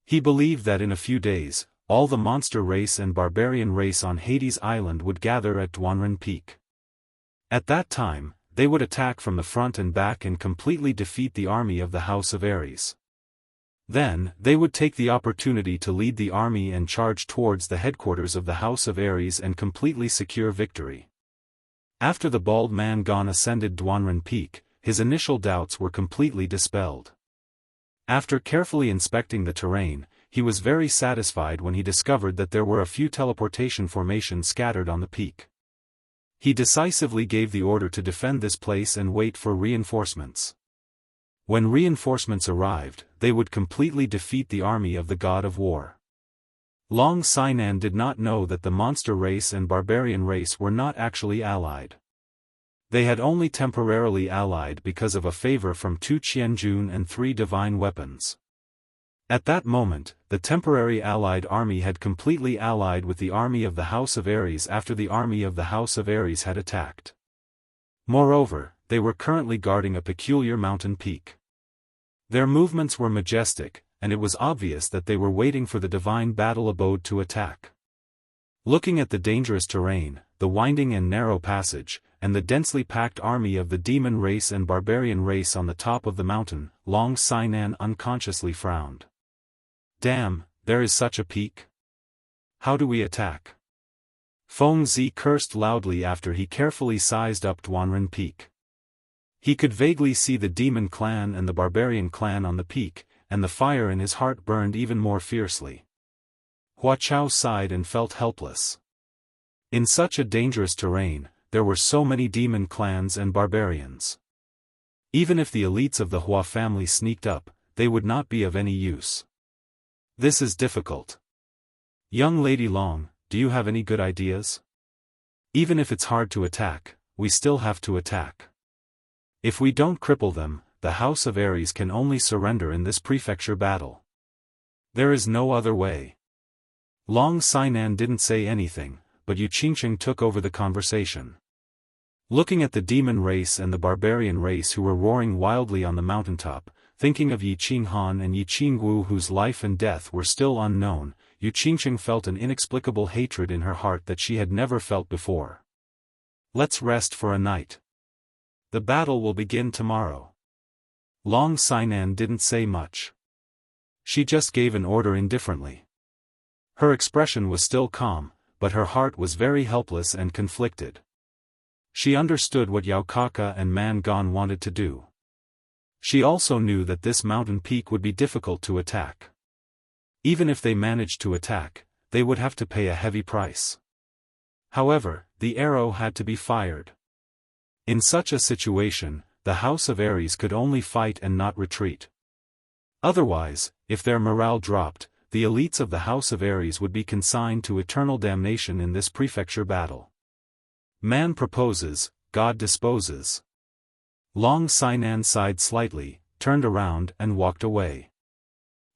He believed that in a few days, all the monster race and barbarian race on Hades Island would gather at Duanren Peak. At that time, they would attack from the front and back and completely defeat the army of the House of Aries. Then, they would take the opportunity to lead the army and charge towards the headquarters of the House of Aries and completely secure victory. After the bald Man Gan ascended Duanren Peak, his initial doubts were completely dispelled. After carefully inspecting the terrain, he was very satisfied when he discovered that there were a few teleportation formations scattered on the peak. He decisively gave the order to defend this place and wait for reinforcements. When reinforcements arrived, they would completely defeat the army of the God of War. Long Sainan did not know that the monster race and barbarian race were not actually allied. They had only temporarily allied because of a favor from 2 Qianjun and 3 divine weapons. At that moment, the temporary allied army had completely allied with the army of the House of Aries after the army of the House of Aries had attacked. Moreover, they were currently guarding a peculiar mountain peak. Their movements were majestic, and it was obvious that they were waiting for the divine battle abode to attack. Looking at the dangerous terrain, the winding and narrow passage, and the densely packed army of the demon race and barbarian race on the top of the mountain, Long Sainan unconsciously frowned. Damn, there is such a peak? How do we attack? Feng Zi cursed loudly after he carefully sized up Duanren Peak. He could vaguely see the demon clan and the barbarian clan on the peak, and the fire in his heart burned even more fiercely. Hua Chao sighed and felt helpless. In such a dangerous terrain, there were so many demon clans and barbarians. Even if the elites of the Hua family sneaked up, they would not be of any use. This is difficult. Young Lady Long, do you have any good ideas? Even if it's hard to attack, we still have to attack. If we don't cripple them, the House of Aries can only surrender in this prefecture battle. There is no other way. Long Sainan didn't say anything, but Yu Qingqing took over the conversation. Looking at the demon race and the barbarian race who were roaring wildly on the mountaintop, thinking of Yi Qinghan and Yi Qingwu whose life and death were still unknown, Yu Qingqing felt an inexplicable hatred in her heart that she had never felt before. Let's rest for a night. The battle will begin tomorrow. Long Sainan didn't say much. She just gave an order indifferently. Her expression was still calm, but her heart was very helpless and conflicted. She understood what Yao Kaka and Man Gan wanted to do. She also knew that this mountain peak would be difficult to attack. Even if they managed to attack, they would have to pay a heavy price. However, the arrow had to be fired. In such a situation, the House of Aries could only fight and not retreat. Otherwise, if their morale dropped, the elites of the House of Aries would be consigned to eternal damnation in this prefecture battle. Man proposes, God disposes. Long Sinan sighed slightly, turned around and walked away.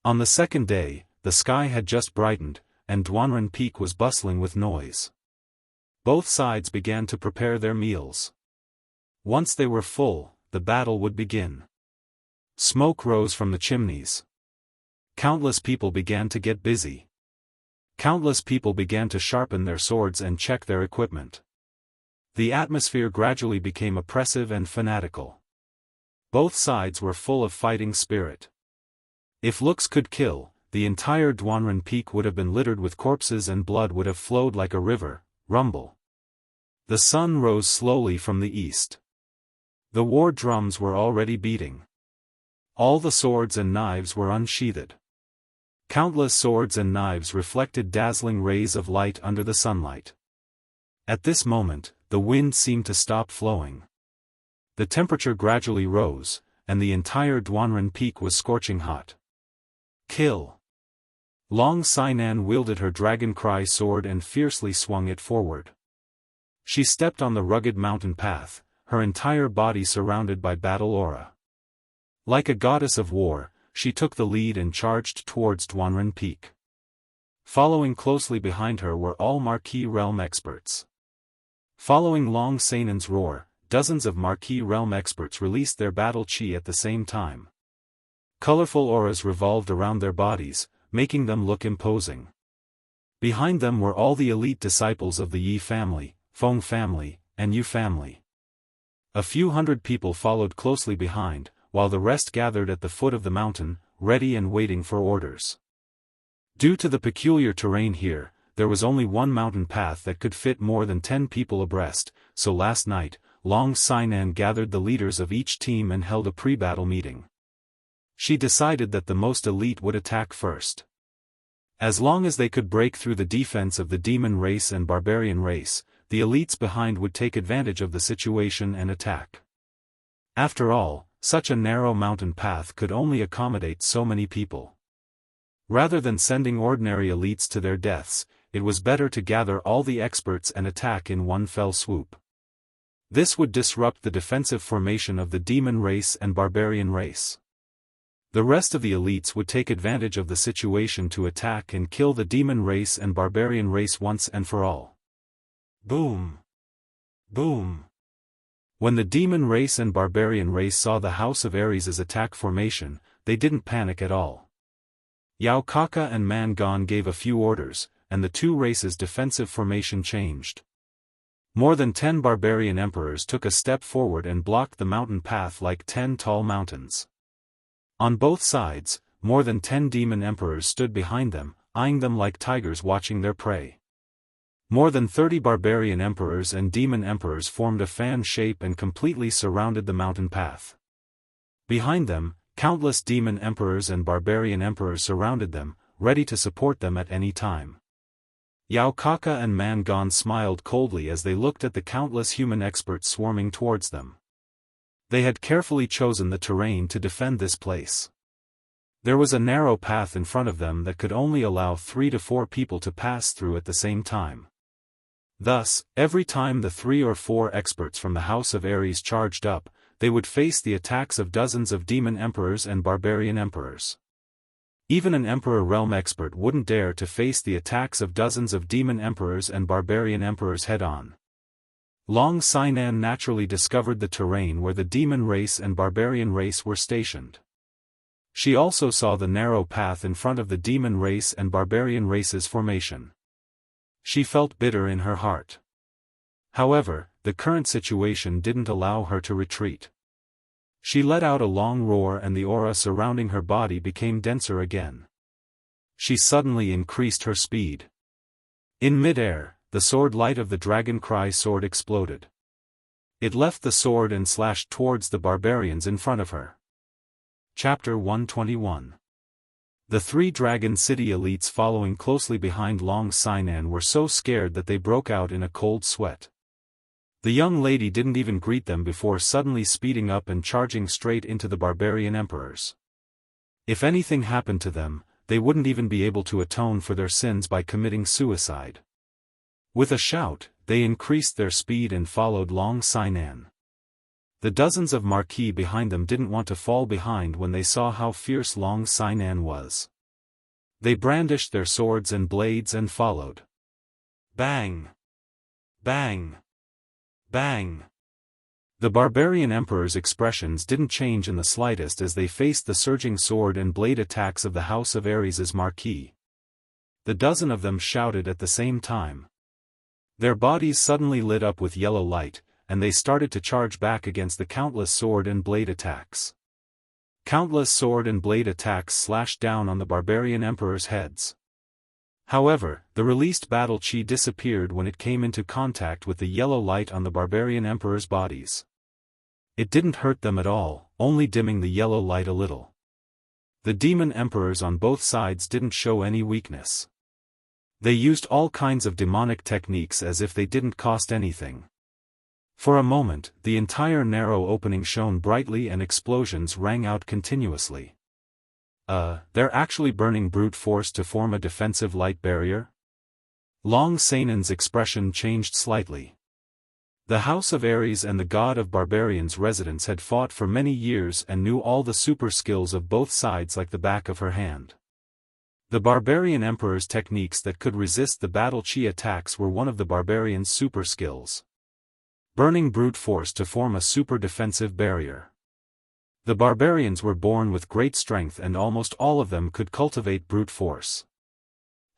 On the second day, the sky had just brightened, and Duanren Peak was bustling with noise. Both sides began to prepare their meals. Once they were full, the battle would begin. Smoke rose from the chimneys. Countless people began to get busy. Countless people began to sharpen their swords and check their equipment. The atmosphere gradually became oppressive and fanatical. Both sides were full of fighting spirit. If looks could kill, the entire Duanren Peak would have been littered with corpses and blood would have flowed like a river. Rumble. The sun rose slowly from the east. The war drums were already beating. All the swords and knives were unsheathed. Countless swords and knives reflected dazzling rays of light under the sunlight. At this moment, the wind seemed to stop flowing. The temperature gradually rose, and the entire Duanren Peak was scorching hot. Kill! Long Sinan wielded her dragon cry sword and fiercely swung it forward. She stepped on the rugged mountain path, her entire body surrounded by battle aura. Like a goddess of war, she took the lead and charged towards Duanren Peak. Following closely behind her were all Marquis Realm experts. Following Long Sinan's roar, dozens of Marquis Realm experts released their battle chi at the same time. Colorful auras revolved around their bodies, making them look imposing. Behind them were all the elite disciples of the Yi family, Feng family, and Yu family. A few hundred people followed closely behind, while the rest gathered at the foot of the mountain, ready and waiting for orders. Due to the peculiar terrain here, there was only one mountain path that could fit more than 10 people abreast, so last night, Long Sinan gathered the leaders of each team and held a pre-battle meeting. She decided that the most elite would attack first. As long as they could break through the defense of the demon race and barbarian race, the elites behind would take advantage of the situation and attack. After all, such a narrow mountain path could only accommodate so many people. Rather than sending ordinary elites to their deaths, it was better to gather all the experts and attack in one fell swoop. This would disrupt the defensive formation of the demon race and barbarian race. The rest of the elites would take advantage of the situation to attack and kill the demon race and barbarian race once and for all. Boom! Boom! When the demon race and barbarian race saw the House of Ares' attack formation, they didn't panic at all. Yao Kaka and Man Gon gave a few orders, and the two races' defensive formation changed. More than 10 barbarian emperors took a step forward and blocked the mountain path like 10 tall mountains. On both sides, more than 10 demon emperors stood behind them, eyeing them like tigers watching their prey. More than 30 barbarian emperors and demon emperors formed a fan shape and completely surrounded the mountain path. Behind them, countless demon emperors and barbarian emperors surrounded them, ready to support them at any time. Yao Kaka and Man Gon smiled coldly as they looked at the countless human experts swarming towards them. They had carefully chosen the terrain to defend this place. There was a narrow path in front of them that could only allow 3 to 4 people to pass through at the same time. Thus, every time the 3 or 4 experts from the House of Ares charged up, they would face the attacks of dozens of demon emperors and barbarian emperors. Even an Emperor Realm expert wouldn't dare to face the attacks of dozens of demon emperors and barbarian emperors head-on. Long Sinan naturally discovered the terrain where the demon race and barbarian race were stationed. She also saw the narrow path in front of the demon race and barbarian race's formation. She felt bitter in her heart. However, the current situation didn't allow her to retreat. She let out a long roar and the aura surrounding her body became denser again. She suddenly increased her speed. In mid-air, the sword light of the Dragon Cry sword exploded. It left the sword and slashed towards the barbarians in front of her. Chapter 121. The 3 Dragon City elites following closely behind Long Sinan were so scared that they broke out in a cold sweat. The young lady didn't even greet them before suddenly speeding up and charging straight into the barbarian emperors. If anything happened to them, they wouldn't even be able to atone for their sins by committing suicide. With a shout, they increased their speed and followed Long Sinan. The dozens of marquis behind them didn't want to fall behind when they saw how fierce Long Sainan was. They brandished their swords and blades and followed. Bang! Bang! Bang! The barbarian emperor's expressions didn't change in the slightest as they faced the surging sword and blade attacks of the House of Ares's marquis. The dozen of them shouted at the same time. Their bodies suddenly lit up with yellow light, and they started to charge back against the countless sword and blade attacks. Countless sword and blade attacks slashed down on the barbarian emperor's heads. However, the released battle chi disappeared when it came into contact with the yellow light on the barbarian emperor's bodies. It didn't hurt them at all, only dimming the yellow light a little. The demon emperors on both sides didn't show any weakness. They used all kinds of demonic techniques as if they didn't cost anything. For a moment, the entire narrow opening shone brightly and explosions rang out continuously. They're actually burning brute force to form a defensive light barrier? Long Sainan's expression changed slightly. The House of Ares and the God of Barbarians residents had fought for many years and knew all the super skills of both sides like the back of her hand. The barbarian emperor's techniques that could resist the battle chi attacks were one of the barbarian's super skills. Burning brute force to form a super defensive barrier. The barbarians were born with great strength and almost all of them could cultivate brute force.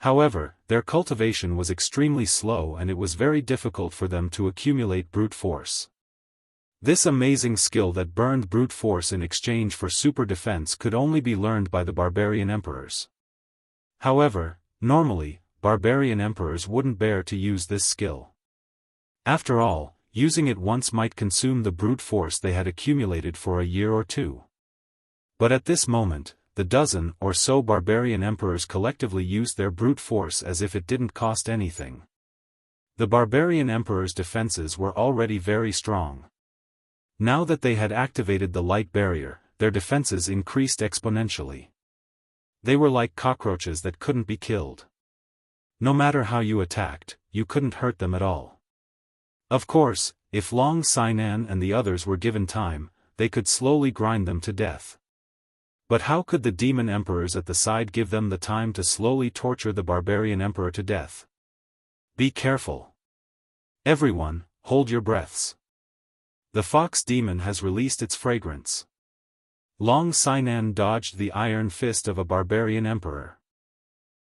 However, their cultivation was extremely slow and it was very difficult for them to accumulate brute force. This amazing skill that burned brute force in exchange for super defense could only be learned by the barbarian emperors. However, normally, barbarian emperors wouldn't bear to use this skill. After all, using it once might consume the brute force they had accumulated for a year or two. But at this moment, the dozen or so barbarian emperors collectively used their brute force as if it didn't cost anything. The barbarian emperors' defenses were already very strong. Now that they had activated the light barrier, their defenses increased exponentially. They were like cockroaches that couldn't be killed. No matter how you attacked, you couldn't hurt them at all. Of course, if Long Sainan and the others were given time, they could slowly grind them to death. But how could the demon emperors at the side give them the time to slowly torture the barbarian emperor to death? Be careful. Everyone, hold your breaths. The fox demon has released its fragrance. Long Sainan dodged the iron fist of a barbarian emperor.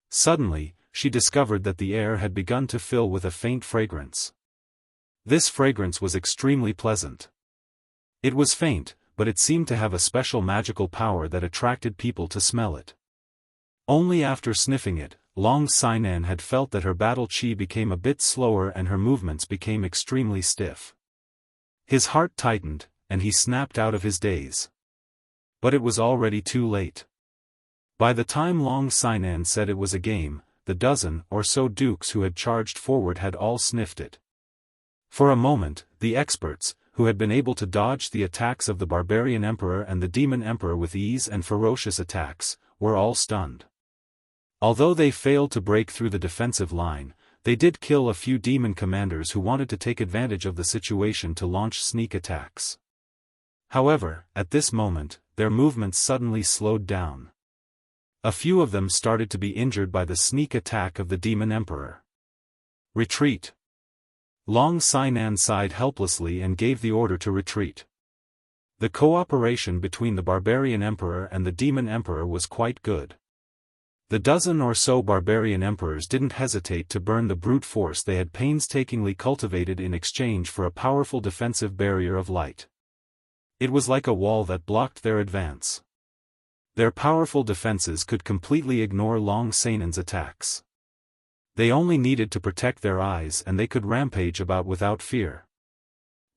Suddenly, she discovered that the air had begun to fill with a faint fragrance. This fragrance was extremely pleasant. It was faint, but it seemed to have a special magical power that attracted people to smell it. Only after sniffing it, Long Sainan had felt that her battle chi became a bit slower and her movements became extremely stiff. His heart tightened, and he snapped out of his daze. But it was already too late. By the time Long Sainan said it was a game, the dozen or so dukes who had charged forward had all sniffed it. For a moment, the experts, who had been able to dodge the attacks of the barbarian emperor and the demon emperor with ease and ferocious attacks, were all stunned. Although they failed to break through the defensive line, they did kill a few demon commanders who wanted to take advantage of the situation to launch sneak attacks. However, at this moment, their movements suddenly slowed down. A few of them started to be injured by the sneak attack of the demon emperor. Retreat. Long Sainan sighed helplessly and gave the order to retreat. The cooperation between the barbarian emperor and the demon emperor was quite good. The dozen or so barbarian emperors didn't hesitate to burn the brute force they had painstakingly cultivated in exchange for a powerful defensive barrier of light. It was like a wall that blocked their advance. Their powerful defenses could completely ignore Long Sainan's attacks. They only needed to protect their eyes and they could rampage about without fear.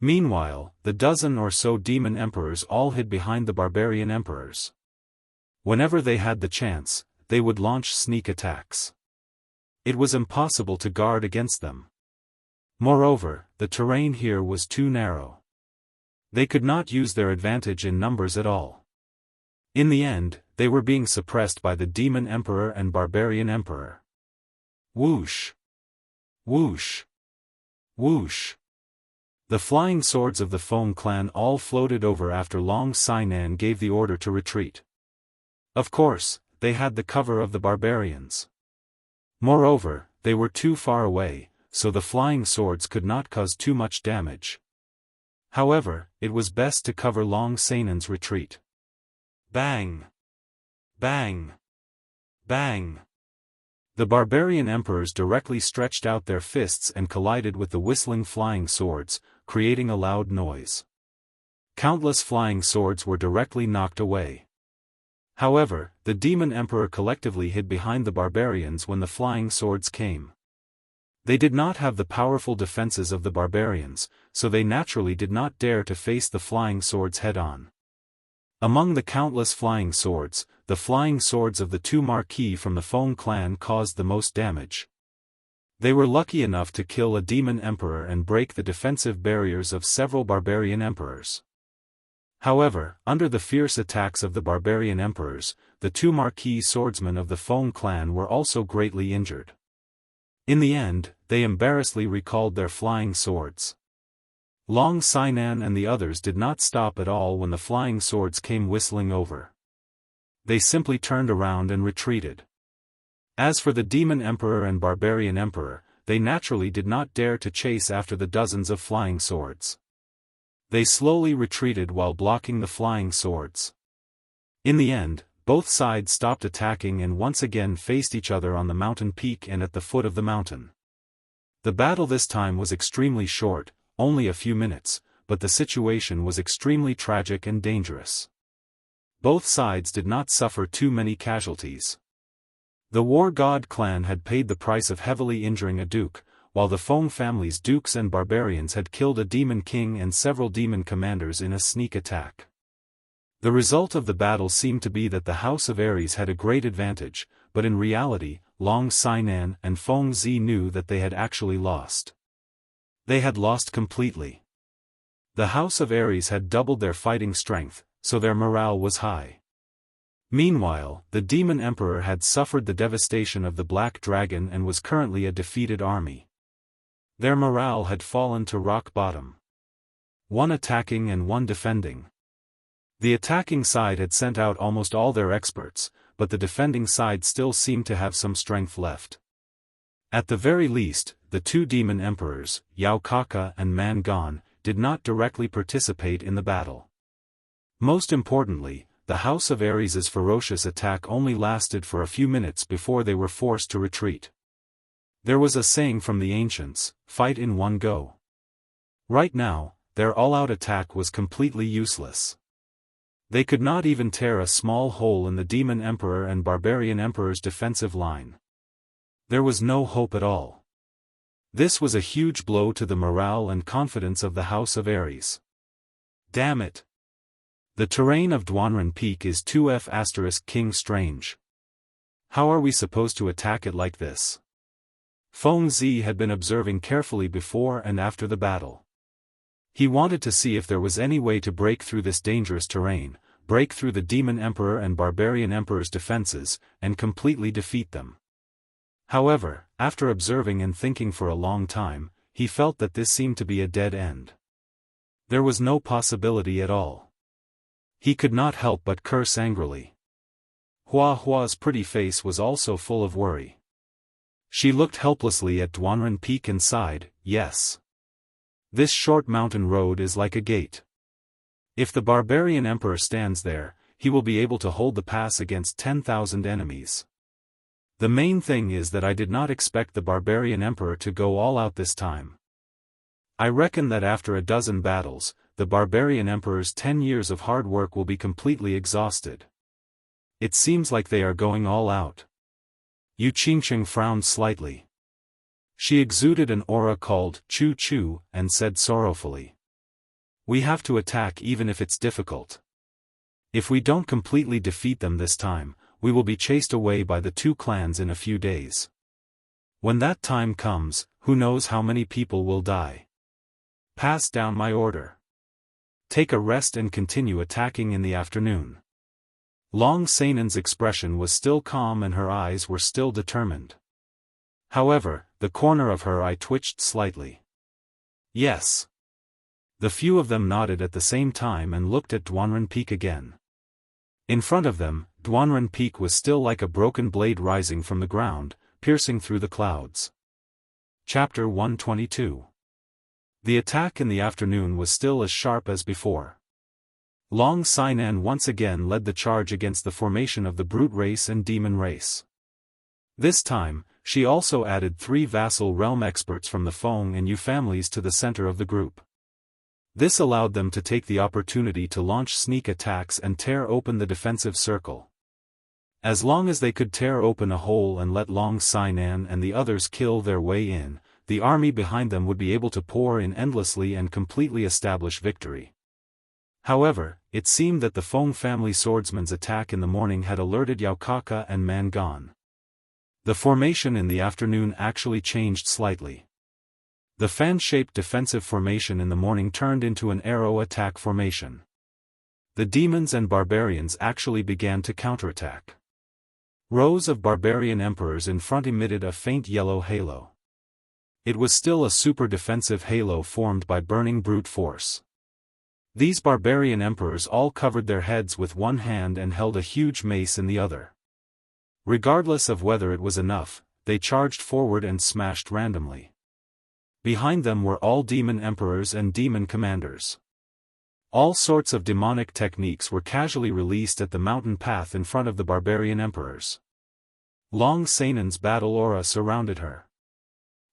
Meanwhile, the dozen or so demon emperors all hid behind the barbarian emperors. Whenever they had the chance, they would launch sneak attacks. It was impossible to guard against them. Moreover, the terrain here was too narrow. They could not use their advantage in numbers at all. In the end, they were being suppressed by the demon emperor and barbarian emperor. Whoosh! Whoosh! Whoosh! The flying swords of the Feng clan all floated over after Long Sainan gave the order to retreat. Of course, they had the cover of the barbarians. Moreover, they were too far away, so the flying swords could not cause too much damage. However, it was best to cover Long Sainan's retreat. Bang! Bang! Bang! The barbarian emperors directly stretched out their fists and collided with the whistling flying swords, creating a loud noise. Countless flying swords were directly knocked away. However, the demon emperor collectively hid behind the barbarians when the flying swords came. They did not have the powerful defenses of the barbarians, so they naturally did not dare to face the flying swords head-on. Among the countless flying swords, the flying swords of the two marquis from the Feng clan caused the most damage. They were lucky enough to kill a demon emperor and break the defensive barriers of several barbarian emperors. However, under the fierce attacks of the barbarian emperors, the two marquis swordsmen of the Feng clan were also greatly injured. In the end, they embarrassingly recalled their flying swords. Long Sainan and the others did not stop at all when the flying swords came whistling over. They simply turned around and retreated. As for the demon emperor and barbarian emperor, they naturally did not dare to chase after the dozens of flying swords. They slowly retreated while blocking the flying swords. In the end, both sides stopped attacking and once again faced each other on the mountain peak and at the foot of the mountain. The battle this time was extremely short, only a few minutes, but the situation was extremely tragic and dangerous. Both sides did not suffer too many casualties. The War God clan had paid the price of heavily injuring a duke, while the Feng family's dukes and barbarians had killed a demon king and several demon commanders in a sneak attack. The result of the battle seemed to be that the House of Aries had a great advantage, but in reality, Long Sainan and Feng Zi knew that they had actually lost. They had lost completely. The House of Aries had doubled their fighting strength, so their morale was high. Meanwhile, the demon emperor had suffered the devastation of the Black Dragon and was currently a defeated army. Their morale had fallen to rock bottom. One attacking and one defending. The attacking side had sent out almost all their experts, but the defending side still seemed to have some strength left. At the very least, the two demon emperors, Yao Kaka and Man Gon, did not directly participate in the battle. Most importantly, the House of Aries' ferocious attack only lasted for a few minutes before they were forced to retreat. There was a saying from the ancients, fight in one go. Right now, their all-out attack was completely useless. They could not even tear a small hole in the demon emperor and barbarian emperor's defensive line. There was no hope at all. This was a huge blow to the morale and confidence of the House of Aries. Damn it! The terrain of Duanren Peak is 2F** King strange. How are we supposed to attack it like this? Feng Zi had been observing carefully before and after the battle. He wanted to see if there was any way to break through this dangerous terrain, break through the demon emperor and barbarian emperor's defenses, and completely defeat them. However, after observing and thinking for a long time, he felt that this seemed to be a dead end. There was no possibility at all. He could not help but curse angrily. Hua Hua's pretty face was also full of worry. She looked helplessly at Duanren Peak and sighed, yes. This short mountain road is like a gate. If the barbarian emperor stands there, he will be able to hold the pass against 10,000 enemies. The main thing is that I did not expect the barbarian emperor to go all out this time. I reckon that after a dozen battles, the barbarian emperor's 10 years of hard work will be completely exhausted. It seems like they are going all out. Yu Qingqing frowned slightly. She exuded an aura called Chu Chu and said sorrowfully. We have to attack even if it's difficult. If we don't completely defeat them this time, we will be chased away by the two clans in a few days. When that time comes, who knows how many people will die. Pass down my order. Take a rest and continue attacking in the afternoon. Long Sainan's expression was still calm and her eyes were still determined. However, the corner of her eye twitched slightly. Yes. The few of them nodded at the same time and looked at Duanren Peak again. In front of them, Duanren Peak was still like a broken blade rising from the ground, piercing through the clouds. Chapter 122. The attack in the afternoon was still as sharp as before. Long Sainan once again led the charge against the formation of the brute race and demon race. This time, she also added 3 vassal realm experts from the Feng and Yu families to the center of the group. This allowed them to take the opportunity to launch sneak attacks and tear open the defensive circle. As long as they could tear open a hole and let Long Sainan and the others kill their way in, the army behind them would be able to pour in endlessly and completely establish victory. However, it seemed that the Feng family swordsman's attack in the morning had alerted Yaokaka and Mangan. The formation in the afternoon actually changed slightly. The fan-shaped defensive formation in the morning turned into an arrow attack formation. The demons and barbarians actually began to counterattack. Rows of barbarian emperors in front emitted a faint yellow halo. It was still a super defensive halo formed by burning brute force. These barbarian emperors all covered their heads with one hand and held a huge mace in the other. Regardless of whether it was enough, they charged forward and smashed randomly. Behind them were all demon emperors and demon commanders. All sorts of demonic techniques were casually released at the mountain path in front of the barbarian emperors. Long Sainan's battle aura surrounded her.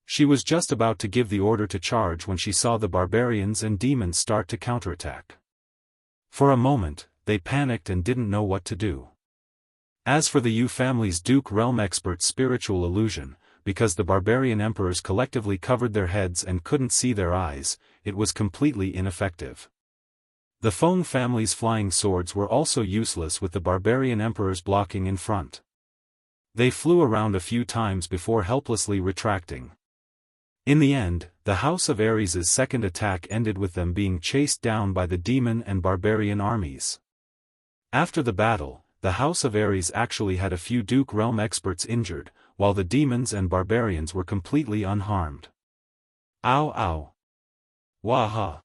She was just about to give the order to charge when she saw the barbarians and demons start to counterattack. For a moment, they panicked and didn't know what to do. As for the Yu family's Duke Realm expert spiritual illusion, because the barbarian emperors collectively covered their heads and couldn't see their eyes, it was completely ineffective. The Feng family's flying swords were also useless with the barbarian emperors blocking in front. They flew around a few times before helplessly retracting. In the end, the House of Ares' second attack ended with them being chased down by the demon and barbarian armies. After the battle, the House of Ares actually had a few Duke Realm experts injured, while the demons and barbarians were completely unharmed. Ow ow. Waha.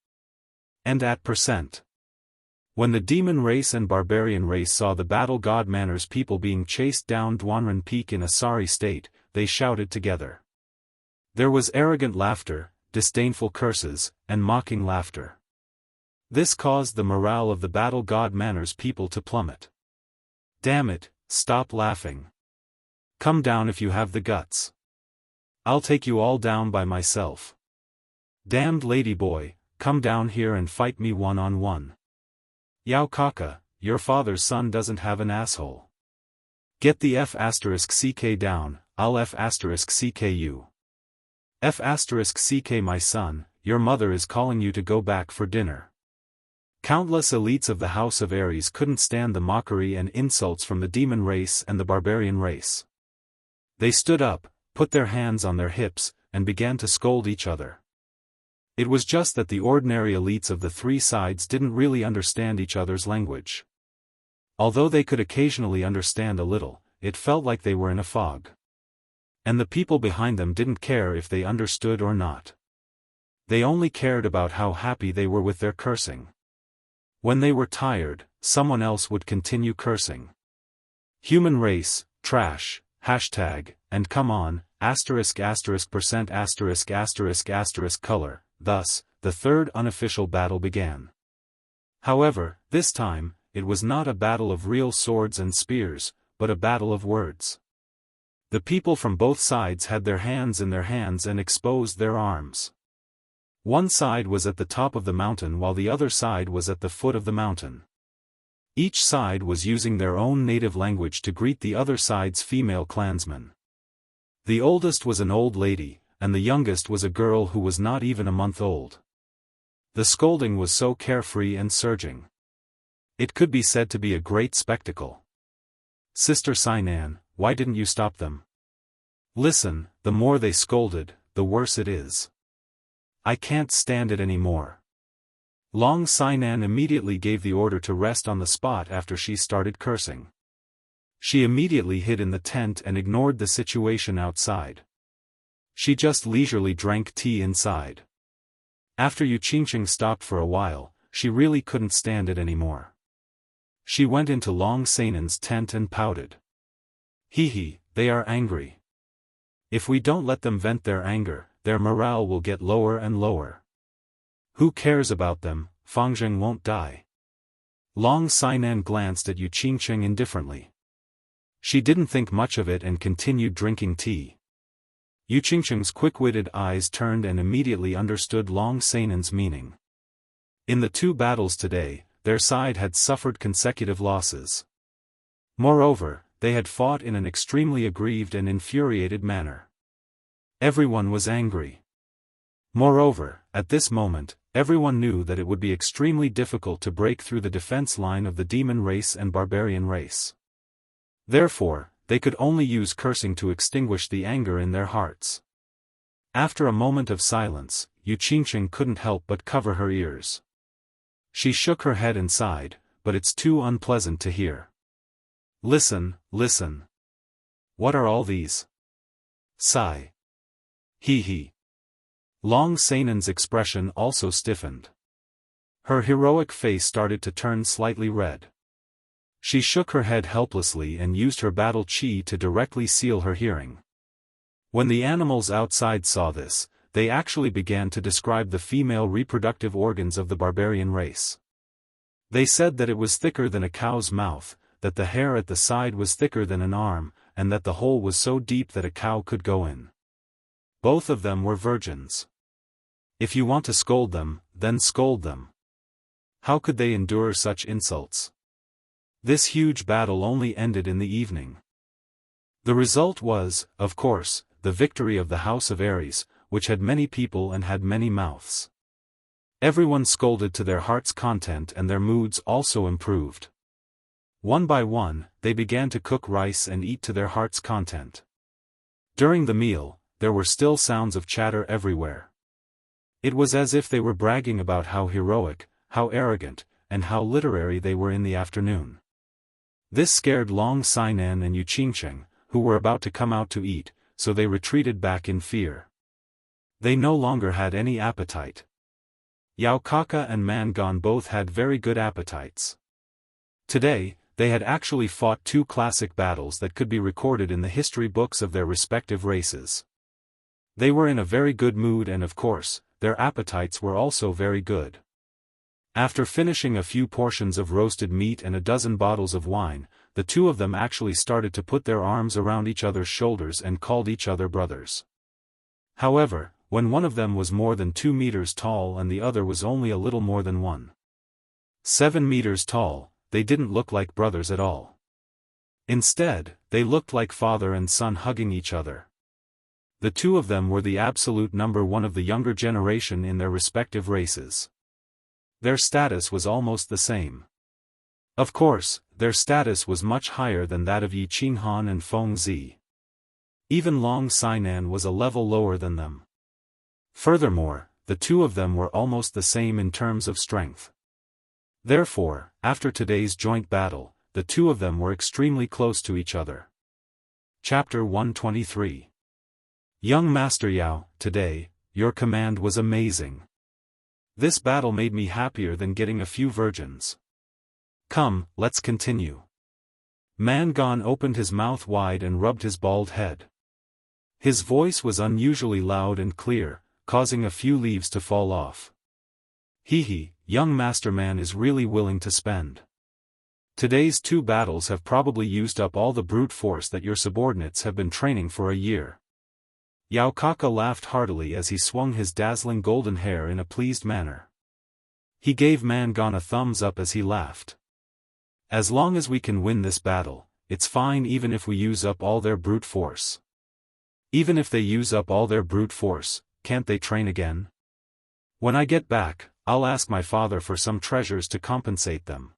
And at %. When the demon race and barbarian race saw the battle god Manor's people being chased down Duanren Peak in a sorry state, they shouted together. There was arrogant laughter, disdainful curses, and mocking laughter. This caused the morale of the battle god Manor's people to plummet. Damn it, stop laughing. Come down if you have the guts. I'll take you all down by myself. Damned ladyboy, come down here and fight me one-on-one. Yaokaka, your father's son doesn't have an asshole. Get the F***ck down, I'll F***ck you. F***ck my son, your mother is calling you to go back for dinner. Countless elites of the House of Ares couldn't stand the mockery and insults from the demon race and the barbarian race. They stood up, put their hands on their hips, and began to scold each other. It was just that the ordinary elites of the 3 sides didn't really understand each other's language. Although they could occasionally understand a little, it felt like they were in a fog. And the people behind them didn't care if they understood or not. They only cared about how happy they were with their cursing. When they were tired, someone else would continue cursing. Human race, trash, hashtag, and come on, **% color. Thus, the third unofficial battle began. However, this time, it was not a battle of real swords and spears, but a battle of words. The people from both sides had their hands in their hands and exposed their arms. One side was at the top of the mountain while the other side was at the foot of the mountain. Each side was using their own native language to greet the other side's female clansmen. The oldest was an old lady, and the youngest was a girl who was not even a month old. The scolding was so carefree and surging. It could be said to be a great spectacle. Sister Sainan, why didn't you stop them? Listen, the more they scolded, the worse it is. I can't stand it anymore. Long Sainan immediately gave the order to rest on the spot after she started cursing. She immediately hid in the tent and ignored the situation outside. She just leisurely drank tea inside. After Yu Qingqing stopped for a while, she really couldn't stand it anymore. She went into Long Sainen's tent and pouted. Hee, they are angry. If we don't let them vent their anger, their morale will get lower and lower. Who cares about them? Fangzheng won't die. Long Sainan glanced at Yu Qingqing indifferently. She didn't think much of it and continued drinking tea. Yu Qingqing's quick-witted eyes turned and immediately understood Long Sainen's meaning. In the 2 battles today, their side had suffered consecutive losses. Moreover, they had fought in an extremely aggrieved and infuriated manner. Everyone was angry. Moreover, at this moment, everyone knew that it would be extremely difficult to break through the defense line of the demon race and barbarian race. Therefore, they could only use cursing to extinguish the anger in their hearts. After a moment of silence, Yu Qingqing couldn't help but cover her ears. She shook her head and sighed, but it's too unpleasant to hear. Listen. What are all these? Sigh. Hee. Long Sainen's expression also stiffened. Her heroic face started to turn slightly red. She shook her head helplessly and used her battle chi to directly seal her hearing. When the animals outside saw this, they actually began to describe the female reproductive organs of the barbarian race. They said that it was thicker than a cow's mouth, that the hair at the side was thicker than an arm, and that the hole was so deep that a cow could go in. Both of them were virgins. If you want to scold them, then scold them. How could they endure such insults? This huge battle only ended in the evening. The result was, of course, the victory of the House of Ares, which had many people and had many mouths. Everyone scolded to their heart's content and their moods also improved. One by one, they began to cook rice and eat to their heart's content. During the meal, there were still sounds of chatter everywhere. It was as if they were bragging about how heroic, how arrogant, and how literary they were in the afternoon. This scared Long Sainan and Yu Qingqing, who were about to come out to eat, so they retreated back in fear. They no longer had any appetite. Yao Kaka and Mangon both had very good appetites. Today, they had actually fought 2 classic battles that could be recorded in the history books of their respective races. They were in a very good mood and of course, their appetites were also very good. After finishing a few portions of roasted meat and a dozen bottles of wine, the 2 of them actually started to put their arms around each other's shoulders and called each other brothers. However, when one of them was more than 2 meters tall and the other was only a little more than 1.7 meters tall, they didn't look like brothers at all. Instead, they looked like father and son hugging each other. The 2 of them were the absolute number 1 of the younger generation in their respective races. Their status was almost the same. Of course, their status was much higher than that of Yi Qinghan and Feng Zi. Even Long Sainan was a level lower than them. Furthermore, the 2 of them were almost the same in terms of strength. Therefore, after today's joint battle, the 2 of them were extremely close to each other. Chapter 123. Young Master Yao, today, your command was amazing. This battle made me happier than getting a few virgins. Come, let's continue. Mangon opened his mouth wide and rubbed his bald head. His voice was unusually loud and clear, causing a few leaves to fall off. Hee, young Master Man is really willing to spend. Today's 2 battles have probably used up all the brute force that your subordinates have been training for a year. Yao Kaka laughed heartily as he swung his dazzling golden hair in a pleased manner. He gave Mangon a thumbs up as he laughed. As long as we can win this battle, it's fine even if we use up all their brute force. Even if they use up all their brute force, can't they train again? When I get back, I'll ask my father for some treasures to compensate them.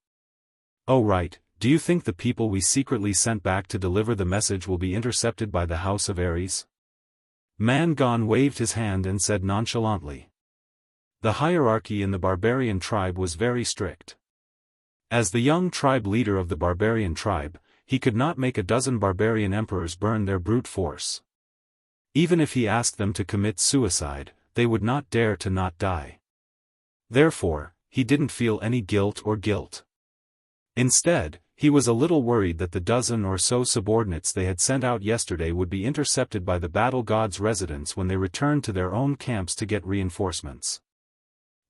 Oh right, do you think the people we secretly sent back to deliver the message will be intercepted by the House of Ares? Mangon waved his hand and said nonchalantly. The hierarchy in the barbarian tribe was very strict. As the young tribe leader of the barbarian tribe, he could not make a dozen barbarian emperors burn their brute force. Even if he asked them to commit suicide, they would not dare to not die. Therefore, he didn't feel any guilt. Instead, he was a little worried that the dozen or so subordinates they had sent out yesterday would be intercepted by the battle god's residents when they returned to their own camps to get reinforcements.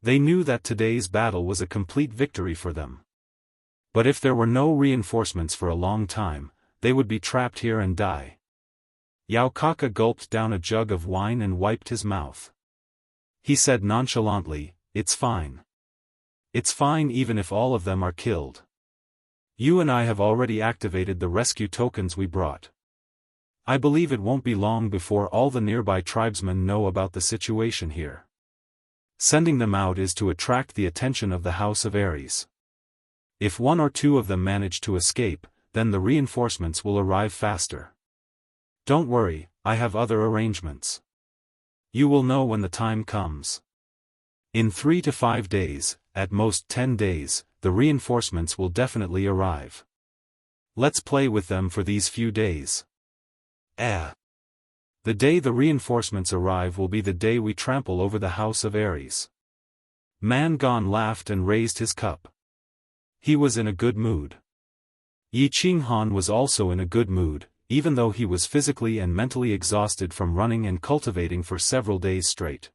They knew that today's battle was a complete victory for them. But if there were no reinforcements for a long time, they would be trapped here and die. Yao Kaka gulped down a jug of wine and wiped his mouth. He said nonchalantly, "It's fine. It's fine even if all of them are killed. You and I have already activated the rescue tokens we brought. I believe it won't be long before all the nearby tribesmen know about the situation here. Sending them out is to attract the attention of the House of Ares. If one or two of them manage to escape, then the reinforcements will arrive faster. Don't worry, I have other arrangements. You will know when the time comes. In 3 to 5 days, at most 10 days, the reinforcements will definitely arrive. Let's play with them for these few days. The day the reinforcements arrive will be the day we trample over the House of Ares." Mangon laughed and raised his cup. He was in a good mood. Yi Qinghan was also in a good mood, even though he was physically and mentally exhausted from running and cultivating for several days straight.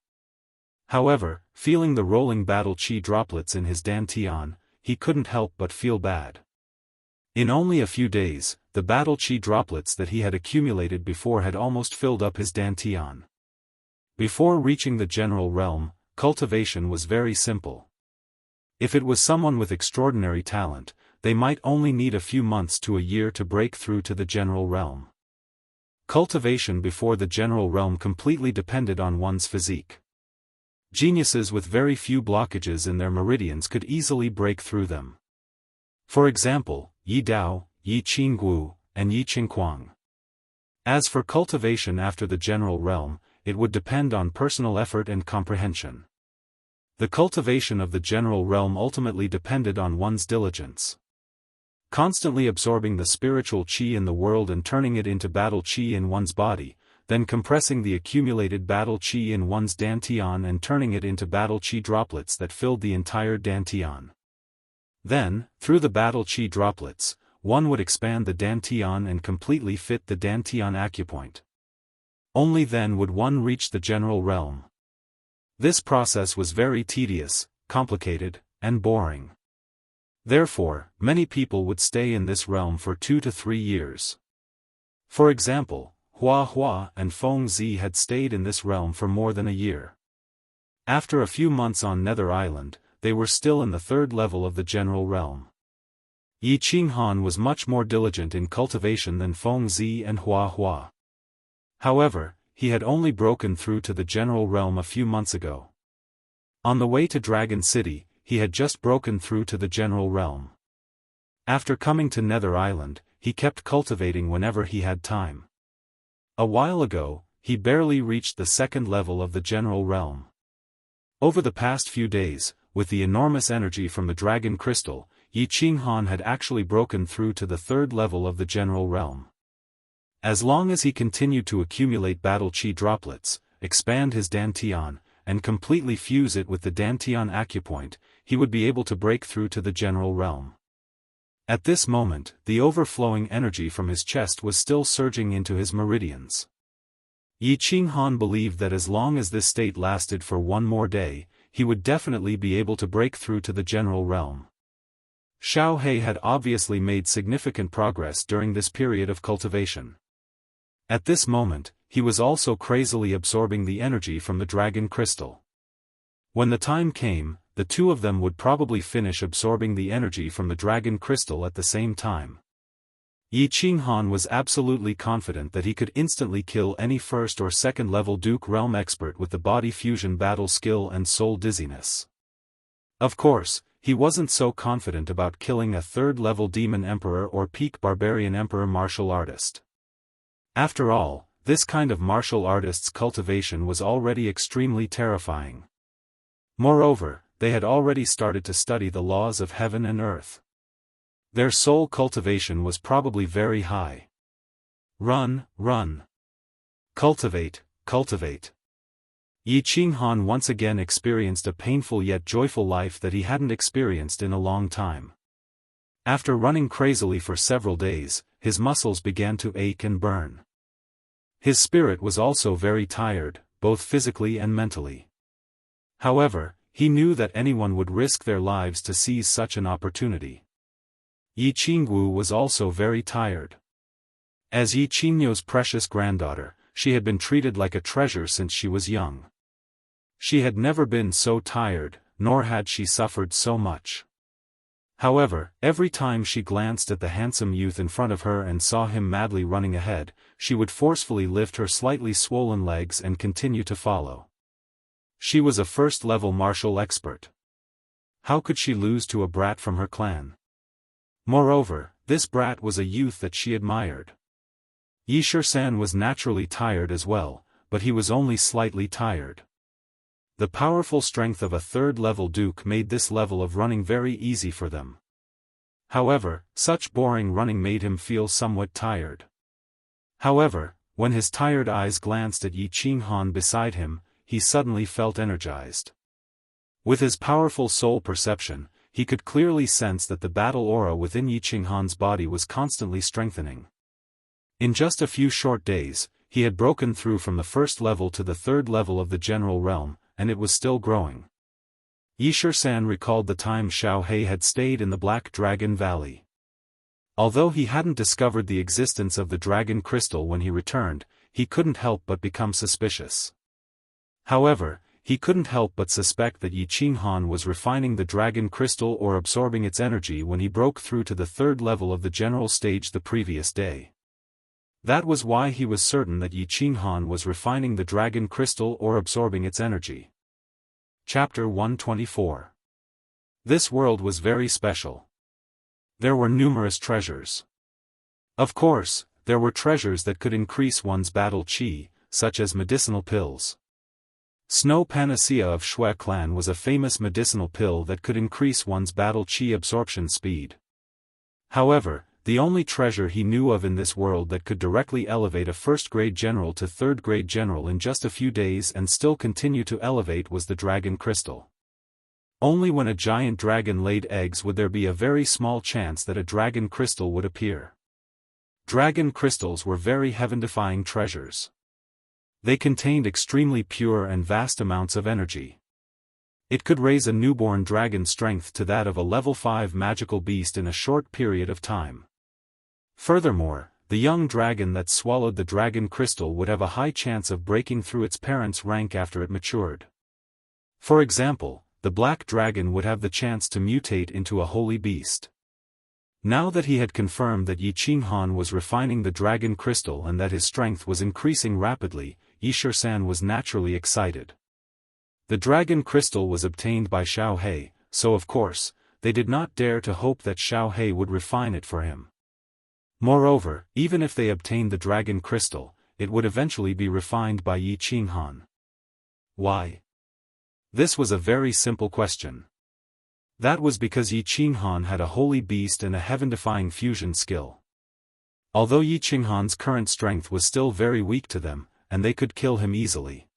However, feeling the rolling battle chi droplets in his dantian, he couldn't help but feel bad. In only a few days, the battle chi droplets that he had accumulated before had almost filled up his dantian. Before reaching the general realm, cultivation was very simple. If it was someone with extraordinary talent, they might only need a few months to a year to break through to the general realm. Cultivation before the general realm completely depended on one's physique. Geniuses with very few blockages in their meridians could easily break through them. For example, Yi Dao, Yi Qinggu, and Yi Qingquang. As for cultivation after the general realm, it would depend on personal effort and comprehension. The cultivation of the general realm ultimately depended on one's diligence. Constantly absorbing the spiritual chi in the world and turning it into battle chi in one's body, then compressing the accumulated battle chi in one's dantian and turning it into battle chi droplets that filled the entire dantian. Then, through the battle chi droplets, one would expand the dantian and completely fit the dantian acupoint. Only then would one reach the general realm. This process was very tedious, complicated, and boring. Therefore, many people would stay in this realm for 2 to 3 years. For example, Hua Hua and Feng Zi had stayed in this realm for more than a year. After a few months on Nether Island, they were still in the 3rd level of the general realm. Yi Qinghan was much more diligent in cultivation than Feng Zi and Hua Hua. However, he had only broken through to the general realm a few months ago. On the way to Dragon City, he had just broken through to the general realm. After coming to Nether Island, he kept cultivating whenever he had time. A while ago, he barely reached the 2nd level of the general realm. Over the past few days, with the enormous energy from the dragon crystal, Yi Qinghan had actually broken through to the 3rd level of the general realm. As long as he continued to accumulate battle chi droplets, expand his dantian, and completely fuse it with the dantian acupoint, he would be able to break through to the general realm. At this moment, the overflowing energy from his chest was still surging into his meridians. Yi Qinghan believed that as long as this state lasted for one more day, he would definitely be able to break through to the general realm. Xiao He had obviously made significant progress during this period of cultivation. At this moment, he was also crazily absorbing the energy from the dragon crystal. When the time came, the two of them would probably finish absorbing the energy from the dragon crystal at the same time. Yi Qinghan was absolutely confident that he could instantly kill any 1st or 2nd level Duke Realm expert with the body fusion battle skill and soul dizziness. Of course, he wasn't so confident about killing a 3rd level Demon Emperor or Peak Barbarian Emperor martial artist. After all, this kind of martial artist's cultivation was already extremely terrifying. Moreover, they had already started to study the laws of heaven and earth. Their soul cultivation was probably very high. Run, run. Cultivate, cultivate. Yi Qinghan once again experienced a painful yet joyful life that he hadn't experienced in a long time. After running crazily for several days, his muscles began to ache and burn. His spirit was also very tired, both physically and mentally. However, he knew that anyone would risk their lives to seize such an opportunity. Yi Qingwu was also very tired. As Yi Qingnu's precious granddaughter, she had been treated like a treasure since she was young. She had never been so tired, nor had she suffered so much. However, every time she glanced at the handsome youth in front of her and saw him madly running ahead, she would forcefully lift her slightly swollen legs and continue to follow. She was a first-level martial expert. How could she lose to a brat from her clan? Moreover, this brat was a youth that she admired. Yi Shisan was naturally tired as well, but he was only slightly tired. The powerful strength of a third-level duke made this level of running very easy for them. However, such boring running made him feel somewhat tired. However, when his tired eyes glanced at Yi Qinghan beside him, he suddenly felt energized. With his powerful soul perception, he could clearly sense that the battle aura within Yi Qinghan's body was constantly strengthening. In just a few short days, he had broken through from the first level to the third level of the general realm, and it was still growing. Yi Shisan recalled the time Xiao He had stayed in the Black Dragon Valley. Although he hadn't discovered the existence of the dragon crystal when he returned, he couldn't help but become suspicious. However, he couldn't help but suspect that Yi Qinghan was refining the dragon crystal or absorbing its energy when he broke through to the third level of the general stage the previous day. That was why he was certain that Yi Qinghan was refining the dragon crystal or absorbing its energy. Chapter 124. This world was very special. There were numerous treasures. Of course, there were treasures that could increase one's battle chi, such as medicinal pills. Snow Panacea of Shui clan was a famous medicinal pill that could increase one's battle chi absorption speed. However, the only treasure he knew of in this world that could directly elevate a first-grade general to third-grade general in just a few days and still continue to elevate was the dragon crystal. Only when a giant dragon laid eggs would there be a very small chance that a dragon crystal would appear. Dragon crystals were very heaven-defying treasures. They contained extremely pure and vast amounts of energy. It could raise a newborn dragon's strength to that of a level 5 magical beast in a short period of time. Furthermore, the young dragon that swallowed the dragon crystal would have a high chance of breaking through its parents' rank after it matured. For example, the black dragon would have the chance to mutate into a holy beast. Now that he had confirmed that Yi Qinghan was refining the dragon crystal and that his strength was increasing rapidly, Yi Shisan was naturally excited. The dragon crystal was obtained by Xiao He, so of course, they did not dare to hope that Xiao He would refine it for him. Moreover, even if they obtained the dragon crystal, it would eventually be refined by Yi Qinghan. Why? This was a very simple question. That was because Yi Qinghan had a holy beast and a heaven-defying fusion skill. Although Yi Qinghan's current strength was still very weak to them, and they could kill him easily.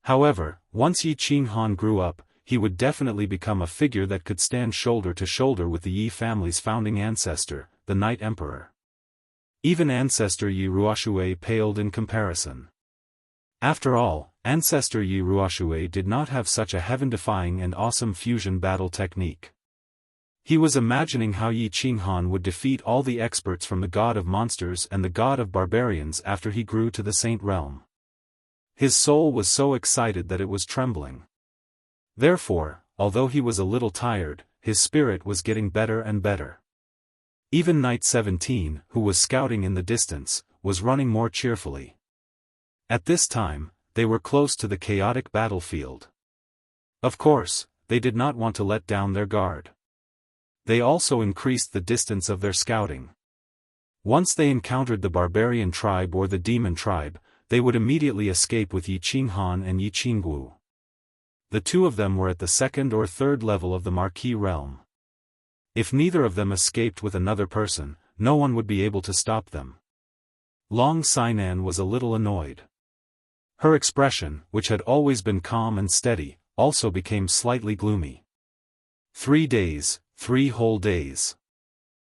However, once Yi Qinghan grew up, he would definitely become a figure that could stand shoulder to shoulder with the Yi family's founding ancestor, the Night Emperor. Even ancestor Yi Ruoxue paled in comparison. After all, ancestor Yi Ruoxue did not have such a heaven-defying and awesome fusion battle technique. He was imagining how Yi Qinghan would defeat all the experts from the god of monsters and the god of barbarians after he grew to the saint realm. His soul was so excited that it was trembling. Therefore, although he was a little tired, his spirit was getting better and better. Even Knight 17, who was scouting in the distance, was running more cheerfully. At this time, they were close to the chaotic battlefield. Of course, they did not want to let down their guard. They also increased the distance of their scouting. Once they encountered the barbarian tribe or the demon tribe, they would immediately escape with Yi Qinghan and Yi Qingwu. The two of them were at the second or third level of the Marquis realm. If neither of them escaped with another person, no one would be able to stop them. Long Sainan was a little annoyed. Her expression, which had always been calm and steady, also became slightly gloomy. 3 days, 3 whole days.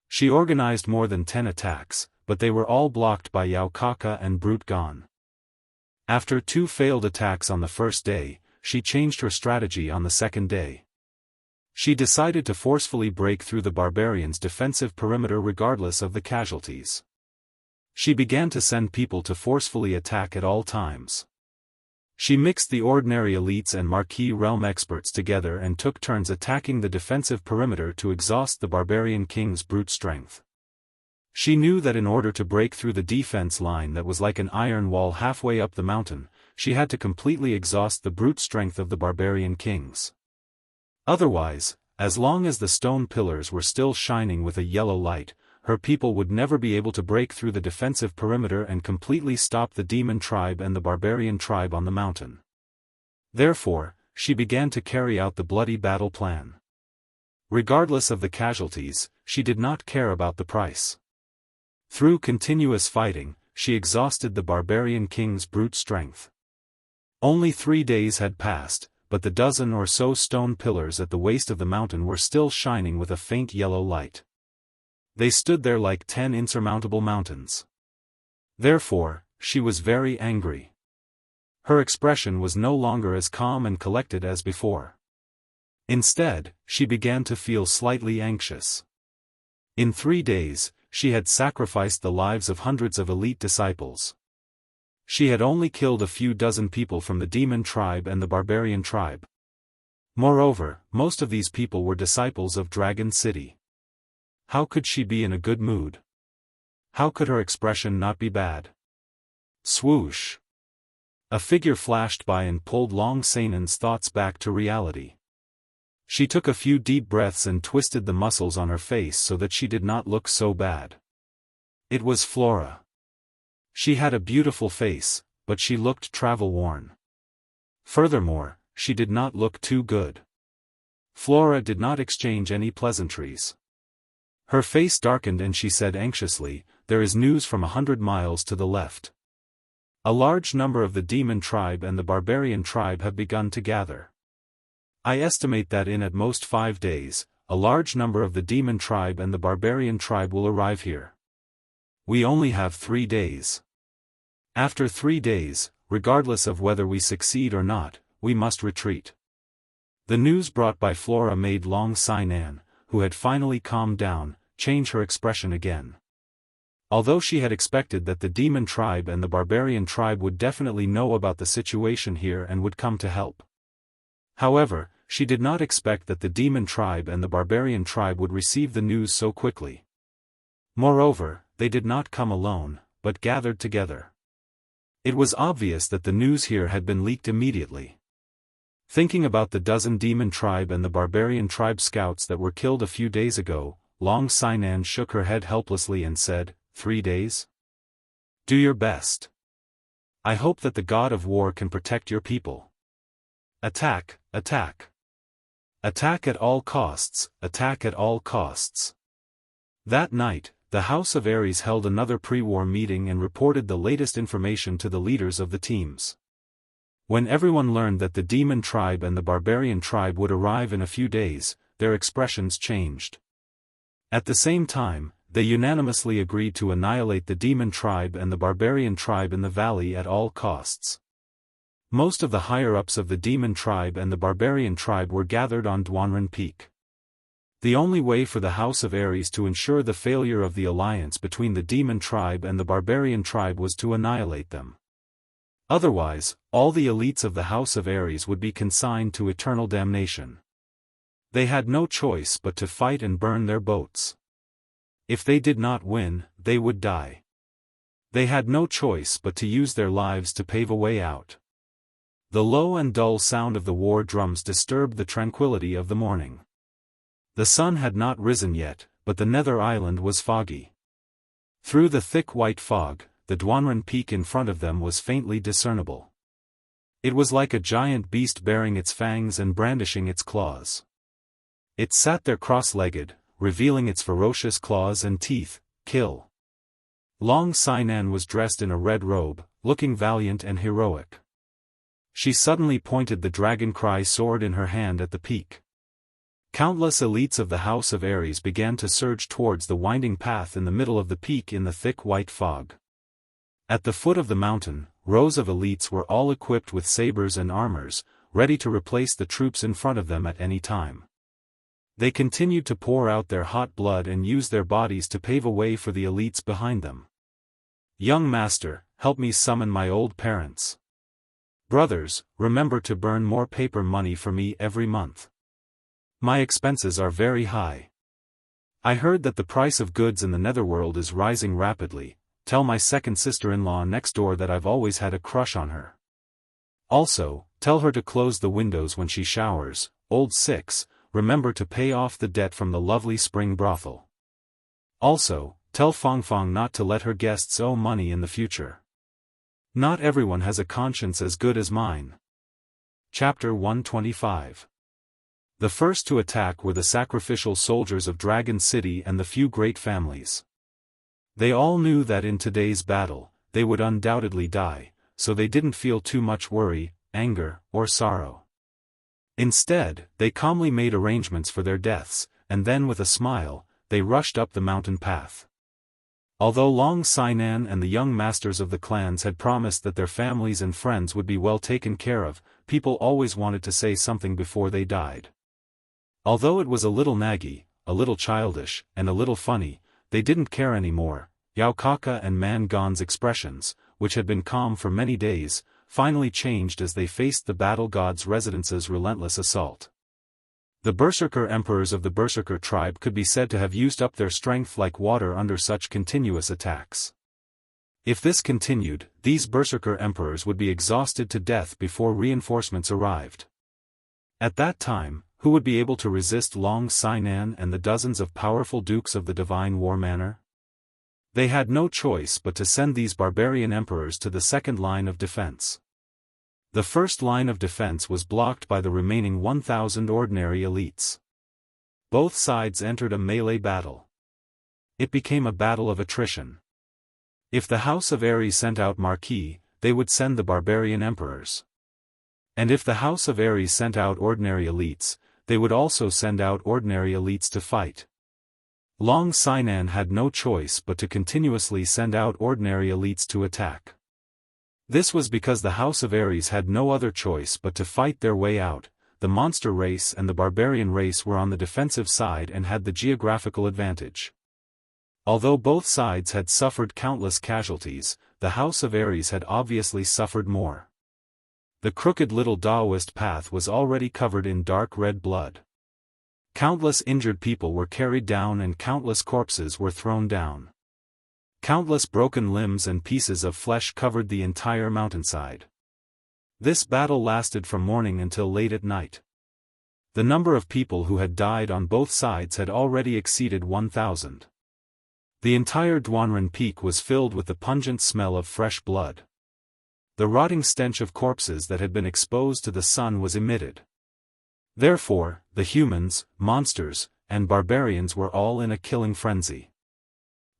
She organized more than 10 attacks, but they were all blocked by Yao Kaka and Brute Gon. After 2 failed attacks on the first day, she changed her strategy on the second day. She decided to forcefully break through the barbarians' defensive perimeter regardless of the casualties. She began to send people to forcefully attack at all times. She mixed the ordinary elites and marquee realm experts together and took turns attacking the defensive perimeter to exhaust the barbarian king's brute strength. She knew that in order to break through the defense line that was like an iron wall halfway up the mountain, she had to completely exhaust the brute strength of the barbarian kings. Otherwise, as long as the stone pillars were still shining with a yellow light, her people would never be able to break through the defensive perimeter and completely stop the demon tribe and the barbarian tribe on the mountain. Therefore, she began to carry out the bloody battle plan. Regardless of the casualties, she did not care about the price. Through continuous fighting, she exhausted the barbarian king's brute strength. Only 3 days had passed, but the dozen or so stone pillars at the waist of the mountain were still shining with a faint yellow light. They stood there like 10 insurmountable mountains. Therefore, she was very angry. Her expression was no longer as calm and collected as before. Instead, she began to feel slightly anxious. In 3 days, she had sacrificed the lives of hundreds of elite disciples. She had only killed a few dozen people from the demon tribe and the barbarian tribe. Moreover, most of these people were disciples of Dragon City. How could she be in a good mood? How could her expression not be bad? Swoosh! A figure flashed by and pulled Long Sainan's thoughts back to reality. She took a few deep breaths and twisted the muscles on her face so that she did not look so bad. It was Flora. She had a beautiful face, but she looked travel-worn. Furthermore, she did not look too good. Flora did not exchange any pleasantries. Her face darkened and she said anxiously, "There is news from 100 miles to the left. A large number of the demon tribe and the barbarian tribe have begun to gather. I estimate that in at most 5 days, a large number of the demon tribe and the barbarian tribe will arrive here. We only have 3 days. After 3 days, regardless of whether we succeed or not, we must retreat." The news brought by Flora made Long Sainan, who had finally calmed down, change her expression again. Although she had expected that the demon tribe and the barbarian tribe would definitely know about the situation here and would come to help. However, she did not expect that the demon tribe and the barbarian tribe would receive the news so quickly. Moreover, they did not come alone, but gathered together. It was obvious that the news here had been leaked immediately. Thinking about the dozen demon tribe and the barbarian tribe scouts that were killed a few days ago, Long Sainan shook her head helplessly and said, 3 days? Do your best. I hope that the god of war can protect your people. Attack, attack. Attack at all costs, attack at all costs. That night, the House of Ares held another pre-war meeting and reported the latest information to the leaders of the teams. When everyone learned that the demon tribe and the barbarian tribe would arrive in a few days, their expressions changed. At the same time, they unanimously agreed to annihilate the demon tribe and the barbarian tribe in the valley at all costs. Most of the higher-ups of the demon tribe and the barbarian tribe were gathered on Duanren Peak. The only way for the House of Ares to ensure the failure of the alliance between the demon tribe and the barbarian tribe was to annihilate them. Otherwise, all the elites of the House of Ares would be consigned to eternal damnation. They had no choice but to fight and burn their boats. If they did not win, they would die. They had no choice but to use their lives to pave a way out. The low and dull sound of the war drums disturbed the tranquility of the morning. The sun had not risen yet, but the nether island was foggy. Through the thick white fog, the Duanren Peak in front of them was faintly discernible. It was like a giant beast bearing its fangs and brandishing its claws. It sat there cross-legged, revealing its ferocious claws and teeth. Kill. Long Sainan was dressed in a red robe, looking valiant and heroic. She suddenly pointed the dragon cry sword in her hand at the peak. Countless elites of the House of Ares began to surge towards the winding path in the middle of the peak in the thick white fog. At the foot of the mountain, rows of elites were all equipped with sabers and armors, ready to replace the troops in front of them at any time. They continued to pour out their hot blood and use their bodies to pave a way for the elites behind them. "Young master, help me summon my old parents. Brothers, remember to burn more paper money for me every month. My expenses are very high. I heard that the price of goods in the netherworld is rising rapidly. Tell my second sister-in-law next door that I've always had a crush on her. Also, tell her to close the windows when she showers. Old Six, remember to pay off the debt from the lovely spring brothel. Also, tell Fangfang not to let her guests owe money in the future. Not everyone has a conscience as good as mine." Chapter 125. The first to attack were the sacrificial soldiers of Dragon City and the few great families. They all knew that in today's battle, they would undoubtedly die, so they didn't feel too much worry, anger, or sorrow. Instead, they calmly made arrangements for their deaths, and then with a smile, they rushed up the mountain path. Although Long Sainan and the young masters of the clans had promised that their families and friends would be well taken care of, people always wanted to say something before they died. Although it was a little naggy, a little childish, and a little funny, they didn't care anymore. Yao Kaka and Man Gon's expressions, which had been calm for many days, finally changed as they faced the battle god's residence's relentless assault. The Berserker emperors of the Berserker tribe could be said to have used up their strength like water under such continuous attacks. If this continued, these Berserker emperors would be exhausted to death before reinforcements arrived. At that time, who would be able to resist Long Sainan and the dozens of powerful dukes of the Divine War Manor? They had no choice but to send these barbarian emperors to the second line of defense. The first line of defense was blocked by the remaining 1,000 ordinary elites. Both sides entered a melee battle. It became a battle of attrition. If the House of Ares sent out Marquis, they would send the barbarian emperors. And if the House of Ares sent out ordinary elites, they would also send out ordinary elites to fight. Long Sainan had no choice but to continuously send out ordinary elites to attack. This was because the House of Ares had no other choice but to fight their way out. The monster race and the barbarian race were on the defensive side and had the geographical advantage. Although both sides had suffered countless casualties, the House of Ares had obviously suffered more. The crooked little Daoist path was already covered in dark red blood. Countless injured people were carried down and countless corpses were thrown down. Countless broken limbs and pieces of flesh covered the entire mountainside. This battle lasted from morning until late at night. The number of people who had died on both sides had already exceeded 1,000. The entire Duanren Peak was filled with the pungent smell of fresh blood. The rotting stench of corpses that had been exposed to the sun was emitted. Therefore, the humans, monsters, and barbarians were all in a killing frenzy.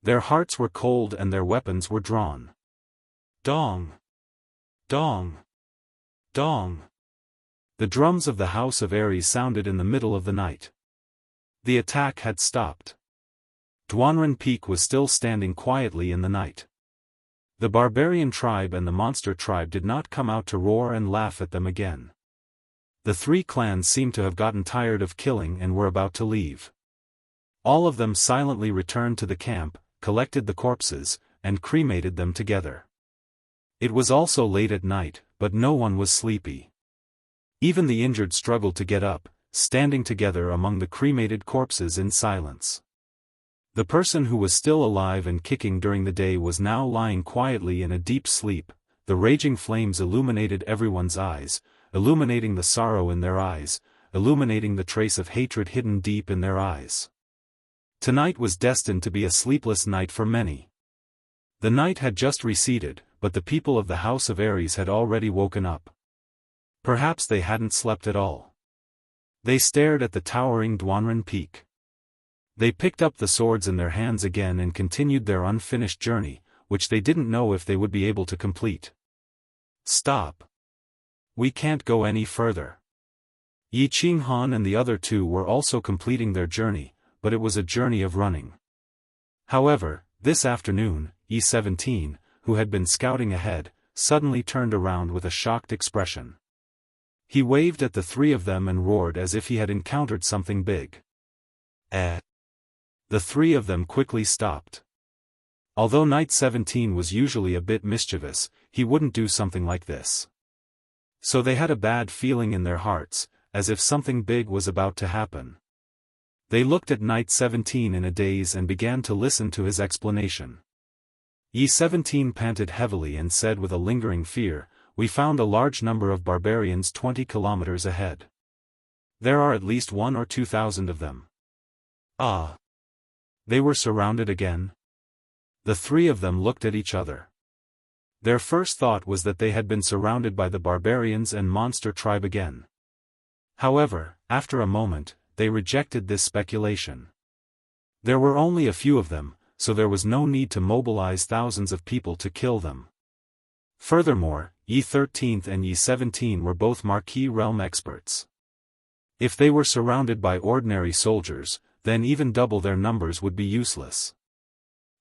Their hearts were cold and their weapons were drawn. Dong! Dong! Dong! The drums of the House of Ares sounded in the middle of the night. The attack had stopped. Duanren Peak was still standing quietly in the night. The barbarian tribe and the monster tribe did not come out to roar and laugh at them again. The three clans seemed to have gotten tired of killing and were about to leave. All of them silently returned to the camp, collected the corpses, and cremated them together. It was also late at night, but no one was sleepy. Even the injured struggled to get up, standing together among the cremated corpses in silence. The person who was still alive and kicking during the day was now lying quietly in a deep sleep. The raging flames illuminated everyone's eyes, illuminating the sorrow in their eyes, illuminating the trace of hatred hidden deep in their eyes. Tonight was destined to be a sleepless night for many. The night had just receded, but the people of the House of Ares had already woken up. Perhaps they hadn't slept at all. They stared at the towering Duanren Peak. They picked up the swords in their hands again and continued their unfinished journey, which they didn't know if they would be able to complete. Stop! We can't go any further. Yi Qinghan and the other two were also completing their journey, but it was a journey of running. However, this afternoon, E17, who had been scouting ahead, suddenly turned around with a shocked expression. He waved at the three of them and roared as if he had encountered something big. The three of them quickly stopped. Although Knight 17 was usually a bit mischievous, he wouldn't do something like this. So they had a bad feeling in their hearts, as if something big was about to happen. They looked at Knight 17 in a daze and began to listen to his explanation. E17 panted heavily and said with a lingering fear, "We found a large number of barbarians 20 kilometers ahead. There are at least 1 or 2,000 of them." Ah! They were surrounded again? The three of them looked at each other. Their first thought was that they had been surrounded by the barbarians and monster tribe again. However, after a moment, they rejected this speculation. There were only a few of them, so there was no need to mobilize thousands of people to kill them. Furthermore, E13 and E17 were both Marquis realm experts. If they were surrounded by ordinary soldiers, then even double their numbers would be useless.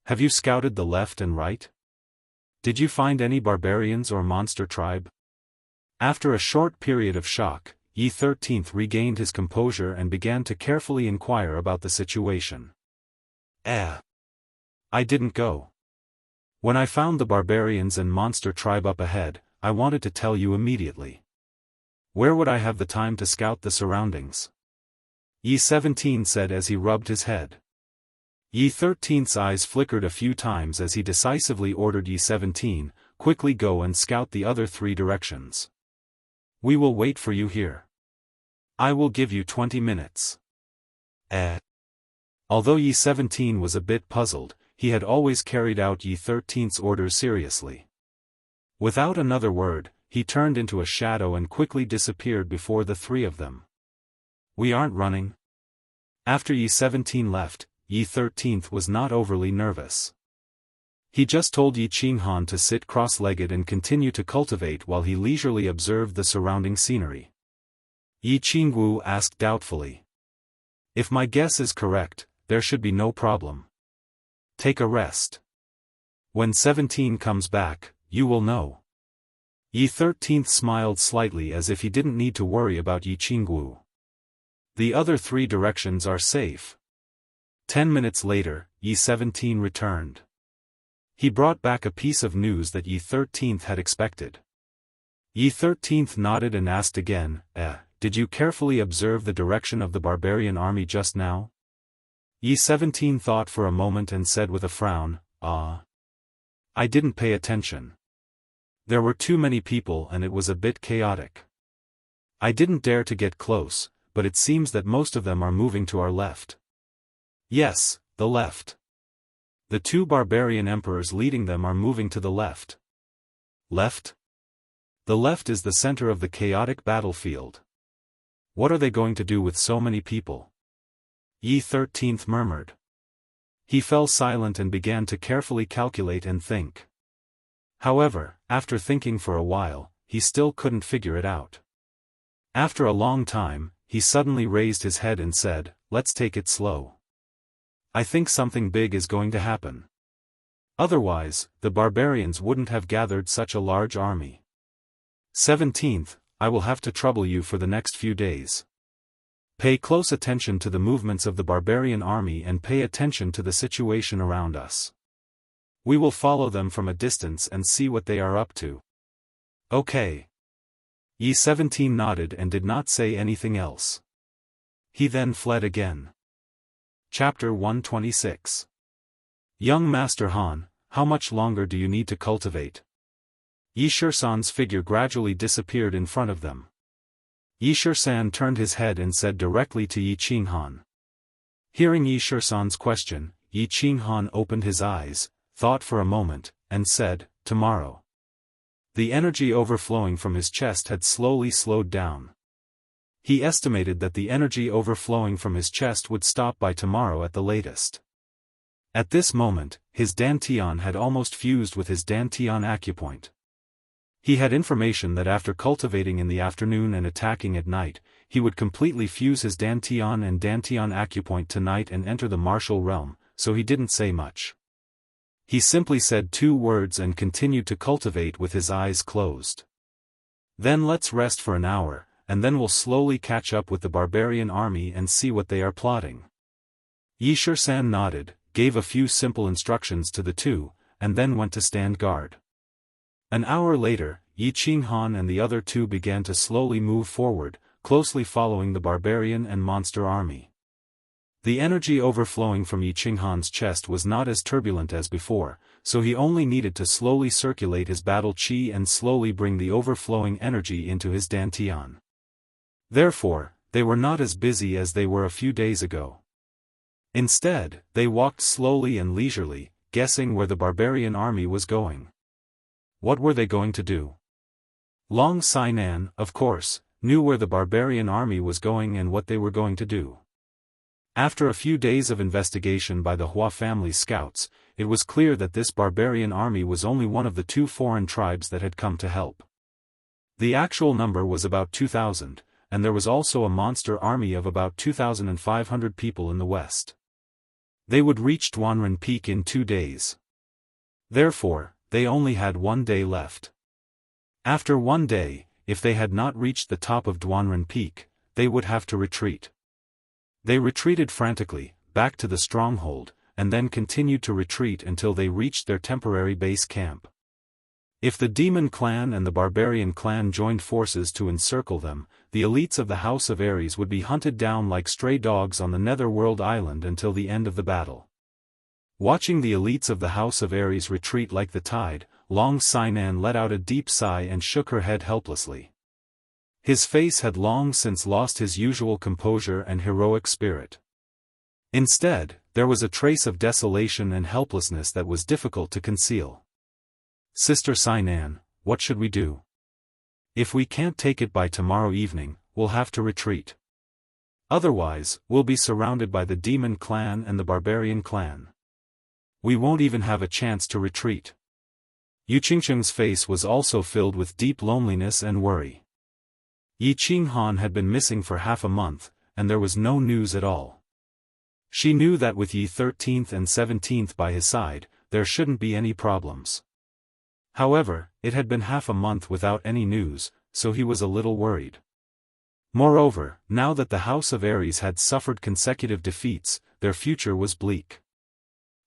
Have you scouted the left and right? Did you find any barbarians or monster tribe? After a short period of shock, E13 regained his composure and began to carefully inquire about the situation. I didn't go. When I found the barbarians and monster tribe up ahead, I wanted to tell you immediately. Where would I have the time to scout the surroundings? E17 said as he rubbed his head. E13's eyes flickered a few times as he decisively ordered E17, quickly go and scout the other 3 directions. We will wait for you here. I will give you 20 minutes. Although E17 was a bit puzzled, he had always carried out E13's orders seriously. Without another word, he turned into a shadow and quickly disappeared before the 3 of them. We aren't running. After E17 left, E13 was not overly nervous. He just told Yi Qinghan to sit cross-legged and continue to cultivate while he leisurely observed the surrounding scenery. Yi Qingwu asked doubtfully. If my guess is correct, there should be no problem. Take a rest. When 17 comes back, you will know. E13 smiled slightly as if he didn't need to worry about Yi Qingwu. The other 3 directions are safe. 10 minutes later, E17 returned. He brought back a piece of news that E13 had expected. E13 nodded and asked again, did you carefully observe the direction of the barbarian army just now? E17 thought for a moment and said with a frown, I didn't pay attention. There were too many people and it was a bit chaotic. I didn't dare to get close, but it seems that most of them are moving to our left. Yes, the left. The 2 barbarian emperors leading them are moving to the left. Left? The left is the center of the chaotic battlefield. What are they going to do with so many people? E13 murmured. He fell silent and began to carefully calculate and think. However, after thinking for a while, he still couldn't figure it out. After a long time, he suddenly raised his head and said, let's take it slow. I think something big is going to happen. Otherwise, the barbarians wouldn't have gathered such a large army. 17th, I will have to trouble you for the next few days. Pay close attention to the movements of the barbarian army and pay attention to the situation around us. We will follow them from a distance and see what they are up to. Okay. E17 nodded and did not say anything else. He then fled again. Chapter 126. Young Master Han, how much longer do you need to cultivate? Yi Shisan's figure gradually disappeared in front of them. Yi Shisan turned his head and said directly to Yi Qinghan. Hearing Yi Shisan's question, Yi Qinghan opened his eyes, thought for a moment, and said, tomorrow. The energy overflowing from his chest had slowly slowed down. He estimated that the energy overflowing from his chest would stop by tomorrow at the latest. At this moment, his dantian had almost fused with his dantian acupoint. He had information that after cultivating in the afternoon and attacking at night, he would completely fuse his Dantian and Dantian acupoint tonight and enter the martial realm, so he didn't say much. He simply said 2 words and continued to cultivate with his eyes closed. Then let's rest for an hour, and then we'll slowly catch up with the barbarian army and see what they are plotting. Yishir-san nodded, gave a few simple instructions to the 2, and then went to stand guard. An hour later, Yi Qinghan and the other 2 began to slowly move forward, closely following the barbarian and monster army. The energy overflowing from Yi Qinghan's chest was not as turbulent as before, so he only needed to slowly circulate his battle chi and slowly bring the overflowing energy into his Dantian. Therefore, they were not as busy as they were a few days ago. Instead, they walked slowly and leisurely, guessing where the barbarian army was going. What were they going to do? Long Sainan, of course, knew where the barbarian army was going and what they were going to do. After a few days of investigation by the Hua family scouts, it was clear that this barbarian army was only one of the 2 foreign tribes that had come to help. The actual number was about 2,000, and there was also a monster army of about 2,500 people in the west. They would reach Duanren Peak in 2 days. Therefore, they only had 1 day left. After 1 day, if they had not reached the top of Duanren Peak, they would have to retreat. They retreated frantically, back to the stronghold, and then continued to retreat until they reached their temporary base camp. If the demon clan and the barbarian clan joined forces to encircle them, the elites of the House of Ares would be hunted down like stray dogs on the Netherworld Island until the end of the battle. Watching the elites of the House of Ares retreat like the tide, Long Sainan let out a deep sigh and shook her head helplessly. His face had long since lost his usual composure and heroic spirit. Instead, there was a trace of desolation and helplessness that was difficult to conceal. Sister Sainan, what should we do? If we can't take it by tomorrow evening, we'll have to retreat. Otherwise, we'll be surrounded by the demon clan and the barbarian clan. We won't even have a chance to retreat. Yu Qingcheng's face was also filled with deep loneliness and worry. Yi Qinghan had been missing for half a month, and there was no news at all. She knew that with Yi 13th and 17th by his side, there shouldn't be any problems. However, it had been half a month without any news, so he was a little worried. Moreover, now that the House of Ares had suffered consecutive defeats, their future was bleak.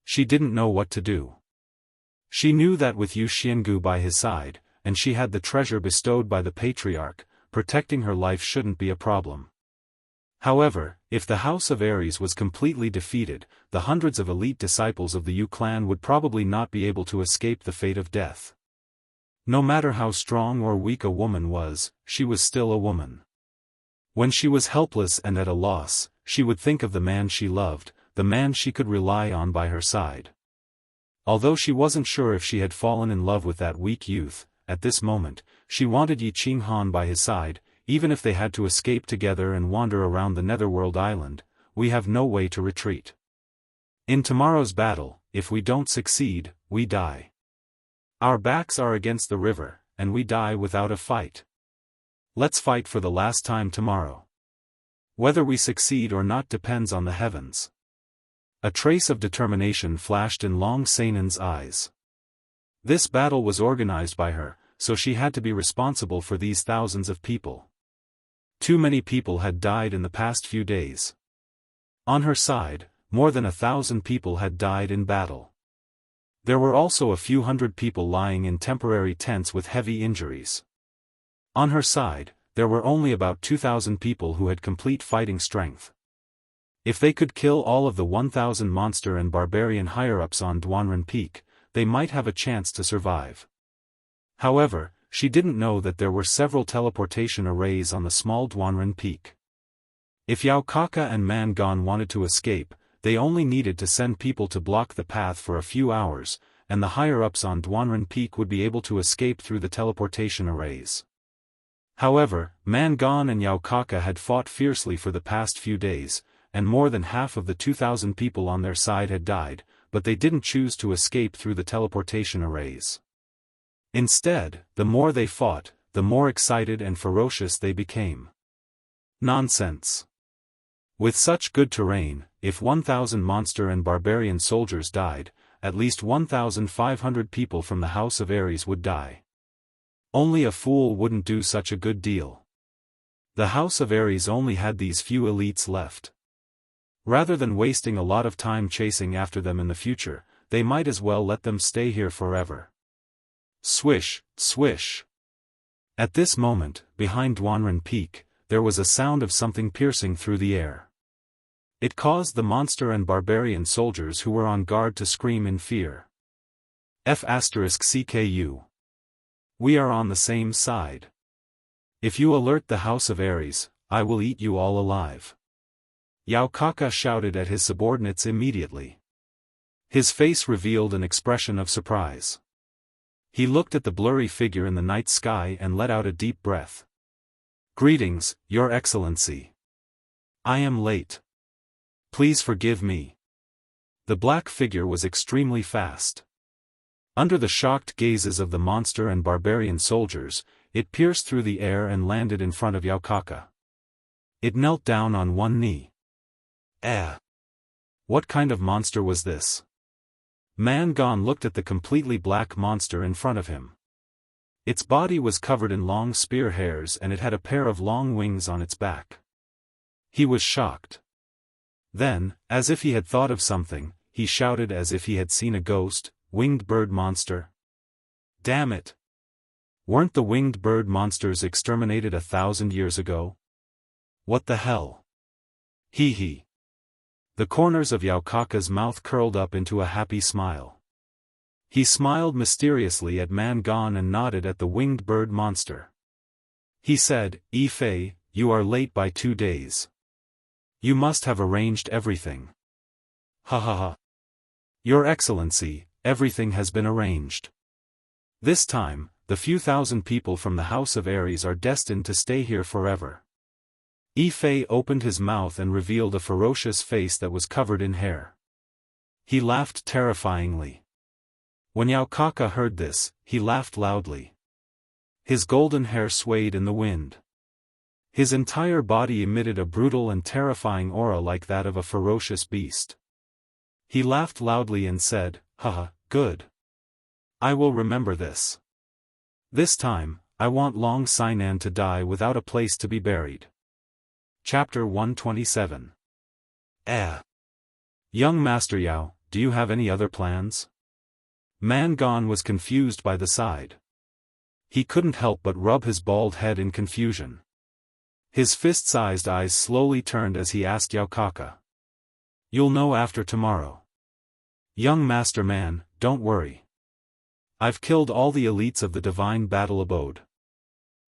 She didn't know what to do. She knew that with Yu Xiangu by his side, and she had the treasure bestowed by the patriarch, protecting her life shouldn't be a problem. However, if the House of Ares was completely defeated, the hundreds of elite disciples of the Yu clan would probably not be able to escape the fate of death. No matter how strong or weak a woman was, she was still a woman. When she was helpless and at a loss, she would think of the man she loved, the man she could rely on by her side. Although she wasn't sure if she had fallen in love with that weak youth, at this moment, she wanted Yi Qinghan by his side, even if they had to escape together and wander around the Netherworld Island. We have no way to retreat. In tomorrow's battle, if we don't succeed, we die. Our backs are against the river, and we die without a fight. Let's fight for the last time tomorrow. Whether we succeed or not depends on the heavens. A trace of determination flashed in Long Sainan's eyes. This battle was organized by her, so she had to be responsible for these thousands of people. Too many people had died in the past few days. On her side, more than 1,000 people had died in battle. There were also a few hundred people lying in temporary tents with heavy injuries. On her side, there were only about 2,000 people who had complete fighting strength. If they could kill all of the 1,000 monster and barbarian higher-ups on Duanren Peak, they might have a chance to survive. However, she didn't know that there were several teleportation arrays on the small Duanren Peak. If Yao Kaka and Man Gon wanted to escape, they only needed to send people to block the path for a few hours, and the higher-ups on Duanren Peak would be able to escape through the teleportation arrays. However, Man Gon and Yao Kaka had fought fiercely for the past few days, and more than half of the 2,000 people on their side had died, but they didn't choose to escape through the teleportation arrays. Instead, the more they fought, the more excited and ferocious they became. Nonsense. With such good terrain, if 1,000 monster and barbarian soldiers died, at least 1,500 people from the House of Ares would die. Only a fool wouldn't do such a good deal. The House of Ares only had these few elites left. Rather than wasting a lot of time chasing after them in the future, they might as well let them stay here forever. Swish, swish. At this moment, behind Duanren Peak, there was a sound of something piercing through the air. It caused the monster and barbarian soldiers who were on guard to scream in fear. F***CKU. We are on the same side. If you alert the House of Ares, I will eat you all alive. Yaokaka shouted at his subordinates immediately. His face revealed an expression of surprise. He looked at the blurry figure in the night sky and let out a deep breath. Greetings, Your Excellency. I am late. Please forgive me. The black figure was extremely fast. Under the shocked gazes of the monster and barbarian soldiers, it pierced through the air and landed in front of Yaokaka. It knelt down on one knee. What kind of monster was this? Man-Gon looked at the completely black monster in front of him. Its body was covered in long spear hairs and it had a pair of long wings on its back. He was shocked. Then, as if he had thought of something, he shouted as if he had seen a ghost, "Winged bird monster." Damn it! Weren't the winged bird monsters exterminated 1,000 years ago? What the hell? Hee hee. The corners of Yaokaka's mouth curled up into a happy smile. He smiled mysteriously at Man-Gon and nodded at the winged bird monster. He said, "Ifei, you are late by 2 days. You must have arranged everything." Ha ha ha. Your Excellency, everything has been arranged. This time, the few thousand people from the House of Ares are destined to stay here forever. Ifei opened his mouth and revealed a ferocious face that was covered in hair. He laughed terrifyingly. When Yaokaka heard this, he laughed loudly. His golden hair swayed in the wind. His entire body emitted a brutal and terrifying aura like that of a ferocious beast. He laughed loudly and said, "Haha, good. I will remember this. This time, I want Long Sinan to die without a place to be buried." Chapter 127. Young Master Yao, do you have any other plans? Man-Gon was confused by the side. He couldn't help but rub his bald head in confusion. His fist-sized eyes slowly turned as he asked Yaokaka. You'll know after tomorrow. Young Master Man, don't worry. I've killed all the elites of the Divine Battle Abode.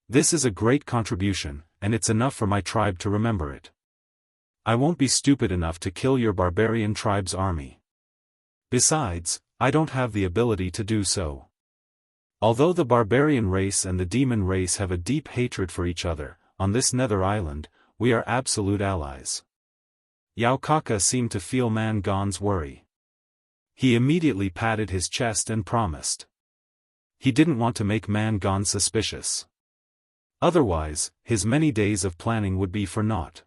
This is a great contribution, and it's enough for my tribe to remember it. I won't be stupid enough to kill your barbarian tribe's army. Besides, I don't have the ability to do so. Although the barbarian race and the demon race have a deep hatred for each other, on this nether island, we are absolute allies. Yaokaka seemed to feel Man-Gon's worry. He immediately patted his chest and promised. He didn't want to make Man-Gon suspicious. Otherwise, his many days of planning would be for naught.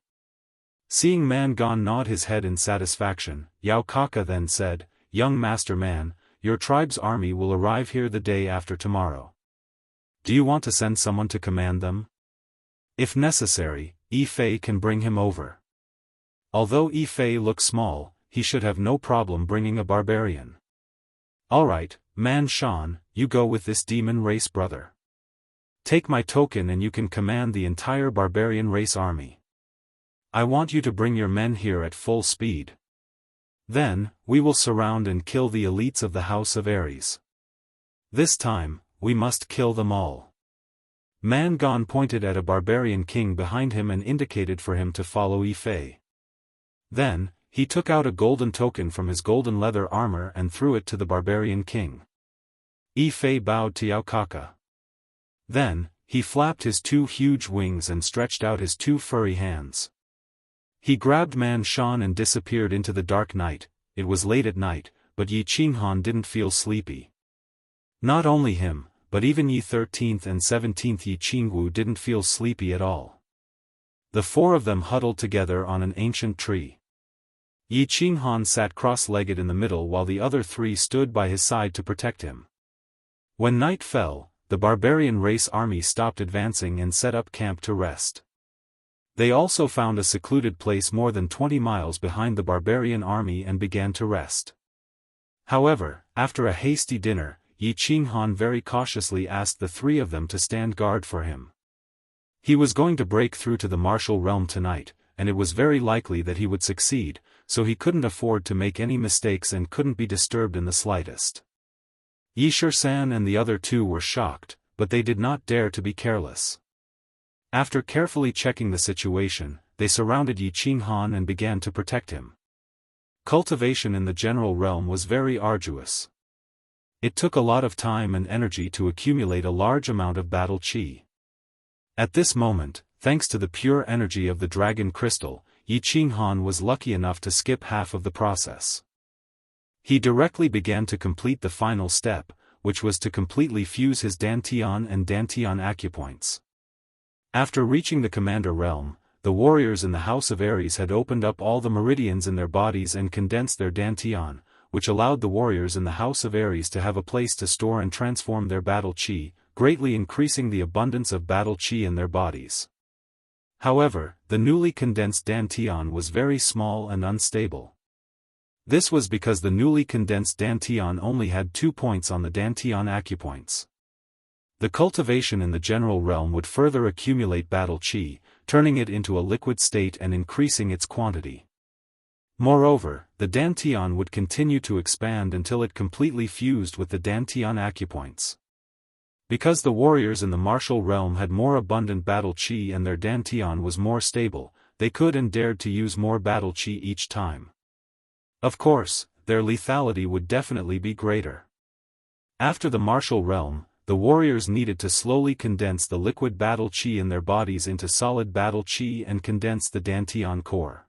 Seeing Man-Gon nod his head in satisfaction, Yaokaka then said, Young Master Man, your tribe's army will arrive here the day after tomorrow. Do you want to send someone to command them? If necessary, Ifei can bring him over. Although Ifei looks small, he should have no problem bringing a barbarian. Alright, Man-Shan, you go with this demon race brother. Take my token and you can command the entire barbarian race army. I want you to bring your men here at full speed. Then, we will surround and kill the elites of the House of Ares. This time, we must kill them all. Man-Gon pointed at a barbarian king behind him and indicated for him to follow Ifei. Then, he took out a golden token from his golden leather armor and threw it to the barbarian king. Ifei bowed to Yaokaka. Then, he flapped his 2 huge wings and stretched out his 2 furry hands. He grabbed Man-Shan and disappeared into the dark night. It was late at night, but Yi Qinghan didn't feel sleepy. Not only him, but even Yi 13th and 17th Yi Qingwu didn't feel sleepy at all. The four of them huddled together on an ancient tree. Yi Qinghan sat cross-legged in the middle while the other three stood by his side to protect him. When night fell, the barbarian race army stopped advancing and set up camp to rest. They also found a secluded place more than 20 miles behind the barbarian army and began to rest. However, after a hasty dinner, Yi Qinghan very cautiously asked the three of them to stand guard for him. He was going to break through to the martial realm tonight, and it was very likely that he would succeed, so he couldn't afford to make any mistakes and couldn't be disturbed in the slightest. Yi Shisan and the other two were shocked, but they did not dare to be careless. After carefully checking the situation, they surrounded Yi Qinghan and began to protect him. Cultivation in the general realm was very arduous. It took a lot of time and energy to accumulate a large amount of battle chi. At this moment, thanks to the pure energy of the dragon crystal, Yi Qinghan was lucky enough to skip half of the process. He directly began to complete the final step, which was to completely fuse his Dantian and Dantian acupoints. After reaching the commander realm, the warriors in the House of Aries had opened up all the meridians in their bodies and condensed their Dantian, which allowed the warriors in the House of Aries to have a place to store and transform their battle chi, greatly increasing the abundance of battle chi in their bodies. However, the newly condensed Dantian was very small and unstable. This was because the newly condensed Dantian only had 2 points on the Dantian acupoints. The cultivation in the general realm would further accumulate battle chi, turning it into a liquid state and increasing its quantity. Moreover, the Dantian would continue to expand until it completely fused with the Dantian acupoints. Because the warriors in the martial realm had more abundant battle chi and their Dantian was more stable, they could and dared to use more battle chi each time. Of course, their lethality would definitely be greater. After the martial realm, the warriors needed to slowly condense the liquid battle chi in their bodies into solid battle chi and condense the Dantian core.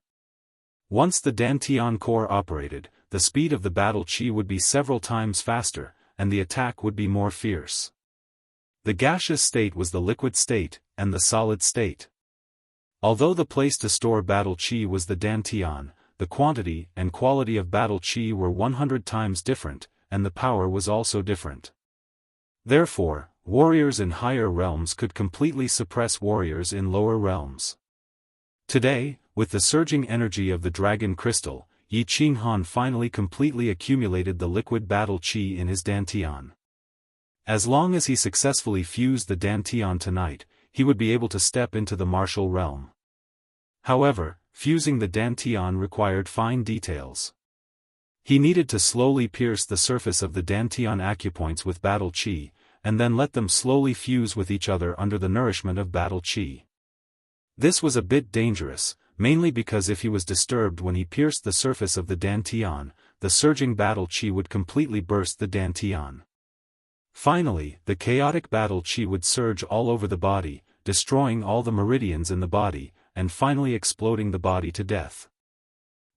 Once the Dantian core operated, the speed of the battle chi would be several times faster, and the attack would be more fierce. The gaseous state was the liquid state, and the solid state. Although the place to store battle chi was the Dantian, the quantity and quality of battle chi were 100 times different, and the power was also different. Therefore, warriors in higher realms could completely suppress warriors in lower realms. Today, with the surging energy of the dragon crystal, Yi Qinghan finally completely accumulated the liquid battle chi in his Dantian. As long as he successfully fused the Dantian tonight, he would be able to step into the martial realm. However, fusing the Dantian required fine details. He needed to slowly pierce the surface of the Dantian acupoints with battle chi, and then let them slowly fuse with each other under the nourishment of battle chi. This was a bit dangerous, mainly because if he was disturbed when he pierced the surface of the Dantian, the surging battle chi would completely burst the Dantian. Finally, the chaotic battle chi would surge all over the body, destroying all the meridians in the body, and finally exploding the body to death.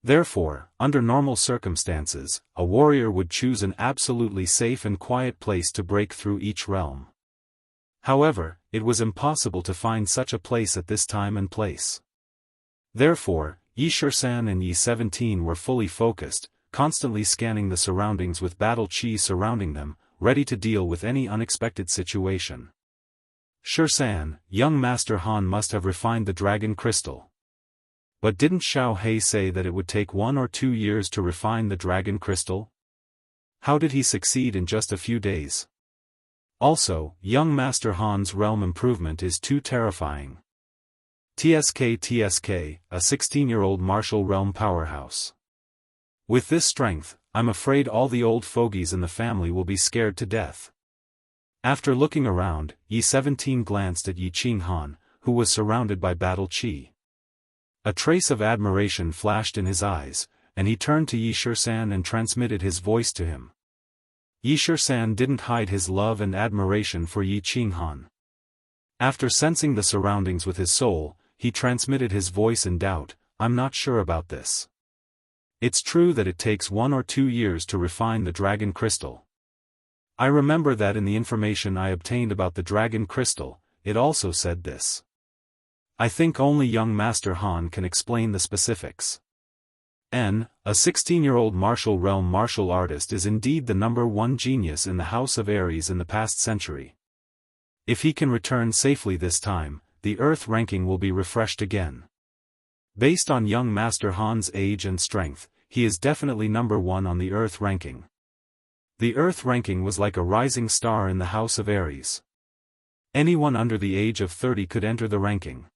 Therefore, under normal circumstances, a warrior would choose an absolutely safe and quiet place to break through each realm. However, it was impossible to find such a place at this time and place. Therefore, Yi Shisan and Yi 17 were fully focused, constantly scanning the surroundings with battle chi surrounding them, ready to deal with any unexpected situation. Shisan, young Master Han must have refined the dragon crystal. But didn't Xiao He say that it would take 1 or 2 years to refine the dragon crystal? How did he succeed in just a few days? Also, young Master Han's realm improvement is too terrifying. TSK, a 16-year-old martial realm powerhouse. With this strength, I'm afraid all the old fogies in the family will be scared to death. After looking around, Yi 17 glanced at Yi Qinghan, who was surrounded by battle chi. A trace of admiration flashed in his eyes, and he turned to Yi Shisan and transmitted his voice to him. Yi Shisan didn't hide his love and admiration for Yi Qinghan. After sensing the surroundings with his soul, he transmitted his voice in doubt, "I'm not sure about this. It's true that it takes 1 or 2 years to refine the dragon crystal. I remember that in the information I obtained about the dragon crystal, it also said this. I think only young Master Han can explain the specifics. A 16-year-old martial realm martial artist is indeed the #1 genius in the House of Aries in the past century. If he can return safely this time, the Earth ranking will be refreshed again. Based on young Master Han's age and strength, he is definitely #1 on the Earth ranking. The Earth ranking was like a rising star in the House of Aries. Anyone under the age of 30 could enter the ranking.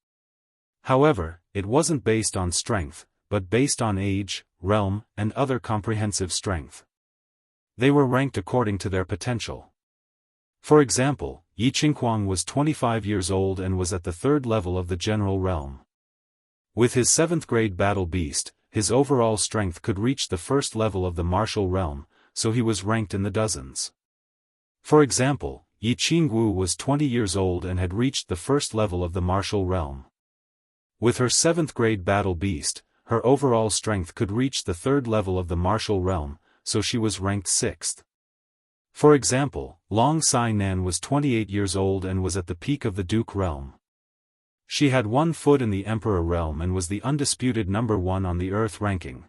However, it wasn't based on strength, but based on age, realm, and other comprehensive strength. They were ranked according to their potential. For example, Yi Qinghuang was 25 years old and was at the 3rd level of the general realm. With his 7th grade battle beast, his overall strength could reach the 1st level of the martial realm, so he was ranked in the dozens. For example, Yi Qingwu was 20 years old and had reached the 1st level of the martial realm. With her 7th grade battle beast, her overall strength could reach the 3rd level of the martial realm, so she was ranked 6th. For example, Long Sai Nan was 28 years old and was at the peak of the Duke realm. She had 1 foot in the Emperor realm and was the undisputed #1 on the Earth ranking.